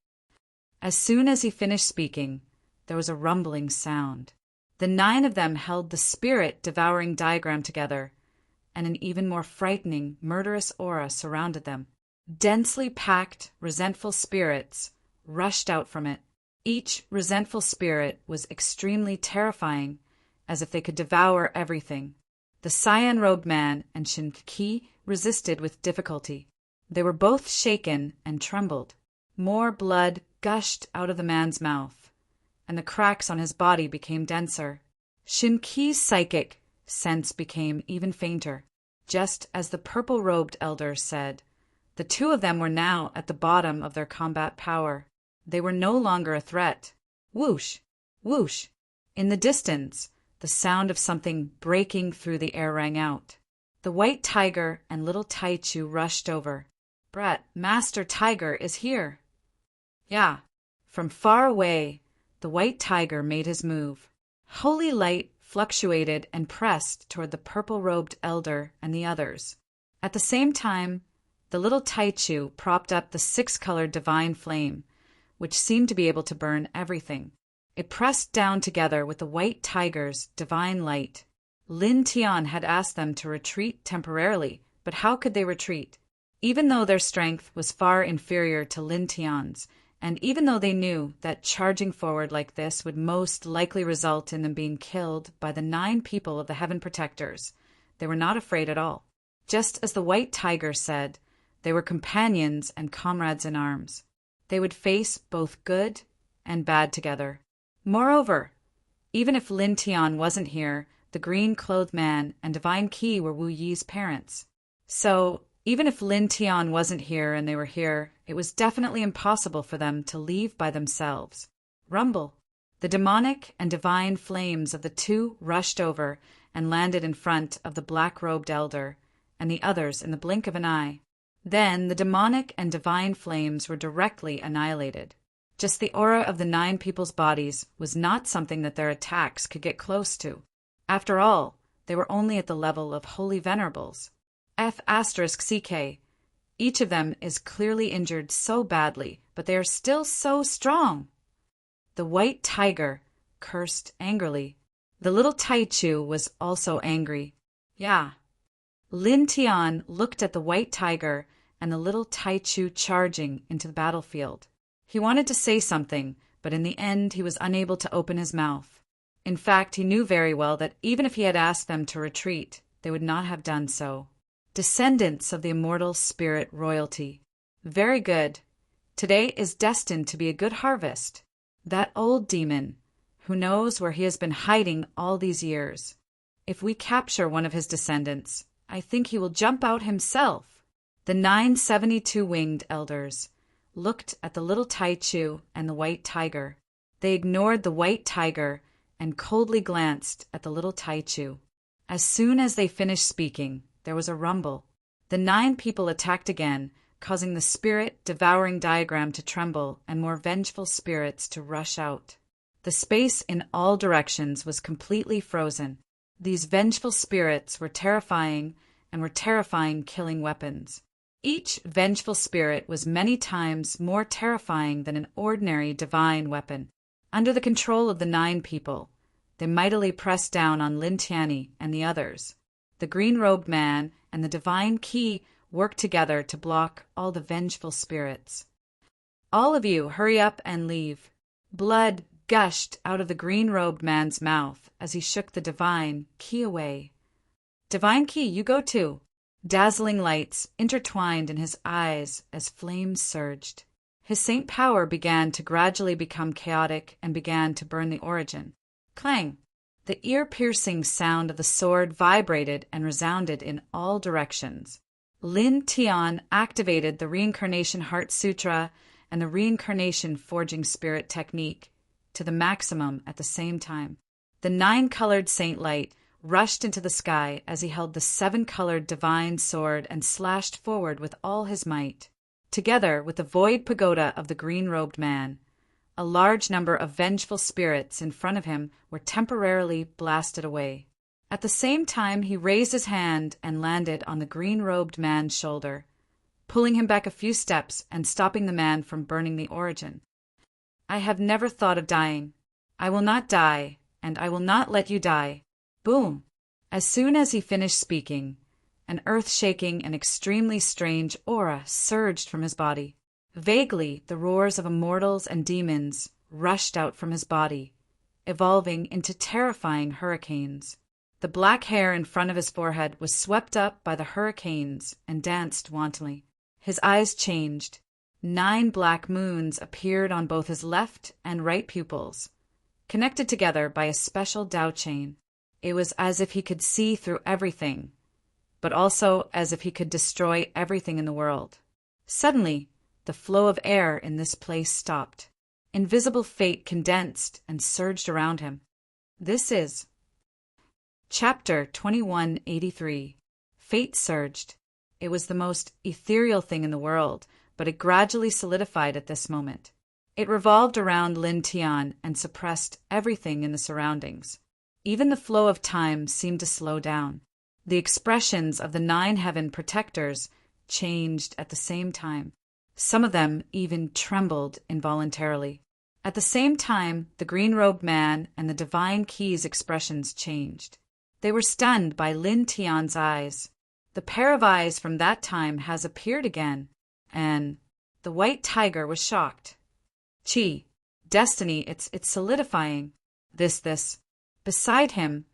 As soon as he finished speaking, there was a rumbling sound. The 9 of them held the spirit-devouring diagram together, and an even more frightening, murderous aura surrounded them. Densely packed, resentful spirits rushed out from it. Each resentful spirit was extremely terrifying, as if they could devour everything. The cyan-robed man and Shin-Ki resisted with difficulty. They were both shaken and trembled. More blood gushed out of the man's mouth, and the cracks on his body became denser. Shin-Ki's psychic sense became even fainter. Just as the purple-robed elder said, the two of them were now at the bottom of their combat power. They were no longer a threat. Whoosh! Whoosh! In the distance, the sound of something breaking through the air rang out. The white tiger and little Taichu rushed over. "Brett, Master Tiger is here." Yeah. From far away, the white tiger made his move. Holy light fluctuated and pressed toward the purple-robed elder and the others. At the same time, the little Taichu propped up the 6-colored divine flame, which seemed to be able to burn everything. It pressed down together with the white tiger's divine light. Lin Tian had asked them to retreat temporarily, but how could they retreat? Even though their strength was far inferior to Lin Tian's, and even though they knew that charging forward like this would most likely result in them being killed by the 9 people of the Heaven Protectors, they were not afraid at all. Just as the white tiger said, they were companions and comrades in arms. They would face both good and bad together. Moreover, even if Lin Tian wasn't here, the green-clothed man and Divine Qi were Wu Yi's parents. So, even if Lin Tian wasn't here and they were here, it was definitely impossible for them to leave by themselves. Rumble! The demonic and divine flames of the two rushed over and landed in front of the black-robed elder and the others in the blink of an eye. Then the demonic and divine flames were directly annihilated. Just the aura of the 9 people's bodies was not something that their attacks could get close to. After all, they were only at the level of holy venerables. F*CK. Each of them is clearly injured so badly, but they are still so strong. The white tiger cursed angrily. The little Taichu was also angry. Yeah. Lin Tian looked at the white tiger and the little Taichu charging into the battlefield. He wanted to say something, but in the end he was unable to open his mouth. In fact, he knew very well that even if he had asked them to retreat, they would not have done so. Descendants of the immortal spirit royalty. Very good. Today is destined to be a good harvest. That old demon, who knows where he has been hiding all these years. If we capture one of his descendants, I think he will jump out himself. The 972-winged elders looked at the little Taichu and the white tiger. They ignored the white tiger and coldly glanced at the little Taichu. As soon as they finished speaking, there was a rumble. The 9 people attacked again, causing the spirit-devouring diagram to tremble and more vengeful spirits to rush out. The space in all directions was completely frozen. These vengeful spirits were terrifying and were terrifying killing weapons. Each vengeful spirit was many times more terrifying than an ordinary divine weapon. Under the control of the 9 people, they mightily pressed down on Lin Tianyi and the others. The green-robed man and the divine Qi worked together to block all the vengeful spirits. All of you, hurry up and leave. Blood gushed out of the green-robed man's mouth as he shook the divine Qi away. Divine Qi, you go too. Dazzling lights intertwined in his eyes as flames surged. His saint power began to gradually become chaotic and began to burn the origin. Clang! The ear-piercing sound of the sword vibrated and resounded in all directions. Lin Tian activated the Reincarnation Heart Sutra and the Reincarnation Forging Spirit Technique to the maximum at the same time. The 9-colored saint light rushed into the sky as he held the seven-colored divine sword and slashed forward with all his might. Together with the void pagoda of the green-robed man, a large number of vengeful spirits in front of him were temporarily blasted away. At the same time, he raised his hand and landed on the green-robed man's shoulder, pulling him back a few steps and stopping the man from burning the origin. "I have never thought of dying. I will not die, and I will not let you die." Boom! As soon as he finished speaking, an earth-shaking and extremely strange aura surged from his body. Vaguely, the roars of immortals and demons rushed out from his body, evolving into terrifying hurricanes. The black hair in front of his forehead was swept up by the hurricanes and danced wantonly. His eyes changed. 9 black moons appeared on both his left and right pupils, connected together by a special Tao chain. It was as if he could see through everything, but also as if he could destroy everything in the world. Suddenly, the flow of air in this place stopped. Invisible fate condensed and surged around him. This is Chapter 2183. Fate surged. It was the most ethereal thing in the world, but it gradually solidified at this moment. It revolved around Lin Tian and suppressed everything in the surroundings. Even the flow of time seemed to slow down. The expressions of the 9 heaven protectors changed at the same time. Some of them even trembled involuntarily. At the same time, the green-robed man and the divine key's expressions changed. They were stunned by Lin Tian's eyes. The pair of eyes from that time has appeared again, and the white tiger was shocked. "Qi, destiny, it's solidifying. This. Beside him,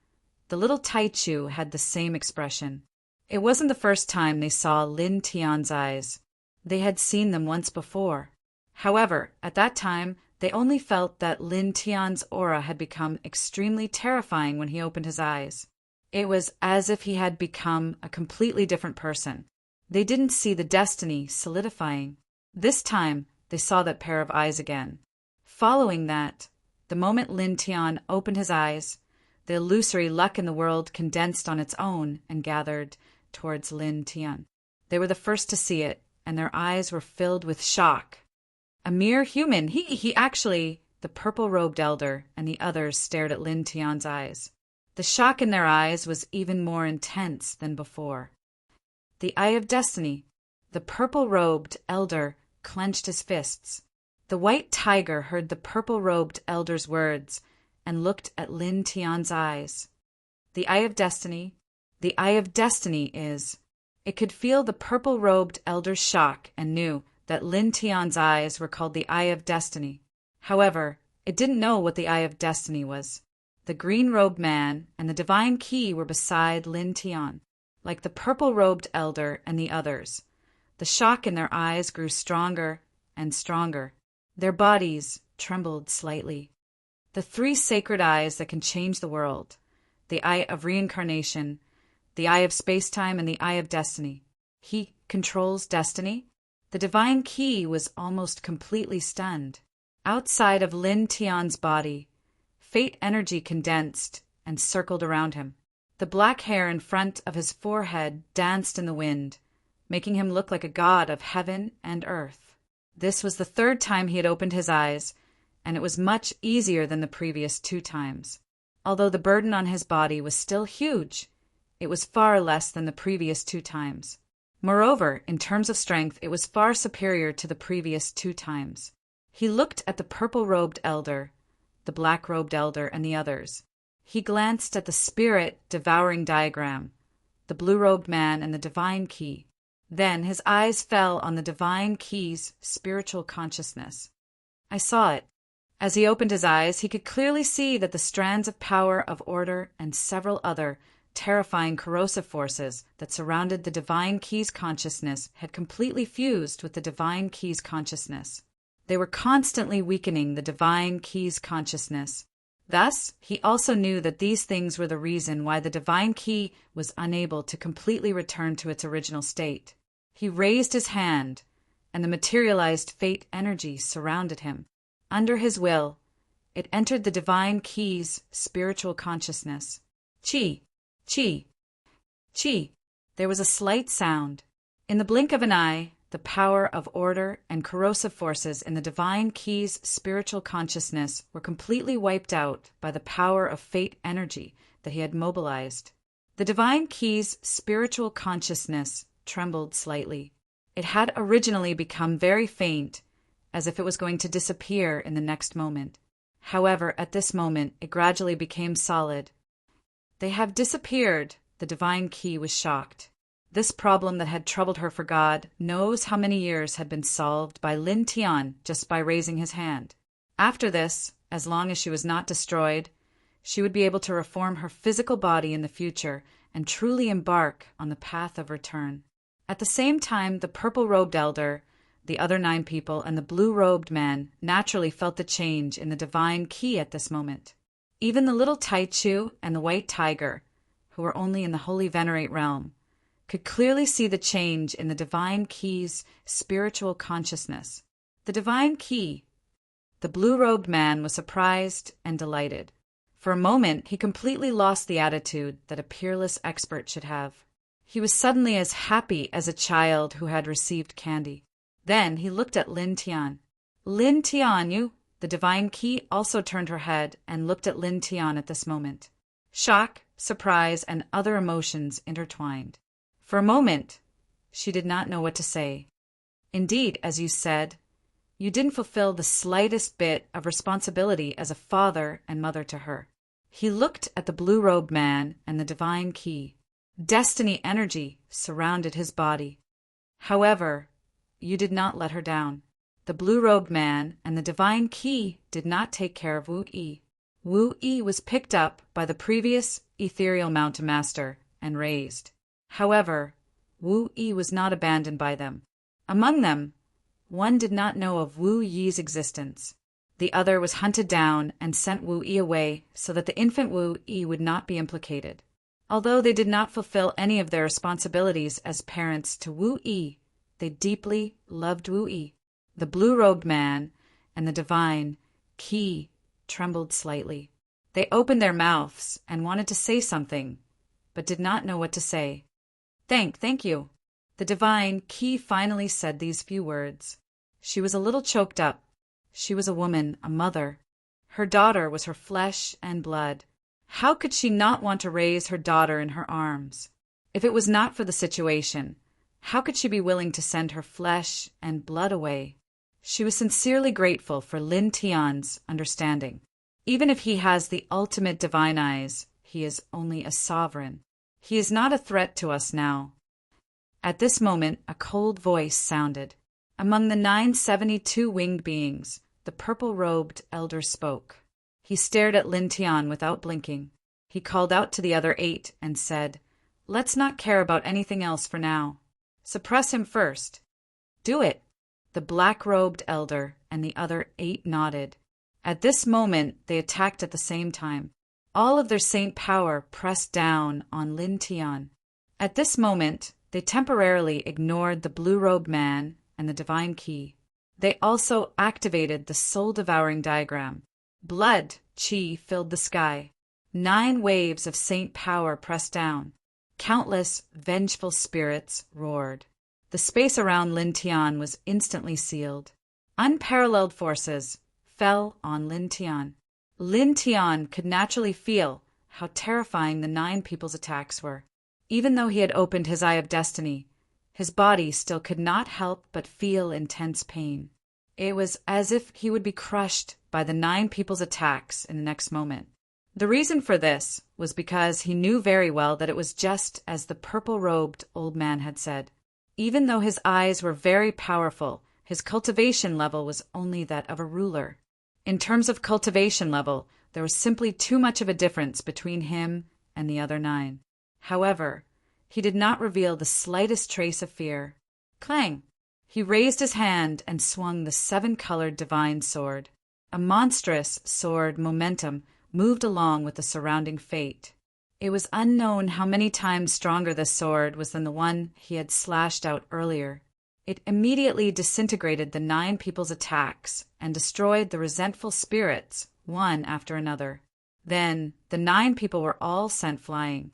the little Taichu had the same expression. It wasn't the first time they saw Lin Tian's eyes. They had seen them once before. However, at that time, they only felt that Lin Tian's aura had become extremely terrifying when he opened his eyes. It was as if he had become a completely different person. They didn't see the destiny solidifying. This time, they saw that pair of eyes again. Following that, the moment Lin Tian opened his eyes, the illusory luck in the world condensed on its own and gathered towards Lin Tian. They were the first to see it, and their eyes were filled with shock. A mere human, he actually, the purple-robed elder and the others stared at Lin Tian's eyes. The shock in their eyes was even more intense than before. The Eye of Destiny. The purple-robed elder clenched his fists. The white tiger heard the purple-robed elder's words and looked at Lin Tian's eyes. The Eye of Destiny. The Eye of Destiny is. It could feel the purple-robed elder's shock and knew that Lin Tian's eyes were called the Eye of Destiny. However, it didn't know what the Eye of Destiny was. The green-robed man and the divine key were beside Lin Tian, like the purple-robed elder and the others. The shock in their eyes grew stronger and stronger. Their bodies trembled slightly. The 3 sacred eyes that can change the world, the Eye of Reincarnation, the Eye of Space-Time, and the Eye of Destiny. He controls destiny? The divine key was almost completely stunned. Outside of Lin Tian's body, fate energy condensed and circled around him. The black hair in front of his forehead danced in the wind, making him look like a god of heaven and earth. This was the 3rd time he had opened his eyes, and it was much easier than the previous 2 times. Although the burden on his body was still huge, it was far less than the previous 2 times. Moreover, in terms of strength, it was far superior to the previous 2 times. He looked at the purple-robed elder, the black-robed elder, and the others. He glanced at the spirit-devouring diagram, the blue-robed man, and the divine key. Then his eyes fell on the divine key's spiritual consciousness. I saw it. As he opened his eyes, he could clearly see that the strands of power, of order, and several other terrifying corrosive forces that surrounded the divine key's consciousness had completely fused with the divine key's consciousness. They were constantly weakening the divine key's consciousness. Thus, he also knew that these things were the reason why the divine key was unable to completely return to its original state. He raised his hand, and the materialized fate energy surrounded him. Under his will, it entered the divine key's spiritual consciousness. Qi, Chi. Chi. There was a slight sound. In the blink of an eye, the power of order and corrosive forces in the Divine Key's spiritual consciousness were completely wiped out by the power of fate energy that he had mobilized. The Divine Key's spiritual consciousness trembled slightly. It had originally become very faint, as if it was going to disappear in the next moment. However, at this moment, it gradually became solid. They have disappeared. The Divine Key was shocked. This problem that had troubled her for God knows how many years had been solved by Lin Tian just by raising his hand. After this, as long as she was not destroyed, she would be able to reform her physical body in the future and truly embark on the path of return. At the same time, the purple-robed elder, the other 9 people, and the blue-robed man naturally felt the change in the Divine Key at this moment. Even the little Taichu and the white tiger, who were only in the Holy Venerate realm, could clearly see the change in the Divine Key's spiritual consciousness. The Divine Key. The blue-robed man was surprised and delighted. For a moment, he completely lost the attitude that a peerless expert should have. He was suddenly as happy as a child who had received candy. Then he looked at Lin Tian. Lin Tian, you? The Divine Key also turned her head and looked at Lin Tian at this moment. Shock, surprise, and other emotions intertwined. For a moment, she did not know what to say. Indeed, as you said, you didn't fulfill the slightest bit of responsibility as a father and mother to her. He looked at the blue-robed man and the Divine Key. Destiny energy surrounded his body. However, you did not let her down. The blue-robed man and the Divine Key did not take care of Wu Yi. Wu Yi was picked up by the previous ethereal mountain master and raised. However, Wu Yi was not abandoned by them. Among them, one did not know of Wu Yi's existence. The other was hunted down and sent Wu Yi away so that the infant Wu Yi would not be implicated. Although they did not fulfill any of their responsibilities as parents to Wu Yi, they deeply loved Wu Yi. The blue-robed man and the Divine Key trembled slightly. They opened their mouths and wanted to say something, but did not know what to say. Thank you. The Divine Key finally said these few words. She was a little choked up. She was a woman, a mother. Her daughter was her flesh and blood. How could she not want to raise her daughter in her arms? If it was not for the situation, how could she be willing to send her flesh and blood away? She was sincerely grateful for Lin Tian's understanding. Even if he has the ultimate divine eyes, he is only a sovereign. He is not a threat to us now. At this moment, a cold voice sounded. Among the 972 winged beings, the purple-robed elder spoke. He stared at Lin Tian without blinking. He called out to the other 8 and said, "Let's not care about anything else for now. Suppress him first." "Do it." The black-robed elder and the other 8 nodded. At this moment, they attacked at the same time. All of their saint power pressed down on Lin Tian. At this moment, they temporarily ignored the blue-robed man and the Divine Key. They also activated the soul-devouring diagram. Blood, chi, filled the sky. 9 waves of saint power pressed down. Countless vengeful spirits roared. The space around Lin Tian was instantly sealed. Unparalleled forces fell on Lin Tian. Lin Tian could naturally feel how terrifying the 9 people's attacks were. Even though he had opened his eye of destiny, his body still could not help but feel intense pain. It was as if he would be crushed by the 9 people's attacks in the next moment. The reason for this was because he knew very well that it was just as the purple-robed old man had said. Even though his eyes were very powerful, his cultivation level was only that of a ruler. In terms of cultivation level, there was simply too much of a difference between him and the other 9. However, he did not reveal the slightest trace of fear. Clang! He raised his hand and swung the 7-colored divine sword. A monstrous sword momentum moved along with the surrounding fate. It was unknown how many times stronger this sword was than the one he had slashed out earlier. It immediately disintegrated the 9 people's attacks and destroyed the resentful spirits, one after another. Then the 9 people were all sent flying.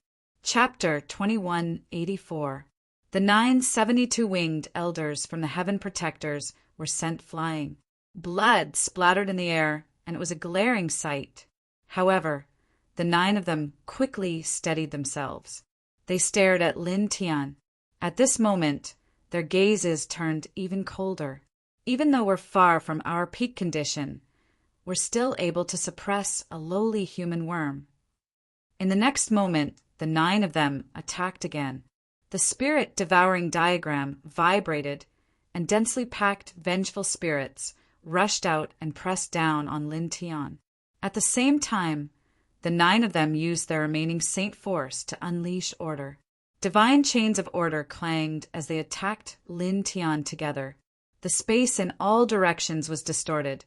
Chapter 2184. The 972 winged elders from the heaven protectors were sent flying. Blood splattered in the air, and it was a glaring sight. However, the 9 of them quickly steadied themselves. They stared at Lin Tian. At this moment, their gazes turned even colder. Even though we're far from our peak condition, we're still able to suppress a lowly human worm. In the next moment, the 9 of them attacked again. The spirit-devouring diagram vibrated, and densely packed vengeful spirits rushed out and pressed down on Lin Tian. At the same time, the 9 of them used their remaining saint force to unleash order. Divine chains of order clanged as they attacked Lin Tian together. The space in all directions was distorted,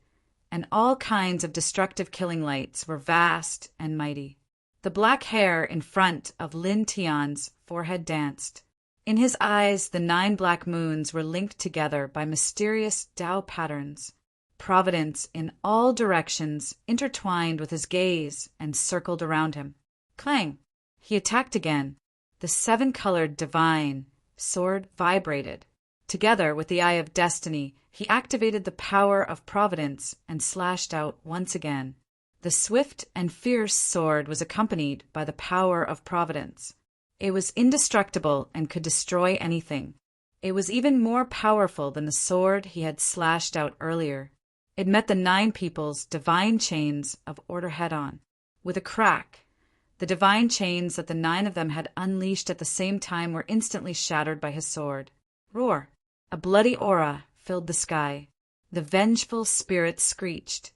and all kinds of destructive killing lights were vast and mighty. The black hair in front of Lin Tian's forehead danced. In his eyes, the 9 black moons were linked together by mysterious Tao patterns. Providence in all directions intertwined with his gaze and circled around him. Clang! He attacked again. The 7-colored divine sword vibrated. Together with the Eye of Destiny, he activated the power of Providence and slashed out once again. The swift and fierce sword was accompanied by the power of Providence. It was indestructible and could destroy anything. It was even more powerful than the sword he had slashed out earlier. It met the 9 people's divine chains of order head-on. With a crack, the divine chains that the 9 of them had unleashed at the same time were instantly shattered by his sword. Roar! A bloody aura filled the sky. The vengeful spirits screeched,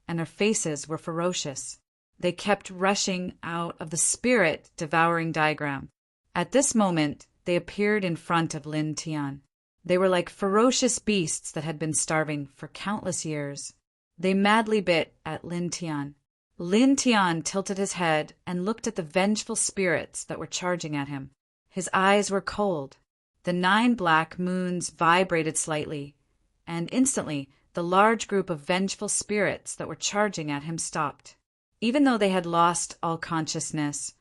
and their faces were ferocious. They kept rushing out of the spirit-devouring diagram. At this moment, they appeared in front of Lin Tian. They were like ferocious beasts that had been starving for countless years. They madly bit at Lin Tian. Lin Tian tilted his head and looked at the vengeful spirits that were charging at him. His eyes were cold. The 9 black moons vibrated slightly, and instantly the large group of vengeful spirits that were charging at him stopped. Even though they had lost all consciousness,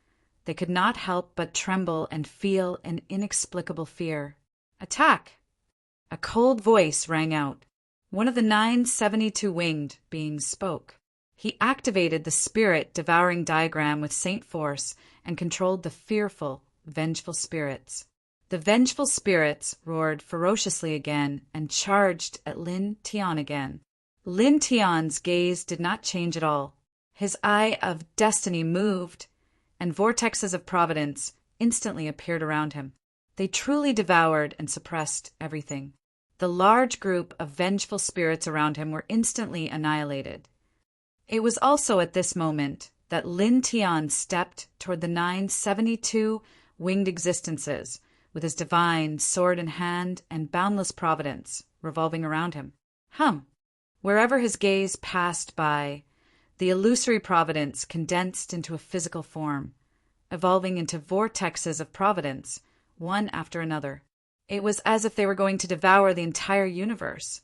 they could not help but tremble and feel an inexplicable fear. Attack! A cold voice rang out. One of the 972 winged beings spoke. He activated the spirit-devouring diagram with saint force and controlled the fearful, vengeful spirits. The vengeful spirits roared ferociously again and charged at Lin Tian again. Lin Tian's gaze did not change at all. His Eye of Destiny moved, and vortexes of providence instantly appeared around him. They truly devoured and suppressed everything. The large group of vengeful spirits around him were instantly annihilated. It was also at this moment that Lin Tian stepped toward the 972 winged existences, with his divine sword in hand and boundless providence revolving around him. Wherever his gaze passed by, the illusory providence condensed into a physical form, evolving into vortexes of providence, one after another. It was as if they were going to devour the entire universe,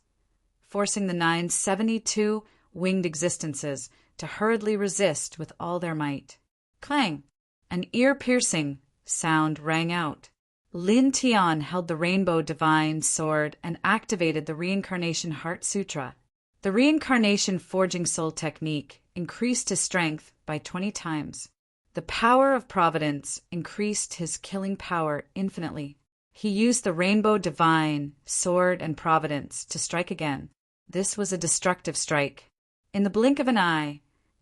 forcing the 972 winged existences to hurriedly resist with all their might. Clang! An ear-piercing sound rang out. Lin Tian held the rainbow divine sword and activated the Reincarnation Heart Sutra. The Reincarnation Forging Soul technique increased his strength by 20 times. The power of providence increased his killing power infinitely. He used the rainbow divine sword and providence to strike again. This was a destructive strike. In the blink of an eye,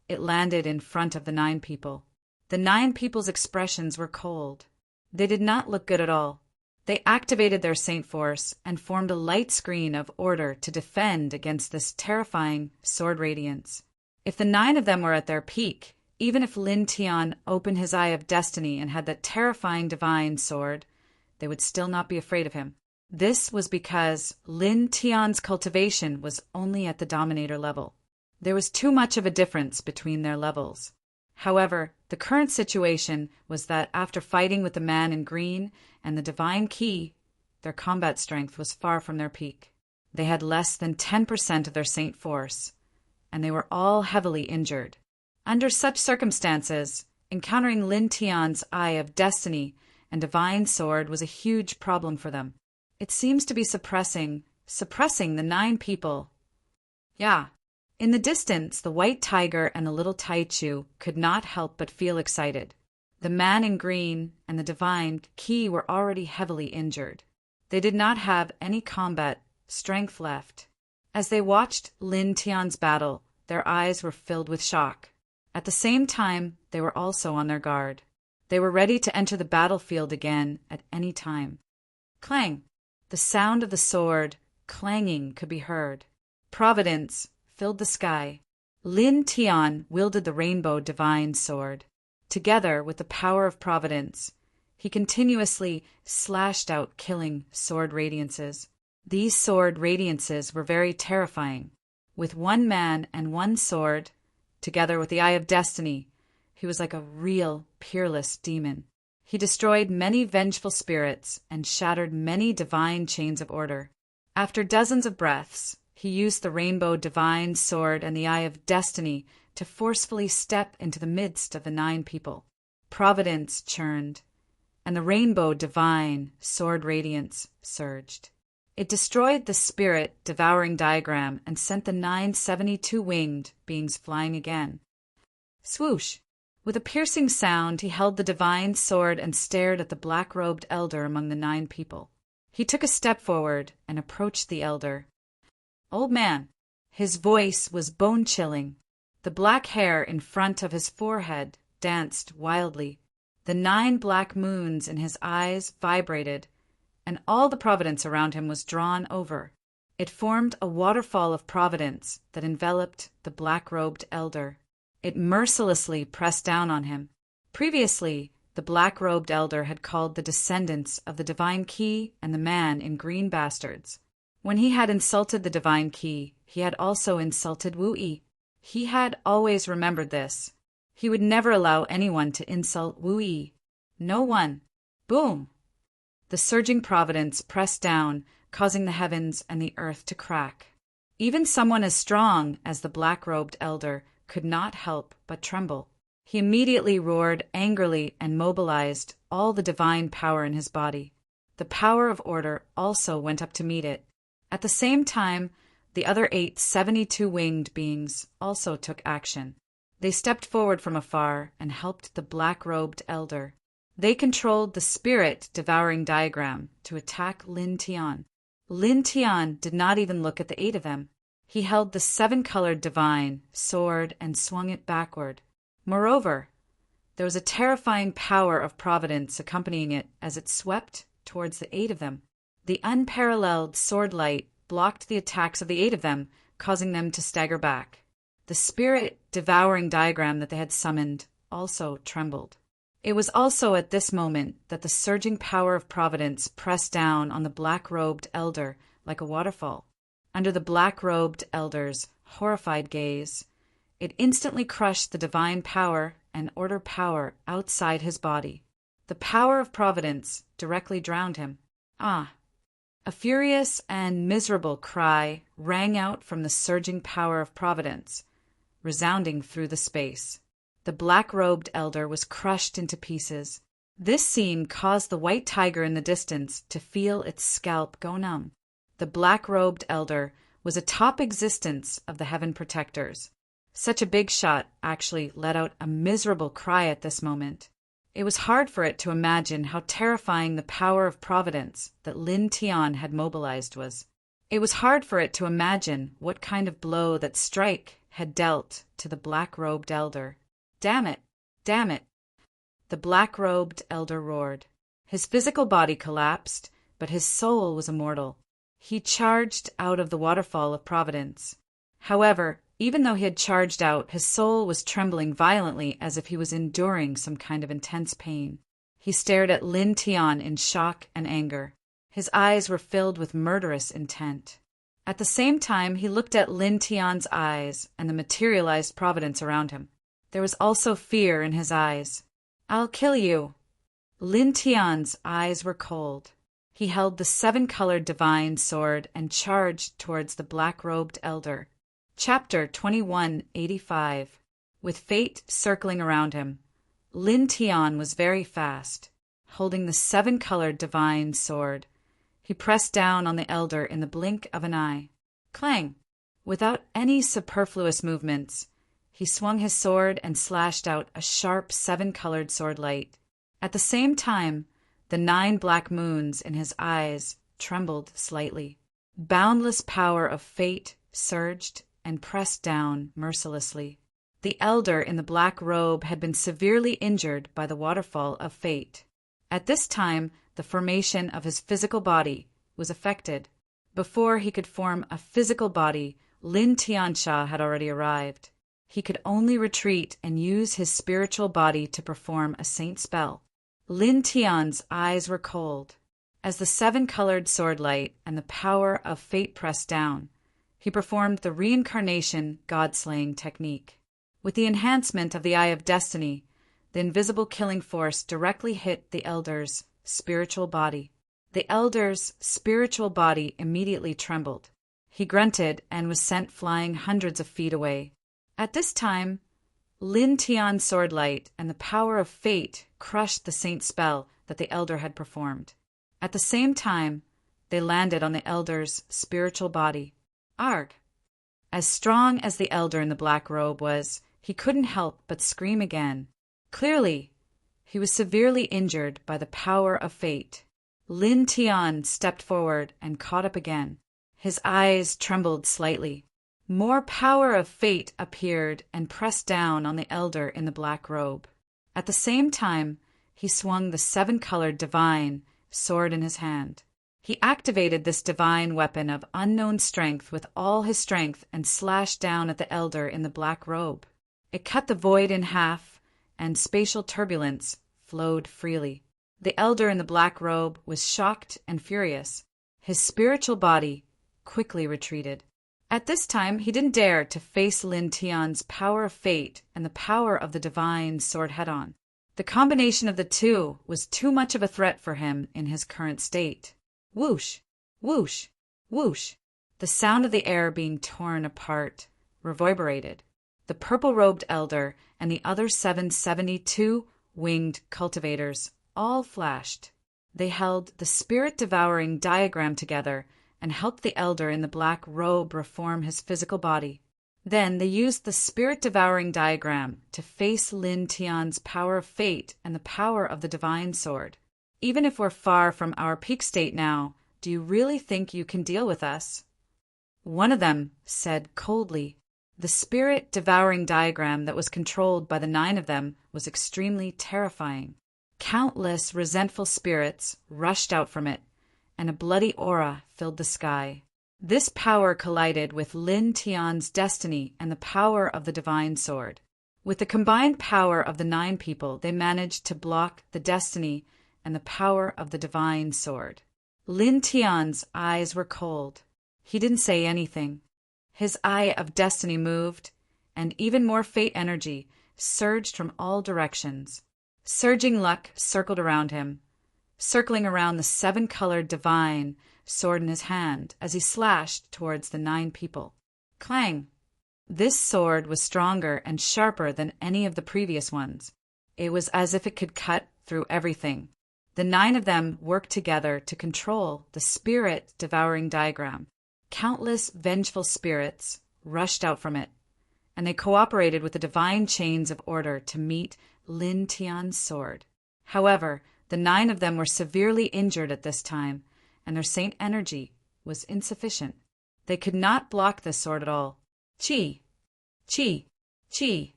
it landed in front of the 9 people. The 9 people's expressions were cold. They did not look good at all. They activated their saint force and formed a light screen of order to defend against this terrifying sword radiance. If the 9 of them were at their peak, even if Lin Tian opened his Eye of Destiny and had that terrifying divine sword, they would still not be afraid of him. This was because Lin Tian's cultivation was only at the Dominator level. There was too much of a difference between their levels. However, the current situation was that after fighting with the man in green and the divine key, their combat strength was far from their peak. They had less than 10% of their saint force, and they were all heavily injured. Under such circumstances, Encountering Lin Tian's Eye of Destiny and Divine Sword was a huge problem for them. It seems to be suppressing the 9 people. Yeah. In the distance, the white tiger and the little Taichu could not help but feel excited. The man in green and the divine Qi were already heavily injured. They did not have any combat strength left. As they watched Lin Tian's battle, their eyes were filled with shock. At the same time, they were also on their guard. They were ready to enter the battlefield again at any time. Clang! The sound of the sword clanging could be heard. Providence filled the sky. Lin Tian wielded the rainbow divine sword. Together with the power of providence, he continuously slashed out killing sword radiances. These sword radiances were very terrifying. With one man and one sword, together with the Eye of Destiny, he was like a real, peerless demon. He destroyed many vengeful spirits and shattered many divine chains of order. After dozens of breaths, he used the rainbow divine sword and the Eye of Destiny to forcefully step into the midst of the 9 people. Providence churned, and the rainbow divine sword radiance surged. It destroyed the spirit devouring diagram and sent the 9 72-winged beings flying again. Swoosh! With a piercing sound, he held the divine sword and stared at the black-robed elder among the 9 people. He took a step forward and approached the elder. Old man. His voice was bone-chilling. The black hair in front of his forehead danced wildly. The 9 black moons in his eyes vibrated, and all the providence around him was drawn over. It formed a waterfall of providence that enveloped the black-robed elder. It mercilessly pressed down on him. Previously, the black-robed elder had called the descendants of the divine Qi and the man in green bastards. When he had insulted the divine Qi, he had also insulted Wu Yi. He had always remembered this. He would never allow anyone to insult Wu Yi. No one. Boom! The surging providence pressed down, causing the heavens and the earth to crack. Even someone as strong as the black-robed elder could not help but tremble. He immediately roared angrily and mobilized all the divine power in his body. The power of order also went up to meet it. At the same time, the other 8 72-winged beings also took action. They stepped forward from afar and helped the black-robed elder. They controlled the spirit-devouring diagram to attack Lin Tian. Lin Tian did not even look at the 8 of them. He held the 7-colored divine sword and swung it backward. Moreover, there was a terrifying power of providence accompanying it as it swept towards the 8 of them. The unparalleled sword light blocked the attacks of the 8 of them, causing them to stagger back. The spirit-devouring diagram that they had summoned also trembled. It was also at this moment that the surging power of providence pressed down on the black-robed elder like a waterfall. Under the black-robed elder's horrified gaze, it instantly crushed the divine power and order power outside his body. The power of providence directly drowned him. Ah! A furious and miserable cry rang out from the surging power of providence, resounding through the space. The black-robed elder was crushed into pieces. This scene caused the white tiger in the distance to feel its scalp go numb. The black-robed elder was a top existence of the Heaven Protectors. Such a big shot actually let out a miserable cry at this moment. It was hard for it to imagine how terrifying the power of providence that Lin Tian had mobilized was. It was hard for it to imagine what kind of blow that strike had dealt to the black-robed elder. Damn it! Damn it! The black-robed elder roared. His physical body collapsed, but his soul was immortal. He charged out of the waterfall of providence. However, even though he had charged out, his soul was trembling violently as if he was enduring some kind of intense pain. He stared at Lin Tian in shock and anger. His eyes were filled with murderous intent. At the same time, he looked at Lin Tian's eyes and the materialized providence around him. There was also fear in his eyes. "I'll kill you." Lin Tian's eyes were cold. He held the 7-colored divine sword and charged towards the black-robed elder. Chapter 2185. With fate circling around him, Lin Tian was very fast. Holding the seven-colored divine sword, he pressed down on the elder in the blink of an eye. Clang! Without any superfluous movements, he swung his sword and slashed out a sharp seven-colored sword light. At the same time, the 9 black moons in his eyes trembled slightly. Boundless power of fate surged and pressed down mercilessly. The elder in the black robe had been severely injured by the waterfall of fate. At this time, the formation of his physical body was affected. Before he could form a physical body, Lin Tiansha had already arrived. He could only retreat and use his spiritual body to perform a saint spell. Lin Tian's eyes were cold. As the seven-colored sword light and the power of fate pressed down, he performed the reincarnation god-slaying technique. With the enhancement of the Eye of Destiny, the invisible killing force directly hit the elder's spiritual body. The elder's spiritual body immediately trembled. He grunted and was sent flying hundreds of feet away. At this time, Lin Tian's sword light and the power of fate crushed the saint spell that the elder had performed. At the same time, they landed on the elder's spiritual body. Arg! As strong as the elder in the black robe was, he couldn't help but scream again. Clearly, he was severely injured by the power of fate. Lin Tian stepped forward and caught up again. His eyes trembled slightly. More power of fate appeared and pressed down on the elder in the black robe. At the same time, he swung the seven-colored divine sword in his hand. He activated this divine weapon of unknown strength with all his strength and slashed down at the elder in the black robe. It cut the void in half, and spatial turbulence flowed freely. The elder in the black robe was shocked and furious. His spiritual body quickly retreated. At this time, he didn't dare to face Lin Tian's power of fate and the power of the divine sword head-on. The combination of the two was too much of a threat for him in his current state. Whoosh! Whoosh! Whoosh! The sound of the air being torn apart reverberated. The purple-robed elder and the other 772 winged cultivators all flashed. They held the spirit-devouring diagram together and helped the elder in the black robe reform his physical body. Then they used the spirit-devouring diagram to face Lin Tian's power of fate and the power of the divine sword. Even if we're far from our peak state now, do you really think you can deal with us? One of them said coldly. The spirit-devouring diagram that was controlled by the 9 of them was extremely terrifying. Countless resentful spirits rushed out from it, and a bloody aura filled the sky. This power collided with Lin Tian's destiny and the power of the divine sword. With the combined power of the 9 people, they managed to block the destiny and the power of the divine sword. Lin Tian's eyes were cold. He didn't say anything. His eye of destiny moved, and even more fate energy surged from all directions. Surging luck circled around him, circling around the 7-colored divine sword in his hand as he slashed towards the 9 people. Clang! This sword was stronger and sharper than any of the previous ones. It was as if it could cut through everything. The 9 of them worked together to control the spirit-devouring diagram. Countless vengeful spirits rushed out from it, and they cooperated with the divine chains of order to meet Lin Tian's sword. However, the 9 of them were severely injured at this time, and their saint energy was insufficient. They could not block the sword at all. Chi! Chi! Chi!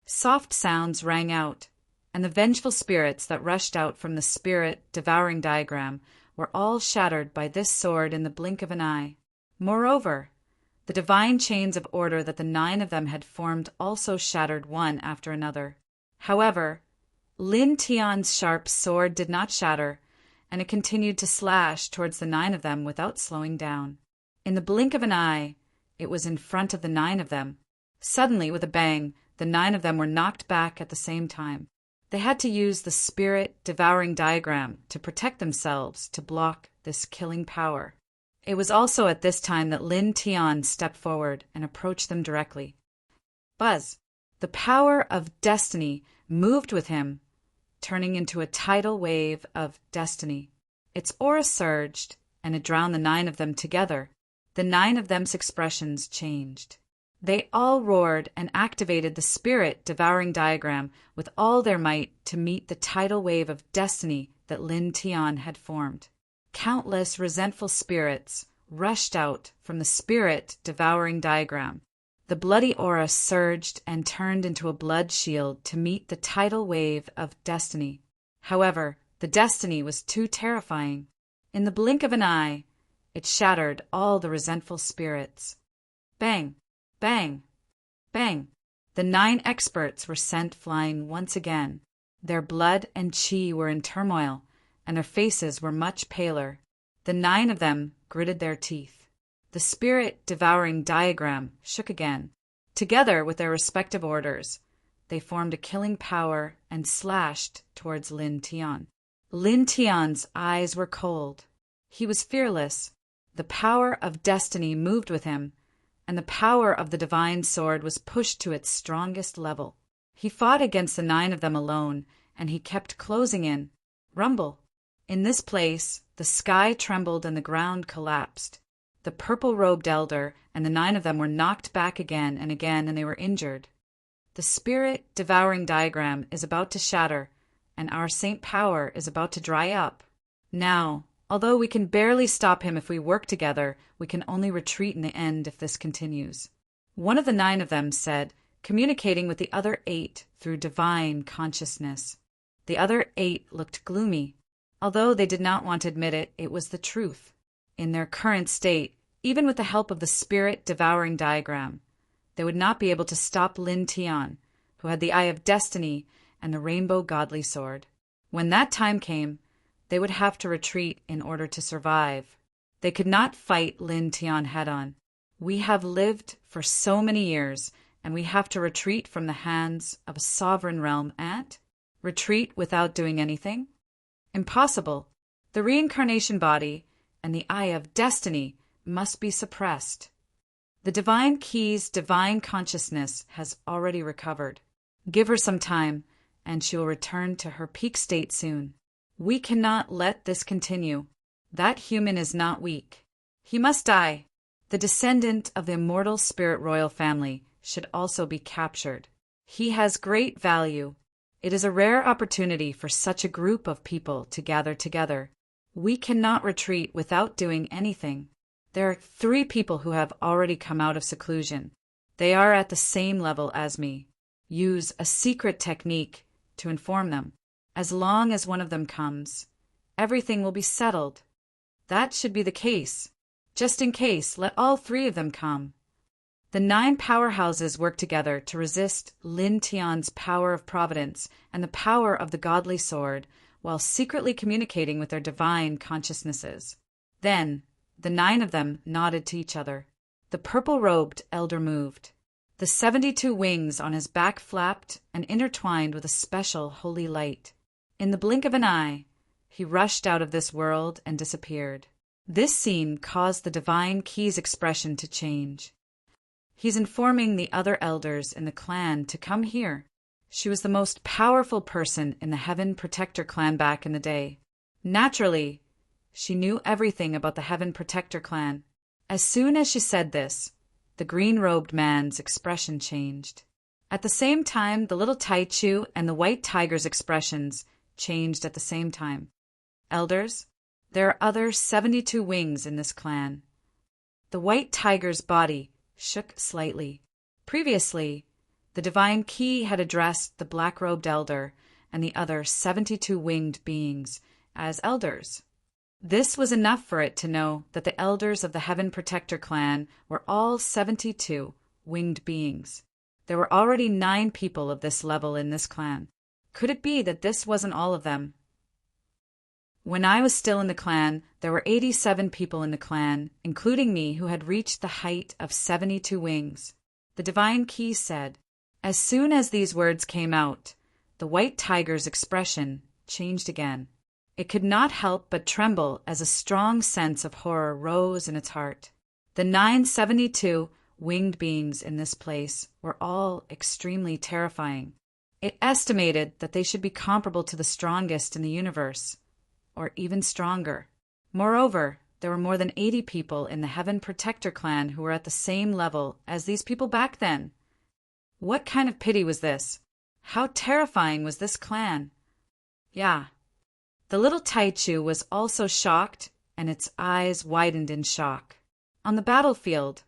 Soft sounds rang out, and the vengeful spirits that rushed out from the spirit-devouring diagram were all shattered by this sword in the blink of an eye. Moreover, the divine chains of order that the 9 of them had formed also shattered one after another. However, Lin Tian's sharp sword did not shatter, and it continued to slash towards the 9 of them without slowing down. In the blink of an eye, it was in front of the 9 of them. Suddenly, with a bang, the 9 of them were knocked back at the same time. They had to use the spirit-devouring diagram to protect themselves to block this killing power. It was also at this time that Lin Tian stepped forward and approached them directly. Buzz! The power of destiny moved with him, turning into a tidal wave of destiny. Its aura surged, and it drowned the 9 of them together. The 9 of them's expressions changed. They all roared and activated the spirit-devouring diagram with all their might to meet the tidal wave of destiny that Lin Tian had formed. Countless resentful spirits rushed out from the spirit-devouring diagram. The bloody aura surged and turned into a blood shield to meet the tidal wave of destiny. However, the destiny was too terrifying. In the blink of an eye, it shattered all the resentful spirits. Bang! Bang! Bang! The 9 experts were sent flying once again. Their blood and chi were in turmoil, and their faces were much paler. The 9 of them gritted their teeth. The spirit-devouring diagram shook again. Together with their respective orders, they formed a killing power and slashed towards Lin Tian. Lin Tian's eyes were cold. He was fearless. The power of destiny moved with him, and the power of the divine sword was pushed to its strongest level. He fought against the 9 of them alone, and he kept closing in. Rumble! In this place, the sky trembled and the ground collapsed. The purple-robed elder and the 9 of them were knocked back again, and they were injured. The spirit-devouring diagram is about to shatter, and our saint power is about to dry up. Now, although we can barely stop him if we work together, we can only retreat in the end if this continues. One of the 9 of them said, communicating with the other 8 through divine consciousness. The other 8 looked gloomy. Although they did not want to admit it, it was the truth. In their current state, even with the help of the spirit-devouring diagram, they would not be able to stop Lin Tian, who had the Eye of Destiny and the Rainbow Godly Sword. When that time came, they would have to retreat in order to survive. They could not fight Lin Tian head-on. We have lived for so many years, and we have to retreat from the hands of a sovereign realm and retreat without doing anything? Impossible. The reincarnation body and the Eye of Destiny must be suppressed. The Divine Key's divine consciousness has already recovered. Give her some time, and she will return to her peak state soon. We cannot let this continue. That human is not weak. He must die. The descendant of the immortal spirit royal family should also be captured. He has great value. It is a rare opportunity for such a group of people to gather together. We cannot retreat without doing anything. There are 3 people who have already come out of seclusion. They are at the same level as me. Use a secret technique to inform them. As long as one of them comes, everything will be settled. That should be the case. Just in case, let all 3 of them come. The 9 powerhouses work together to resist Lin Tian's power of providence and the power of the godly sword, while secretly communicating with their divine consciousnesses. Then, the 9 of them nodded to each other. The purple-robed elder moved. The 72 wings on his back flapped and intertwined with a special holy light. In the blink of an eye, he rushed out of this world and disappeared. This scene caused the Divine Key's expression to change. He's informing the other elders in the clan to come here. She was the most powerful person in the Heaven Protector clan back in the day. Naturally, she knew everything about the Heaven Protector clan. As soon as she said this, the green-robed man's expression changed. At the same time, the little Taichu and the white tiger's expressions changed at the same time. Elders, there are other 72 wings in this clan. The white tiger's body shook slightly. Previously, the Divine Key had addressed the black-robed elder and the other 72 winged beings as elders. This was enough for it to know that the elders of the Heaven Protector clan were all 72 winged beings. There were already 9 people of this level in this clan. Could it be that this wasn't all of them? When I was still in the clan, there were 87 people in the clan, including me, who had reached the height of 72 wings. The Divine Key said. As soon as these words came out, the white tiger's expression changed again. It could not help but tremble as a strong sense of horror rose in its heart. The 972 winged beings in this place were all extremely terrifying. It estimated that they should be comparable to the strongest in the universe, or even stronger. Moreover, there were more than 80 people in the Heaven Protector clan who were at the same level as these people back then. What kind of pity was this? How terrifying was this clan? Yeah. The little Taichu was also shocked, and its eyes widened in shock. On the battlefield,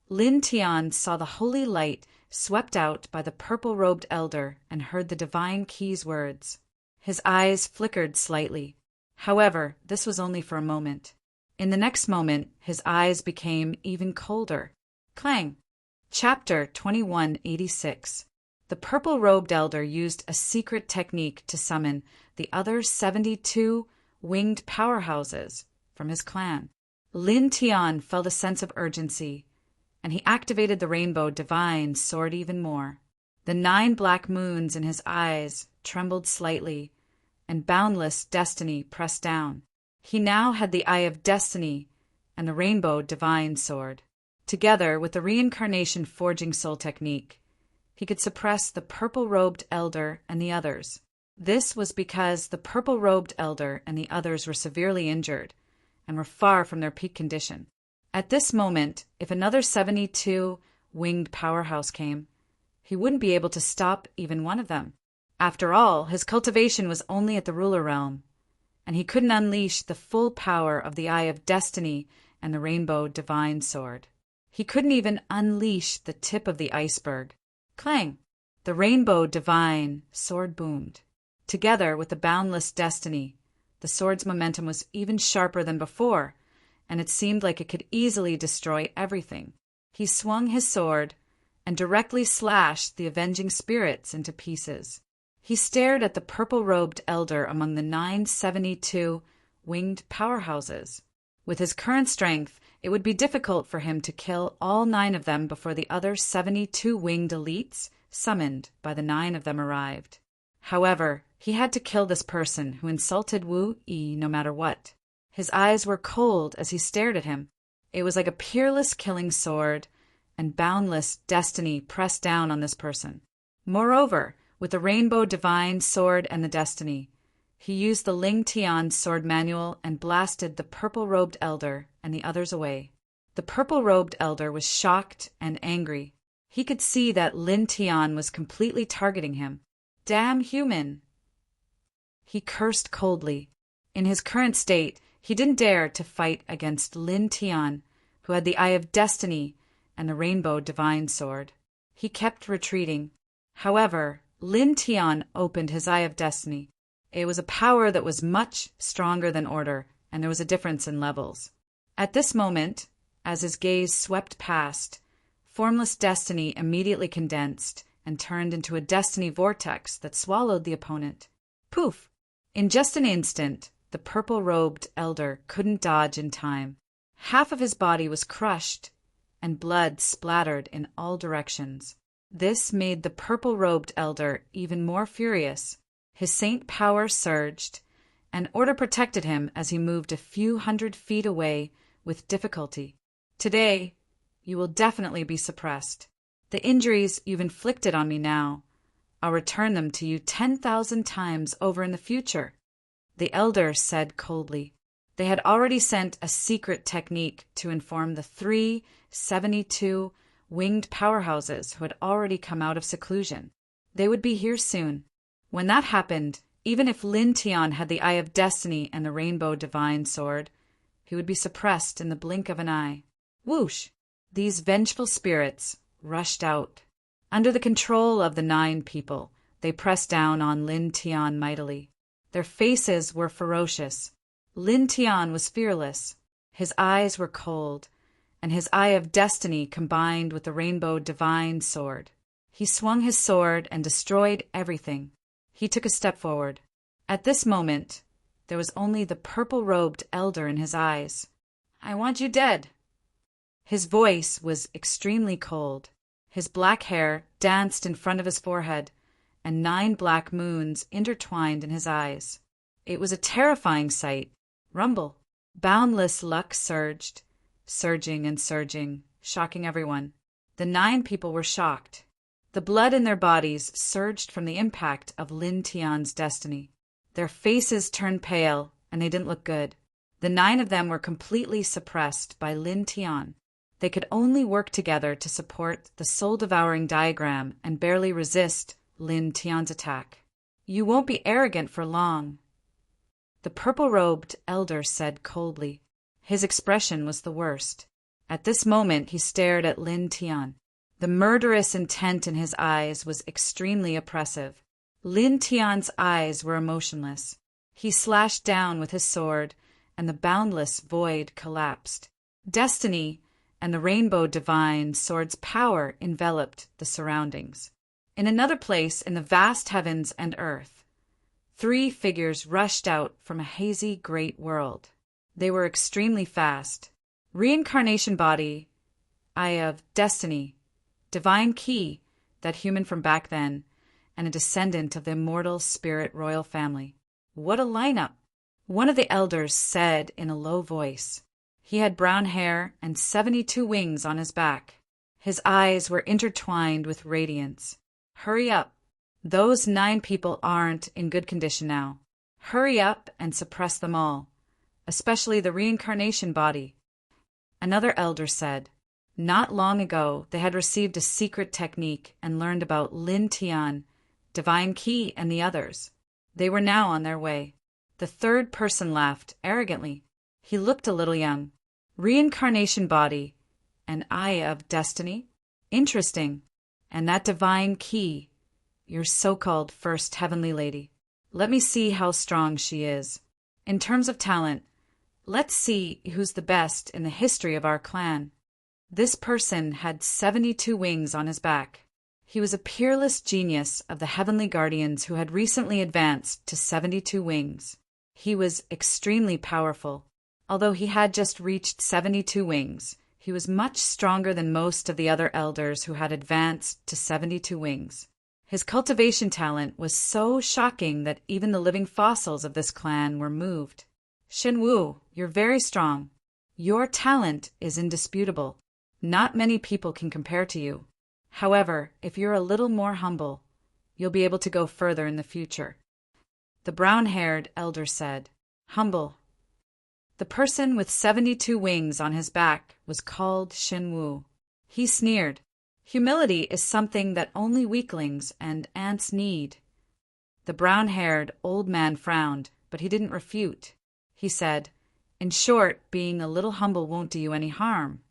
Lin Tian saw the holy light swept out by the purple-robed elder and heard the divine key's words. His eyes flickered slightly. However, this was only for a moment. In the next moment, his eyes became even colder. Clang! Chapter 2186. The purple-robed elder used a secret technique to summon the other 72 winged powerhouses from his clan. Lin Tian felt a sense of urgency, and he activated the rainbow divine sword even more. The 9 black moons in his eyes trembled slightly, and boundless destiny pressed down. He now had the Eye of Destiny and the rainbow divine sword. Together with the reincarnation forging soul technique, he could suppress the purple-robed elder and the others. This was because the purple-robed elder and the others were severely injured and were far from their peak condition. At this moment, if another 72 winged powerhouse came, he wouldn't be able to stop even one of them. After all, his cultivation was only at the ruler realm, and he couldn't unleash the full power of the Eye of Destiny and the rainbow divine sword. He couldn't even unleash the tip of the iceberg. Clang! The rainbow divine sword boomed. Together with the boundless destiny, the sword's momentum was even sharper than before, and it seemed like it could easily destroy everything. He swung his sword and directly slashed the avenging spirits into pieces. He stared at the purple-robed elder among the 972 winged powerhouses. With his current strength, it would be difficult for him to kill all 9 of them before the other 72 winged elites summoned by the 9 of them arrived. However, he had to kill this person who insulted Wu Yi no matter what. His eyes were cold as he stared at him. It was like a peerless killing sword, and boundless destiny pressed down on this person. Moreover, with the rainbow divine sword and the destiny, he used the Ling Tian sword manual and blasted the purple-robed elder and the others away. The purple-robed elder was shocked and angry. He could see that Lin Tian was completely targeting him. Damn human! He cursed coldly. In his current state, he didn't dare to fight against Lin Tian, who had the Eye of Destiny and the rainbow divine sword. He kept retreating. However, Lin Tian opened his Eye of Destiny. It was a power that was much stronger than order, and there was a difference in levels. At this moment, as his gaze swept past, formless destiny immediately condensed and turned into a destiny vortex that swallowed the opponent. Poof! In just an instant, the purple-robed elder couldn't dodge in time. Half of his body was crushed, and blood splattered in all directions. This made the purple-robed elder even more furious. His saint power surged, and order protected him as he moved a few hundred feet away with difficulty. Today, you will definitely be suppressed. The injuries you've inflicted on me now, I'll return them to you 10,000 times over in the future, the elder said coldly. They had already sent a secret technique to inform the 372 winged powerhouses who had already come out of seclusion. They would be here soon. When that happened, even if Lin Tian had the Eye of Destiny and the rainbow divine sword, he would be suppressed in the blink of an eye. Whoosh! These vengeful spirits rushed out. Under the control of the 9 people, they pressed down on Lin Tian mightily. Their faces were ferocious. Lin Tian was fearless. His eyes were cold, and his Eye of Destiny combined with the rainbow divine sword. He swung his sword and destroyed everything. He took a step forward. At this moment, there was only the purple-robed elder in his eyes. I want you dead. His voice was extremely cold. His black hair danced in front of his forehead, and 9 black moons intertwined in his eyes. It was a terrifying sight. Rumble. Boundless luck surged, surging and surging, shocking everyone. The 9 people were shocked. The blood in their bodies surged from the impact of Lin Tian's destiny. Their faces turned pale, and they didn't look good. The 9 of them were completely suppressed by Lin Tian. They could only work together to support the soul-devouring diagram and barely resist Lin Tian's attack. "You won't be arrogant for long," the purple-robed elder said coldly. His expression was the worst. At this moment he stared at Lin Tian. The murderous intent in his eyes was extremely oppressive. Lin Tian's eyes were emotionless. He slashed down with his sword, and the boundless void collapsed. Destiny and the rainbow divine sword's power enveloped the surroundings. In another place in the vast heavens and earth, 3 figures rushed out from a hazy great world. They were extremely fast. Reincarnation body, eye of destiny, divine key, that human from back then, and a descendant of the immortal spirit royal family. What a lineup! One of the elders said in a low voice. He had brown hair and 72 wings on his back. His eyes were intertwined with radiance. Hurry up. Those 9 people aren't in good condition now. Hurry up and suppress them all, especially the reincarnation body. Another elder said. Not long ago, they had received a secret technique and learned about Lin Tian, Divine Key, and the others. They were now on their way. The 3rd person laughed arrogantly. He looked a little young. Reincarnation body, an eye of destiny? Interesting. And that divine key, your so-called first heavenly lady. Let me see how strong she is. In terms of talent, let's see who's the best in the history of our clan. This person had 72 wings on his back. He was a peerless genius of the heavenly guardians who had recently advanced to 72 wings. He was extremely powerful. Although he had just reached 72 wings, he was much stronger than most of the other elders who had advanced to 72 wings. His cultivation talent was so shocking that even the living fossils of this clan were moved. Shen Wu, you're very strong. Your talent is indisputable. Not many people can compare to you. However, if you're a little more humble, you'll be able to go further in the future. The brown-haired elder said. Humble. The person with 72 wings on his back was called Shen Wu. He sneered. Humility is something that only weaklings and ants need. The brown-haired old man frowned, but he didn't refute. He said, in short, being a little humble won't do you any harm.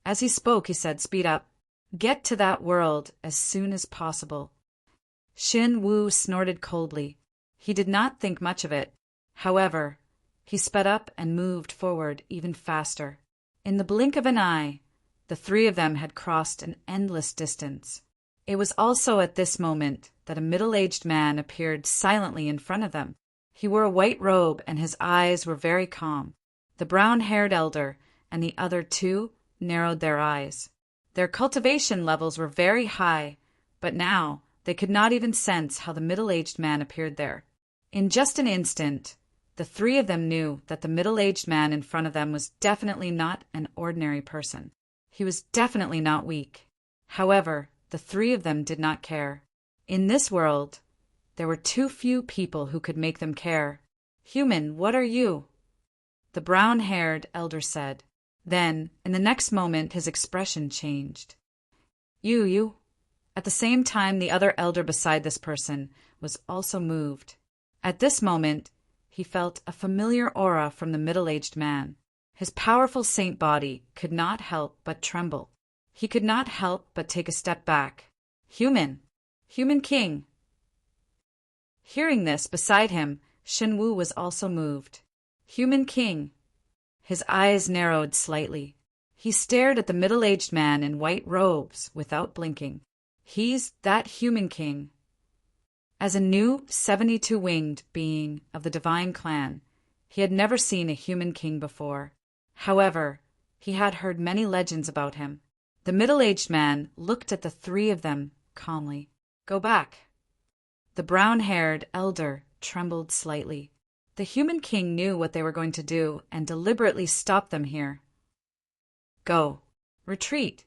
As he spoke, he said, speed up. Get to that world as soon as possible. Shen Wu snorted coldly. He did not think much of it. However, he sped up and moved forward even faster. In the blink of an eye, the 3 of them had crossed an endless distance. It was also at this moment that a middle-aged man appeared silently in front of them. He wore a white robe and his eyes were very calm. The brown-haired elder and the other 2 narrowed their eyes. Their cultivation levels were very high, but now they could not even sense how the middle-aged man appeared there. In just an instant, the 3 of them knew that the middle-aged man in front of them was definitely not an ordinary person. He was definitely not weak. However, the 3 of them did not care. In this world, there were too few people who could make them care. Human, what are you? The brown-haired elder said. Then, in the next moment, his expression changed. You. At the same time, the other elder beside this person was also moved. At this moment, he felt a familiar aura from the middle-aged man. His powerful saint body could not help but tremble. He could not help but take a step back. Human king. Hearing this beside him, Shen Wu was also moved. Human king. His eyes narrowed slightly. He stared at the middle-aged man in white robes without blinking. He's that human king. As a new 72-winged being of the divine clan, he had never seen a human king before. However, he had heard many legends about him. The middle-aged man looked at the 3 of them calmly. Go back. The brown-haired elder trembled slightly. The human king knew what they were going to do and deliberately stopped them here. Go. Retreat.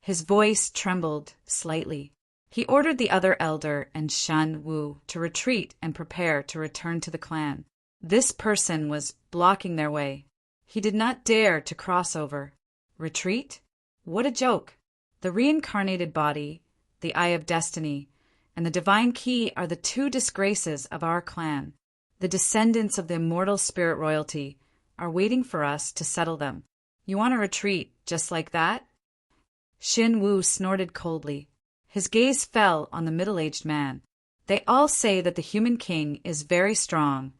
His voice trembled slightly. He ordered the other elder and Shan Wu to retreat and prepare to return to the clan. This person was blocking their way. He did not dare to cross over. Retreat? What a joke! The reincarnated body, the Eye of Destiny, and the Divine Key are the two disgraces of our clan. The descendants of the immortal spirit royalty are waiting for us to settle them. You want to retreat just like that? Shin Wu snorted coldly. His gaze fell on the middle-aged man. They all say that the human king is very strong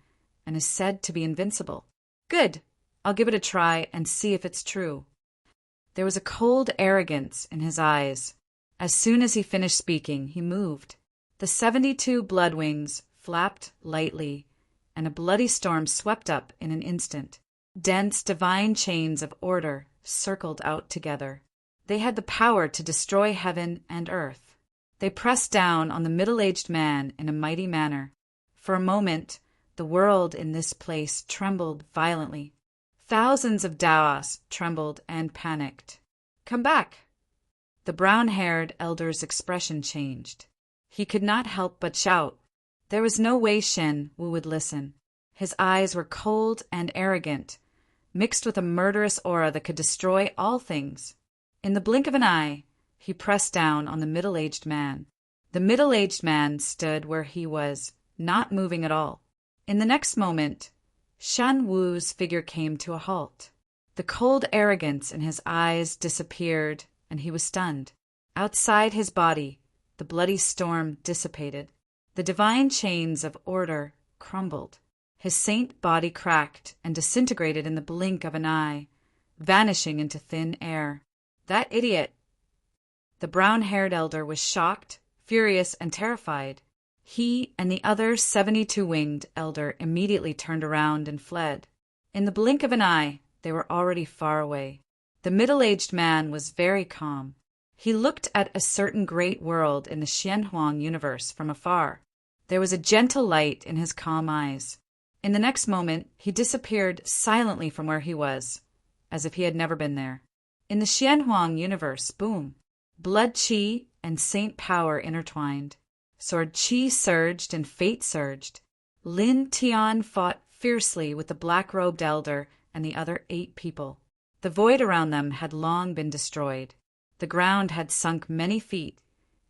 and is said to be invincible. Good. I'll give it a try and see if it's true. There was a cold arrogance in his eyes. As soon as he finished speaking, he moved. The 72 blood wings flapped lightly, and a bloody storm swept up in an instant. Dense divine chains of order circled out together. They had the power to destroy heaven and earth. They pressed down on the middle-aged man in a mighty manner. For a moment, the world in this place trembled violently. Thousands of Daos trembled and panicked. Come back! The brown-haired elder's expression changed. He could not help but shout. There was no way Shin Wu would listen. His eyes were cold and arrogant, mixed with a murderous aura that could destroy all things. In the blink of an eye, he pressed down on the middle-aged man. The middle-aged man stood where he was, not moving at all. In the next moment, Shan Wu's figure came to a halt. The cold arrogance in his eyes disappeared, and he was stunned. Outside his body, the bloody storm dissipated. The divine chains of order crumbled. His saint body cracked and disintegrated in the blink of an eye, vanishing into thin air. That idiot! The brown-haired elder was shocked, furious, and terrified. He and the other 72-winged elder immediately turned around and fled. In the blink of an eye, they were already far away. The middle-aged man was very calm. He looked at a certain great world in the Xianhuang universe from afar. There was a gentle light in his calm eyes. In the next moment, he disappeared silently from where he was, as if he had never been there. In the Xianhuang universe, boom, blood qi and saint power intertwined. Sword qi surged and fate surged. Lin Tian fought fiercely with the black-robed elder and the other 8 people. The void around them had long been destroyed. The ground had sunk many feet,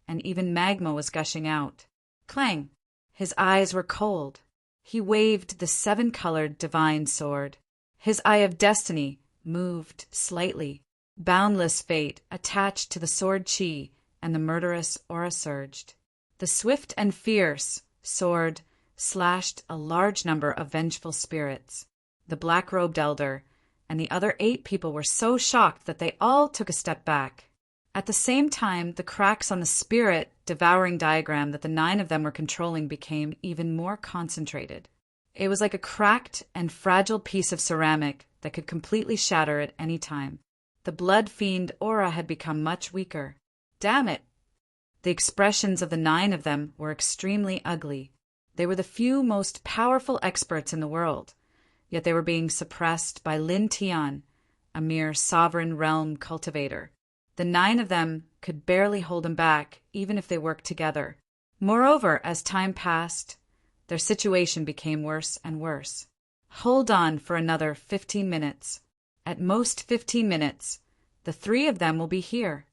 and even magma was gushing out. Clang! His eyes were cold. He waved the 7-colored divine sword. His Eye of Destiny moved slightly. Boundless fate attached to the sword qi, and the murderous aura surged. The swift and fierce sword slashed a large number of vengeful spirits. The black-robed elder and the other 8 people were so shocked that they all took a step back. At the same time, the cracks on the spirit-devouring diagram that the 9 of them were controlling became even more concentrated. It was like a cracked and fragile piece of ceramic that could completely shatter at any time. The blood fiend aura had become much weaker. Damn it! The expressions of the 9 of them were extremely ugly. They were the few most powerful experts in the world, yet they were being suppressed by Lin Tian, a mere sovereign realm cultivator. The 9 of them could barely hold him back, even if they worked together. Moreover, as time passed, their situation became worse and worse. Hold on for another 15 minutes. At most 15 minutes, the 3 of them will be here.